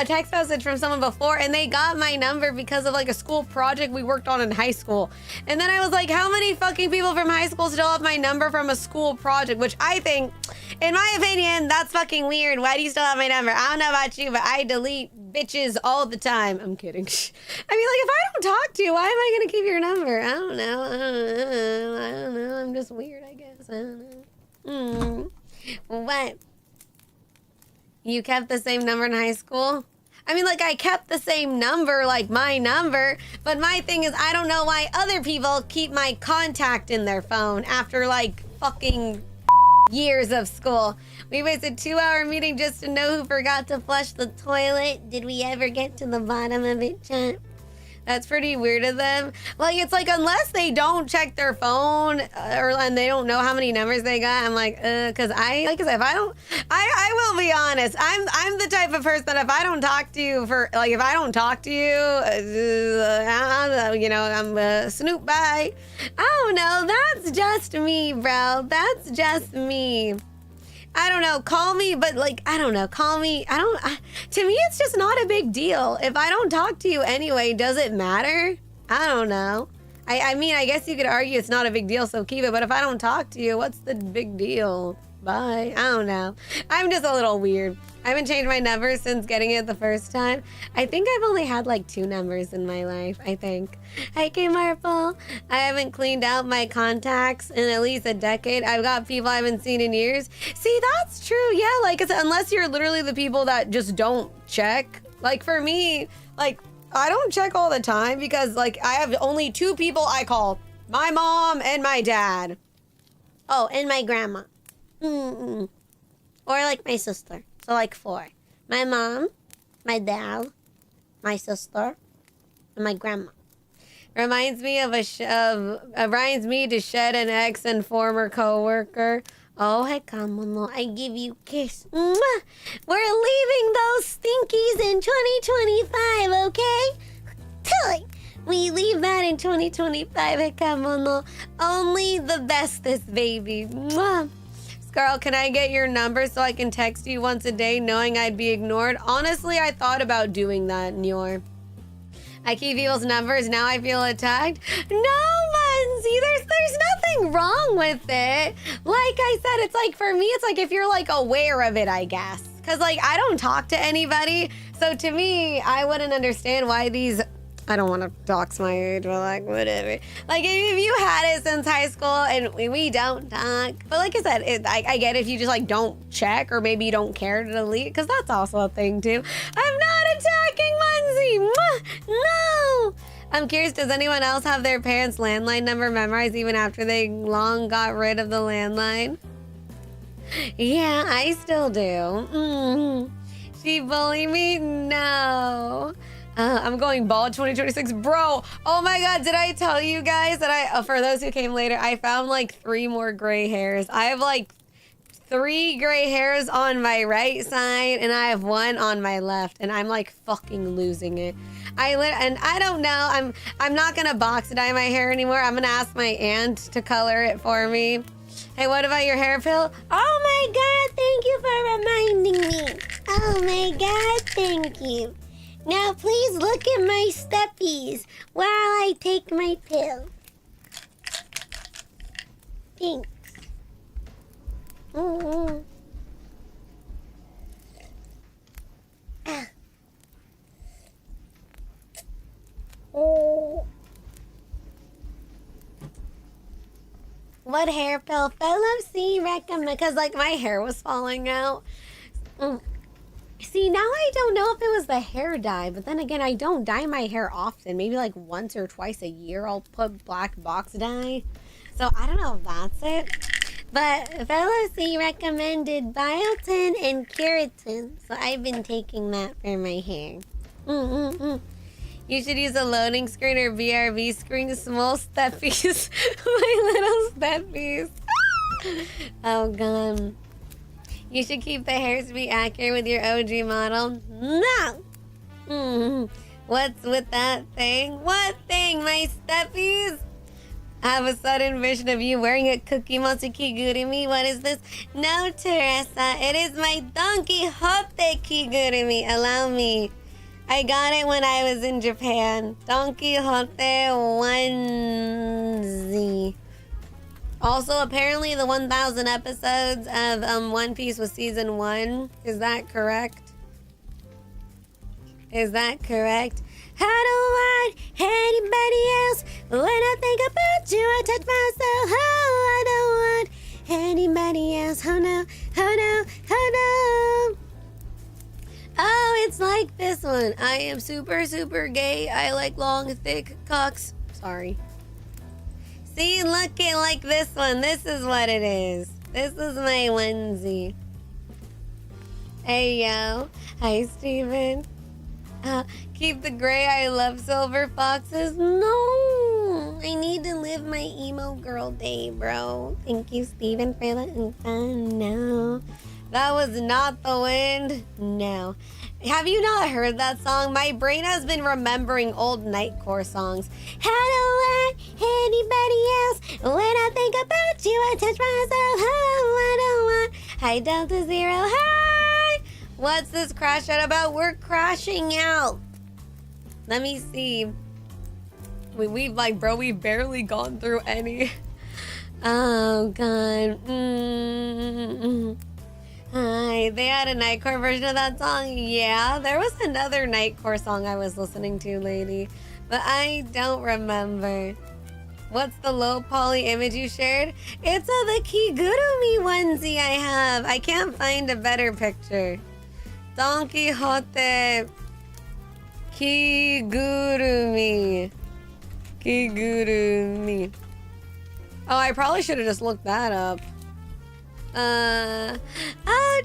a text message from someone before and they got my number because of like a school project we worked on in high school. And then I was like, how many fucking people from high school still have my number from a school project? Which I think, in my opinion, that's fucking weird. Why do you still have my number? I don't know about you, but I delete bitches all the time. I'm kidding. I mean, like, if I don't talk to you, why am I gonna keep your number? I don't know. I'm just weird, I guess. I don't know. What? You kept the same number in high school? I mean, like, I kept the same number, like my number, but my thing is I don't know why other people keep my contact in their phone after, like, fucking years of school. We wasted 2-hour meeting just to know who forgot to flush the toilet. Did we ever get to the bottom of it, chat? That's pretty weird of them. Like, it's like, unless they don't check their phone and they don't know how many numbers they got, I'm like, because I will be honest. I'm the type of person that if I don't talk to you I'm snoop by. I don't know. That's just me, bro. That's just me. I don't know, call me, but like, I don't know, call me. To me, it's just not a big deal. If I don't talk to you anyway, does it matter? I don't know. I mean, I guess you could argue it's not a big deal, so keep it. But if I don't talk to you, what's the big deal? Bye. I don't know. I'm just a little weird. I haven't changed my number since getting it the first time. I think I've only had like 2 numbers in my life, I think. Hi, K Marple. I haven't cleaned out my contacts in at least a decade. I've got people I haven't seen in years. See, that's true. Yeah, like, it's, unless you're literally the people that just don't check. Like, for me, like, I don't check all the time because, like, I have only 2 people I call. My mom and my dad. Oh, and my grandma. Or, like, my sister. So, like, 4. My mom, my dad, my sister, and my grandma. Reminds me of reminds me to shed an ex and former co-worker. Oh, heck, I give you a kiss. Mwah! We're leaving those stinkies in 2025, okay? We leave that in 2025, heck, only the bestest, baby. Mwah! Scarle, can I get your number so I can text you once a day knowing I'd be ignored? Honestly, I thought about doing that, Nior. I keep people's numbers, now I feel attacked. No, Munzie, there's nothing wrong with it. Like I said, it's like, for me, it's like if you're like aware of it, I guess. Because like, I don't talk to anybody. So to me, I wouldn't understand why these... I don't want to dox my age, but like, whatever. Like, if you had it since high school and we don't talk. But like I said, I get if you just like don't check or maybe you don't care to delete, because that's also a thing too. I'm not attacking Steffi! Mwah! No! I'm curious, does anyone else have their parents' landline number memorized even after they long got rid of the landline? Yeah, I still do. She bullied me? No. I'm going bald 2026. Bro, oh my God, did I tell you guys that for those who came later, I found like 3 more gray hairs. I have like 3 gray hairs on my right side and I have 1 on my left and I'm like fucking losing it. And I don't know, I'm not gonna box dye my hair anymore. I'm gonna ask my aunt to color it for me. Hey, what about your hair pill? Oh my God, thank you for reminding me. Oh my God, thank you. Now please look at my steppies while I take my pill. Thanks. What hair pill? Philip recommend, because like my hair was falling out. See, now I don't know if it was the hair dye, but then again, I don't dye my hair often. Maybe like once or twice a year I'll put black box dye. So I don't know if that's it. But Philip recommended biotin and keratin, so I've been taking that for my hair. You should use a loading screen or VRV screen, small steppies. My little steppies. Oh, God. You should keep the hairs to be accurate with your OG model. No! What's with that thing? What thing, my steppies? I have a sudden vision of you wearing a Cookie Monster Kigurumi. What is this? No, Teresa. It is my Don Quixote Kigurumi. Allow me. I got it when I was in Japan. Don Quixote onesie. Also, apparently the 1,000 episodes of One Piece was season 1. Is that correct? Is that correct? I don't want anybody else. When I think about you, I touch myself. Oh, I don't want anybody else. Oh no, oh no, oh no. Oh, it's like this one. I am super, super gay. I like long, thick cocks. Sorry. See, look it like this one. This is what it is. This is my onesie. Hey, yo. Hi, Steven. Keep the gray. I love silver foxes. No, I need to live my emo girl day, bro. Thank you, Steven, for letting fun. No, that was not the wind. No. Have you not heard that song? My brain has been remembering old Nightcore songs. I don't want anybody else. When I think about you, I touch myself. Oh, I don't want. Hi, Delta Zero. Hi. What's this crash out about? We're crashing out. Let me see. We've barely gone through any. Oh, God. Hi, they had a Nightcore version of that song? Yeah, there was another Nightcore song I was listening to, lady. But I don't remember. What's the low poly image you shared? It's the Kigurumi onesie I have. I can't find a better picture. Don Quixote Kigurumi. Kigurumi. Oh, I probably should have just looked that up. Oh,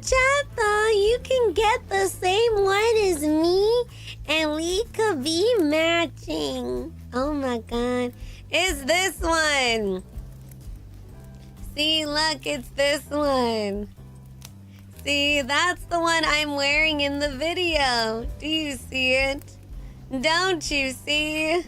Chato, you can get the same one as me and we could be matching. Oh my God. It's this one. See, look, it's this one. See, that's the one I'm wearing in the video. Do you see it? Don't you see?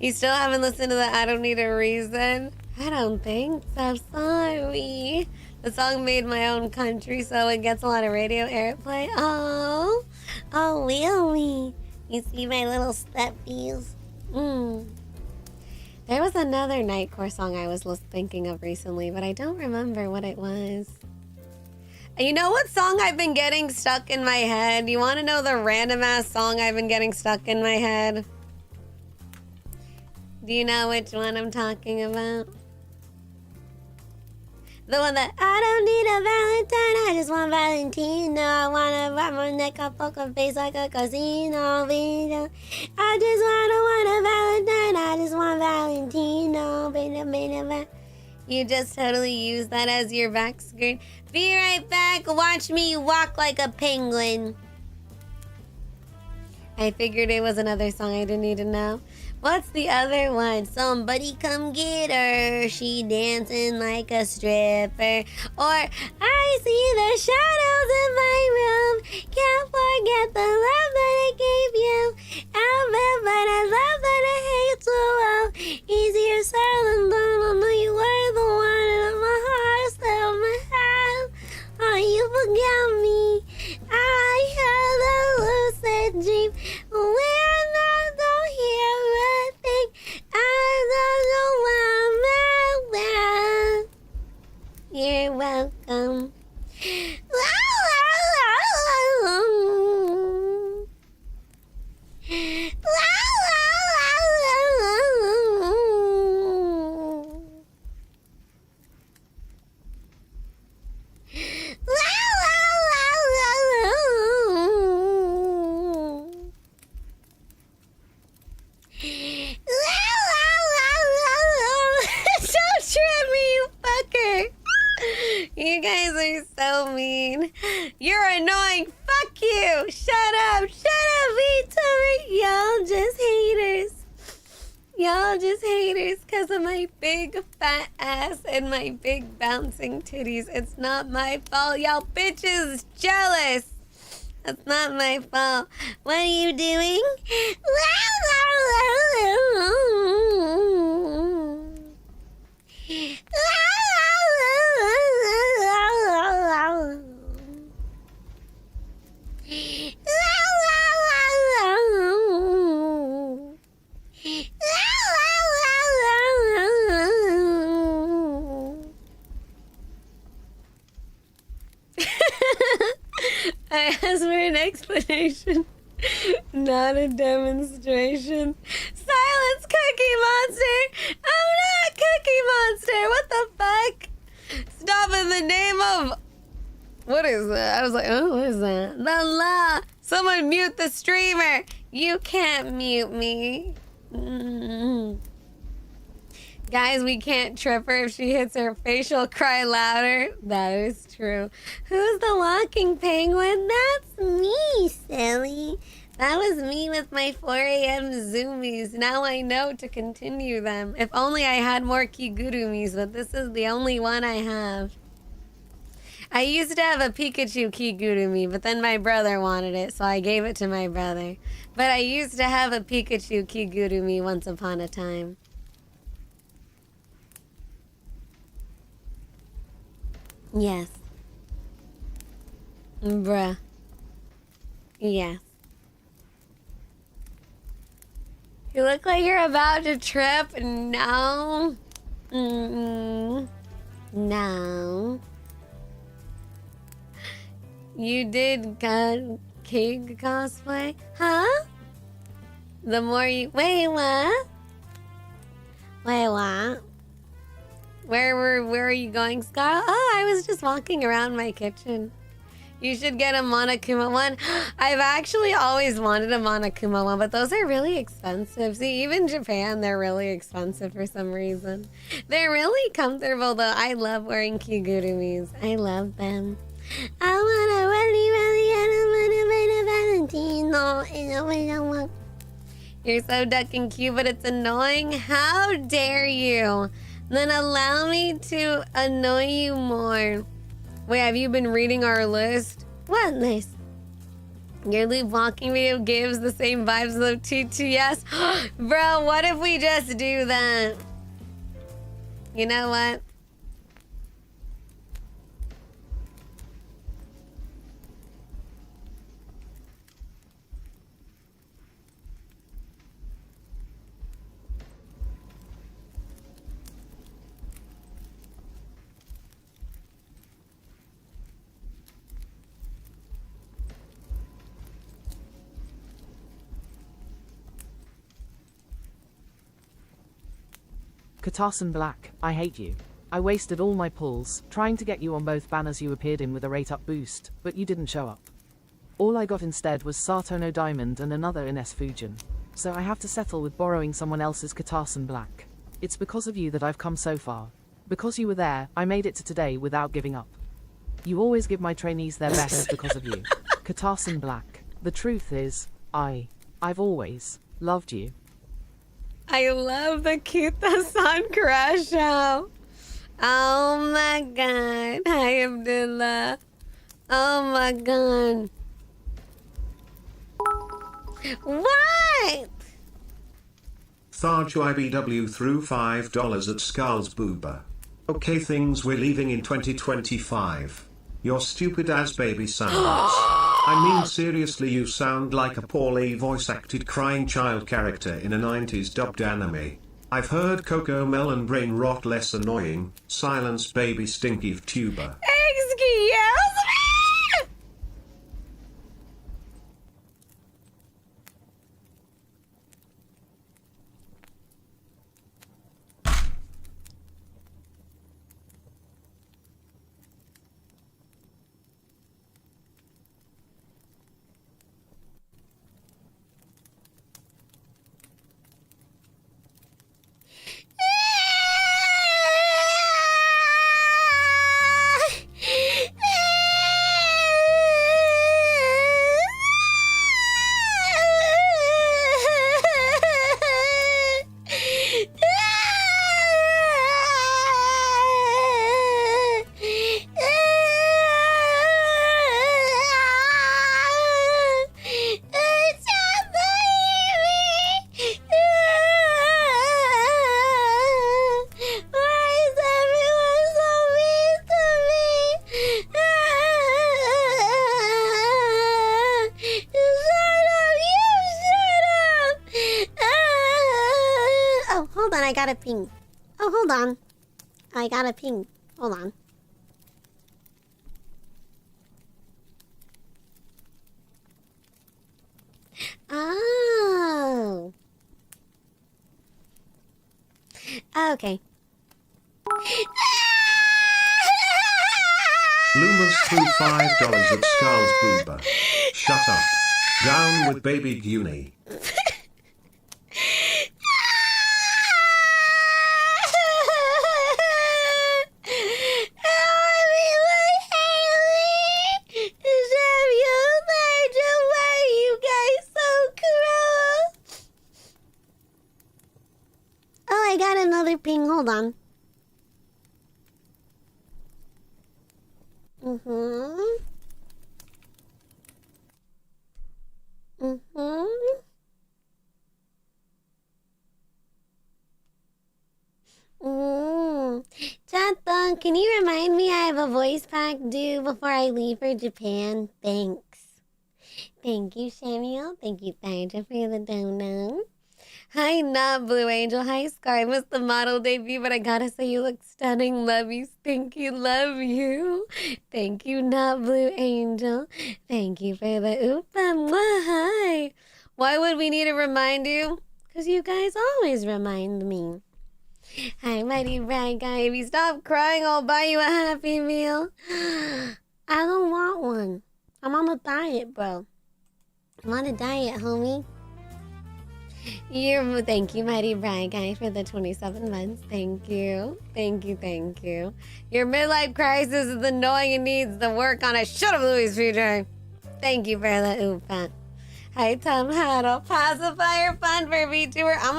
You still haven't listened to the I Don't Need a Reason? I don't think so. Sorry. The song made my own country, so it gets a lot of radio airplay. Oh, really? You see my little steppies? There was another Nightcore song I was thinking of recently, but I don't remember what it was. You know what song I've been getting stuck in my head? You want to know the random ass song I've been getting stuck in my head? Do you know which one I'm talking about? The one that I don't need a Valentine, I just want Valentino. I wanna wrap my neck up, poker face like a casino. Vino. I just want a Valentine, I just want Valentino. You just totally use that as your back screen. Be right back. Watch me walk like a penguin. I figured it was another song I didn't need to know. What's the other one? Somebody come get her. She dancing like a stripper. Or I see the shadows in my room. Can't forget the love that I gave you. Albert, but I love that I hate so well. Easier said than done. I know you were the one and my heart still in my hand. Oh, you forgot me. I had a lucid dream. When I don't hear a thing, I don't know why I'm at. You're welcome. Don't trip me, you fucker. You guys are so mean. You're annoying. Fuck you. Shut up. VTuber. Y'all just haters. Y'all just haters because of my big fat ass and my big bouncing titties. It's not my fault. Y'all bitches jealous. That's not my fault. What are you doing? I asked for an explanation, not a demonstration. Silence, Cookie Monster! I'm not Cookie Monster! What the fuck? Stop in the name of... What is that? I was like, oh, what is that? The law! Someone mute the streamer! You can't mute me. Guys, we can't trip her if she hits her face. She'll cry louder. That is true. Who's the walking penguin? That's me, silly. That was me with my 4 a.m. zoomies. Now I know to continue them. If only I had more Kigurumis, but this is the only one I have. I used to have a Pikachu Kigurumi, but then my brother wanted it, so I gave it to my brother. But I used to have a Pikachu Kigurumi once upon a time. Yes. Bruh. Yes. You look like you're about to trip. No. No. You did King cosplay? Huh? The more you... Wait, what? Wait, what? Where are you going, Scarle? Oh, I was just walking around my kitchen. You should get a Monokuma one. I've actually always wanted a Monokuma one, but those are really expensive. See, even Japan, they're really expensive for some reason. They're really comfortable, though. I love wearing Kigurumis. I love them. I want a Valentino. You're so ducking cute, but it's annoying. How dare you? Then allow me to annoy you more. Wait, have you been reading our list? What list? Your loop walking video gives the same vibes of TTS. Bro, what if we just do that? You know what? Katarsan Black, I hate you. I wasted all my pulls, trying to get you on both banners you appeared in with a rate up boost, but you didn't show up. All I got instead was Sartono Diamond and another NSFW. So I have to settle with borrowing someone else's Katarsan Black. It's because of you that I've come so far. Because you were there, I made it to today without giving up. You always give my trainees their best because of you. Katarsan Black. The truth is, I've always loved you. I love the Kita-san crash out. Oh my god. Hi, Abdullah. Oh my god. What? Tharju IBW threw $5 at Scarle's booba. Okay, things we're leaving in 2025. Your stupid ass baby sounds. I mean, seriously, you sound like a poorly voice acted crying child character in a 90s dubbed anime. I've heard Coco Melon brain rot less annoying. Silence baby stinky tuber. Excuse me? I got a ping. Oh, hold on. I got a ping. Hold on. Oh. Okay. Lumas threw $5 at Scarle's booba. Shut up. Down with baby Uni. Ping, hold on. Chatbug, can you remind me I have a voice pack due before I leave for Japan? Thanks. Thank you, Samuel. Thank you, Thaja, for the dono. Hi, not Blue Angel. Hi, Scar. I missed the model debut, but I gotta say you look stunning. Love you, Stinky. Love you. Thank you, not Blue Angel. Thank you for the oopa. Hi. Why would we need to remind you? Because you guys always remind me. Hi, mighty bright guy. If you stop crying, I'll buy you a Happy Meal. I don't want one. I'm on a diet, bro. I'm on a diet, homie. Thank you, mighty bright guy, for the 27 months. Thank you. Thank you, thank you. Your midlife crisis is annoying and needs to work on it. Shut up, Louis PJ. Thank you for the oopa. Hi, Tom Haddle. Pacifier fund for VTuber. I'm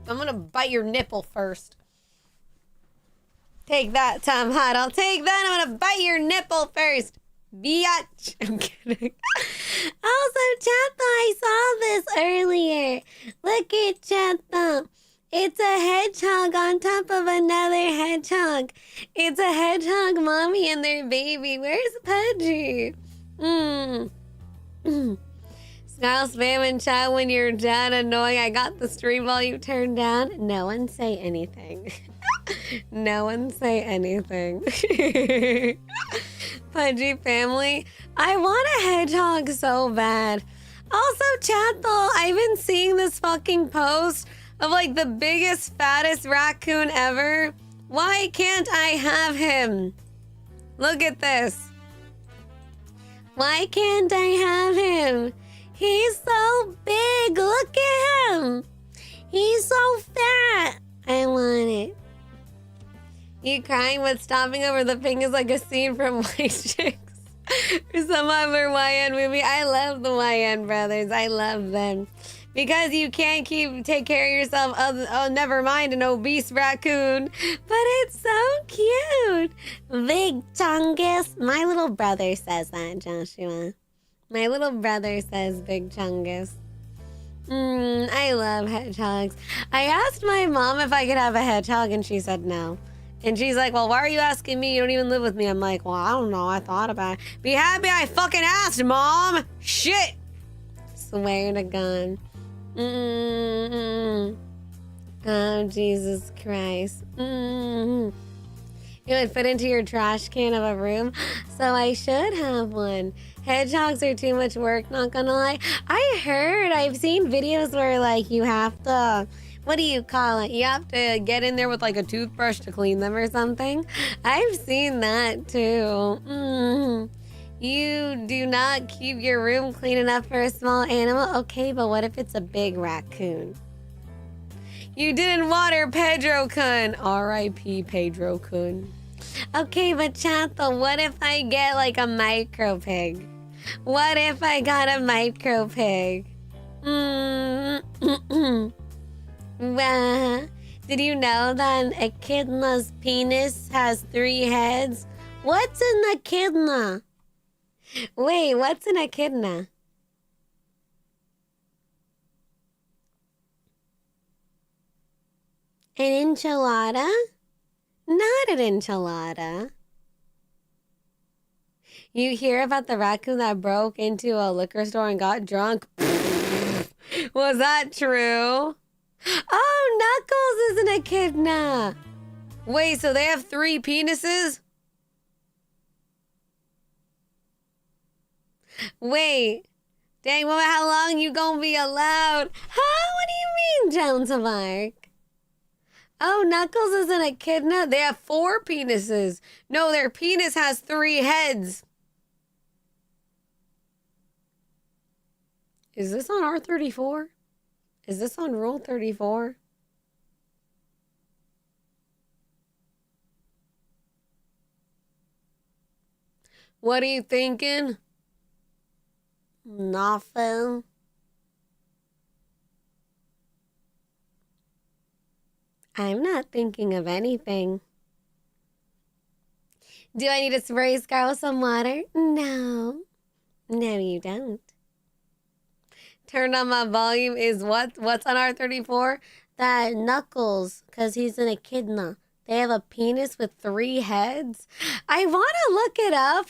gonna bite your nipple first. Take that, Tom Haddle. Take that. I'm gonna bite your nipple first. Biatch. I'm kidding. Also, Chatbot, I saw this earlier. Look at Chatbot. It's a hedgehog on top of another hedgehog. It's a hedgehog mommy and their baby. Where's Pudgy? Scarle spam in chat when you're done. Annoying. I got the stream while you turned down. No one say anything. No one say anything. Pudgy family. I want a hedgehog so bad. Also, chat though, I've been seeing this fucking post of like the biggest, fattest raccoon ever Why can't I have him? Look at this. Why can't I have him? He's so big. Look at him. He's so fat. I want it. You crying but stopping over the ping is like a scene from White Chicks or some other YN movie. I love the YN brothers. I love them. Because you can't take care of yourself. Oh, never mind an obese raccoon. But it's so cute. Big Chungus. My little brother says that, Joshua. My little brother says Big Chungus. I love hedgehogs. I asked my mom if I could have a hedgehog and she said no. And she's like, well, why are you asking me? You don't even live with me. I'm like, well, I don't know. I thought about it. Be happy I fucking asked, Mom. Shit. Swear to God. Oh, Jesus Christ. It would fit into your trash can of a room. So I should have one. Hedgehogs are too much work, not gonna lie. I've seen videos where, like, you have to... What do you call it? You have to get in there with like a toothbrush to clean them or something. I've seen that too. You do not keep your room clean enough for a small animal? Okay, but what if it's a big raccoon? You didn't water Pedro Kun. R.I.P. Pedro Kun. Okay, but Chato, what if I get like a micro pig? What if I got a micro pig? Did you know that an echidna's penis has 3 heads? What's an echidna? Wait, what's an echidna? An enchilada? Not an enchilada. You hear about the raccoon that broke into a liquor store and got drunk? Was that true? Oh, Knuckles is an echidna. Wait, so they have 3 penises? Wait. Dang, woman, how long you gonna be allowed? Huh? What do you mean, Jones of Arc? Oh, Knuckles is an echidna? They have 4 penises. No, their penis has 3 heads. Is this on R34? Is this on Rule 34? What are you thinking? Nothing. I'm not thinking of anything. Do I need to spray Scarle some water? No. No, you don't. Turned on my volume is what? What's on R34? That Knuckles, because he's an echidna. They have a penis with 3 heads. I want to look it up.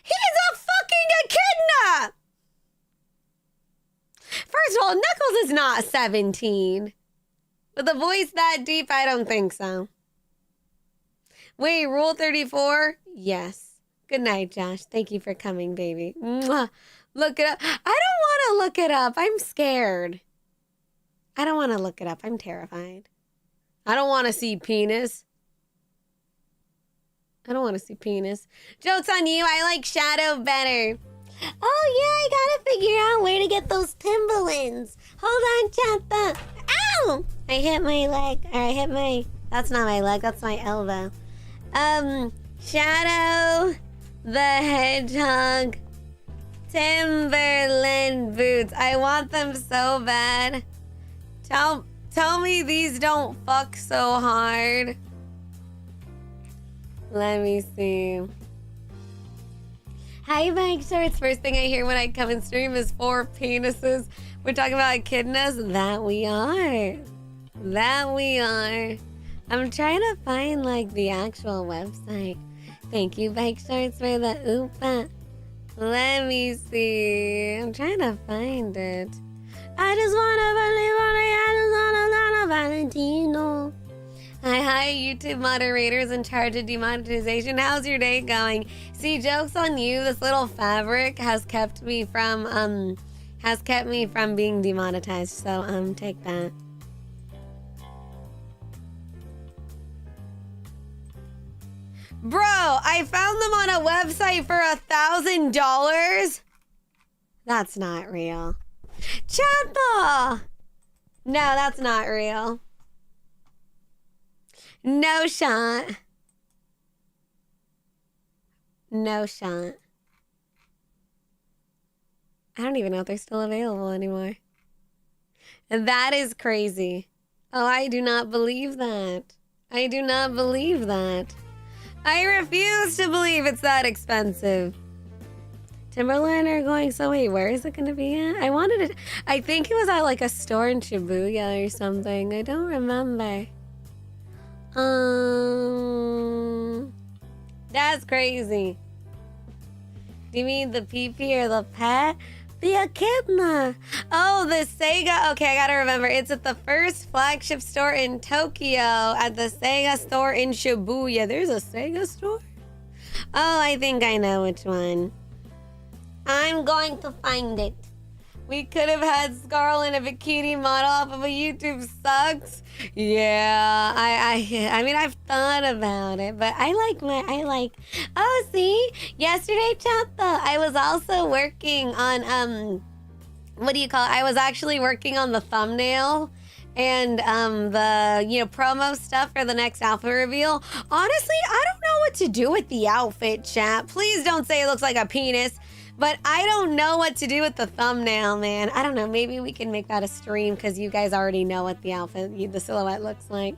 He's a fucking echidna! First of all, Knuckles is not 17. With a voice that deep, I don't think so. Wait, Rule 34? Yes. Good night, Josh. Thank you for coming, baby. Mwah. Look it up. I don't want to look it up. I'm scared. I don't want to look it up. I'm terrified. I don't want to see penis. I don't want to see penis. Joke's on you. I like Shadow better. Oh, yeah. I got to figure out where to get those Timberlands. Hold on, Chata. Ow! I hit my leg. Or I hit my... That's not my leg. That's my elbow. Shadow the Hedgehog Timberland boots. I want them so bad. Tell me these don't fuck so hard. Let me see. Hi, Mike Shorts. First thing I hear when I come and stream is 4 penises. We're talking about echidnas. That we are. That we are. I'm trying to find like the actual website. Thank you, Bike Shorts, for the oopa. Let me see. I'm trying to find it. I just wanna believe on it. I just wanna Valentino. I hire YouTube moderators in charge of demonetization. How's your day going? See, joke's on you. This little fabric has kept me from being demonetized. So take that. Bro, I found them on a website for $1,000. That's not real. Chato! No, that's not real. No shot. No shot. I don't even know if they're still available anymore. That is crazy. Oh, I do not believe that. I do not believe that. I refuse to believe it's that expensive. Timberland are going, so wait, where is it going to be at? I think it was at like a store in Shibuya or something. I don't remember. That's crazy. Do you mean the PP or the pet? The echidna. Oh, the Sega. Okay, I gotta remember. It's at the first flagship store in Tokyo, at the Sega store in Shibuya. There's a Sega store? Oh, I think I know which one. I'm going to find it. We could have had Scarle in a bikini model off of a YouTube sucks. Yeah, I mean, I've thought about it, but oh, see? Yesterday, Chata, I was also working on, I was actually working on the thumbnail and the promo stuff for the next outfit reveal. Honestly, I don't know what to do with the outfit, chat. Please don't say it looks like a penis. But I don't know what to do with the thumbnail, man. I don't know. Maybe we can make that a stream because you guys already know what the outfit, the silhouette looks like.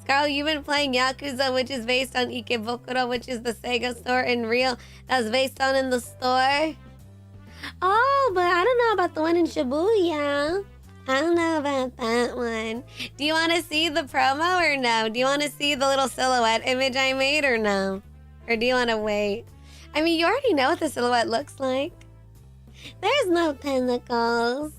Scarle, you've been playing Yakuza, which is based on Ikebukuro, which is the Sega store in Real. That's based on in the store. Oh, but I don't know about the one in Shibuya. I don't know about that one. Do you want to see the promo or no? Do you want to see the little silhouette image I made or no? Or do you want to wait? I mean, you already know what the silhouette looks like. There's no tentacles.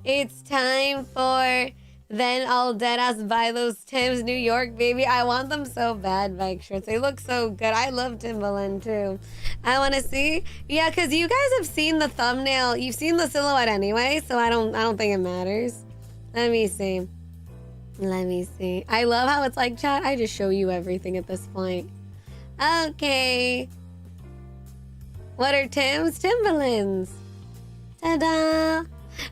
It's time for then I'll deadass buy those Tim's New York, baby. I want them so bad, bike shirts. They look so good. I love Timberland too. I want to see. Yeah, because you guys have seen the thumbnail. You've seen the silhouette anyway, so I don't think it matters. Let me see. Let me see. I love how it's like, chat, I just show you everything at this point. Okay. What are Tim's? Timberlands. Ta-da.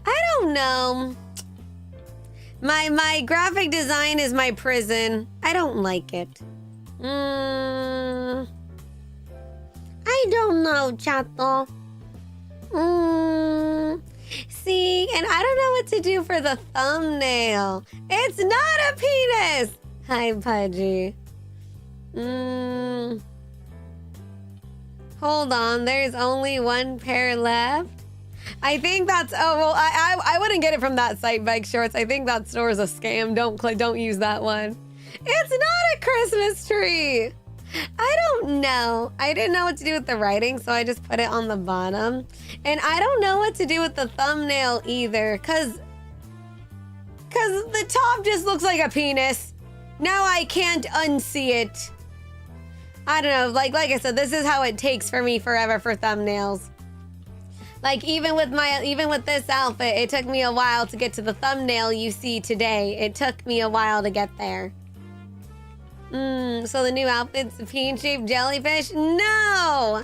I don't know. My graphic design is my prison. I don't like it. I don't know, chato. See, and I don't know what to do for the thumbnail. It's not a penis. Hi, Pudgy. Hold on, there's only one pair left. I think that's, oh, well, I wouldn't get it from that site, Bike Shorts. I think that store is a scam. Don't use that one. It's not a Christmas tree. I don't know. I didn't know what to do with the writing, so I just put it on the bottom. And I don't know what to do with the thumbnail either, cause the top just looks like a penis. Now I can't unsee it. I don't know, like I said, this is how it takes for me forever for thumbnails. Like even with this outfit, it took me a while to get to the thumbnail you see today. It took me a while to get there. So the new outfit's a peen-shaped jellyfish? No!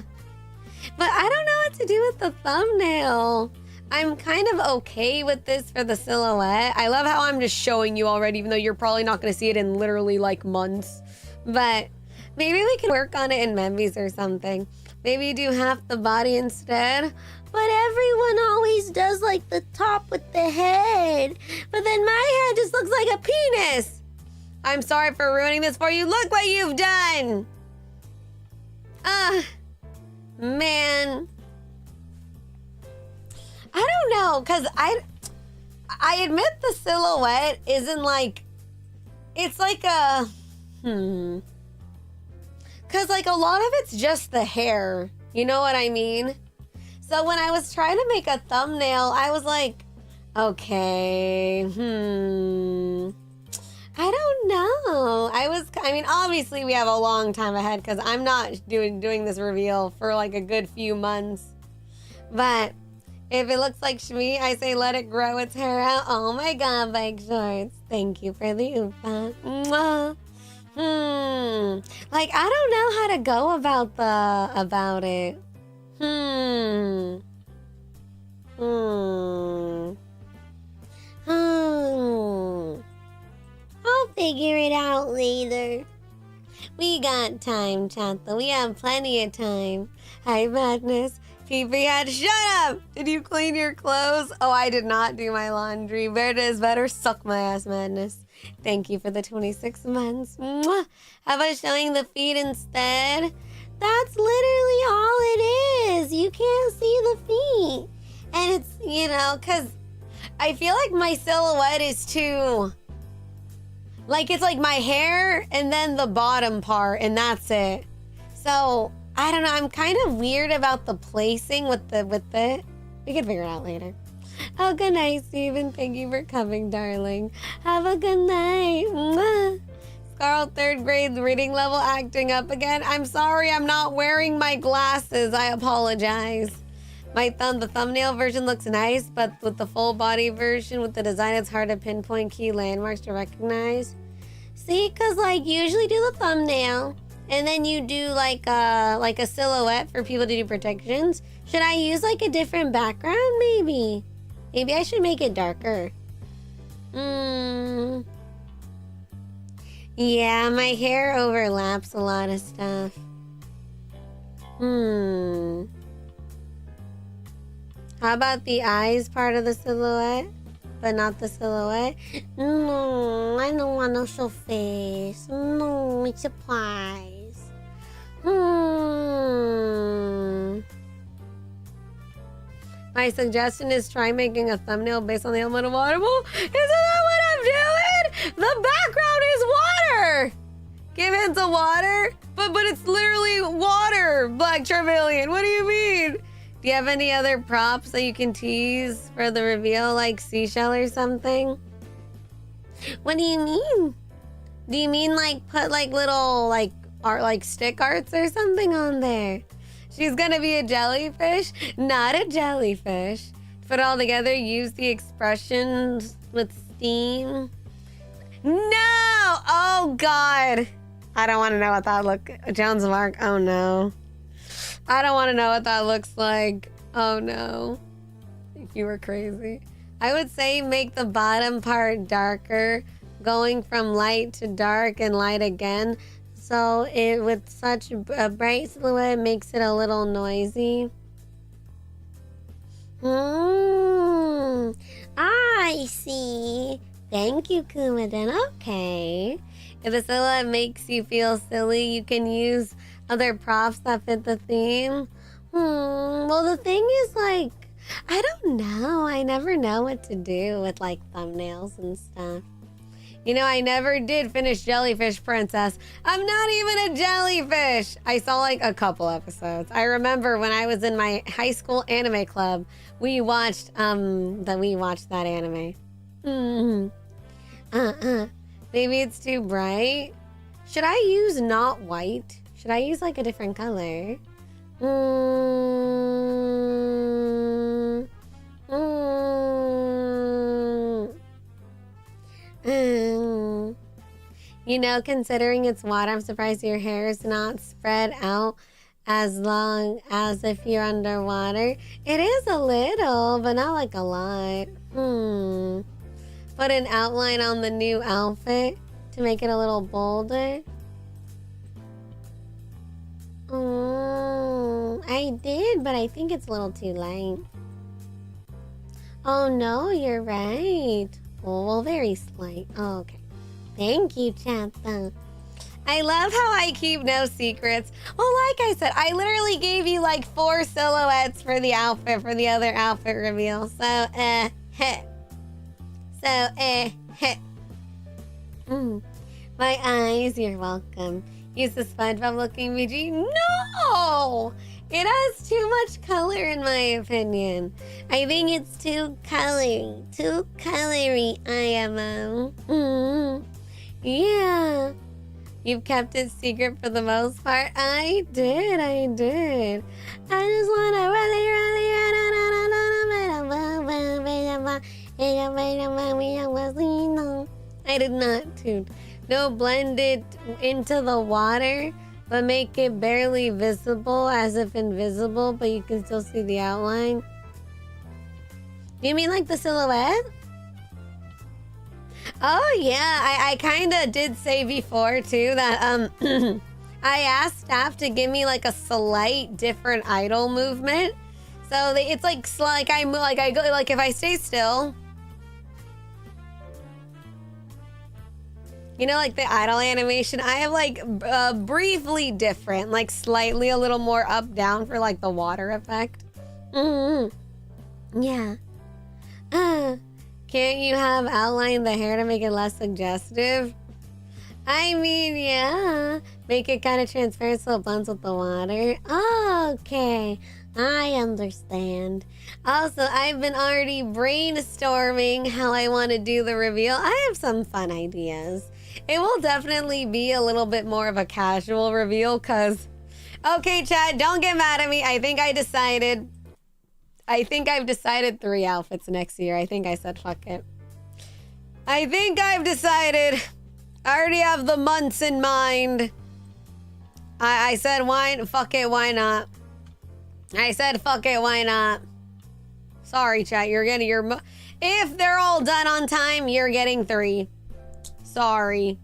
But I don't know what to do with the thumbnail. I'm kind of okay with this for the silhouette. I love how I'm just showing you already, even though you're probably not going to see it in literally like months. But maybe we can work on it in Membies or something. Maybe do half the body instead. But everyone always does like the top with the head. But then my head just looks like a penis. I'm sorry for ruining this for you. Look what you've done. Man. I don't know, because I admit the silhouette isn't like, it's like a, because like a lot of it's just the hair. You know what I mean? So when I was trying to make a thumbnail, I was like, okay, I don't know. I mean, obviously we have a long time ahead because I'm not doing this reveal for like a good few months. But if it looks like Shmi, I say let it grow its hair out. Oh my God, Bike Shorts. Thank you for the oopa. Mwah. Like, I don't know how to go about it. I'll figure it out later. We got time, chat, though. We have plenty of time. Hi, Madness. PP shut up! Did you clean your clothes? Oh, I did not do my laundry. Better suck my ass, Madness. Thank you for the 26 months. Mwah. How about showing the feet instead? That's literally all it is. You can't see the feet. And it's, you know, because I feel like my silhouette is too... Like, it's like my hair and then the bottom part, and that's it. So, I don't know. I'm kind of weird about the placing with it. We can figure it out later. Oh, good night, Steven. Thank you for coming, darling. Have a good night. Mwah. Scarle, 3rd grade reading level acting up again. I'm sorry, I'm not wearing my glasses. I apologize. The thumbnail version looks nice, but with the full body version, with the design, it's hard to pinpoint key landmarks to recognize. See, because like usually do the thumbnail, and then you do like a silhouette for people to do protections. Should I use like a different background? Maybe I should make it darker. Yeah, my hair overlaps a lot of stuff. How about the eyes part of the silhouette, but not the silhouette? No, I don't want no show face. No, it's a surprise. My suggestion is try making a thumbnail based on the element of water. Well, isn't that what I'm doing? The background is water. Give into water, but it's literally water, Black Trevelyan. What do you mean? Do you have any other props that you can tease for the reveal, like seashell or something? What do you mean? Do you mean like put like little like art, like stick arts or something on there? She's gonna be a jellyfish? Not a jellyfish. Put it all together, use the expressions with steam. No! Oh God. I don't want to know what that look. Jones Mark. Oh no. I don't want to know what that looks like. Oh no. You were crazy. I would say make the bottom part darker, going from light to dark and light again. So it, with such a bright silhouette, makes it a little noisy. I see. Thank you, Kumaden. Okay. If the silhouette makes you feel silly, you can use other props that fit the theme. Well, the thing is, like, I don't know. I never know what to do with, like, thumbnails and stuff. You know, I never did finish Jellyfish Princess. I'm not even a jellyfish. I saw, like, a couple episodes. I remember when I was in my high school anime club, we watched that anime. Maybe it's too bright. Should I use not white? Should I use like a different color? You know, considering it's water, I'm surprised your hair is not spread out as long as if you're underwater. It is a little, but not like a lot. Put an outline on the new outfit to make it a little bolder. I did, but I think it's a little too light. Oh no, you're right. Oh, well, very slight. Oh, okay. Thank you, Chanta. I love how I keep no secrets. Well, like I said, I literally gave you like 4 silhouettes for the outfit, for the other outfit reveal. So, My eyes, you're welcome. Use the SpongeBob looking VG. No! It has too much color in my opinion. I think it's too colory. Too colory, IMO. Yeah. You've kept it secret for the most part. I did. I just wanna I did not, dude. No, blend it into the water, but make it barely visible, as if invisible, but you can still see the outline. You mean like the silhouette? Oh yeah, I kind of did say before too that I asked staff to give me like a slight different idle movement. So it's like I go like if I stay still. You know, like the idle animation, I have like briefly different, like slightly a little more up down for like the water effect. Yeah. Can't you have outlined the hair to make it less suggestive? I mean, yeah. Make it kind of transparent so it blends with the water. Okay. I understand. Also, I've been already brainstorming how I want to do the reveal. I have some fun ideas. It will definitely be a little bit more of a casual reveal because... Okay, chat, don't get mad at me. I think I've decided 3 outfits next year. I think I said fuck it. I think I've decided. I already have the months in mind. I said fuck it, why not? I said fuck it, why not? Sorry, chat, you're getting your... If they're all done on time, you're getting 3. Sorry.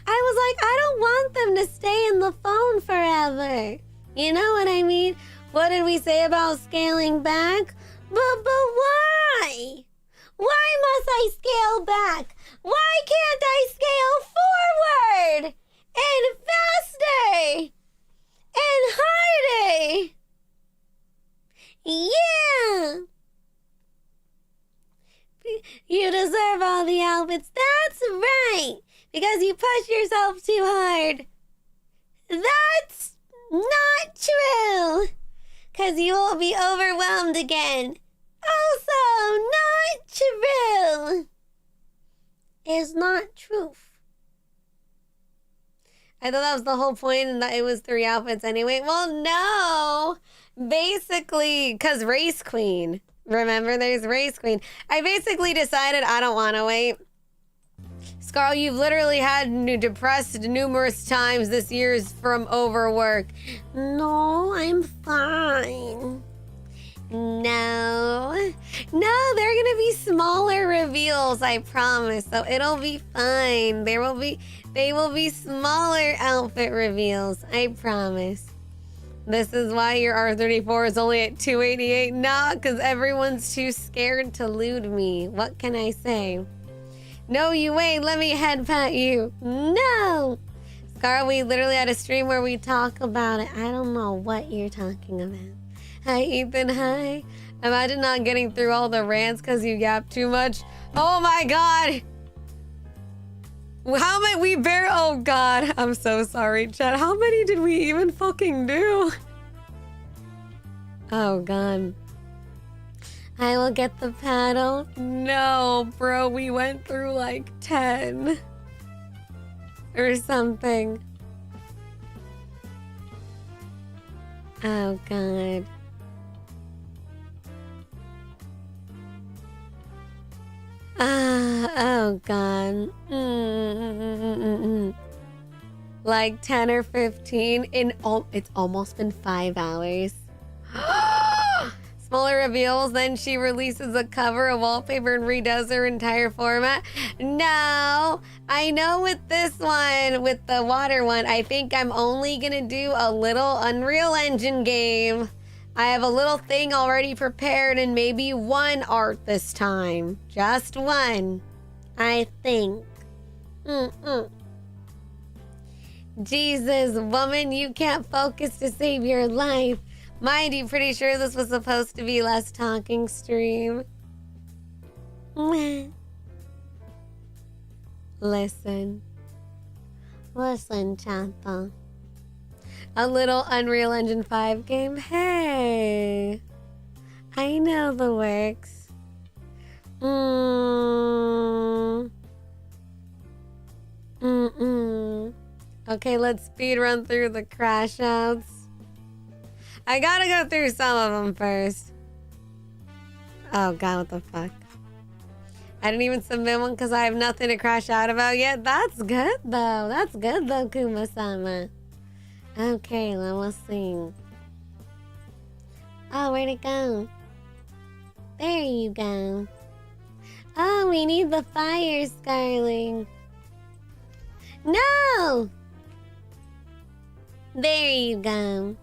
I was like, I don't want them to stay in the phone forever. You know what I mean? What did we say about scaling back? But why? Why must I scale back? Why can't I scale forward? And faster? And harder? Yeah! You deserve all the outfits. That's right! Because you push yourself too hard. That's not true! Because you will be overwhelmed again. Also, not true. Is not truth. I thought that was the whole point and that it was 3 outfits anyway. Well, no. Basically, because Race Queen. Remember, there's Race Queen. I basically decided I don't want to wait. Scarle, you've literally had depressed numerous times this year from overwork. No, I'm fine. No, they're gonna be smaller reveals, I promise. So it'll be fine. They will be smaller outfit reveals, I promise. This is why your R34 is only at 288. Nah, because everyone's too scared to loot me. What can I say? No, you ain't. Let me head pat you. No. Scar, we literally had a stream where we talk about it. I don't know what you're talking about. Hi, Ethan. Hi. Imagine not getting through all the rants because you yap too much. Oh my God. How many oh God. I'm so sorry, chat. How many did we even fucking do? Oh God. I will get the paddle. No, bro, we went through like 10 or something. Oh God. Oh God. Like 10 or 15 it's almost been 5 hours. Smaller reveals, then she releases a cover, a wallpaper, and redoes her entire format. No, I know with this one, with the water one, I think I'm only gonna do a little Unreal Engine game. I have a little thing already prepared and maybe 1 art this time. Just 1, I think. Jesus, woman, you can't focus to save your life. Mind you, pretty sure this was supposed to be less talking stream. Listen, Chanta. A little Unreal Engine 5 game. Hey, I know the works. Okay, let's speed run through the crash outs. I gotta go through some of them first. Oh God, what the fuck? I didn't even submit one because I have nothing to crash out about yet. That's good, though. That's good, though, Kuma-sama. Okay, let's see. Oh, where'd it go? There you go. Oh, we need the fire, Scarling. No! There you go.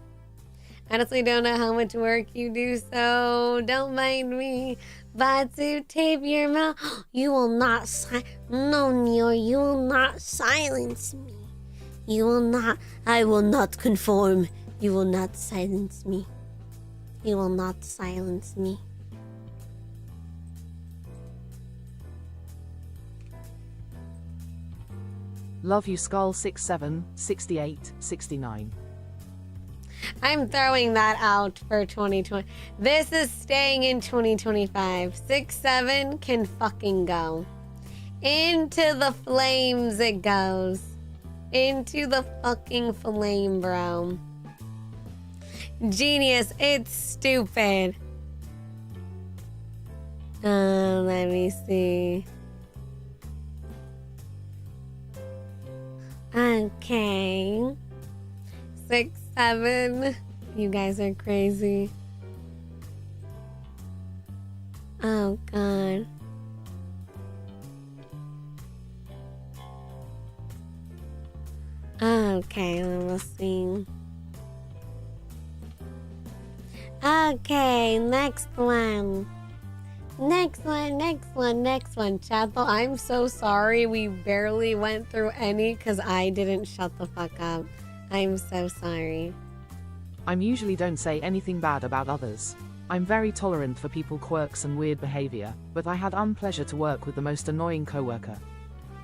Honestly, don't know how much work you do, so don't mind me. Batsu, tape your mouth. You will not No, Neo, you will not silence me. You will not. I will not conform. You will not silence me. You will not silence me. Love you, Skull 67, 68, 69. I'm throwing that out for 2020. This is staying in 2025. 6-7 can fucking go. Into the flames it goes. Into the fucking flame, bro. Genius. It's stupid. Let me see. Okay. 6-7. You guys are crazy. Oh, God. Okay, let's see. Okay, next one. Next one. Chapel, I'm so sorry we barely went through any because I didn't shut the fuck up. I'm so sorry. I usually don't say anything bad about others. I'm very tolerant for people's quirks and weird behavior, but I had unpleasure to work with the most annoying coworker.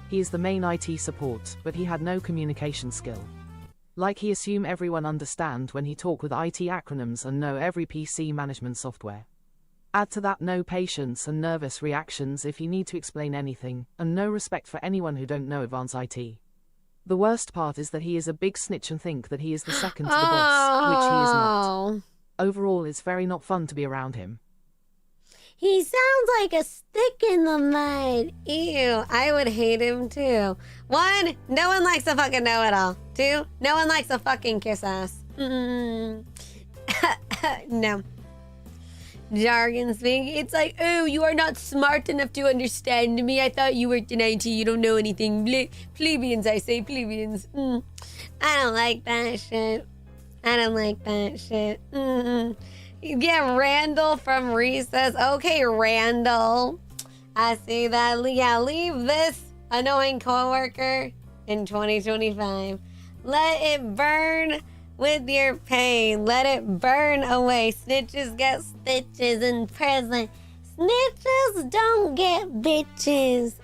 He is the main IT support, but he had no communication skill. Like he assume everyone understand when he talk with IT acronyms and know every PC management software. Add to that no patience and nervous reactions if you need to explain anything, and no respect for anyone who don't know advanced IT. The worst part is that he is a big snitch and think that he is the second to the boss, which he is not. Overall, it's very not fun to be around him. He sounds like a stick in the mud. Ew, I would hate him too. 1, no one likes a fucking know-it-all. 2, no one likes a fucking kiss ass. No. Jargon speaking. It's like, oh, you are not smart enough to understand me. I thought you worked in IT. You don't know anything. Plebeians, I say, plebeians. I don't like that shit. Yeah, Randall from Recess. Okay, Randall. I see that. Yeah, leave this annoying coworker in 2025. Let it burn with your pain. Let it burn away. Snitches get stitches in prison. Snitches don't get bitches.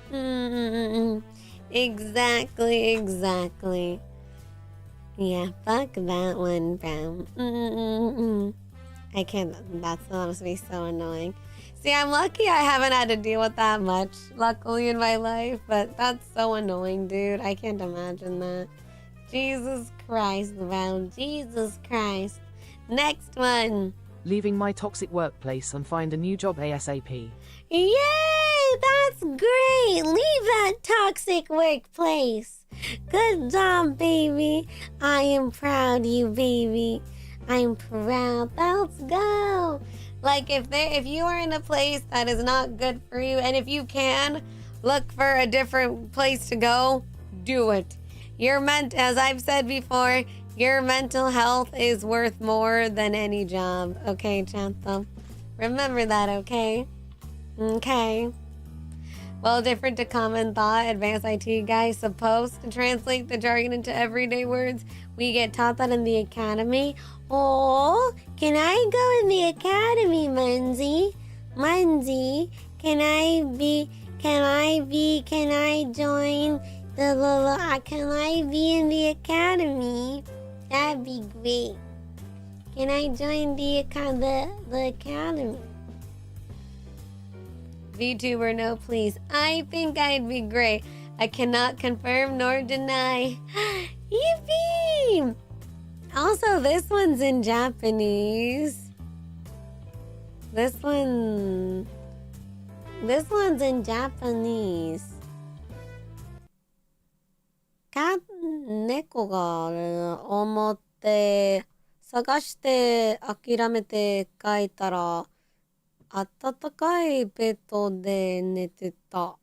Exactly. Yeah, fuck that one, bro. I can't. That's honestly so annoying. See, I'm lucky I haven't had to deal with that much, luckily, in my life. But that's so annoying, dude. I can't imagine that. Jesus Christ, bro. Jesus Christ. Next one. Leaving my toxic workplace and find a new job ASAP. Yay! That's great! Leave that toxic workplace. Good job, baby. I am proud of you, baby. I'm proud. Let's go. Like, if you are in a place that is not good for you, and if you can look for a different place to go, do it. As I've said before, your mental health is worth more than any job. Okay, Chantham? Remember that, okay? Okay. Well, different to common thought, advanced IT guy supposed to translate the jargon into everyday words. We get taught that in the academy. Oh, can I go in the academy, Munzie? Munzie, can I join can I be in the academy? That'd be great. Can I join the academy? VTuber, no please. I think I'd be great. I cannot confirm nor deny. Yippee! Also, this one's in Japanese. This one... This one's in Japanese. Cat 猫が思って探して諦めて書いたら暖かいベッドで寝てた。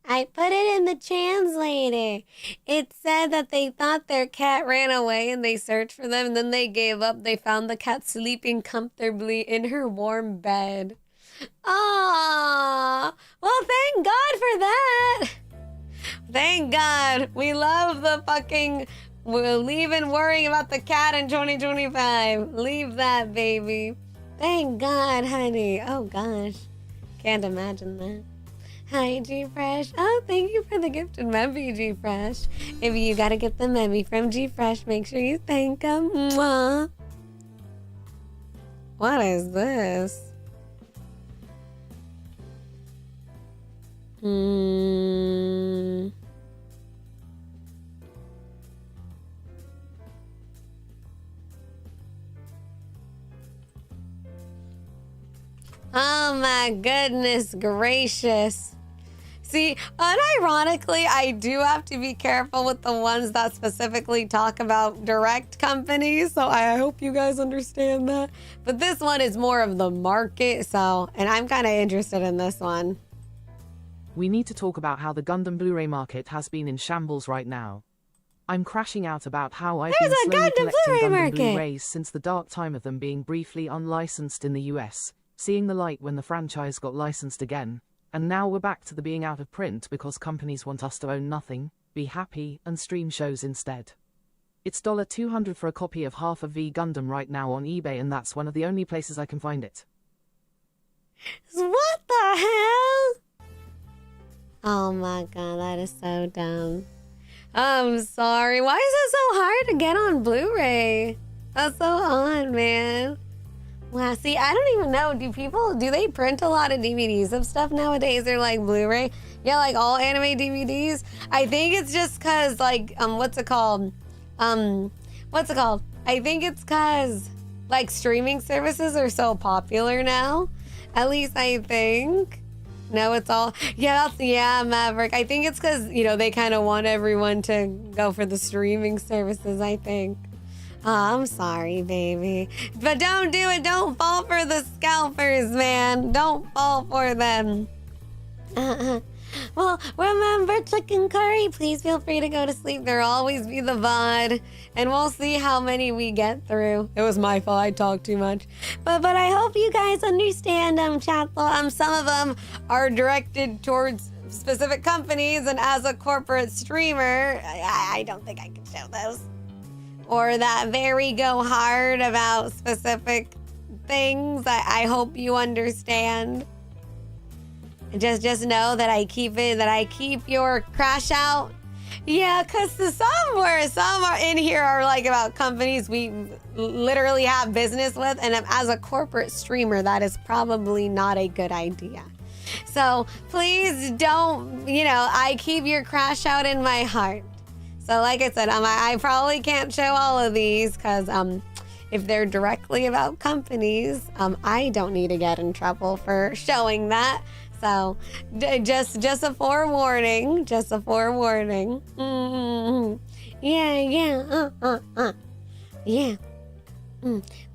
I put it in the translator. It said that they thought their cat ran away and they searched for them and then they gave up. They found the cat sleeping comfortably in her warm bed. Ah, well, thank God for that. Thank God. We love the fucking... We're leaving worrying about the cat in 2025. Leave that, baby. Thank God, honey. Oh, gosh. Can't imagine that. Hi, G-Fresh. Oh, thank you for the gifted Memby, G-Fresh. If you gotta get the Memby from G-Fresh, make sure you thank him. Mwah. What is this? Oh my goodness gracious. See, unironically, I do have to be careful with the ones that specifically talk about direct companies, so I hope you guys understand that. But this one is more of the market, and I'm kind of interested in this one. We need to talk about how the Gundam Blu-ray market has been in shambles right now. I'm crashing out about how I've been slowly collecting Gundam Blu-rays since the dark time of them being briefly unlicensed in the US, seeing the light when the franchise got licensed again, and now we're back to the being out of print because companies want us to own nothing, be happy, and stream shows instead. It's $200 for a copy of half of V Gundam right now on eBay, and that's one of the only places I can find it. What the hell? Oh my god, that is so dumb. I'm sorry. Why is it so hard to get on Blu-ray? That's so odd, man. Wow, see, I don't even know. Do they print a lot of DVDs of stuff nowadays? They're like Blu-ray? Yeah, like all anime DVDs? I think it's just cause like, what's it called? I think it's cause like streaming services are so popular now. At least I think. No, it's all, yeah, Maverick. I think it's cause, they kind of want everyone to go for the streaming services, I think. Oh, I'm sorry, baby. But don't do it. Don't fall for the scalpers, man. Don't fall for them. Well, remember, chicken curry, please feel free to go to sleep. There'll always be the VOD. And we'll see how many we get through. It was my fault. I talked too much. But I hope you guys understand, chat. Some of them are directed towards specific companies. And as a corporate streamer, I don't think I can show those. Or that very go hard about specific things. I hope you understand. Just know that I keep your crash out. Yeah, because some are in here are like about companies we literally have business with, and as a corporate streamer, that is probably not a good idea. So please don't, I keep your crash out in my heart. So like I said, I probably can't show all of these because if they're directly about companies, I don't need to get in trouble for showing that. So just a forewarning, Yeah.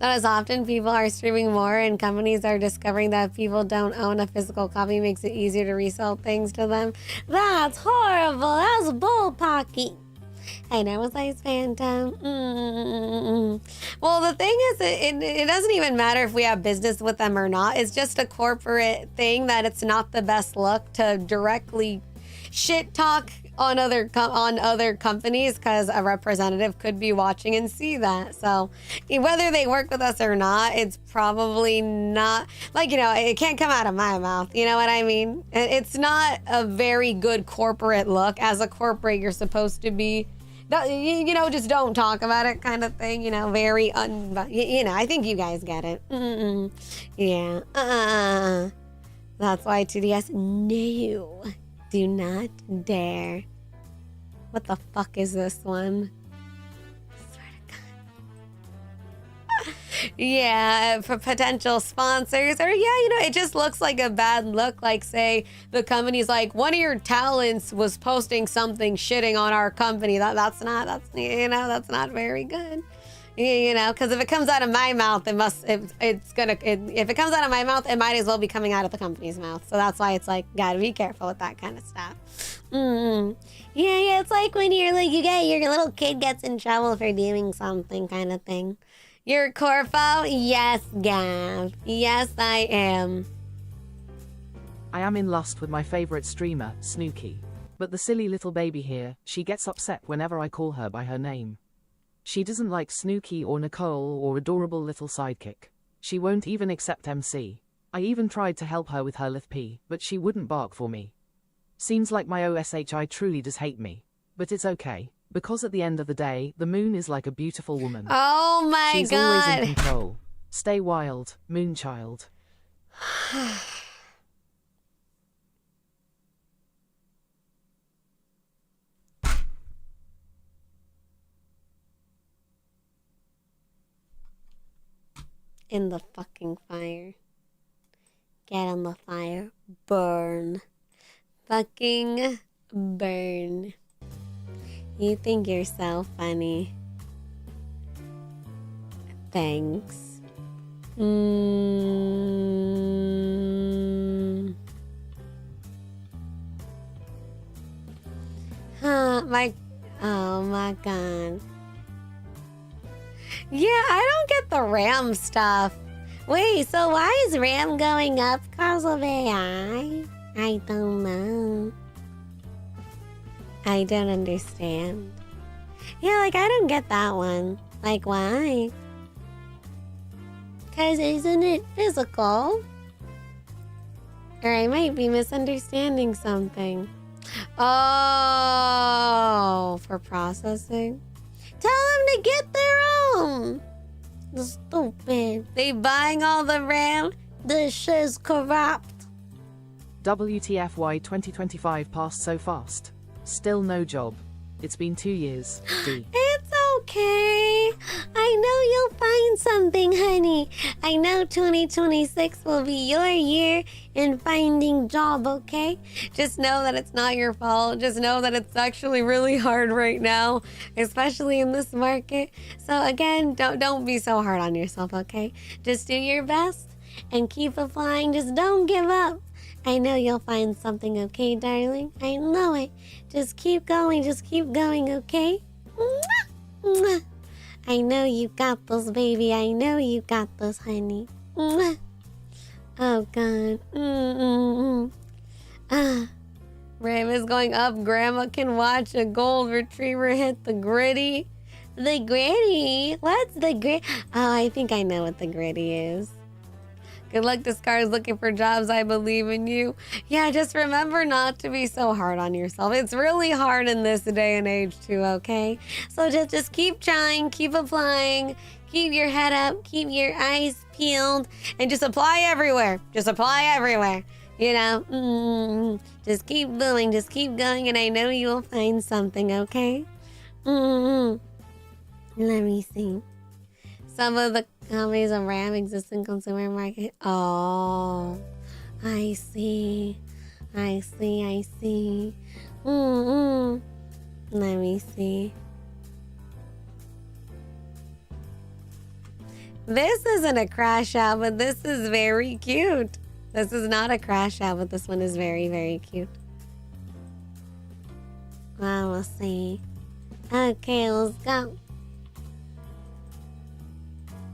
Notice often people are streaming more and companies are discovering that people don't own a physical copy makes it easier to resell things to them. That's horrible. That's bullpocky. I know, was I Phantom? Well, the thing is, it doesn't even matter if we have business with them or not. It's just a corporate thing that it's not the best look to directly shit talk on other companies because a representative could be watching and see that. So whether they work with us or not, it's probably not it can't come out of my mouth. You know what I mean? It's not a very good corporate look. As a corporate, you're supposed to be, just don't talk about it kind of thing. Very I think you guys get it. Yeah. That's why 2DS, no. Do not dare. What the fuck is this one? I swear to God. Yeah, for potential sponsors, or yeah, it just looks like a bad look. Like, say the company's like, one of your talents was posting something shitting on our company. That's not very good. Because if it comes out of my mouth, if it comes out of my mouth, it might as well be coming out of the company's mouth. So that's why it's like, gotta be careful with that kind of stuff. Yeah, it's like when you're like, your little kid gets in trouble for doing something kind of thing. You're Corfo? Yes, Gav. Yes, I am. I am in lust with my favorite streamer, Snooki. But the silly little baby here, she gets upset whenever I call her by her name. She doesn't like Snooki or Nicole or adorable little sidekick. She won't even accept MC. I even tried to help her with her LithP, but she wouldn't bark for me. Seems like my OSHI truly does hate me. But it's okay, because at the end of the day, the moon is like a beautiful woman. Oh my She's God. always in control. Stay wild, Moonchild. In the fucking fire. Get on the fire. Burn. Fucking burn. You think you're so funny. Thanks. Oh my God. Yeah, I don't get the RAM stuff. Wait, so why is RAM going up because of AI? I don't know. I don't understand. Yeah, like, I don't get that one. Like, why? Because isn't it physical? Or I might be misunderstanding something. Oh, for processing? Tell them to get their own. Stupid. They buying all the RAM? This shit's corrupt. WTFY 2025 passed so fast. Still no job. It's been 2 years. D. It's okay. I know you'll find something, honey. I know 2026 will be your year in finding job, okay? Just know that it's not your fault. Just know that it's actually really hard right now, especially in this market. So again, don't be so hard on yourself, okay? Just do your best and keep applying. Just don't give up. I know you'll find something, okay, darling? I know it. Just keep going, okay? Mwah! Mwah! I know you got this, baby. I know you got this, honey. Mwah! Oh, God. RAM is going up. Grandma can watch a gold retriever hit the gritty. The gritty? What's the gritty? Oh, I think I know what the gritty is. Good luck to Scars looking for jobs. I believe in you. Yeah, just remember not to be so hard on yourself. It's really hard in this day and age too, okay? So just keep trying, keep applying, keep your head up, keep your eyes peeled, and just apply everywhere. Just apply everywhere. You know, just keep doing, just keep going, and I know you'll find something, okay? Let me see. Some of the companies of RAM exist in consumer market. Oh, I see. Let me see. This isn't a crash out, but this is very cute. This is not a crash out, but this one is very, very cute. Well, we'll see. Okay, let's go.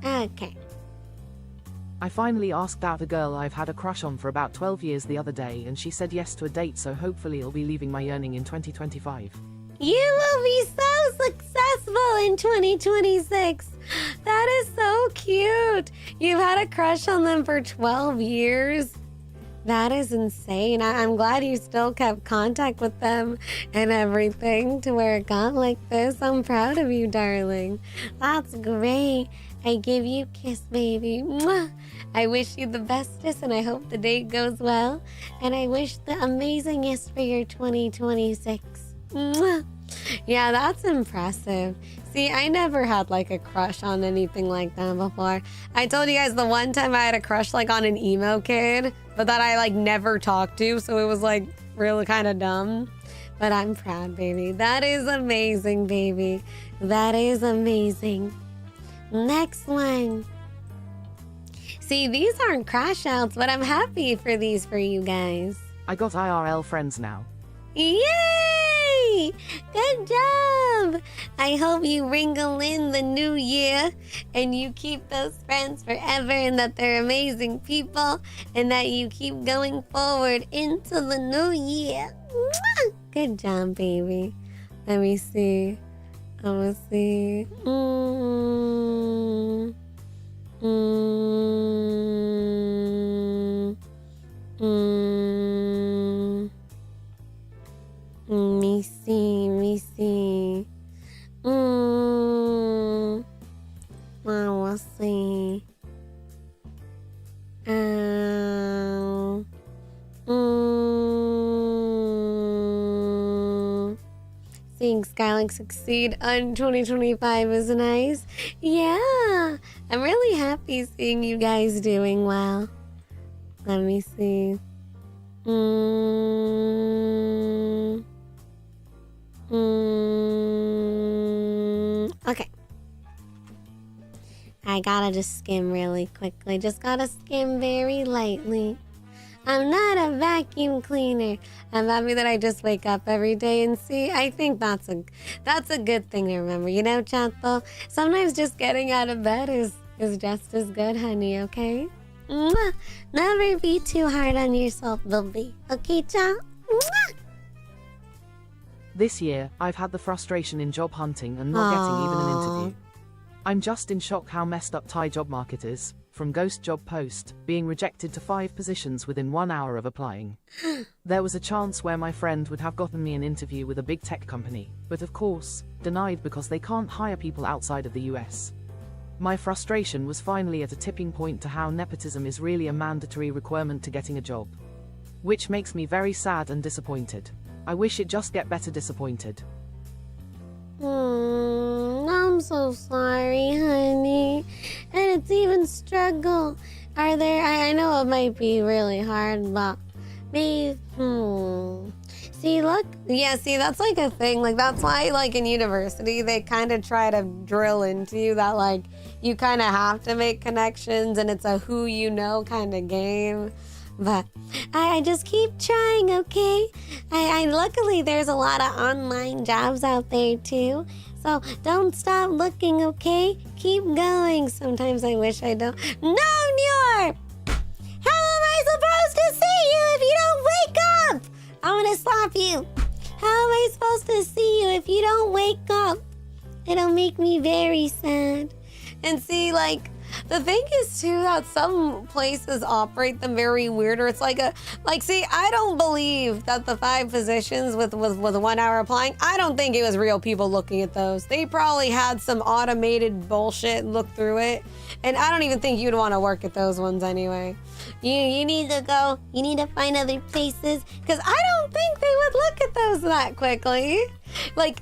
Okay. I finally asked out a girl I've had a crush on for about 12 years the other day, and she said yes to a date, so hopefully I'll be leaving my yearning in 2025. You will be so successful in 2026. That is so cute. You've had a crush on them for 12 years. That is insane. I'm glad you still kept contact with them and everything to where it got like this. I'm proud of you, darling. That's great. I give you a kiss, baby. Mwah. I wish you the bestest, and I hope the date goes well. And I wish the amazingest for your 2026. Mwah. Yeah, that's impressive. See, I never had like a crush on anything like that before. I told you guys the one time I had a crush like on an emo kid, but that I like never talked to, so it was like really kind of dumb. But I'm proud, baby. That is amazing, baby. That is amazing. Next one. See, these aren't crash outs, but I'm happy for these for you guys. I got IRL friends now. Yay! Good job! I hope you wrinkle in the new year and you keep those friends forever and that they're amazing people and that you keep going forward into the new year. Mwah! Good job, baby. Let me see. I want to see. Me see. I will see. Seeing Scarlings succeed on 2025 is nice. Yeah, I'm really happy seeing you guys doing well. Let me see. Okay. I gotta just skim really quickly. Just gotta skim very lightly. I'm not a vacuum cleaner. I'm happy that I just wake up every day and see. I think that's a good thing to remember. You know, Chato? Sometimes just getting out of bed is just as good, honey, okay? Mwah. Never be too hard on yourself, baby. Okay, Cha? Mwah. This year, I've had the frustration in job hunting and not getting even an interview. I'm just in shock how messed up Thai job market is, from ghost job post, being rejected to 5 positions within 1 hour of applying. There was a chance where my friend would have gotten me an interview with a big tech company, but of course, denied because they can't hire people outside of the US. My frustration was finally at a tipping point to how nepotism is really a mandatory requirement to getting a job. Which makes me very sad and disappointed. I wish it just get better disappointed. I'm so sorry, honey. And it's even struggle. I know it might be really hard, but maybe, See, look. Yeah, see, that's like a thing. Like, that's why, like, in university, they kind of try to drill into you that, like, you kind of have to make connections and it's a who you know kind of game. But I just keep trying, okay? I luckily there's a lot of online jobs out there too. So don't stop looking, okay? Keep going. Sometimes I wish I don't. No, Nior! How am I supposed to see you if you don't wake up? I'm gonna slap you. How am I supposed to see you if you don't wake up? It'll make me very sad. And see, like, the thing is too that some places operate them very weird, or it's like see, I don't believe that the 5 positions with 1 hour applying, I don't think it was real people looking at those. They probably had some automated bullshit look through it, and I don't even think you'd want to work at those ones anyway. You need to go, you need to find other places, because I don't think they would look at those that quickly. Like,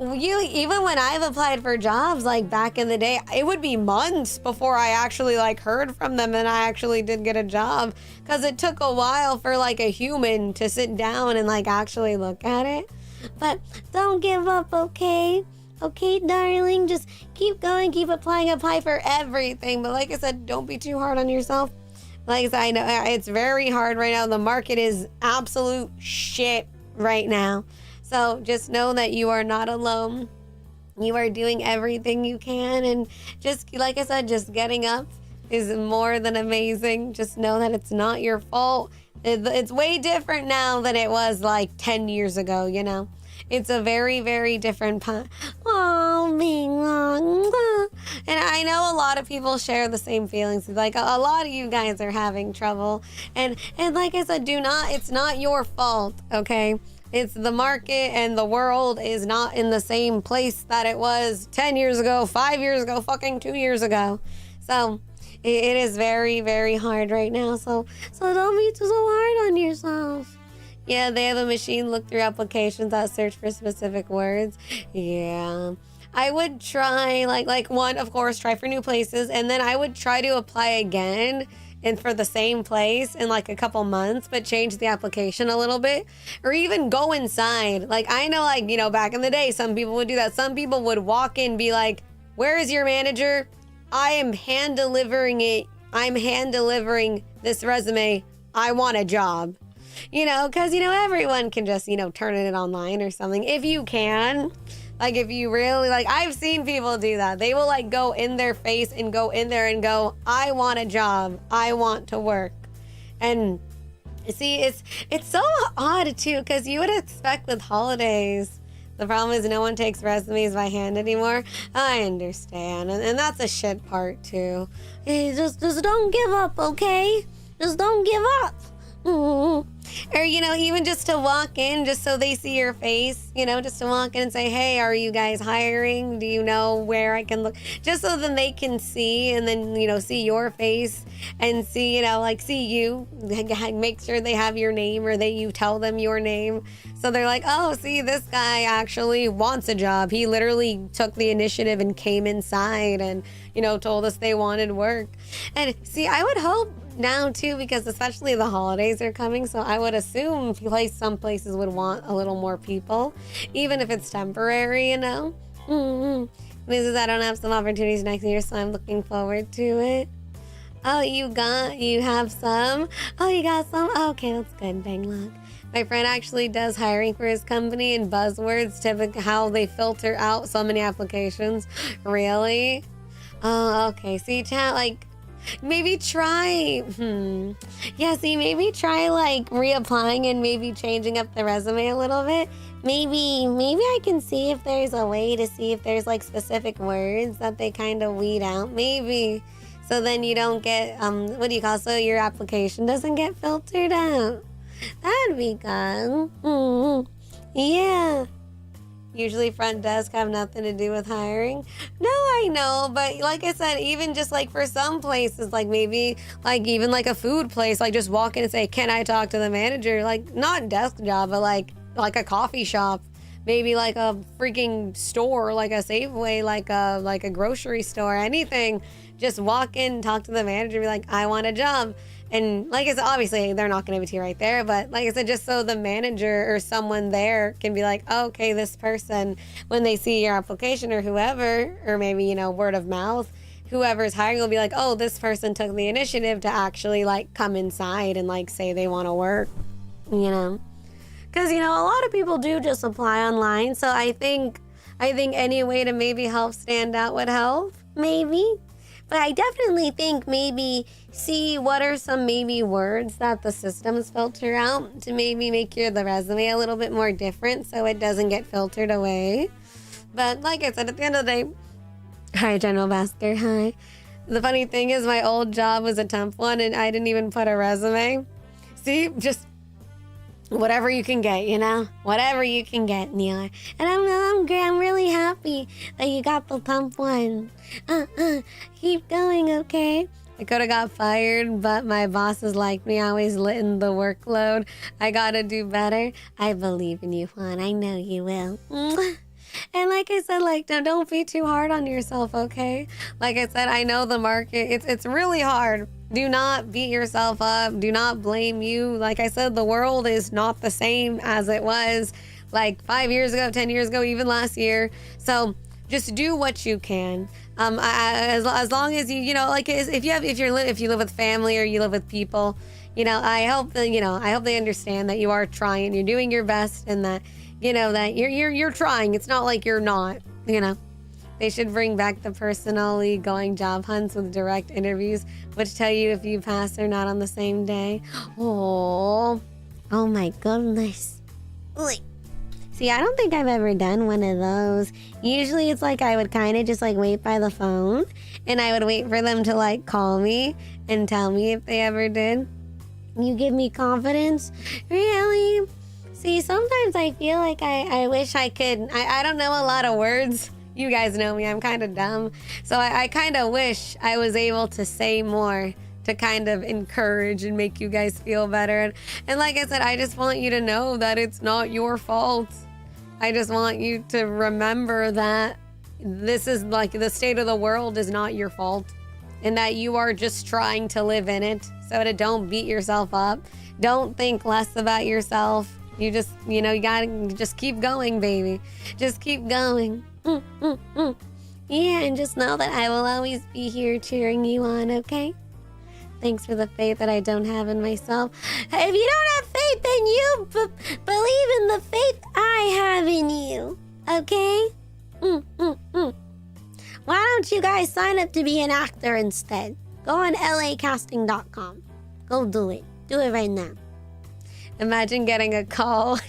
even when I've applied for jobs, like back in the day, it would be months before I actually like heard from them and I actually did get a job, because it took a while for like a human to sit down and like actually look at it. But don't give up, okay? Okay, darling, just keep going, keep applying, apply for everything. But like I said, don't be too hard on yourself. Like I said, I know it's very hard right now. The market is absolute shit right now. So just know that you are not alone. You are doing everything you can. And just, like I said, just getting up is more than amazing. Just know that it's not your fault. It's way different now than it was like 10 years ago, you know? It's a very, very different Oh, being long. And I know a lot of people share the same feelings. Like, a lot of you guys are having trouble. And like I said, it's not your fault, okay? It's the market, and the world is not in the same place that it was 10 years ago, 5 years ago, fucking 2 years ago. So it is very, very hard right now. So don't be so hard on yourself. Yeah, they have a machine look through applications that search for specific words. Yeah. I would try, like one, of course, try for new places, and then I would try to apply again and for the same place in like a couple months, but change the application a little bit, or even go inside. Like, I know, like, you know, back in the day, some people would do that. Some people would walk in, be like, where is your manager? I am hand delivering it. I'm hand delivering this resume. I want a job. You know, because, you know, everyone can just, you know, turn it in online or something if you can. Like, if you really, like, I've seen people do that. They will, like, go in their face and go in there and go, I want a job. I want to work. And see, it's so odd, too, because you would expect with holidays. The problem is no one takes resumes by hand anymore. I understand. And that's a shit part, too. Hey, just don't give up, okay? Just don't give up. Or, you know, even just to walk in, just so they see your face, you know, just to walk in and say, hey, are you guys hiring? Do you know where I can look? Just so then they can see, and then, you know, see your face and see, you know, like, see you, make sure they have your name, or that you tell them your name. So they're like, oh, see, this guy actually wants a job. He literally took the initiative and came inside and, you know, told us they wanted work. And see, I would hope now too, because especially the holidays are coming, so I would assume some places would want a little more people, even if it's temporary, you know. This is, I don't have some opportunities next year, so I'm looking forward to it. Oh, you have some? Oh, you got some? Okay, that's good. Dang luck. My friend actually does hiring for his company, and buzzwords, typically how they filter out so many applications. Really? Oh, okay. See, chat, like, maybe try, yeah, see, maybe try, like, reapplying and maybe changing up the resume a little bit. Maybe I can see if there's a way to see if there's, like, specific words that they kind of weed out, maybe. So then you don't get, so your application doesn't get filtered out. That'd be good. Yeah. Usually front desk have nothing to do with hiring. No, I know, but like I said, even just like for some places, like maybe like even like a food place, like just walk in and say, can I talk to the manager? Like not desk job, but like a coffee shop, maybe like a freaking store, like a Safeway, like a grocery store, anything. Just walk in, talk to the manager, be like, I want a job. And like I said, obviously they're not going to give it to you right there, but like I said, just so the manager or someone there can be like, oh, okay, this person, when they see your application or whoever, or maybe, you know, word of mouth, whoever's hiring will be like, oh, this person took the initiative to actually like come inside and like say they want to work, you know, because, you know, a lot of people do just apply online. So I think any way to maybe help stand out would help, maybe. But I definitely think maybe see what are some maybe words that the systems filter out to maybe make the resume a little bit more different so it doesn't get filtered away. But like I said, at the end of the day, hi, General Basker, hi. The funny thing is my old job was a temp one and I didn't even put a resume. See, just whatever you can get, you know? Whatever you can get, Neil. And I'm really happy that you got the temp one. Keep going, okay? I could have got fired, but my bosses like me, always lighten the workload. I gotta do better. I believe in you, Juan. I know you will. And like I said, like, don't be too hard on yourself, okay? Like I said, I know the market, it's really hard. Do not beat yourself up. Do not blame you. Like I said, the world is not the same as it was like 5 years ago, 10 years ago, even last year. So just do what you can. As long as you know, like if you live with family or you live with people, you know, I hope they understand that you are trying, you're doing your best, and that, you know, that you're trying. It's not like you're not, you know. They should bring back the personally going job hunts with direct interviews, which tell you if you pass or not on the same day. Oh my goodness. See, I don't think I've ever done one of those. Usually it's like I would kind of just like wait by the phone and I would wait for them to like call me and tell me if they ever did. You give me confidence? Really? See, sometimes I feel like I wish I could. I don't know a lot of words. You guys know me, I'm kind of dumb. So I kind of wish I was able to say more to kind of encourage and make you guys feel better. And like I said, I just want you to know that it's not your fault. I just want you to remember that this is like the state of the world is not your fault, and that you are just trying to live in it. So don't beat yourself up. Don't think less about yourself. You just, you gotta just keep going, baby. Just keep going. Yeah, and just know that I will always be here cheering you on, okay? Thanks for the faith that I don't have in myself. If you don't have faith, then you believe in the faith I have in you, okay? Why don't you guys sign up to be an actor instead? Go on lacasting.com. Go do it. Do it right now. Imagine getting a call.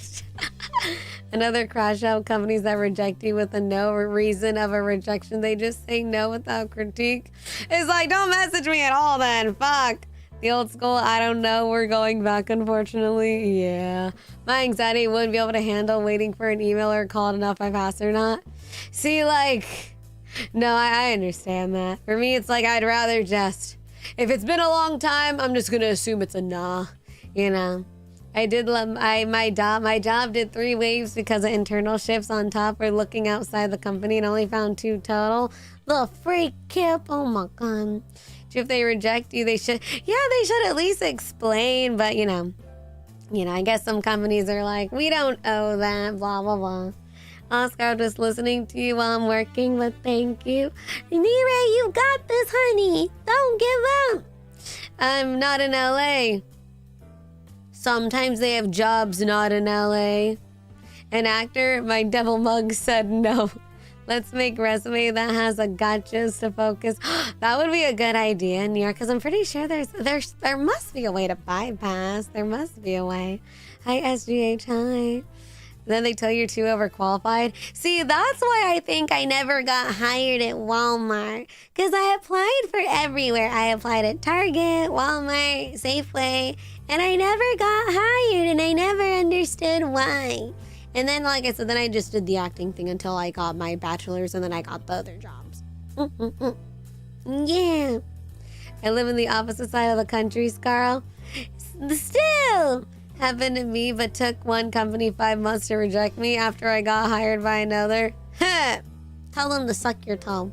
Another crash out companies that reject you with a no reason of a rejection. They just say no without critique. It's like, don't message me at all then. Fuck. The old school, I don't know. We're going back, unfortunately. Yeah. My anxiety wouldn't be able to handle waiting for an email or call to know if I passed or not. See, like, no, I understand that. For me, it's like I'd rather just, if it's been a long time, I'm just going to assume it's a nah, I did my job did 3 waves because of internal shifts on top. We're looking outside the company and only found 2 total. The freak kip. Oh my god. If they reject you, they should at least explain. But I guess some companies are like, we don't owe that, blah blah blah. Oscar, I'm just listening to you while I'm working, but thank you. Nire, you got this, honey. Don't give up. I'm not in LA. Sometimes they have jobs not in LA. An actor, my devil mug said no. Let's make resume that has a gotchas to focus. That would be a good idea, New York, because I'm pretty sure there must be a way to bypass. There must be a way. Hi, SGH, hi. Then they tell you're too overqualified. See, that's why I think I never got hired at Walmart. Because I applied for everywhere. I applied at Target, Walmart, Safeway. And I never got hired. And I never understood why. And then, like I said, then I just did the acting thing until I got my bachelor's. And then I got the other jobs. Yeah. I live in the opposite side of the country, Scarle. Still. Happened to me, but took one company 5 months to reject me after I got hired by another. Tell them to suck your toe.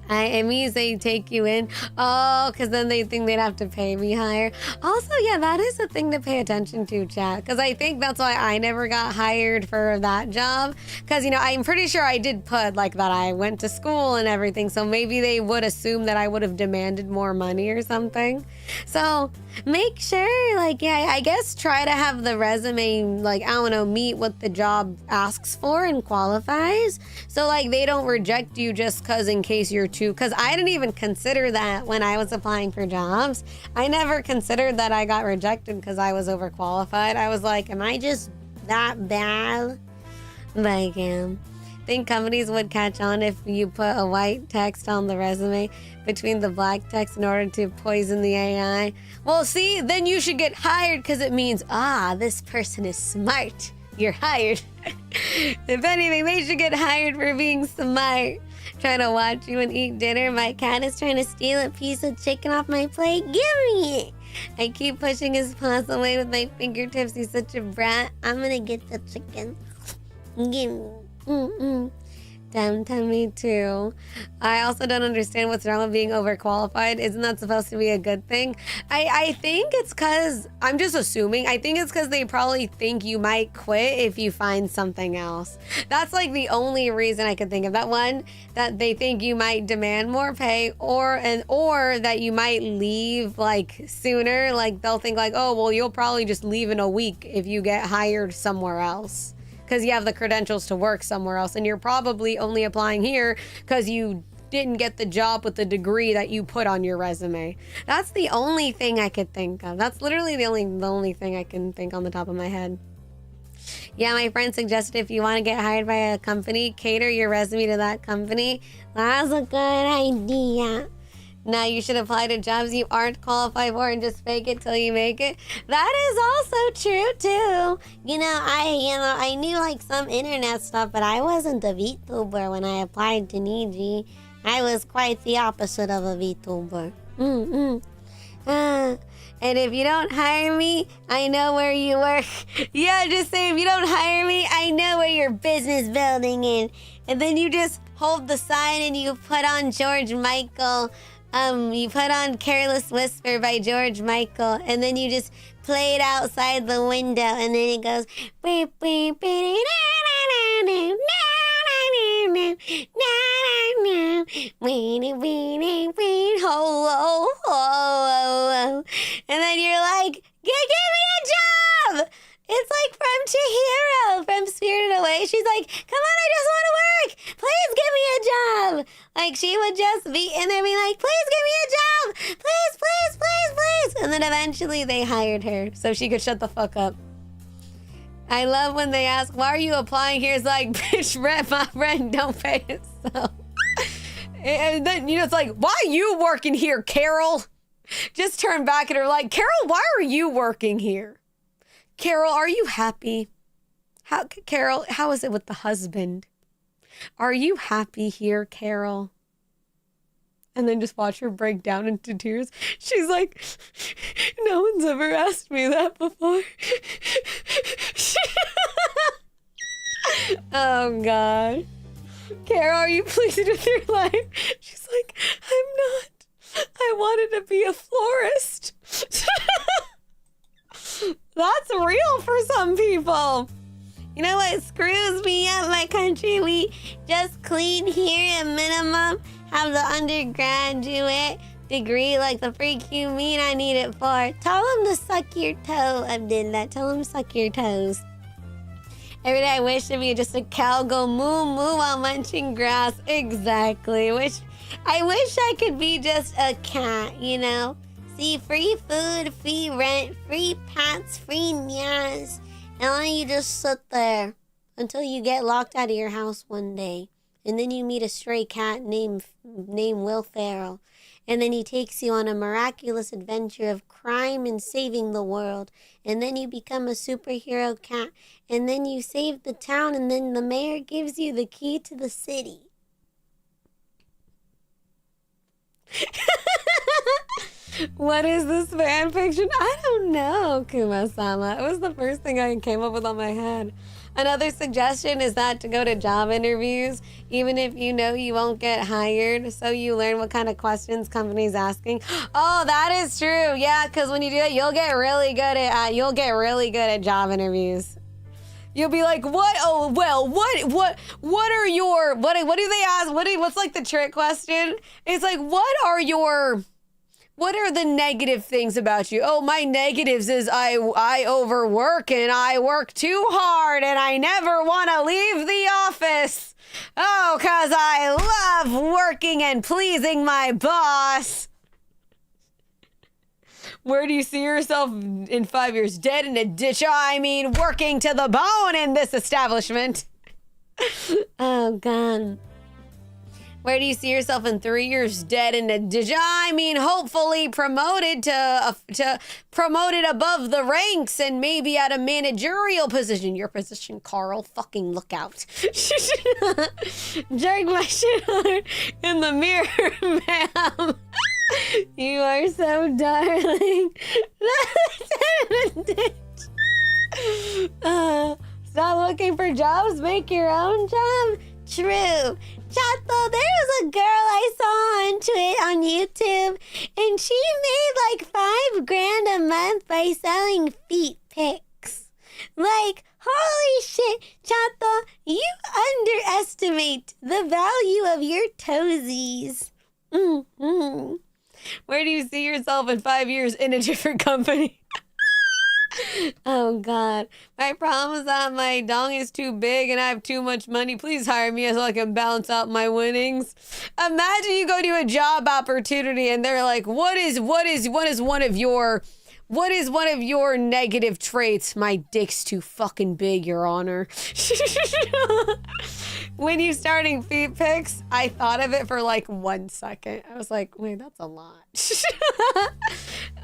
It means they take you in. Oh, because then they think they'd have to pay me higher. Also, yeah, that is a thing to pay attention to, chat. Because I think that's why I never got hired for that job. Because, I'm pretty sure I did put, like, that I went to school and everything. So maybe they would assume that I would have demanded more money or something. So make sure, I guess try to have the resume, meet what the job asks for and qualifies. So, they don't reject you just because in case you're too, because I didn't even consider that when I was applying for jobs. I never considered that I got rejected because I was overqualified. I was like, am I just that bad? Think companies would catch on if you put a white text on the resume between the black text in order to poison the AI. Well, see, then you should get hired because it means, this person is smart. You're hired. If anything, they should get hired for being smart. Trying to watch you and eat dinner. My cat is trying to steal a piece of chicken off my plate. Give me it. I keep pushing his paws away with my fingertips. He's such a brat. I'm gonna get the chicken. Give me. Damn, me too. I also don't understand what's wrong with being overqualified. Isn't that supposed to be a good thing? I think it's because, I'm just assuming, I think it's because they probably think you might quit if you find something else. That's the only reason I could think of. That one, that they think you might demand more pay or that you might leave sooner. They'll think oh, well, you'll probably just leave in a week if you get hired somewhere else. Because you have the credentials to work somewhere else, and you're probably only applying here because you didn't get the job with the degree that you put on your resume. That's the only thing I could think of. That's literally the only thing I can think on the top of my head. Yeah, my friend suggested if you want to get hired by a company, cater your resume to that company. That's a good idea. Now you should apply to jobs you aren't qualified for and just fake it till you make it. That is also true too. I knew some internet stuff, but I wasn't a VTuber when I applied to Niji. I was quite the opposite of a VTuber. And if you don't hire me, I know where you work. Yeah, just say if you don't hire me, I know where your business building is. And then you just hold the sign and you put on George Michael. You put on Careless Whisper by George Michael. And then you just play it outside the window. And then it goes... And then you're like, give me a job! It's like from Chihiro from Spirited Away. She's like, come on, I just want to work. Please give me a job. Like, she would just be in there being like, please give me a job. Please, please, please, please. And then eventually they hired her so she could shut the fuck up. I love when they ask, why are you applying here? It's like, bitch, my rent don't pay itself. And then, it's like, why are you working here, Carol? Just turn back at her like, Carol, why are you working here? Carol, are you happy? Carol, how is it with the husband? Are you happy here, Carol? And then just watch her break down into tears. She's like, no one's ever asked me that before. Oh, God. Carol, are you pleased with your life? She's like, I'm not. I wanted to be a florist. That's real for some people. You know what screws me up, my country? We just clean here at minimum, have the undergraduate degree like the freak you mean I need it for. Tell them to suck your toe, Abdullah. Tell them to suck your toes. Every day I wish to be just a cow, go moo moo while munching grass. Exactly. I wish I could be just a cat, See, free food, free rent, free pets, free meows. And then you just sit there until you get locked out of your house one day. And then you meet a stray cat named Will Ferrell. And then he takes you on a miraculous adventure of crime and saving the world. And then you become a superhero cat. And then you save the town. And then the mayor gives you the key to the city. What is this fan fiction? I don't know, Kuma-sama. It was the first thing I came up with on my head. Another suggestion is that to go to job interviews, even if you know you won't get hired, so you learn what kind of questions companies asking. Oh, that is true. Yeah, because when you do that, you'll get really good at job interviews. You'll be like, what? Oh, well, what are your, what do they ask? What's like the trick question? It's like, what are the negative things about you? Oh, my negatives is I overwork and I work too hard and I never want to leave the office. Oh, because I love working and pleasing my boss. Where do you see yourself in 5 years? Dead in a ditch? I mean, working to the bone in this establishment. Oh, God. Where do you see yourself in 3 years? Dead in a ditch? I mean, hopefully promoted to promoted above the ranks and maybe at a managerial position. Your position, Carl. Fucking look out. Jerk my shit hard in the mirror, ma'am. You are so darling. Stop looking for jobs. Make your own job. True. Chato, there was a girl I saw on YouTube, and she made like $5,000 a month by selling feet pics. Like, holy shit, Chato, you underestimate the value of your toesies. Mm-hmm. Where do you see yourself in 5 years in a different company? Oh, God. My problem is that my dong is too big and I have too much money. Please hire me so I can balance out my winnings. Imagine you go to a job opportunity and they're like, what is one of your What is one of your negative traits? My dick's too fucking big, Your Honor. When you starting feet pics, I thought of it for like 1 second. I was like, wait, that's a lot.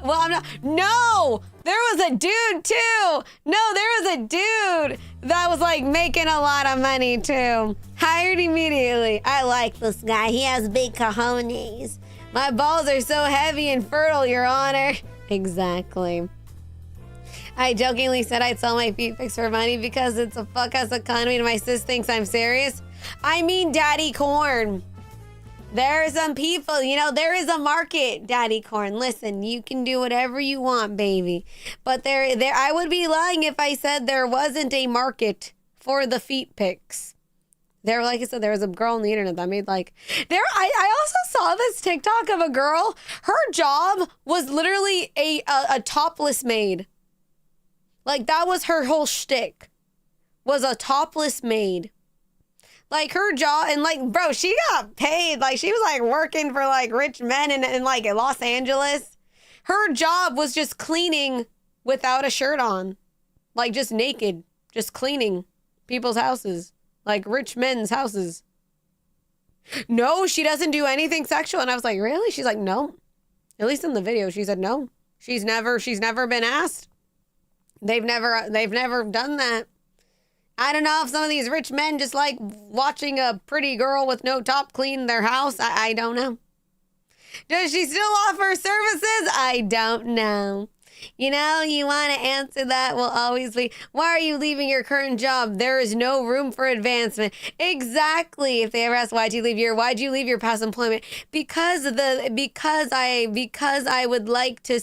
Well, I'm not. No, there was a dude too. No, there was a dude that was like making a lot of money too. Hired immediately. I like this guy. He has big cojones. My balls are so heavy and fertile, Your Honor. Exactly. I jokingly said I'd sell my feet pics for money because it's a fuck-ass economy and my sis thinks I'm serious. I mean, Daddy Corn. There are some people, you know, there is a market, Daddy Corn. Listen, you can do whatever you want, baby. But there, I would be lying if I said there wasn't a market for the feet pics. There, like I said, there was a girl on the internet that made like, I also saw this TikTok of a girl. Her job was literally a topless maid. Like, that was her whole shtick, was a topless maid. Like, her job, and like, bro, she got paid. Like, she was like working for like rich men in like Los Angeles. Her job was just cleaning without a shirt on. Like, just naked, just cleaning people's houses, like rich men's houses. No, she doesn't do anything sexual. And I was like, really? She's like, no. At least in the video, she said no. She's never been asked. They've never done that. I don't know if some of these rich men just like watching a pretty girl with no top clean their house. I don't know. Does she still offer services? I don't know. You know, you want to answer that will always be, why are you leaving your current job? There is no room for advancement. Exactly. If they ever ask, why'd you leave your past employment? Because I would like to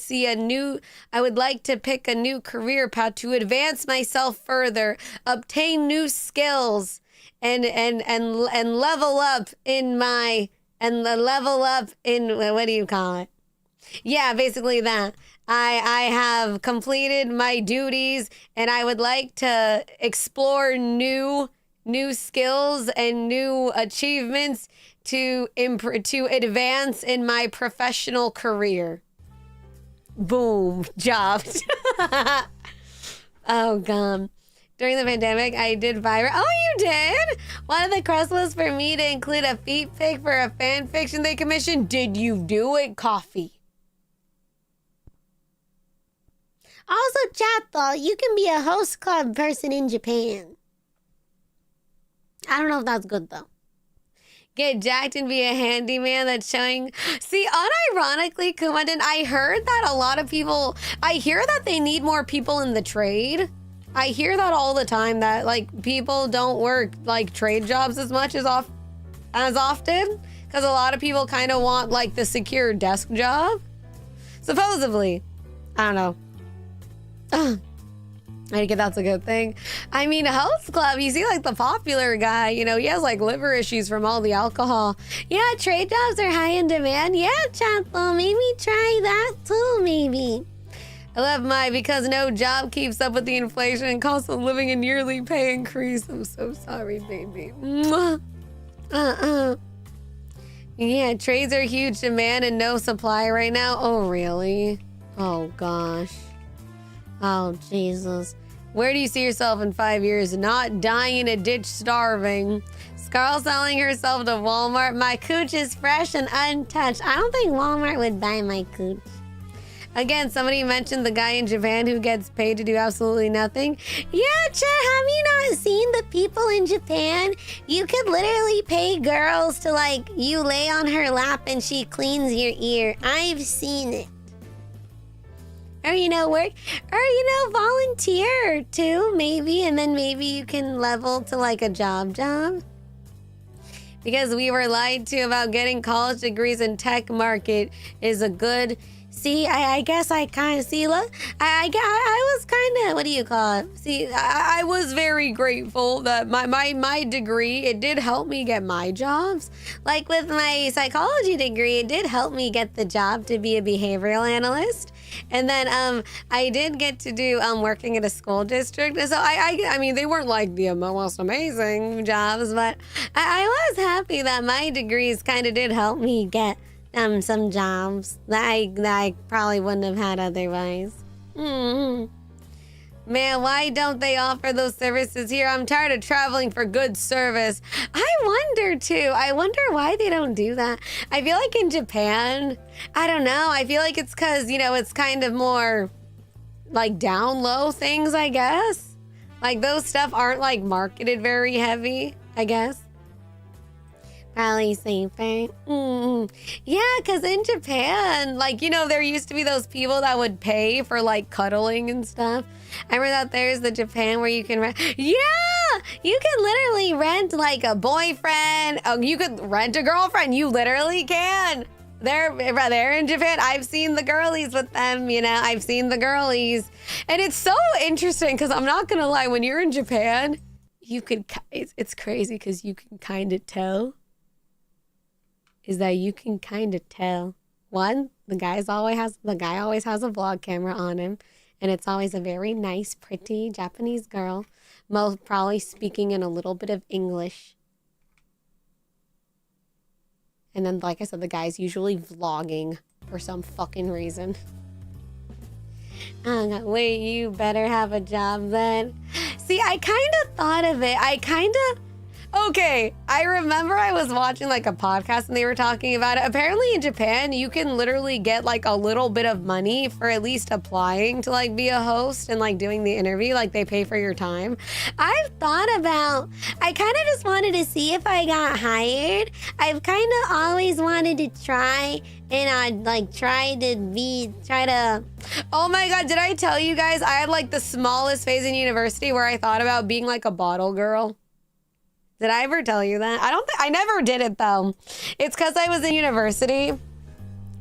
pick a new career path to advance myself further, obtain new skills and level up in what do you call it? Yeah, basically that. I have completed my duties and I would like to explore new skills and new achievements to advance in my professional career. Boom, job. Oh, God. During the pandemic, I did viral. Oh, you did? One of the requests was for me to include a feet pic for a fan fiction they commissioned. Did you do it, Coffee? Also, chat though, you can be a host club person in Japan. I don't know if that's good though. Get jacked and be a handyman that's showing. See, unironically, Kumaden, I heard that a lot of people, I hear that they need more people in the trade. I hear that all the time, that like people don't work like trade jobs as much as often. Because a lot of people kind of want like the secure desk job. Supposedly. I don't know. I think that's a good thing. I mean, host club, you see like the popular guy, you know, he has like liver issues from all the alcohol. Yeah, trade jobs are high in demand. Yeah, Chapo, maybe try that too, maybe. I love because no job keeps up with the inflation and cost of living and yearly pay increase. I'm so sorry, baby. Yeah, trades are huge demand and no supply right now. Oh, really? Oh, gosh. Oh, Jesus. Where do you see yourself in 5 years? Not dying in a ditch starving. Scarle selling herself to Walmart. My cooch is fresh and untouched. I don't think Walmart would buy my cooch. Again, somebody mentioned the guy in Japan who gets paid to do absolutely nothing. Yeah, Chet, have you not seen the people in Japan? You could literally pay girls to like, you lay on her lap and she cleans your ear. I've seen it. Or, you know, work, or, you know, volunteer too, maybe. And then maybe you can level to like a job. Because we were lied to about getting college degrees in tech market is a good... See, I guess I kind of see. Look, I was kind of, what do you call it? See, I was very grateful that my degree, it did help me get my jobs. Like with my psychology degree, it did help me get the job to be a behavioral analyst. And then I did get to do working at a school district. So I mean, they weren't like the most amazing jobs, but I was happy that my degrees kind of did help me get some jobs that I probably wouldn't have had otherwise. Man, why don't they offer those services here? I'm tired of traveling for good service. I wonder too. I wonder why they don't do that. I feel like in Japan, I don't know. I feel like it's because, you know, it's kind of more like down low things, I guess. Like those stuff aren't like marketed very heavy, I guess. Probably safer. Yeah, because in Japan, like, you know, there used to be those people that would pay for like cuddling and stuff. I remember that there's the Japan where you can rent. Yeah, you can literally rent like a boyfriend. Oh, you could rent a girlfriend. You literally can. They're in Japan. I've seen the girlies with them, you know, I've seen the girlies. And it's so interesting because I'm not going to lie, when you're in Japan, you could, it's crazy because you can kind of tell. Is that you can kind of tell. One, the guy always has a vlog camera on him, and it's always a very nice, pretty Japanese girl, most probably speaking in a little bit of English. And then, like I said, the guy's usually vlogging for some fucking reason. Wait, you better have a job then. See, I kind of thought of it. Okay, I remember I was watching like a podcast and they were talking about it. Apparently in Japan, you can literally get like a little bit of money for at least applying to like be a host and like doing the interview. Like they pay for your time. I kind of just wanted to see if I got hired. I've kind of always wanted to try and I'd like try to. Oh my God, did I tell you guys I had like the smallest phase in university where I thought about being like a bottle girl? Did I ever tell you that? I never did it though. It's because I was in university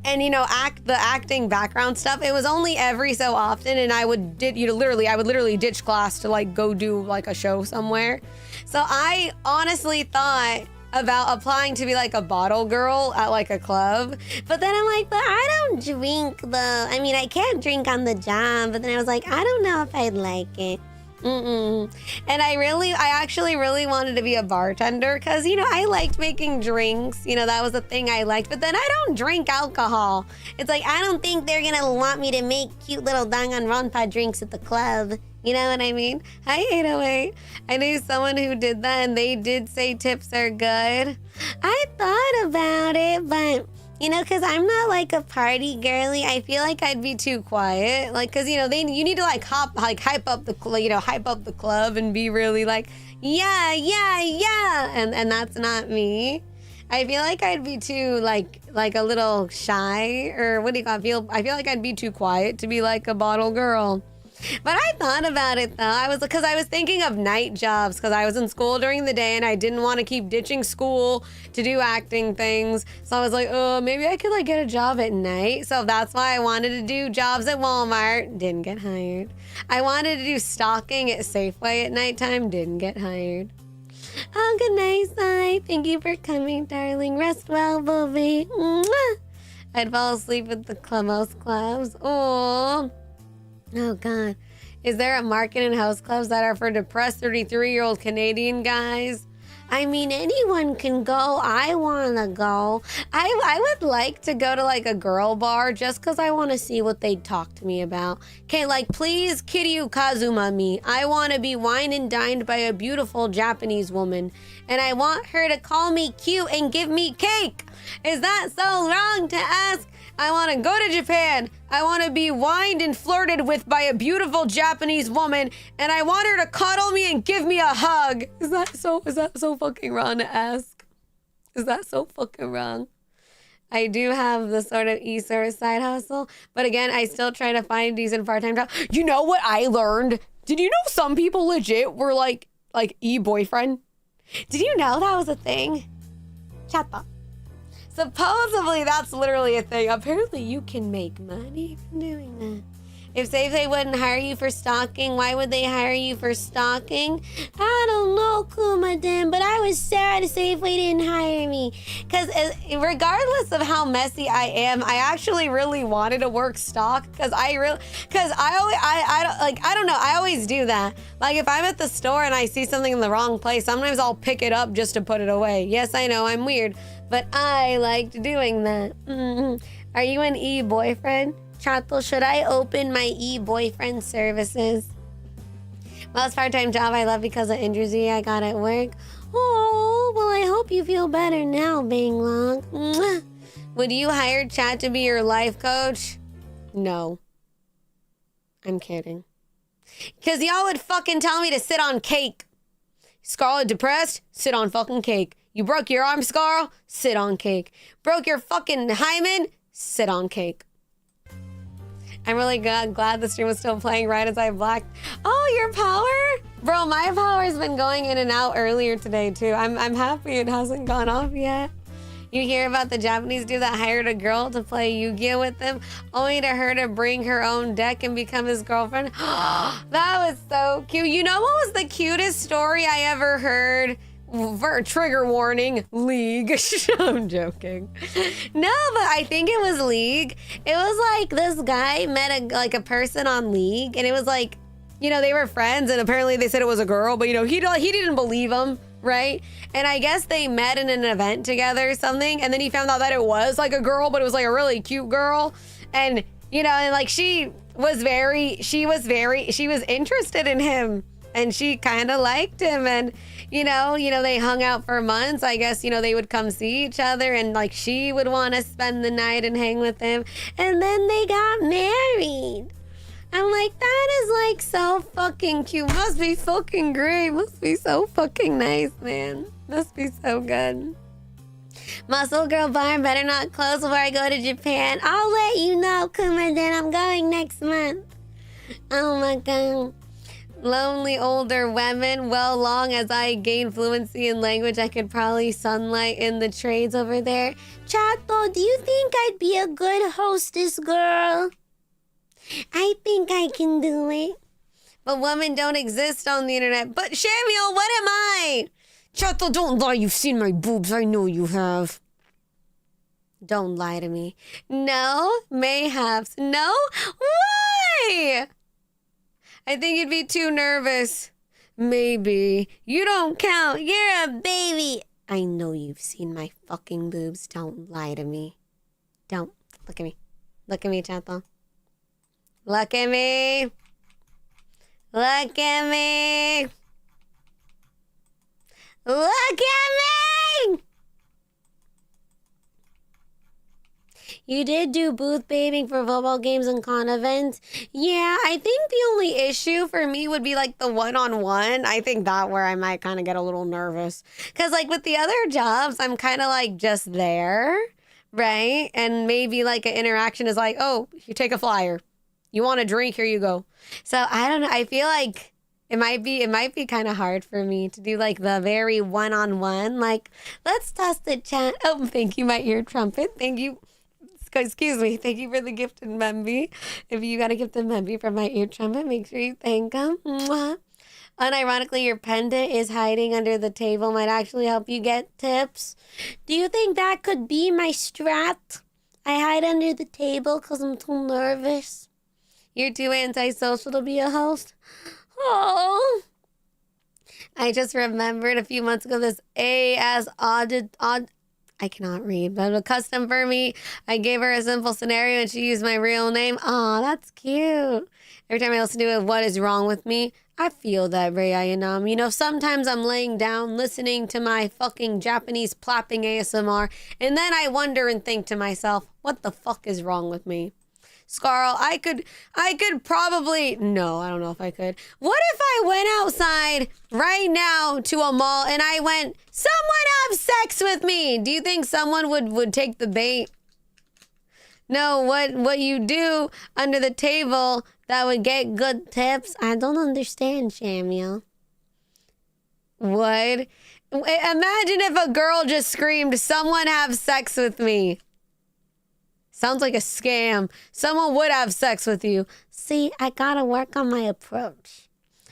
and, you know, the acting background stuff, it was only every so often. And I would literally ditch class to like go do like a show somewhere. So I honestly thought about applying to be like a bottle girl at like a club. But then I'm like, but I don't drink though. I mean, I can't drink on the job. But then I was like, I don't know if I'd like it. And I actually really wanted to be a bartender because, you know, I liked making drinks. You know, that was the thing I liked. But then I don't drink alcohol. It's like, I don't think they're going to want me to make cute little danganronpa drinks at the club. You know what I mean? Hi, 808. I knew someone who did that and they did say tips are good. I thought about it, but... You know, because I'm not like a party girly. I feel like I'd be too quiet. Like, because, you know, you need to like hype up the club and be really like, yeah. And that's not me. I feel like I'd be too like a little shy, or what do you call it? I feel like I'd be too quiet to be like a bottle girl. But I thought about it though. Because I was thinking of night jobs because I was in school during the day and I didn't want to keep ditching school to do acting things. So I was like, oh, maybe I could like get a job at night. So that's why I wanted to do jobs at Walmart. Didn't get hired. I wanted to do stocking at Safeway at nighttime. Didn't get hired. Oh, good night, Sai. Thank you for coming, darling. Rest well, Bobby. Mwah. I'd fall asleep with the most clubs. Oh, God. Is there a market in house clubs that are for depressed 33-year-old Canadian guys? I mean, anyone can go. I want to go. I would like to go to like a girl bar just because I want to see what they'd talk to me about. Okay, like, please, Kiryu Kazuma me. I want to be wined and dined by a beautiful Japanese woman. And I want her to call me cute and give me cake. Is that so wrong to ask? I want to go to Japan. I want to be wined and flirted with by a beautiful Japanese woman, and I want her to cuddle me and give me a hug. Is that so fucking wrong to ask? Is that so fucking wrong? I do have the sort of e-service side hustle, but again, I still try to find decent part-time jobs. You know what I learned? Did you know some people legit were like e-boyfriend? Did you know that was a thing? Chatta. Supposedly, that's literally a thing. Apparently, you can make money from doing that. If Safeway wouldn't hire you for stalking, why would they hire you for stalking? I don't know, Kumaden, but I was sad Safeway didn't hire me. Because regardless of how messy I am, I actually really wanted to work stock. Because I don't know, I always do that. Like if I'm at the store and I see something in the wrong place, sometimes I'll pick it up just to put it away. Yes, I know, I'm weird, but I liked doing that. Are you an e-boyfriend? Chato, should I open my e-boyfriend services? Most part-time job I love because of injury I got at work. Oh, well, I hope you feel better now, Banglong. Mwah. Would you hire Chat to be your life coach? No. I'm kidding. Because y'all would fucking tell me to sit on cake. Scarlet depressed? Sit on fucking cake. You broke your arm, Scarle? Sit on cake. Broke your fucking hymen? Sit on cake. I'm really glad the stream was still playing right as I blacked. Oh, your power? Bro, my power's been going in and out earlier today too. I'm happy it hasn't gone off yet. You hear about the Japanese dude that hired a girl to play Yu-Gi-Oh with him, only to her to bring her own deck and become his girlfriend? That was so cute. You know what was the cutest story I ever heard? Trigger warning, League. I'm joking. No, but I think it was League. It was like this guy met a person on League, and it was like, you know, they were friends, and apparently they said it was a girl, but you know, he didn't believe him, right? And I guess they met in an event together or something, and then he found out that it was like a girl, but it was like a really cute girl, and you know, and like she was interested in him, and she kind of liked him, and you know, they hung out for months. I guess, you know, they would come see each other, and like she would want to spend the night and hang with him, and then they got married. I'm like, that is like so fucking cute. Must be fucking great. Must be so fucking nice, man. Must be so good. Muscle Girl Barn better not close before I go to Japan. I'll let you know, Kuma-den. I'm going next month. Oh my god. Lonely older women. Well, long as I gain fluency in language, I could probably sunlight in the trades over there. Chato, do you think I'd be a good hostess, girl? I think I can do it. But women don't exist on the internet. But Samuel, what am I? Chato, don't lie. You've seen my boobs. I know you have. Don't lie to me. No, mayhaps. No? Why? I think you'd be too nervous. Maybe. You don't count. You're a baby. I know you've seen my fucking boobs. Don't lie to me. Don't. Look at me. Look at me, Chato. Look at me. Look at me. Look at me. You did do booth bathing for football games and con events. Yeah, I think the only issue for me would be like the one-on-one. I think that where I might kind of get a little nervous. Because like with the other jobs, I'm kind of like just there, right? And maybe like an interaction is like, oh, you take a flyer. You want a drink? Here you go. So I don't know. I feel like it might be kind of hard for me to do like the very one-on-one. Like, let's toss the chat. Oh, thank you, my ear trumpet. Thank you. Excuse me. Thank you for the gifted Memby. If you got a gifted Memby from my ear trumpet, make sure you thank them. Mwah. Unironically, your pendant is hiding under the table. Might actually help you get tips. Do you think that could be my strat? I hide under the table because I'm too nervous. You're too antisocial to be a host? Oh. I just remembered a few months ago this I cannot read, but a custom for me. I gave her a simple scenario and she used my real name. Aw, that's cute. Every time I listen to it, what is wrong with me? I feel that, Rayanam. You know, sometimes I'm laying down listening to my fucking Japanese plopping ASMR, and then I wonder and think to myself, what the fuck is wrong with me? Scarle, I could probably, no, I don't know if I could. What if I went outside right now to a mall and I went, someone have sex with me? Do you think someone would take the bait? No, what you do under the table that would get good tips? I don't understand, Samuel. What? Imagine if a girl just screamed, someone have sex with me. Sounds like a scam. Someone would have sex with you. See, I gotta work on my approach.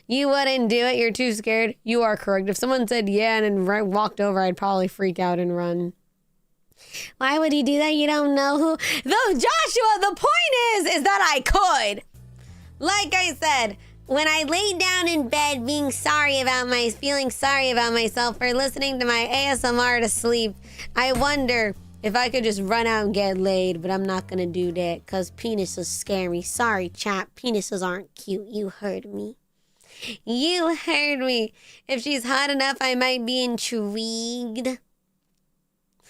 You wouldn't do it. You're too scared. You are correct. If someone said yeah and then walked over, I'd probably freak out and run. Why would he do that? You don't know who. Though, Joshua, the point is that I could. Like I said, when I lay down in bed feeling sorry about myself for listening to my ASMR to sleep, I wonder, If I could just run out and get laid, but I'm not gonna do that because penises scare me. Sorry, chat. Penises aren't cute. You heard me. You heard me. If she's hot enough, I might be intrigued.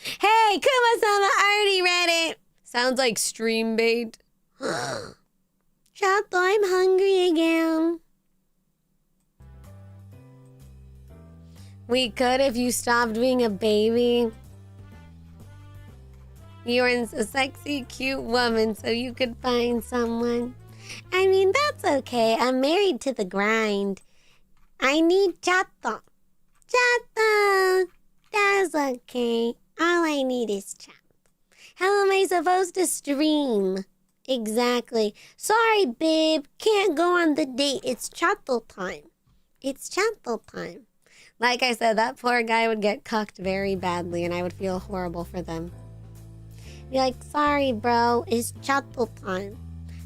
Hey, Kuma-sama, I already read it. Sounds like stream bait. Chato, I'm hungry again. We could if you stopped being a baby. You're a sexy, cute woman, so you could find someone. I mean, that's okay. I'm married to the grind. I need Chato. Chato. That's okay. All I need is Chato. How am I supposed to stream? Exactly. Sorry, babe. Can't go on the date. It's Chato time. It's Chato time. Like I said, that poor guy would get cucked very badly, and I would feel horrible for them. Be like, sorry, bro. It's Chato time.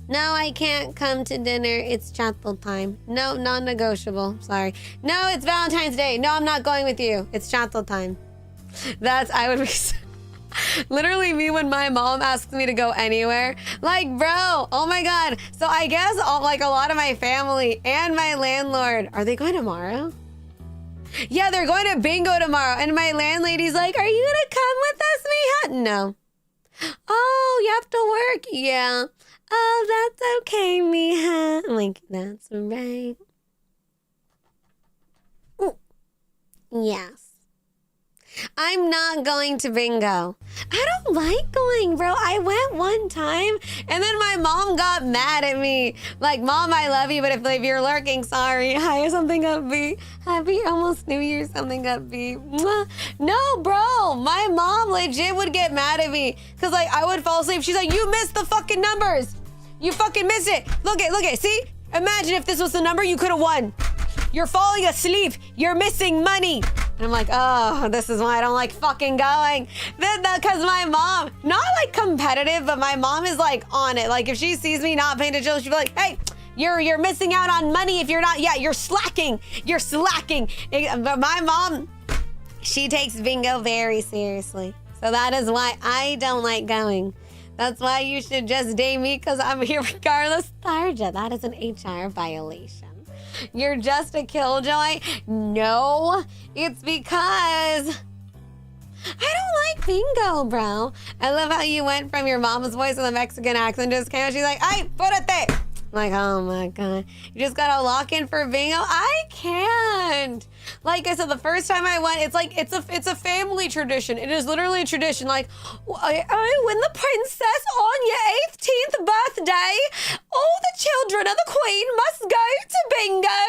No, I can't come to dinner. It's Chato time. No, non-negotiable. Sorry. No, it's Valentine's Day. No, I'm not going with you. It's Chato time. I would be... Literally me when my mom asks me to go anywhere. Like, bro, oh my God. So I guess like a lot of my family and my landlord, are they going tomorrow? Yeah, they're going to bingo tomorrow. And my landlady's like, are you gonna come with us, Mija? No. Oh, you have to work? Yeah. Oh, that's okay, Mija. I'm like, that's right. Ooh. Yes. I'm not going to bingo. I don't like going, bro. I went one time and then my mom got mad at me. Like, Mom, I love you, but if you're lurking, sorry. Hi, something upbeat. Happy almost New Year, something upbeat. Mwah. No, bro. My mom legit would get mad at me because, like, I would fall asleep. She's like, you missed the fucking numbers. You fucking missed it. Look it. See? Imagine if this was the number you could have won. You're falling asleep. You're missing money. And I'm like, oh, this is why I don't like fucking going. Because my mom, not like competitive, but my mom is like on it. Like if she sees me not paying attention, she'll be like, hey, you're missing out on money if you're not, yeah, you're slacking. You're slacking. But my mom, she takes bingo very seriously. So that is why I don't like going. That's why you should just date me because I'm here regardless. Tarja, that is an HR violation. You're just a killjoy? No, it's because I don't like bingo, bro. I love how you went from your mama's voice with a Mexican accent just came out. She's like, ay, pórate. I'm like, oh my God. You just gotta lock in for bingo? I can't. Like I said, the first time I went, it's like, it's a family tradition. It is literally a tradition. Like, when the princess on your 18th birthday, all the children of the queen must go to bingo.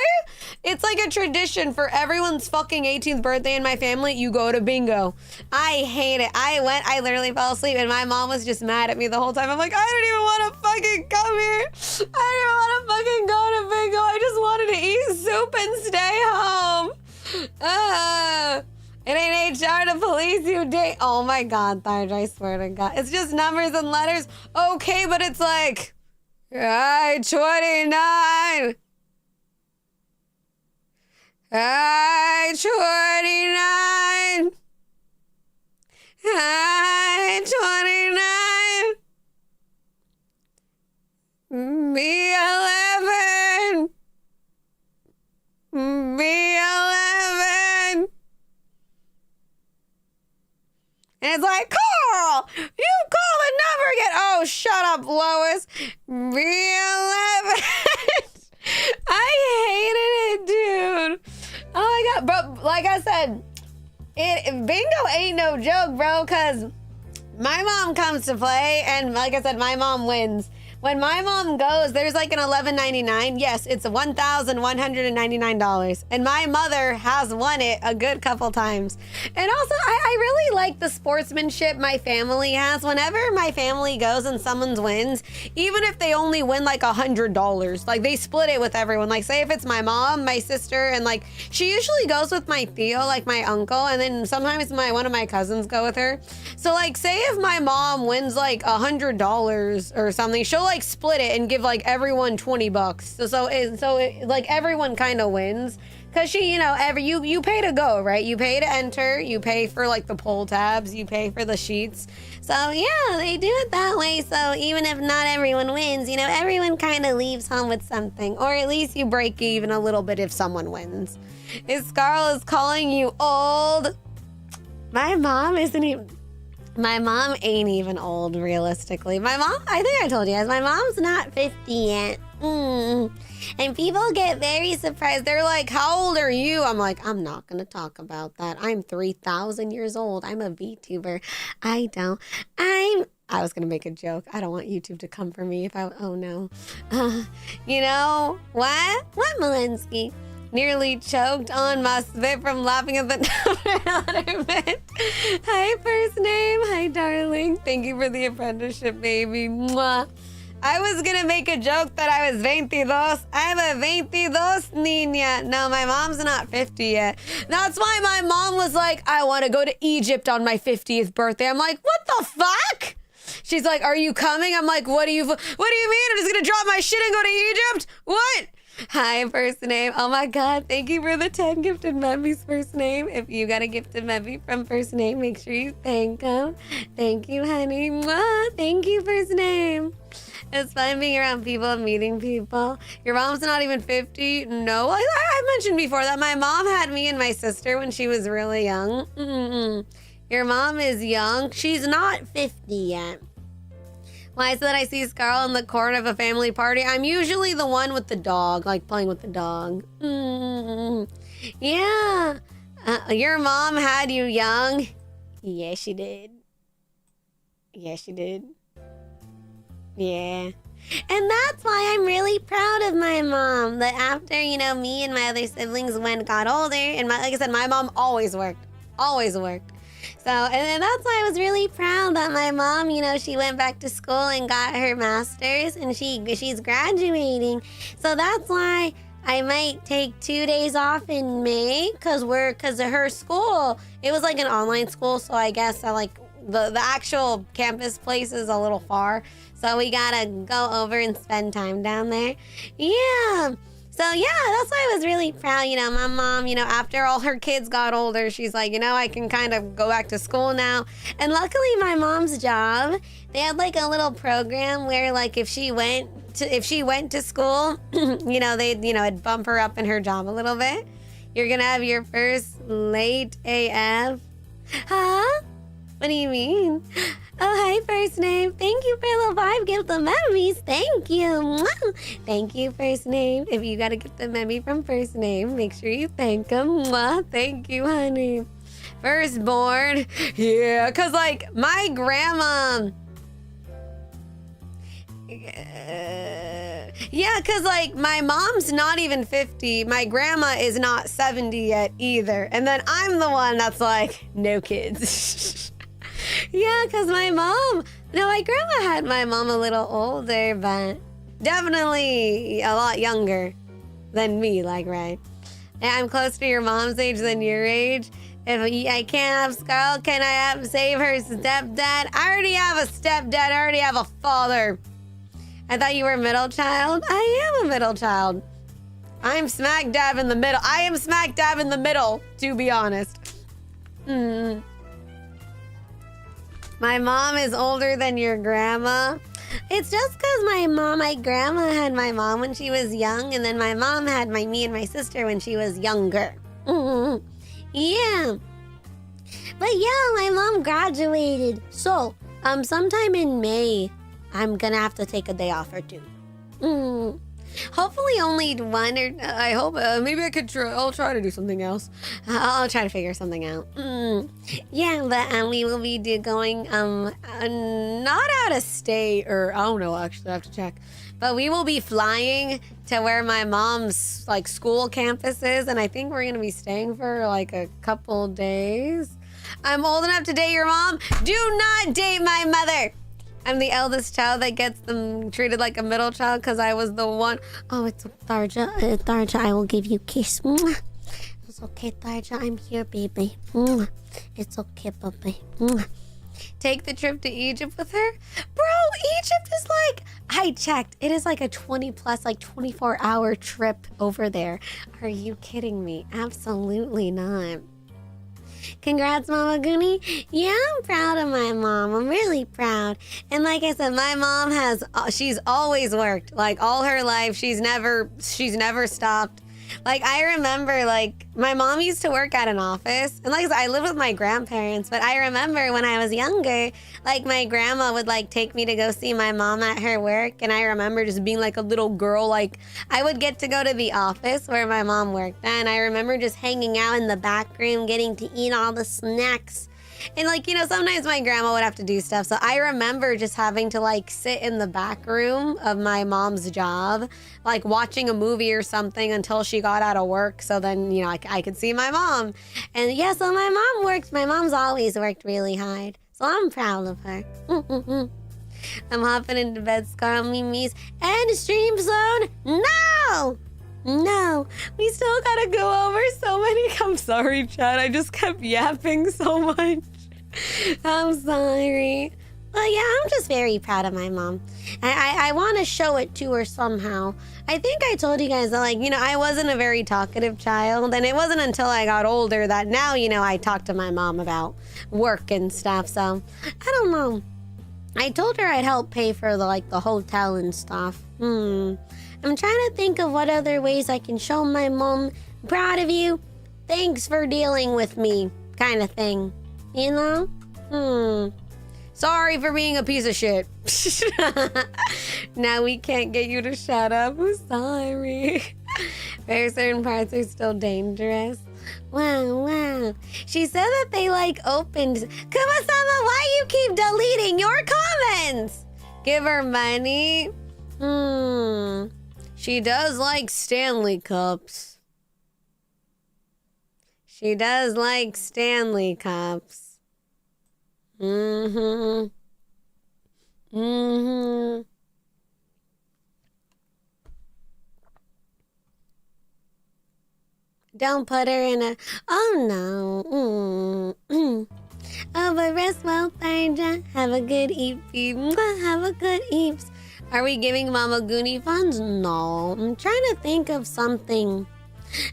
It's like a tradition for everyone's fucking 18th birthday in my family. You go to bingo. I hate it. I literally fell asleep and my mom was just mad at me the whole time. I'm like, I don't even want to fucking come here. I didn't want to fucking go to bingo. I just wanted to eat soup and stay home. It ain't HR to police you, date. Oh my God, Tharj, I swear to God. It's just numbers and letters. Okay, but it's like, I-29. I-29. I-29. B11. B11. And it's like, Carl, you call the number again. Oh, shut up, Lois. B11. I hated it, dude. Oh my God, bro. Like I said, bingo ain't no joke, bro, because my mom comes to play, and like I said, my mom wins. When my mom goes, there's like an $11.99. Yes, it's $1,199. And my mother has won it a good couple times. And also, I really like the sportsmanship my family has. Whenever my family goes and someone wins, even if they only win like $100, like they split it with everyone. Like say if it's my mom, my sister, and like she usually goes with my Theo, like my uncle, and then sometimes one of my cousins go with her. So like say if my mom wins like $100 or something, she'll like split it and give like everyone $20. So like everyone kind of wins Cause she, you know, you pay to go, right? You pay to enter, you pay for like the poll tabs, you pay for the sheets. So yeah, they do it that way. So even if not everyone wins, you know, everyone kind of leaves home with something, or at least you break even a little bit if someone wins. If Scarle is calling you old, my mom isn't even. My mom ain't even old, realistically. My mom, I think I told you guys, my mom's not 50 yet. And people get very surprised. They're like, how old are you? I'm like, I'm not going to talk about that. I'm 3,000 years old. I'm a VTuber. I was going to make a joke. I don't want YouTube to come for me if I, oh no. You know, what? What, Malinsky? Nearly choked on my spit from laughing at the number bit. Hi, first name. Hi, darling. Thank you for the apprenticeship, baby. Mwah. I was gonna make a joke that I was 22. I'm a 22 niña. No, my mom's not 50 yet. That's why my mom was like, I want to go to Egypt on my 50th birthday. I'm like, what the fuck? She's like, are you coming? I'm like, what do you mean? I'm just gonna drop my shit and go to Egypt? What? Hi, first name. Oh my God, thank you for the 10 gifted memes, first name. If you got a gifted meme from first name, make sure you thank them. Thank you, honey. Mwah. Thank you, first name. It's fun being around people and meeting people. Your mom's not even 50? No, I mentioned before that my mom had me and my sister when she was really young. Your mom is young. She's not 50 yet. Why is that I see Scarle in the corner of a family party? I'm usually the one with the dog, like playing with the dog. Yeah. Your mom had you young? Yeah, she did. Yeah, she did. Yeah. And that's why I'm really proud of my mom. That after, you know, me and my other siblings got older, and like I said, my mom always worked. Always worked. So, and that's why I was really proud that my mom, you know, she went back to school and got her master's, and she's graduating. So that's why I might take 2 days off in May because of her school. It was like an online school, so I guess the actual campus place is a little far. So we gotta go over and spend time down there. Yeah. So yeah, that's why I was really proud. You know, my mom, you know, after all her kids got older, she's like, you know, I can kind of go back to school now. And luckily my mom's job, they had like a little program where like if she went to school, you know, it'd bump her up in her job a little bit. You're gonna have your first late AF. Huh? What do you mean? Oh, hi, first name. Thank you for the 5 gift of memories. Thank you. Thank you, first name. If you got to get the meme from first name, make sure you thank him. Thank you, honey. Firstborn. Yeah, because, like, my grandma... Yeah, because, like, my mom's not even 50. My grandma is not 70 yet either. And then I'm the one that's like, no kids. Yeah, because my grandma had my mom a little older, but definitely a lot younger than me, like, right? And I'm closer to your mom's age than your age. If I can't have Scarle, can I save her stepdad? I already have a stepdad. I already have a father. I thought you were a middle child. I am a middle child. I'm smack dab in the middle. I am smack dab in the middle, to be honest. My mom is older than your grandma. It's just because my grandma had my mom when she was young, and then my mom had me and my sister when she was younger. Yeah. But yeah, my mom graduated. So, sometime in May, I'm gonna have to take a day off or two. Hopefully only one, or I hope, maybe I could I'll try to do something else. I'll try to figure something out. Yeah, but we will be going, not out of state, or I don't know, actually, I have to check. But we will be flying to where my mom's, like, school campus is, and I think we're gonna be staying for, like, a couple days. I'm old enough to date your mom. Do not date my mother. I'm the eldest child that gets them treated like a middle child because I was the one. Oh, it's Tharja. Tharja, I will give you a kiss. It's okay, Tharja. I'm here, baby. It's okay, baby. Take the trip to Egypt with her? Bro, Egypt is like, I checked. It is like a 20 plus, like 24-hour trip over there. Are you kidding me? Absolutely not. Congrats, Mama Goonie. Yeah, I'm proud of my mom. I'm really proud. And like I said, my mom she's always worked. Like all her life, she's never stopped. Like I remember, like my mom used to work at an office, and like I said, I live with my grandparents. But I remember when I was younger, like my grandma would like take me to go see my mom at her work, and I remember just being like a little girl. Like I would get to go to the office where my mom worked, and I remember just hanging out in the back room, getting to eat all the snacks. And like, you know, sometimes my grandma would have to do stuff. So I remember just having to like sit in the back room of my mom's job, like watching a movie or something until she got out of work. So then, you know, I could see my mom. And yeah, so my mom worked. My mom's always worked really hard. So I'm proud of her. I'm hopping into bed, Scarle Mimi's end stream zone. No, we still gotta go over so many. I'm sorry, Chad. I just kept yapping so much. I'm sorry. Well, yeah, I'm just very proud of my mom. I want to show it to her somehow. I think I told you guys that, like, you know, I wasn't a very talkative child, and it wasn't until I got older that now, you know, I talk to my mom about work and stuff. So I don't know. I told her I'd help pay for the hotel and stuff. I'm trying to think of what other ways I can show my mom proud of you. Thanks for dealing with me, kind of thing. You know? Sorry for being a piece of shit. Now we can't get you to shut up. I'm sorry. Very certain parts are still dangerous. Wow. She said that they opened. Kuma-sama, why you keep deleting your comments? Give her money. She does like Stanley Cups. She does like Stanley Cups. Don't put her in a... Oh, no. Oh, but rest well, Tharja. Have a good eep. Have a good eeps. Are we giving Mama Goonie funds? No. I'm trying to think of something.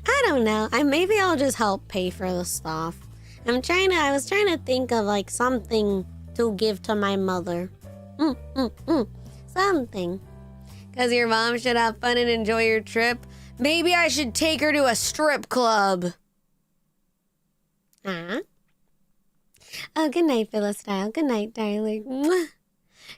I don't know. Maybe I'll just help pay for the stuff. I was trying to think of something to give to my mother. Something. Because your mom should have fun and enjoy your trip. Maybe I should take her to a strip club. Oh, good night, Philistyle. Good night, darling. Mwah.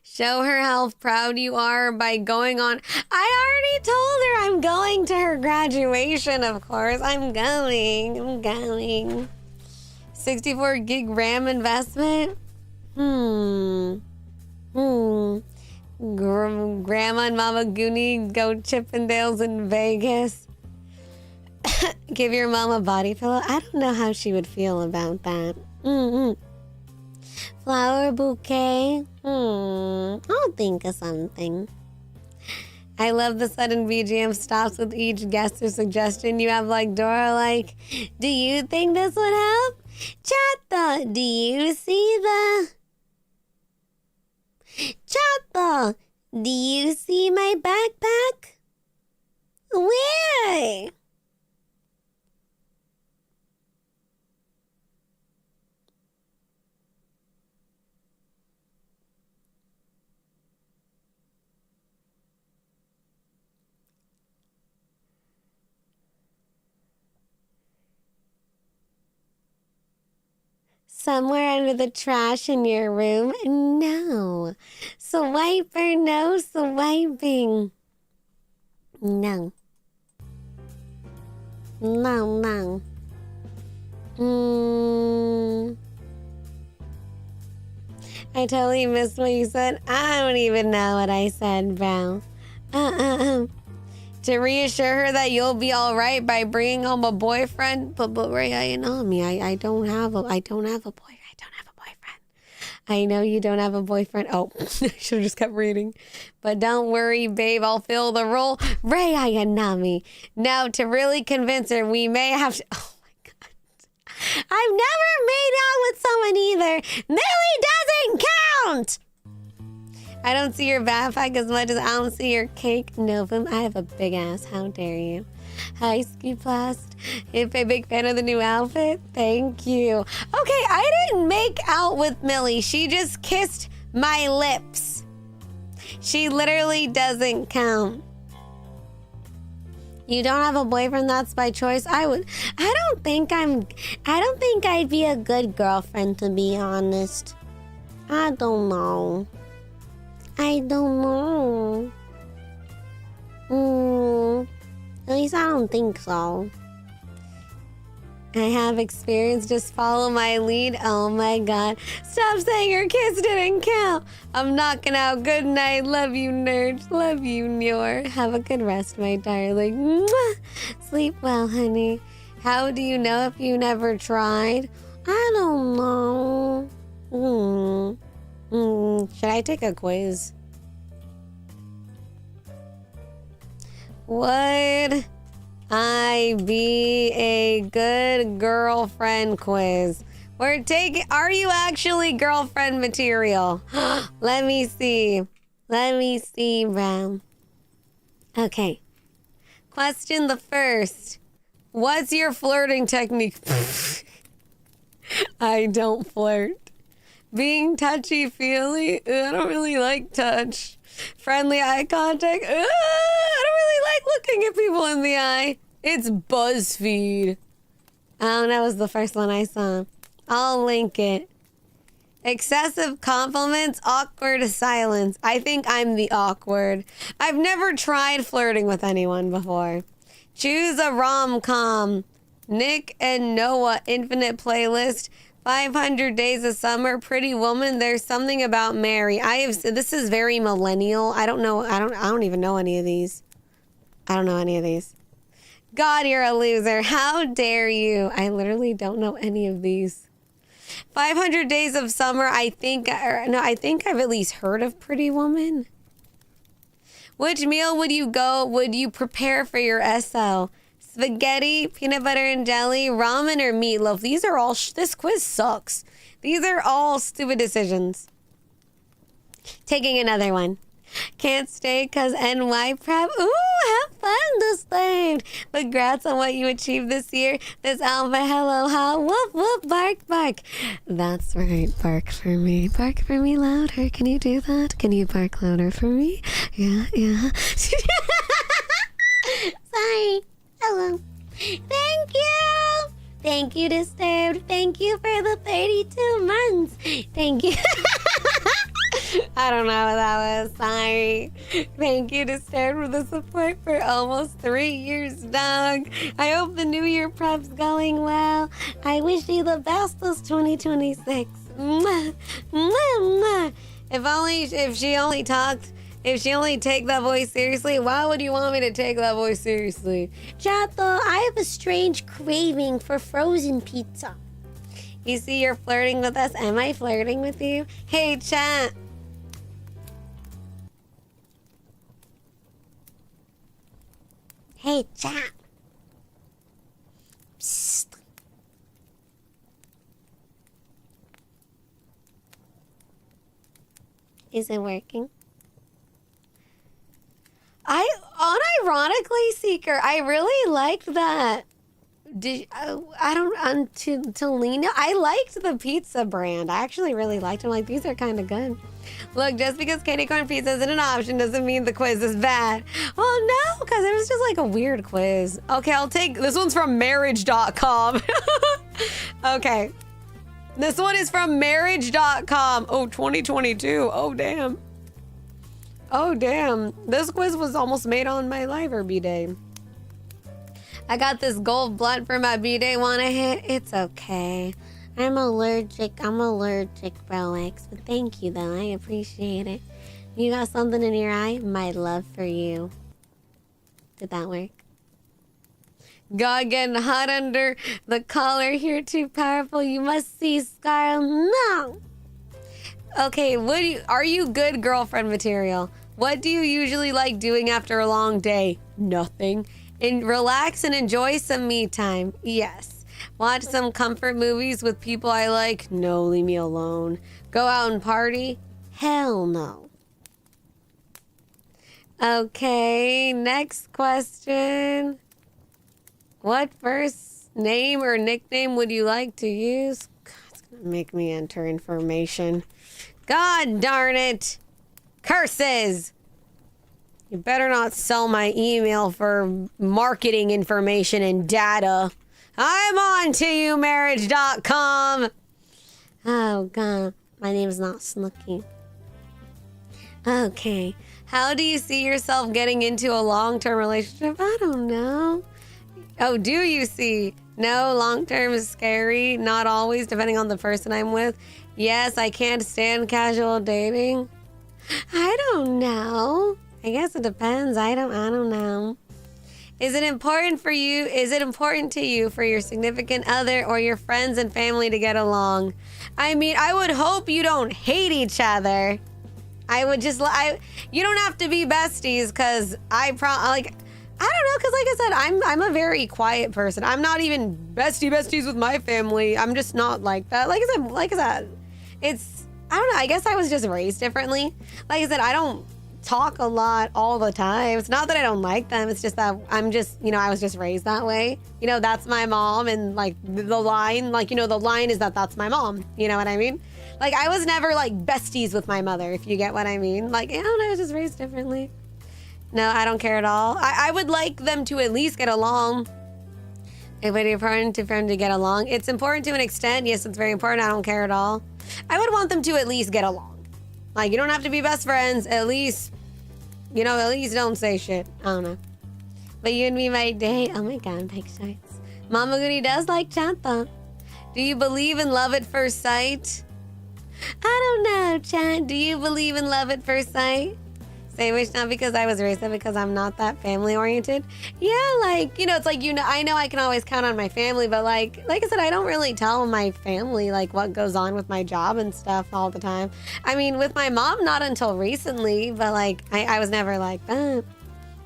Show her how proud you are by going on. I already told her I'm going to her graduation, of course. I'm going. 64 gig RAM investment? Grandma and Mama Goonie go Chippendales in Vegas. Give your mom a body pillow? I don't know how she would feel about that. Flower bouquet? I'll think of something. I love the sudden BGM stops with each guest or suggestion. You have Dora do you think this would help? Chato, do you see the... Chato, do you see my backpack? Where? Somewhere under the trash in your room? No. Swiper, no swiping. No. I totally missed what you said. I don't even know what I said, bro. To reassure her that you'll be all right by bringing home a boyfriend. But Ray, you know me. I don't have a boyfriend. I know you don't have a boyfriend. Oh, I should have just kept reading. But don't worry, babe. I'll fill the role. Ray, you know me. Now, to really convince her, we may have to... Oh, my God. I've never made out with someone either. Millie doesn't count. I don't see your backpack as much as I don't see your cake. Novum, I have a big ass. How dare you? Hi, Ski Plast. If a big fan of the new outfit, thank you. Okay, I didn't make out with Millie. She just kissed my lips. She literally doesn't count. You don't have a boyfriend, that's by choice. I don't think I'd be a good girlfriend, to be honest. I don't know. At least I don't think so. I have experience, just follow my lead. Oh my god. Stop saying your kiss didn't count. I'm knocking out. Good night. Love you, nerds. Love you, Nyor. Have a good rest, my darling. Mwah. Sleep well, honey. How do you know if you never tried? I don't know. Should I take a quiz? Would I be a good girlfriend quiz? We're taking, are you actually girlfriend material? Let me see, Ram. Okay. Question the first. What's your flirting technique? I don't flirt. Being touchy-feely? I don't really like touch. Friendly eye contact? I don't really like looking at people in the eye. It's BuzzFeed. Oh, that was the first one I saw. I'll link it. Excessive compliments, awkward silence. I think I'm the awkward. I've never tried flirting with anyone before. Choose a rom-com. Nick and Noah Infinite Playlist. 500 Days of Summer, Pretty Woman, There's Something About Mary. This is very millennial. I don't even know any of these. I don't know any of these. God, you're a loser. How dare you? I literally don't know any of these. 500 Days of Summer, I think I've at least heard of Pretty Woman. Which meal would you prepare for your SO? Spaghetti, peanut butter and jelly, ramen, or meatloaf? These are all, this quiz sucks. These are all stupid decisions. Taking another one. Can't stay cause NY prep. Ooh, have fun this time. Congrats on what you achieved this year. This alpha, hello, ha, whoop, whoop, bark, bark. That's right, bark for me. Bark for me louder. Can you do that? Can you bark louder for me? Yeah. Sorry. Hello. Thank you. Thank you, Disturbed. Thank you for the 32 months. Thank you. I don't know what that was. Sorry. Thank you, Disturbed, for the support for almost 3 years, dog. I hope the new year prep's going well. I wish you the best this 2026. Mwah. Mwah, mwah. If she only take that voice seriously, why would you want me to take that voice seriously? Chat, though, I have a strange craving for frozen pizza. You see, you're flirting with us. Am I flirting with you? Hey, chat. Hey, chat. Psst. Is it working? Unironically, Seeker, I really liked that. Tolino, I liked the pizza brand. I actually really liked them. Like, these are kind of good. Look, just because candy corn pizza isn't an option doesn't mean the quiz is bad. Well, no, because it was just like a weird quiz. Okay, I'll take, this one's from marriage.com. Okay. This one is from marriage.com. Oh, 2022. Oh, damn. Oh, damn. This quiz was almost made on my live B-Day. I got this gold blunt for my B-Day. Wanna hit? It's okay. I'm allergic, bro X. But thank you, though. I appreciate it. You got something in your eye? My love for you. Did that work? God getting hot under the collar here. Too powerful. You must see Scarle. No. Okay, are you good girlfriend material? What do you usually like doing after a long day? Nothing. And relax and enjoy some me time. Yes. Watch some comfort movies with people I like. No, leave me alone. Go out and party? Hell no. Okay, next question. What first name or nickname would you like to use? God, it's gonna make me enter information. God darn it! Curses! You better not sell my email for marketing information and data. I'm on to you, marriage.com. Oh, God. My name's not Snooky. Okay. How do you see yourself getting into a long-term relationship? I don't know. Oh, do you see? No, long-term is scary. Not always, depending on the person I'm with. Yes, I can't stand casual dating. I don't know. I guess it depends. I don't know. Is it important for you? Is it important to you for your significant other or your friends and family to get along? I mean, I would hope you don't hate each other. I would just, you don't have to be besties because I don't know, because like I said, I'm a very quiet person. I'm not even besties with my family. I'm just not like that. Like I said, it's, I don't know, I guess I was just raised differently. Like I said, I don't talk a lot all the time. It's not that I don't like them. It's just that I'm just, I was just raised that way. That's my mom, and like the line, the line is that's my mom. You know what I mean? Like I was never like besties with my mother, if you get what I mean. Like, I don't know, I was just raised differently. No, I don't care at all. I would like them to at least get along. It would be important for them to get along. It's important to an extent. Yes, it's very important. I don't care at all. I would want them to at least get along. Like, you don't have to be best friends. At least, at least don't say shit. I don't know. But you and me might date. Oh my God, big shots. Mama Goody does like chat though. Do you believe in love at first sight? I don't know, chat. Do you believe in love at first sight? Say wish not because I was raised up, because I'm not that family oriented. Yeah, it's like, I know I can always count on my family, but like I said, I don't really tell my family like what goes on with my job and stuff all the time. I mean, with my mom, not until recently, but like I was never like that.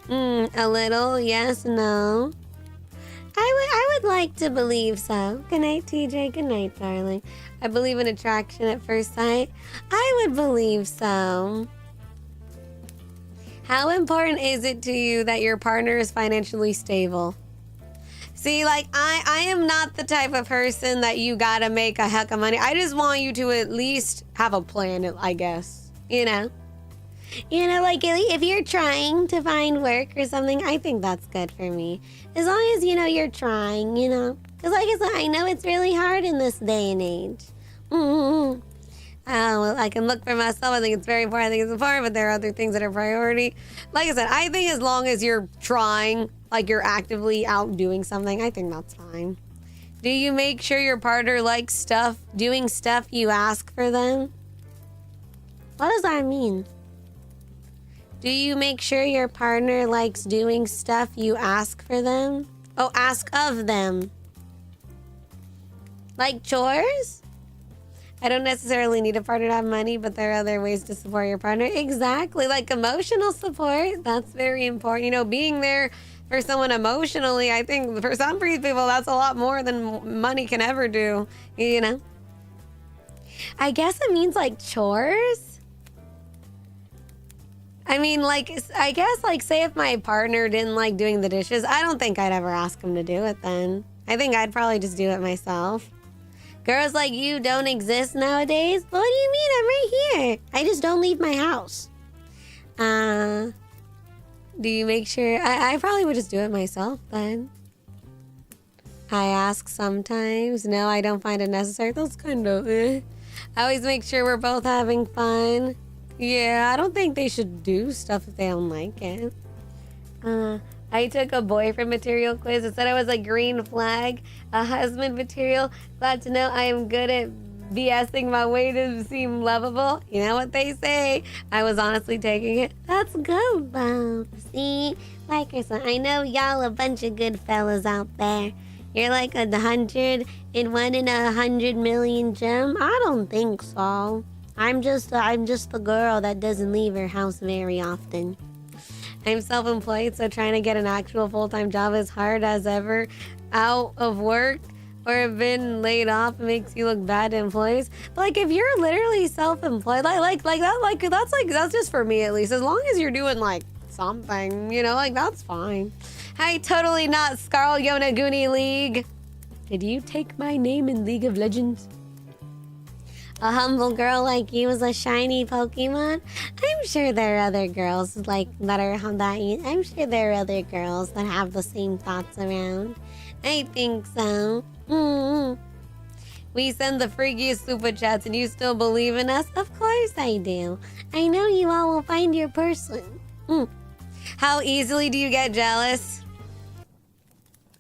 A little, yes, no. I would like to believe so. Good night, TJ. Good night, darling. I believe in attraction at first sight. I would believe so. How important is it to you that your partner is financially stable? See, like, I am not the type of person that you gotta make a heck of money. I just want you to at least have a plan, I guess. Like, if you're trying to find work or something, I think that's good for me. As long as, you're trying, Because, like I said, I know it's really hard in this day and age. Well, I can look for myself. I think it's very important. I think it's important, but there are other things that are priority. Like I said, I think as long as you're trying, like you're actively out doing something, I think that's fine. Do you make sure your partner likes doing stuff you ask for them? What does that mean? Do you make sure your partner likes doing stuff you ask for them? Oh, ask of them. Like chores? I don't necessarily need a partner to have money, but there are other ways to support your partner. Exactly, like emotional support. That's very important. Being there for someone emotionally, I think for some people, that's a lot more than money can ever do, I guess it means like chores. I mean, I guess, say if my partner didn't like doing the dishes, I don't think I'd ever ask him to do it then. I think I'd probably just do it myself. Girls like you don't exist nowadays? What do you mean? I'm right here. I just don't leave my house. Do you make sure? I probably would just do it myself then. I ask sometimes. No, I don't find it necessary. That's kind of I always make sure we're both having fun. Yeah, I don't think they should do stuff if they don't like it. I took a boyfriend material quiz. It said I was a green flag, a husband material. Glad to know I am good at BSing my way to seem lovable. You know what they say. I was honestly taking it. That's good, Bob. See? Like I said, I know y'all a bunch of good fellas out there. You're like 100 in 1 in 100 million gem? I don't think so. I'm just the girl that doesn't leave her house very often. I'm self-employed, so trying to get an actual full-time job is hard as ever. Out of work or have been laid off makes you look bad to employees. But if you're literally self-employed, that's just for me at least. As long as you're doing something, you know, like that's fine. Hi, totally not Scarle Yonaguni League. Did you take my name in League of Legends? A humble girl like you is a shiny Pokemon? I'm sure there are other girls like that are that. I'm sure there are other girls that have the same thoughts around. I think so. We send the freakiest super chats and you still believe in us? Of course I do. I know you all will find your person. How easily do you get jealous?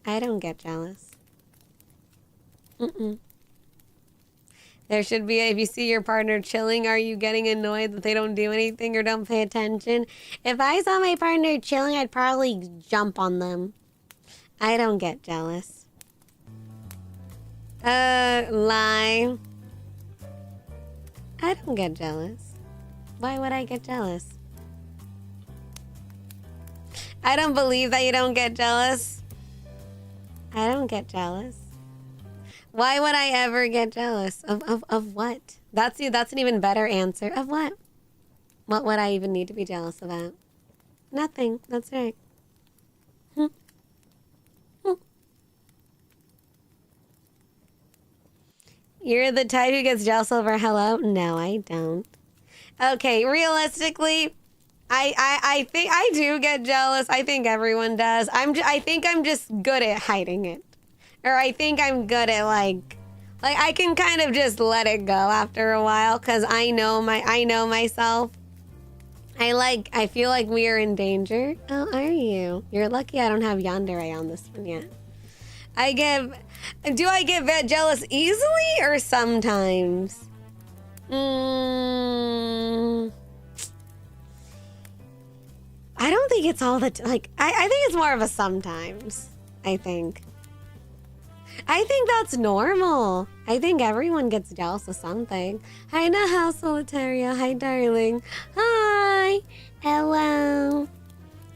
I don't get jealous. There should be, if you see your partner chilling, are you getting annoyed that they don't do anything or don't pay attention? If I saw my partner chilling, I'd probably jump on them. I don't get jealous. Lie. I don't get jealous. Why would I get jealous? I don't believe that you don't get jealous. I don't get jealous. Why would I ever get jealous? Of what? That's an even better answer. Of what? What would I even need to be jealous about? Nothing. That's right. You're the type who gets jealous over hello? No, I don't. Okay, realistically, I think I do get jealous. I think everyone does. I think I'm just good at hiding it. Or I think I'm good at like I can kind of just let it go after a while because I know myself. I feel like we are in danger. Oh, are you? You're lucky I don't have yandere on this one yet. Do I get jealous easily or sometimes? I don't think it's all the like. I think it's more of a sometimes. I think that's normal. I think everyone gets jealous of something. Hi, Naha Solitaria. Hi, darling. Hi. Hello.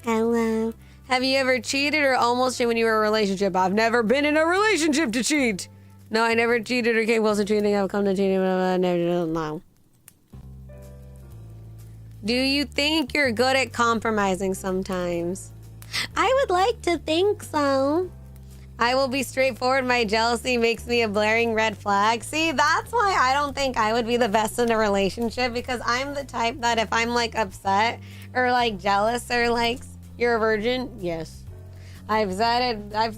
Hello. Have you ever cheated or almost when you were in a relationship? I've never been in a relationship to cheat. No, I never cheated or came close to cheating. I've come to cheating. No. Do you think you're good at compromising sometimes? I would like to think so. I will be straightforward. My jealousy makes me a blaring red flag. See, that's why I don't think I would be the best in a relationship because I'm the type that if I'm like upset or like jealous or like you're a virgin, yes. I've said it. I've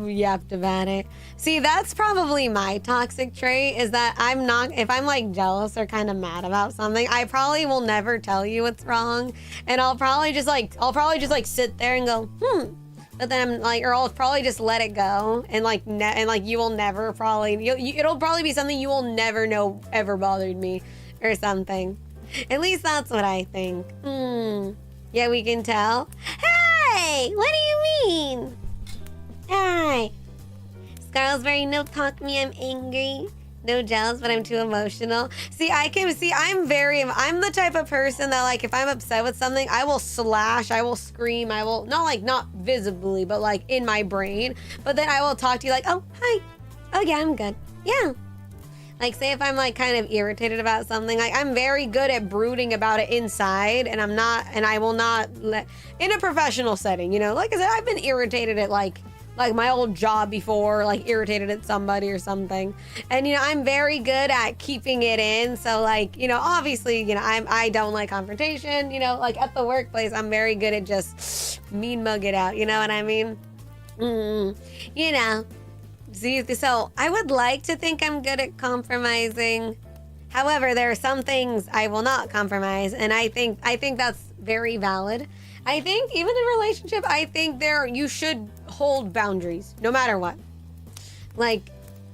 yapped about it. See, that's probably my toxic trait is that I'm not, if I'm like jealous or kind of mad about something, I probably will never tell you what's wrong. And I'll probably just like sit there and go, But then I'm like, or I'll probably just let it go and like, you will never probably, it'll probably be something you will never know ever bothered me or something. At least that's what I think. Yeah, we can tell. Hey, what do you mean? Hi. Scarle's very no talk me, I'm angry. No jealous, but I'm too emotional. I'm the type of person that like, if I'm upset with something, I will slash, I will scream, I will, not visibly, but like in my brain. But then I will talk to you like, oh, hi. Oh yeah, I'm good. Yeah. Like say if I'm like kind of irritated about something, like I'm very good at brooding about it inside and I will not let, in a professional setting, like I said, I've been irritated at like my old job before, like irritated at somebody or something. And, I'm very good at keeping it in. So like, obviously, I don't like confrontation, like at the workplace, I'm very good at just mean mug it out. You know what I mean? See, so I would like to think I'm good at compromising. However, there are some things I will not compromise. And I think that's very valid. I think even in a relationship, I think you should hold boundaries no matter what. Like,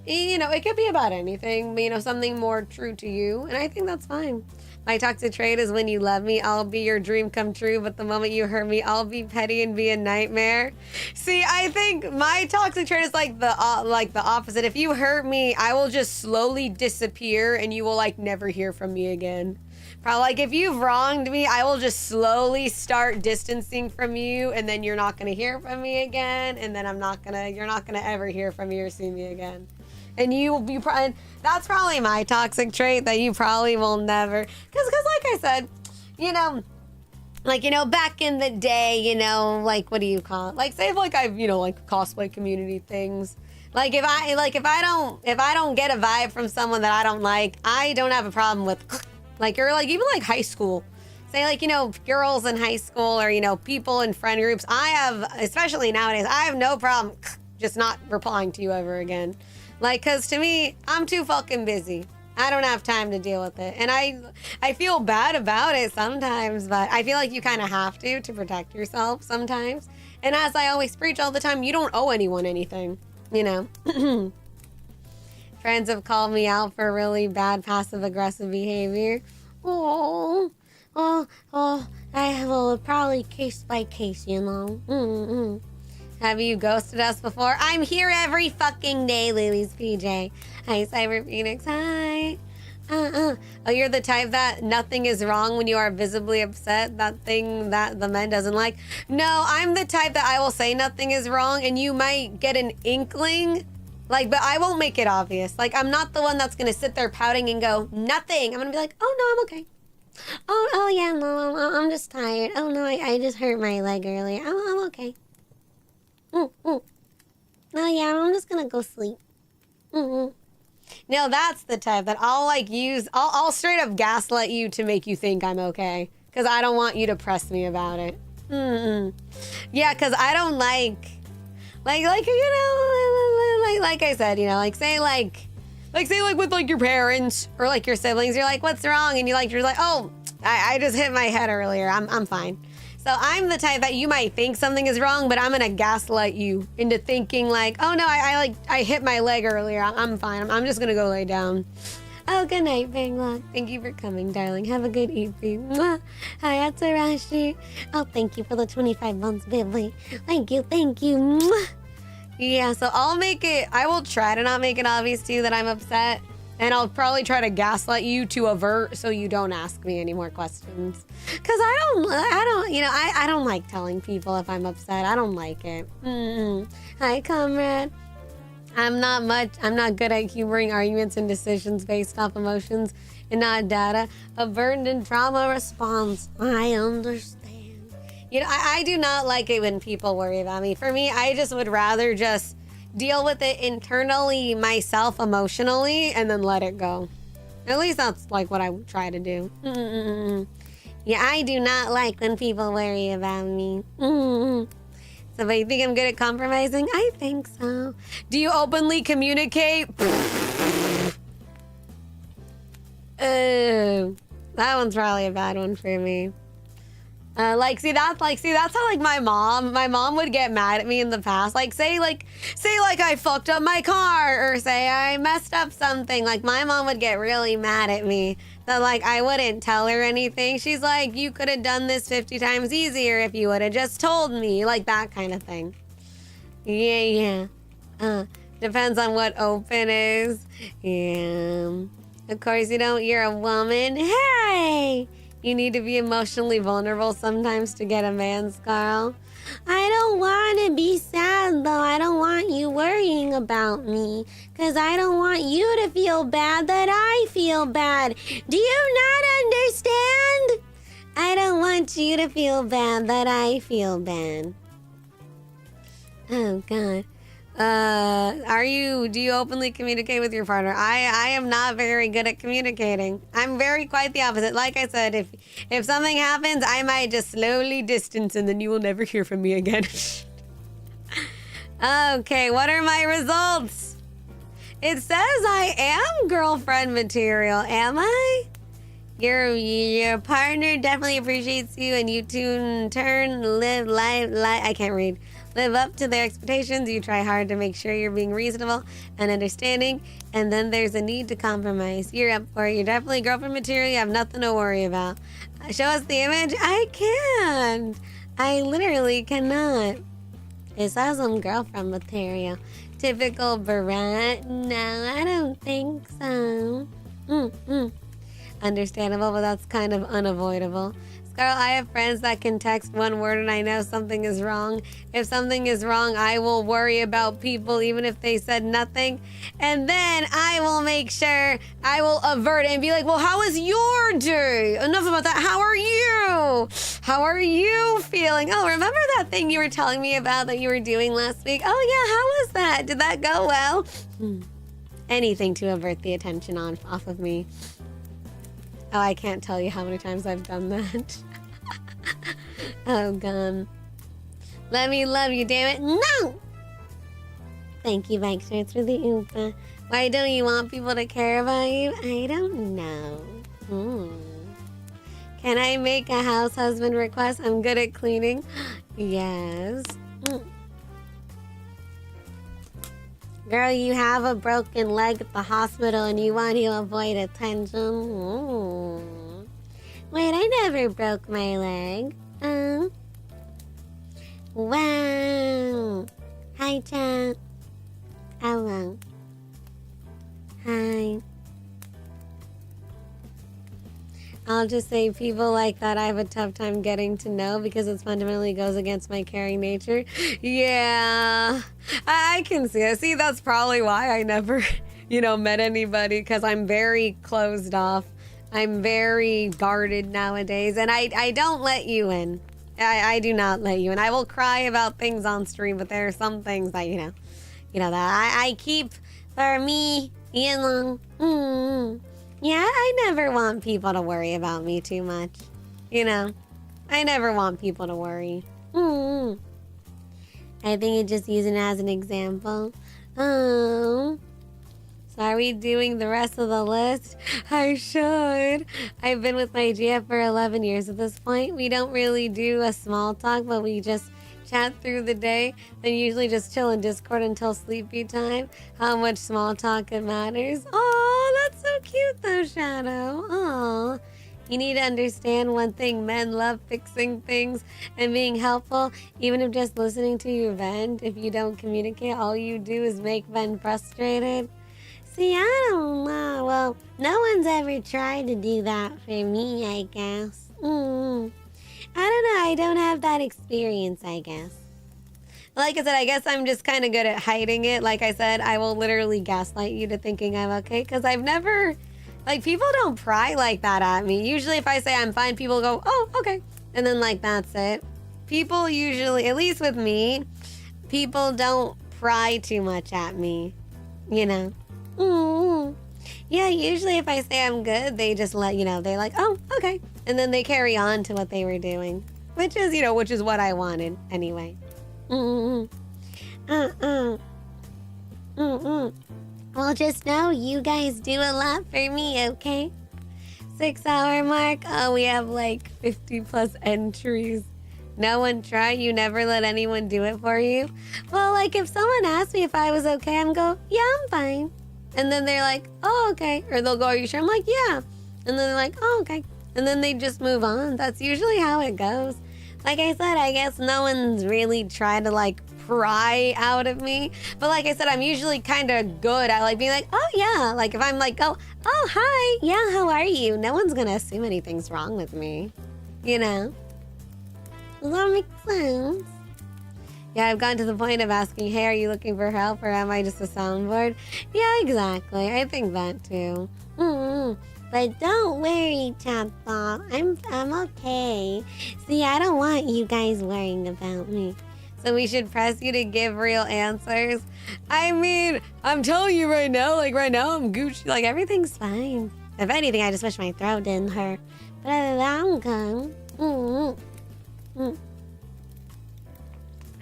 it could be about anything, something more true to you. And I think that's fine. My toxic trait is when you love me, I'll be your dream come true. But the moment you hurt me, I'll be petty and be a nightmare. See, I think my toxic trait is like the opposite. If you hurt me, I will just slowly disappear and you will like never hear from me again. Probably like if you've wronged me, I will just slowly start distancing from you and then you're not going to hear from me again. And then you're not going to ever hear from me or see me again. And that's probably my toxic trait that you probably will never, because like I said, Like, you know, back in the day, you know, like, what do you call it? Like, say, like, I've, you know, like, cosplay community things. Like, if I don't get a vibe from someone that I don't like, I don't have a problem with, like, or, like, even, like, high school. Say, like, you know, girls in high school or, you know, people in friend groups. I have, especially nowadays, I have no problem just not replying to you ever again. Like, because to me, I'm too fucking busy. I don't have time to deal with it. And I feel bad about it sometimes, but I feel like you kind of have to protect yourself sometimes. And as I always preach all the time, you don't owe anyone anything, you know? Friends have called me out for really bad passive-aggressive behavior. I will probably case by case, you know? Have you ghosted us before? I'm here every fucking day, Lily's PJ. Hi, Cyber Phoenix. Hi. Oh, you're the type that nothing is wrong when you are visibly upset. That thing that the men doesn't like. No, I'm the type that I will say nothing is wrong, and you might get an inkling. Like, but I won't make it obvious. Like, I'm not the one that's gonna sit there pouting and go, nothing. I'm gonna be like, oh, no, I'm okay. Oh yeah, no, I'm just tired. Oh, no, I just hurt my leg earlier. I'm okay. Oh yeah, I'm just gonna go sleep. No, that's the type that I'll like use. I'll straight up gaslight you to make you think I'm okay, because I don't want you to press me about it. Yeah, because I don't like you know, like I said, you know, like say with like your parents or like your siblings, you're like, what's wrong? And you're like, oh, I just hit my head earlier. I'm fine. So I'm the type that you might think something is wrong, but I'm gonna gaslight you into thinking like, oh no, I hit my leg earlier. I'm fine. I'm just gonna go lay down. Oh, good night, Bangla. Thank you for coming, darling. Have a good evening. Mwah. Hi, Atsurashi. Oh, thank you for the 25 months, Bibli. Thank you. Mwah. Yeah, so I will try to not make it obvious to you that I'm upset. And I'll probably try to gaslight you to avert so you don't ask me any more questions. Cause I don't like telling people if I'm upset. I don't like it. Hi, comrade. I'm not good at humoring arguments and decisions based off emotions and not data. A burned in trauma response. I understand. You know, I do not like it when people worry about me. For me, I just would rather just deal with it internally myself emotionally and then let it go. At least that's like what I try to do. Yeah, I do not like when people worry about me. So but you think I'm good at compromising? I think so. Do you openly communicate? Oh, that one's probably a bad one for me. See that's how like my mom would get mad at me in the past. Like say I fucked up my car or say I messed up something. Like my mom would get really mad at me that like I wouldn't tell her anything. She's like, you could have done this 50 times easier if you would have just told me, like that kind of thing. Yeah. Depends on what open is. Yeah. Of course you're a woman. Hey! You need to be emotionally vulnerable sometimes to get a man, Scarle. I don't want to be sad, though. I don't want you worrying about me. Because I don't want you to feel bad that I feel bad. Do you not understand? I don't want you to feel bad that I feel bad. Oh, God. Do you openly communicate with your partner? I am not very good at communicating. I'm quite the opposite. Like I said, if something happens, I might just slowly distance and then you will never hear from me again. Okay, what are my results? It says I am girlfriend material, am I? Your partner definitely appreciates you and you two in turn live I can't read. Live up to their expectations. You try hard to make sure you're being reasonable and understanding, and then there's a need to compromise. You're up for it. You're definitely girlfriend material. You have nothing to worry about. Show us the image. I can't. I literally cannot. It says I'm girlfriend material. Typical Barat. No, I don't think so. Understandable, but that's kind of unavoidable. Girl, I have friends that can text one word and I know something is wrong. If something is wrong, I will worry about people even if they said nothing. And then I will make sure I will avert it and be like, well, how was your day? Enough about that. How are you? How are you feeling? Oh, remember that thing you were telling me about that you were doing last week? Oh, yeah, how was that? Did that go well? Anything to avert the attention off of me. Oh, I can't tell you how many times I've done that. Oh, God. Let me love you, damn it. No! Thank you, Bike Shirts, for the Oompa. Why don't you want people to care about you? I don't know. Can I make a house husband request? I'm good at cleaning. Yes. Girl, you have a broken leg at the hospital and you want to avoid attention. Wait, I never broke my leg. Wow. Hi, chat. Hello. Hi. I'll just say people like that I have a tough time getting to know because it fundamentally goes against my caring nature. Yeah, I can see it. See, that's probably why I never, met anybody, because I'm very closed off. I'm very guarded nowadays, and I don't let you in. I do not let you in. I will cry about things on stream, but there are some things that, that I keep for me, Yeah, I never want people to worry about me too much. I never want people to worry. I think it just using it as an example. Oh. So are we doing the rest of the list? I should. I've been with my GF for 11 years at this point. We don't really do a small talk, but we just chat through the day, then usually just chill in Discord until sleepy time. How much small talk it matters. Oh, that's so cute though, Shadow. Oh, you need to understand one thing. Men love fixing things and being helpful. Even if just listening to you vent, if you don't communicate, all you do is make men frustrated. See, I don't know. Well, no one's ever tried to do that for me, I guess. I don't know. I don't have that experience, I guess. Like I said, I guess I'm just kind of good at hiding it. Like I said, I will literally gaslight you to thinking I'm okay. Because I've never... people don't pry like that at me. Usually if I say I'm fine, people go, oh, okay. And then, that's it. People usually, at least with me, people don't pry too much at me. Yeah, usually if I say I'm good, they just they're like, oh, okay. And then they carry on to what they were doing. Which is what I wanted anyway. Well, just know you guys do a lot for me, okay? 6-hour mark. Oh, we have 50 plus entries. No one try? You never let anyone do it for you? Well, if someone asks me if I was okay, I'm go, yeah, I'm fine. And then they're like, oh, okay. Or they'll go, are you sure? I'm like, yeah. And then they're like, oh, okay. And then they just move on. That's usually how it goes. Like I said, I guess no one's really tried to pry out of me. But like I said, I'm usually kind of good at being like, oh yeah. If I'm oh hi, yeah, how are you? No one's gonna assume anything's wrong with me. Does that make sense? Yeah, I've gotten to the point of asking, hey, are you looking for help or am I just a soundboard? Yeah, exactly. I think that too. But don't worry, Chatbot. I'm okay. See, I don't want you guys worrying about me. So we should press you to give real answers. I mean, I'm telling you right now, right now I'm Gucci. Everything's fine. If anything, I just wish my throat didn't hurt. But other than that, I'm good.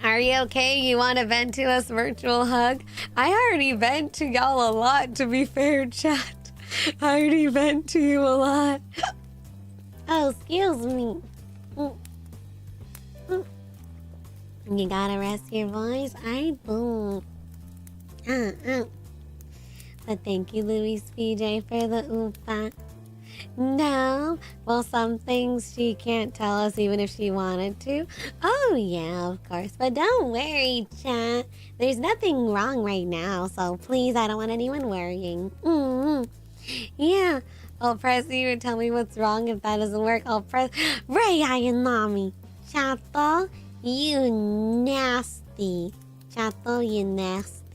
Are you okay? You want to vent to us, virtual hug? I already vent to y'all a lot, to be fair, chat. I already vent to you a lot. Oh, excuse me. You gotta rest your voice? I don't. But thank you, Louis PJ, for the oopa. No. Well, some things she can't tell us even if she wanted to. Oh, yeah, of course. But don't worry, chat. There's nothing wrong right now, so please, I don't want anyone worrying. Yeah. I'll press you and tell me what's wrong. If that doesn't work, I'll press Ray Ayanami. Chato, you nasty. Chato, you nasty.